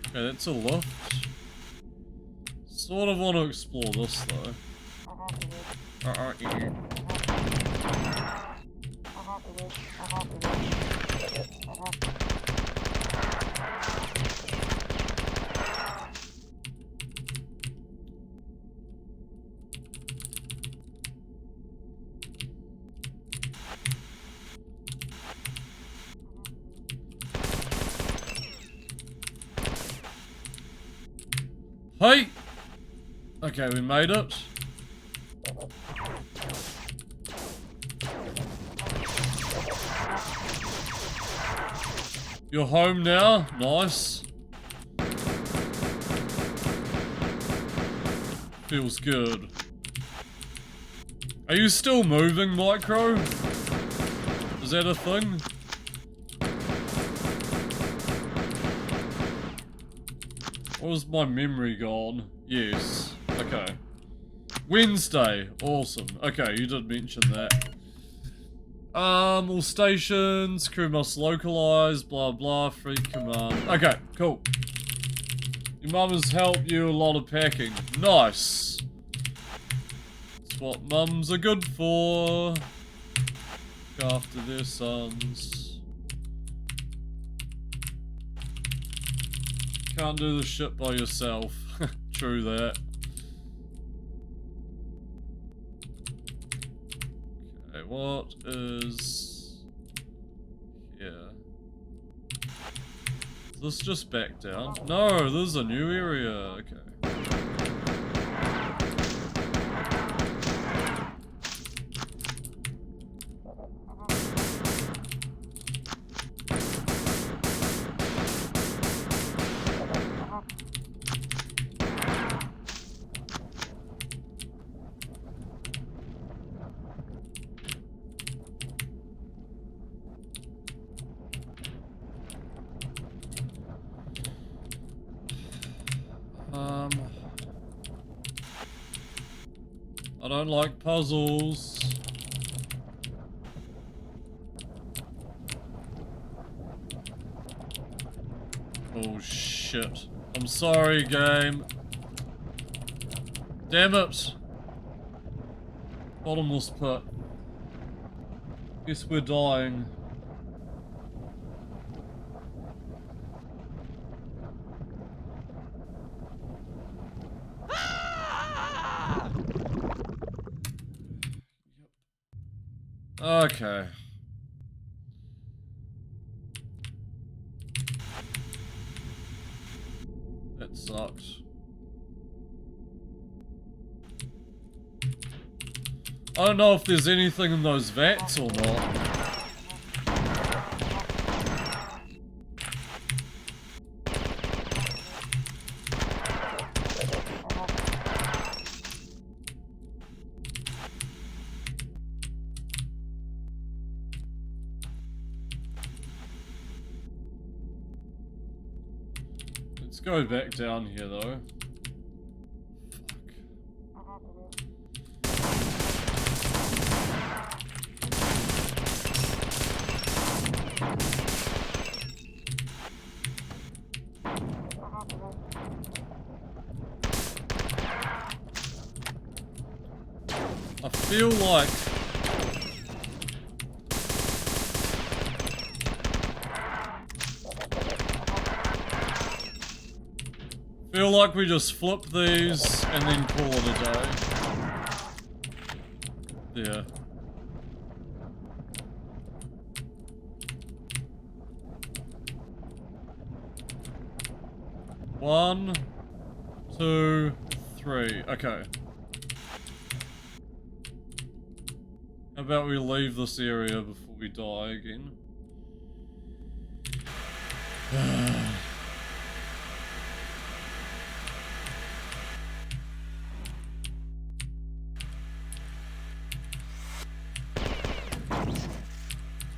Okay, that's a lift. Sort of want to explore this though. Yeah. Hey! Okay, we made it. You're home now? Nice. Feels good. Are you still moving, Micro? Is that a thing? Or was my memory gone? Yes. Okay. Wednesday. Awesome. Okay, you did mention that. All stations, crew must localize, blah blah, free command. Okay, cool. Your mum has helped you a lot of packing. Nice. That's what mums are good for. Look after their sons. Can't do the shit by yourself. True that. Okay, what is here? Is this just back down? No, this is a new area. Okay. I don't like puzzles. Oh shit. I'm sorry, game. Damn it. Bottomless pit. Guess we're dying. Okay. That sucks. I don't know if there's anything in those vats or not. Let's go back down here though. I feel like Feel like we just flip these and then call it a day. Yeah. One, two, three. Okay. How about we leave this area before we die again?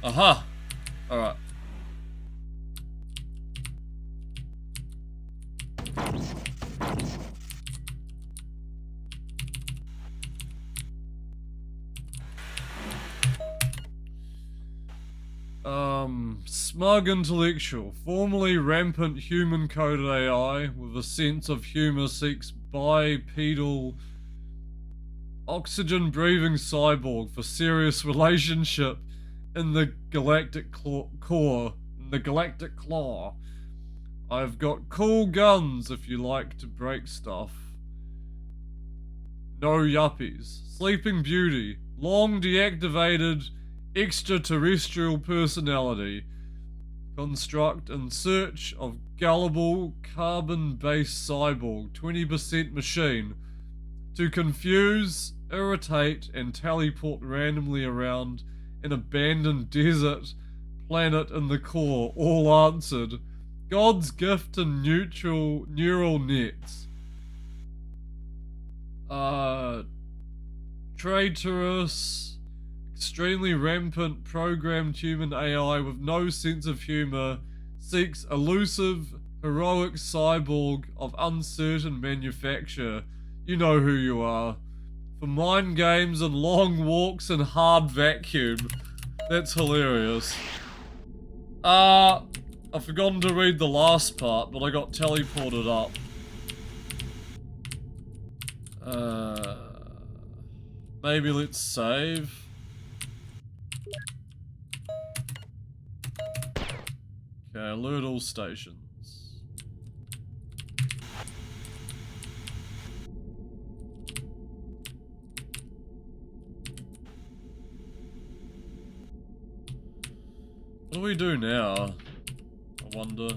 Aha! Alright. Smug intellectual, formerly rampant human-coded AI with a sense of humor seeks bipedal oxygen-breathing cyborg for serious relationship in the galactic core. In the galactic claw. I've got cool guns if you like to break stuff. No yuppies. Sleeping Beauty. Long deactivated extraterrestrial personality. Construct in search of gullible carbon-based cyborg. 20% machine. To confuse, irritate, and teleport randomly around an abandoned desert planet in the core. All answered. God's gift to neural nets. Traitorous, extremely rampant programmed human AI with no sense of humor seeks elusive, heroic cyborg of uncertain manufacture. You know who you are. For mind games and long walks in hard vacuum. That's hilarious. I've forgotten to read the last part, but I got teleported up. Maybe let's save. Okay, alert all stations. What do we do now? I wonder.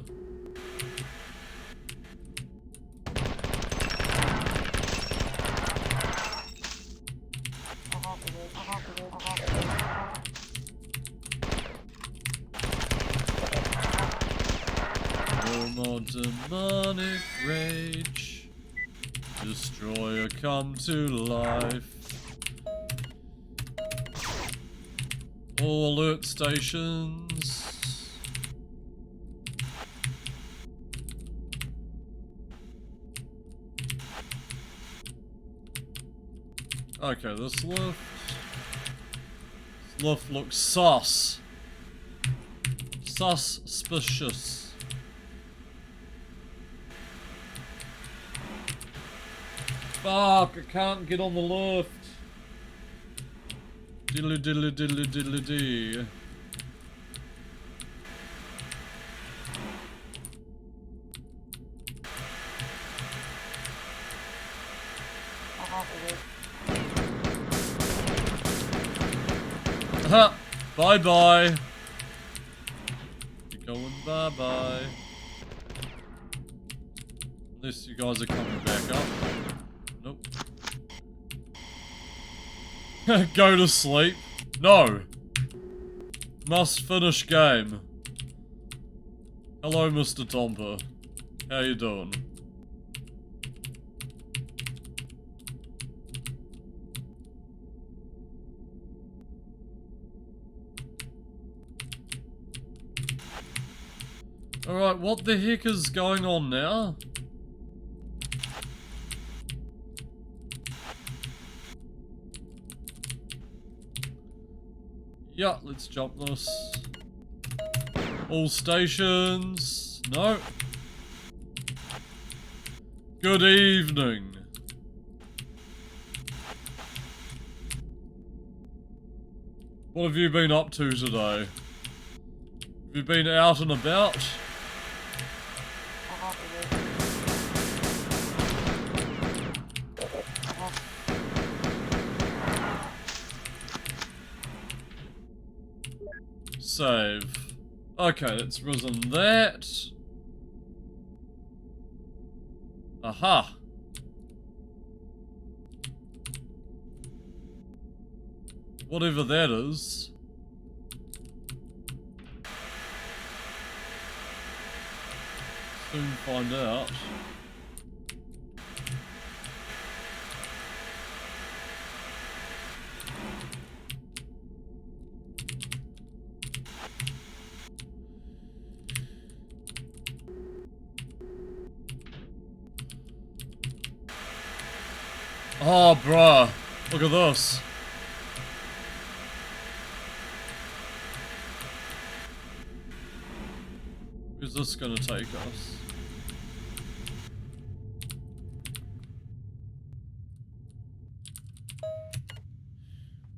No more demonic rage. Destroyer come to life. All alert stations. Okay, this lift. This lift looks sus. Suspicious. Fuck, I can't get on the lift. Diddly diddly diddly diddly dee. Aha! Bye bye. You're going bye bye. Unless you guys are coming back up. Nope. Go to sleep. No. Must finish game. Hello, Mr. Tomper. How you doing? Alright, what the heck is going on now? Yeah, let's jump this. All stations. No. Good evening. What have you been up to today? Have you been out and about? save. Okay, let's risen that. Aha. Whatever that is. Soon find out. Oh, bruh. Look at this. Where's this gonna take us?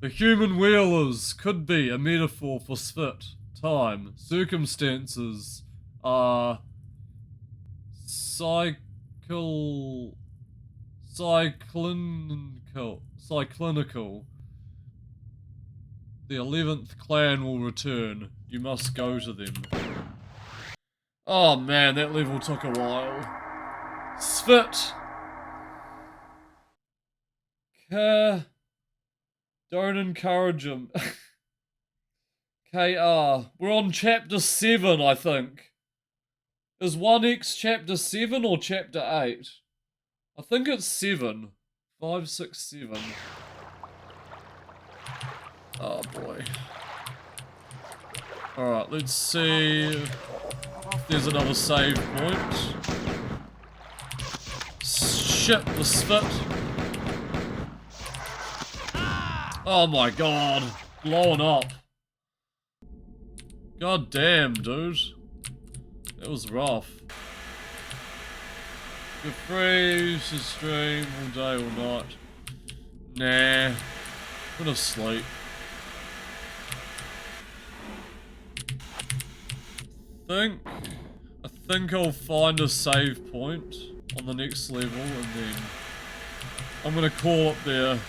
The human wheelers could be a metaphor for spit, time, circumstances, cyclinical. The 11th clan will return. You must go to them. Oh man, that level took a while. Spit! Don't encourage him. KR. We're on chapter 7, I think. Is 1X chapter 7 or chapter 8? I think it's 7. 5, 6, 7. Oh boy. Alright, let's see if there's another save point. Shit, the spit. Oh my god. Blowing up. God damn, dude. That was rough. You're free to stream all day, all night. Nah. I'm gonna sleep. I think I'll find a save point on the next level and then I'm gonna call it there.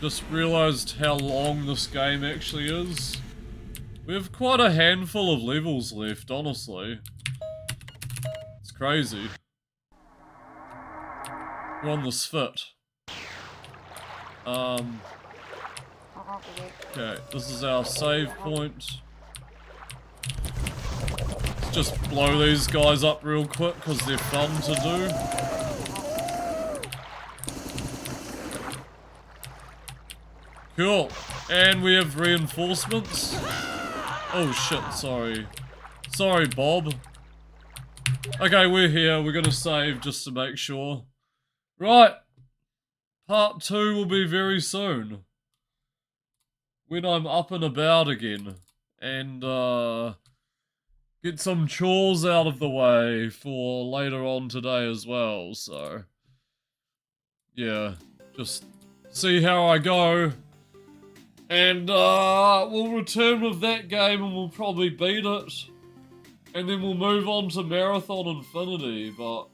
Just realized how long this game actually is. We have quite a handful of levels left, honestly. It's crazy. We're on the Spit. Okay, this is our save point. Let's just blow these guys up real quick because they're fun to do. Cool. And we have reinforcements. Oh shit, sorry. Sorry, Bob. Okay, we're here. We're gonna save just to make sure. Right. Part 2 will be very soon. When I'm up and about again. And, get some chores out of the way for later on today as well, so. Yeah, just see how I go. And, we'll return with that game and we'll probably beat it. And then we'll move on to Marathon Infinity, but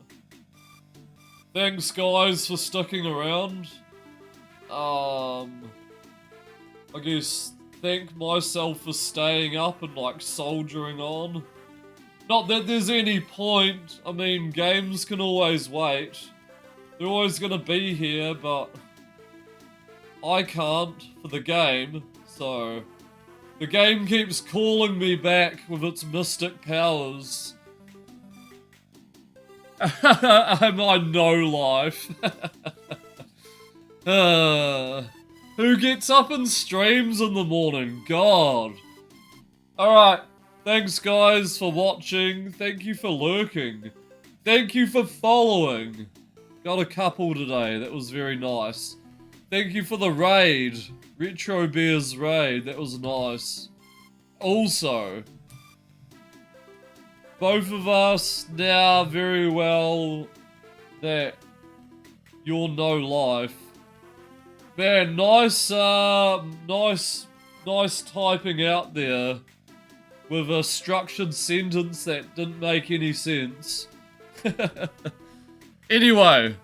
thanks guys for sticking around. I guess thank myself for staying up and like soldiering on. Not that there's any point, I mean games can always wait. They're always gonna be here, but I can't for the game, so the game keeps calling me back with its mystic powers. I'm on no life. Who gets up and streams in the morning? God. Alright, thanks guys for watching. Thank you for lurking. Thank you for following. Got a couple today, that was very nice. Thank you for the raid. Retro Bears raid, that was nice. Also, both of us now very well that you're no life. Man, nice typing out there with a structured sentence that didn't make any sense. Anyway,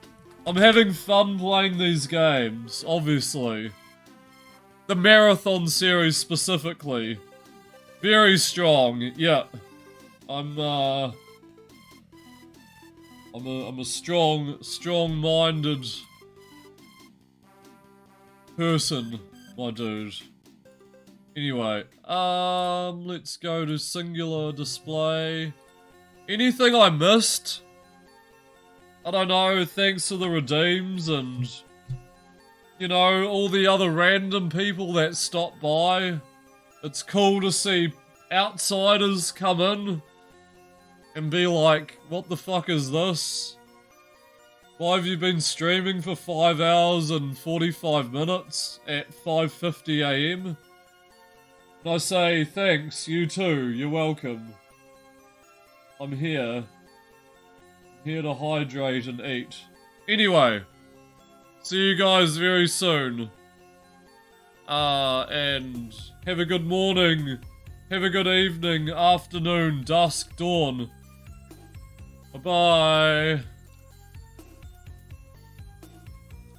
I'm having fun playing these games, obviously. The Marathon series specifically. Very strong, yeah. I'm a strong-minded person, my dude. Anyway, let's go to singular display. Anything I missed? I don't know, thanks to the redeems and, you know, all the other random people that stop by. It's cool to see outsiders come in and be like, what the fuck is this? Why have you been streaming for 5 hours and 45 minutes at 5:50 AM? And I say, thanks, you too, you're welcome. I'm here. Here to hydrate and eat. Anyway, see you guys very soon. And have a good morning, have a good evening, afternoon, dusk, dawn. Bye-bye.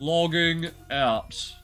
Logging out.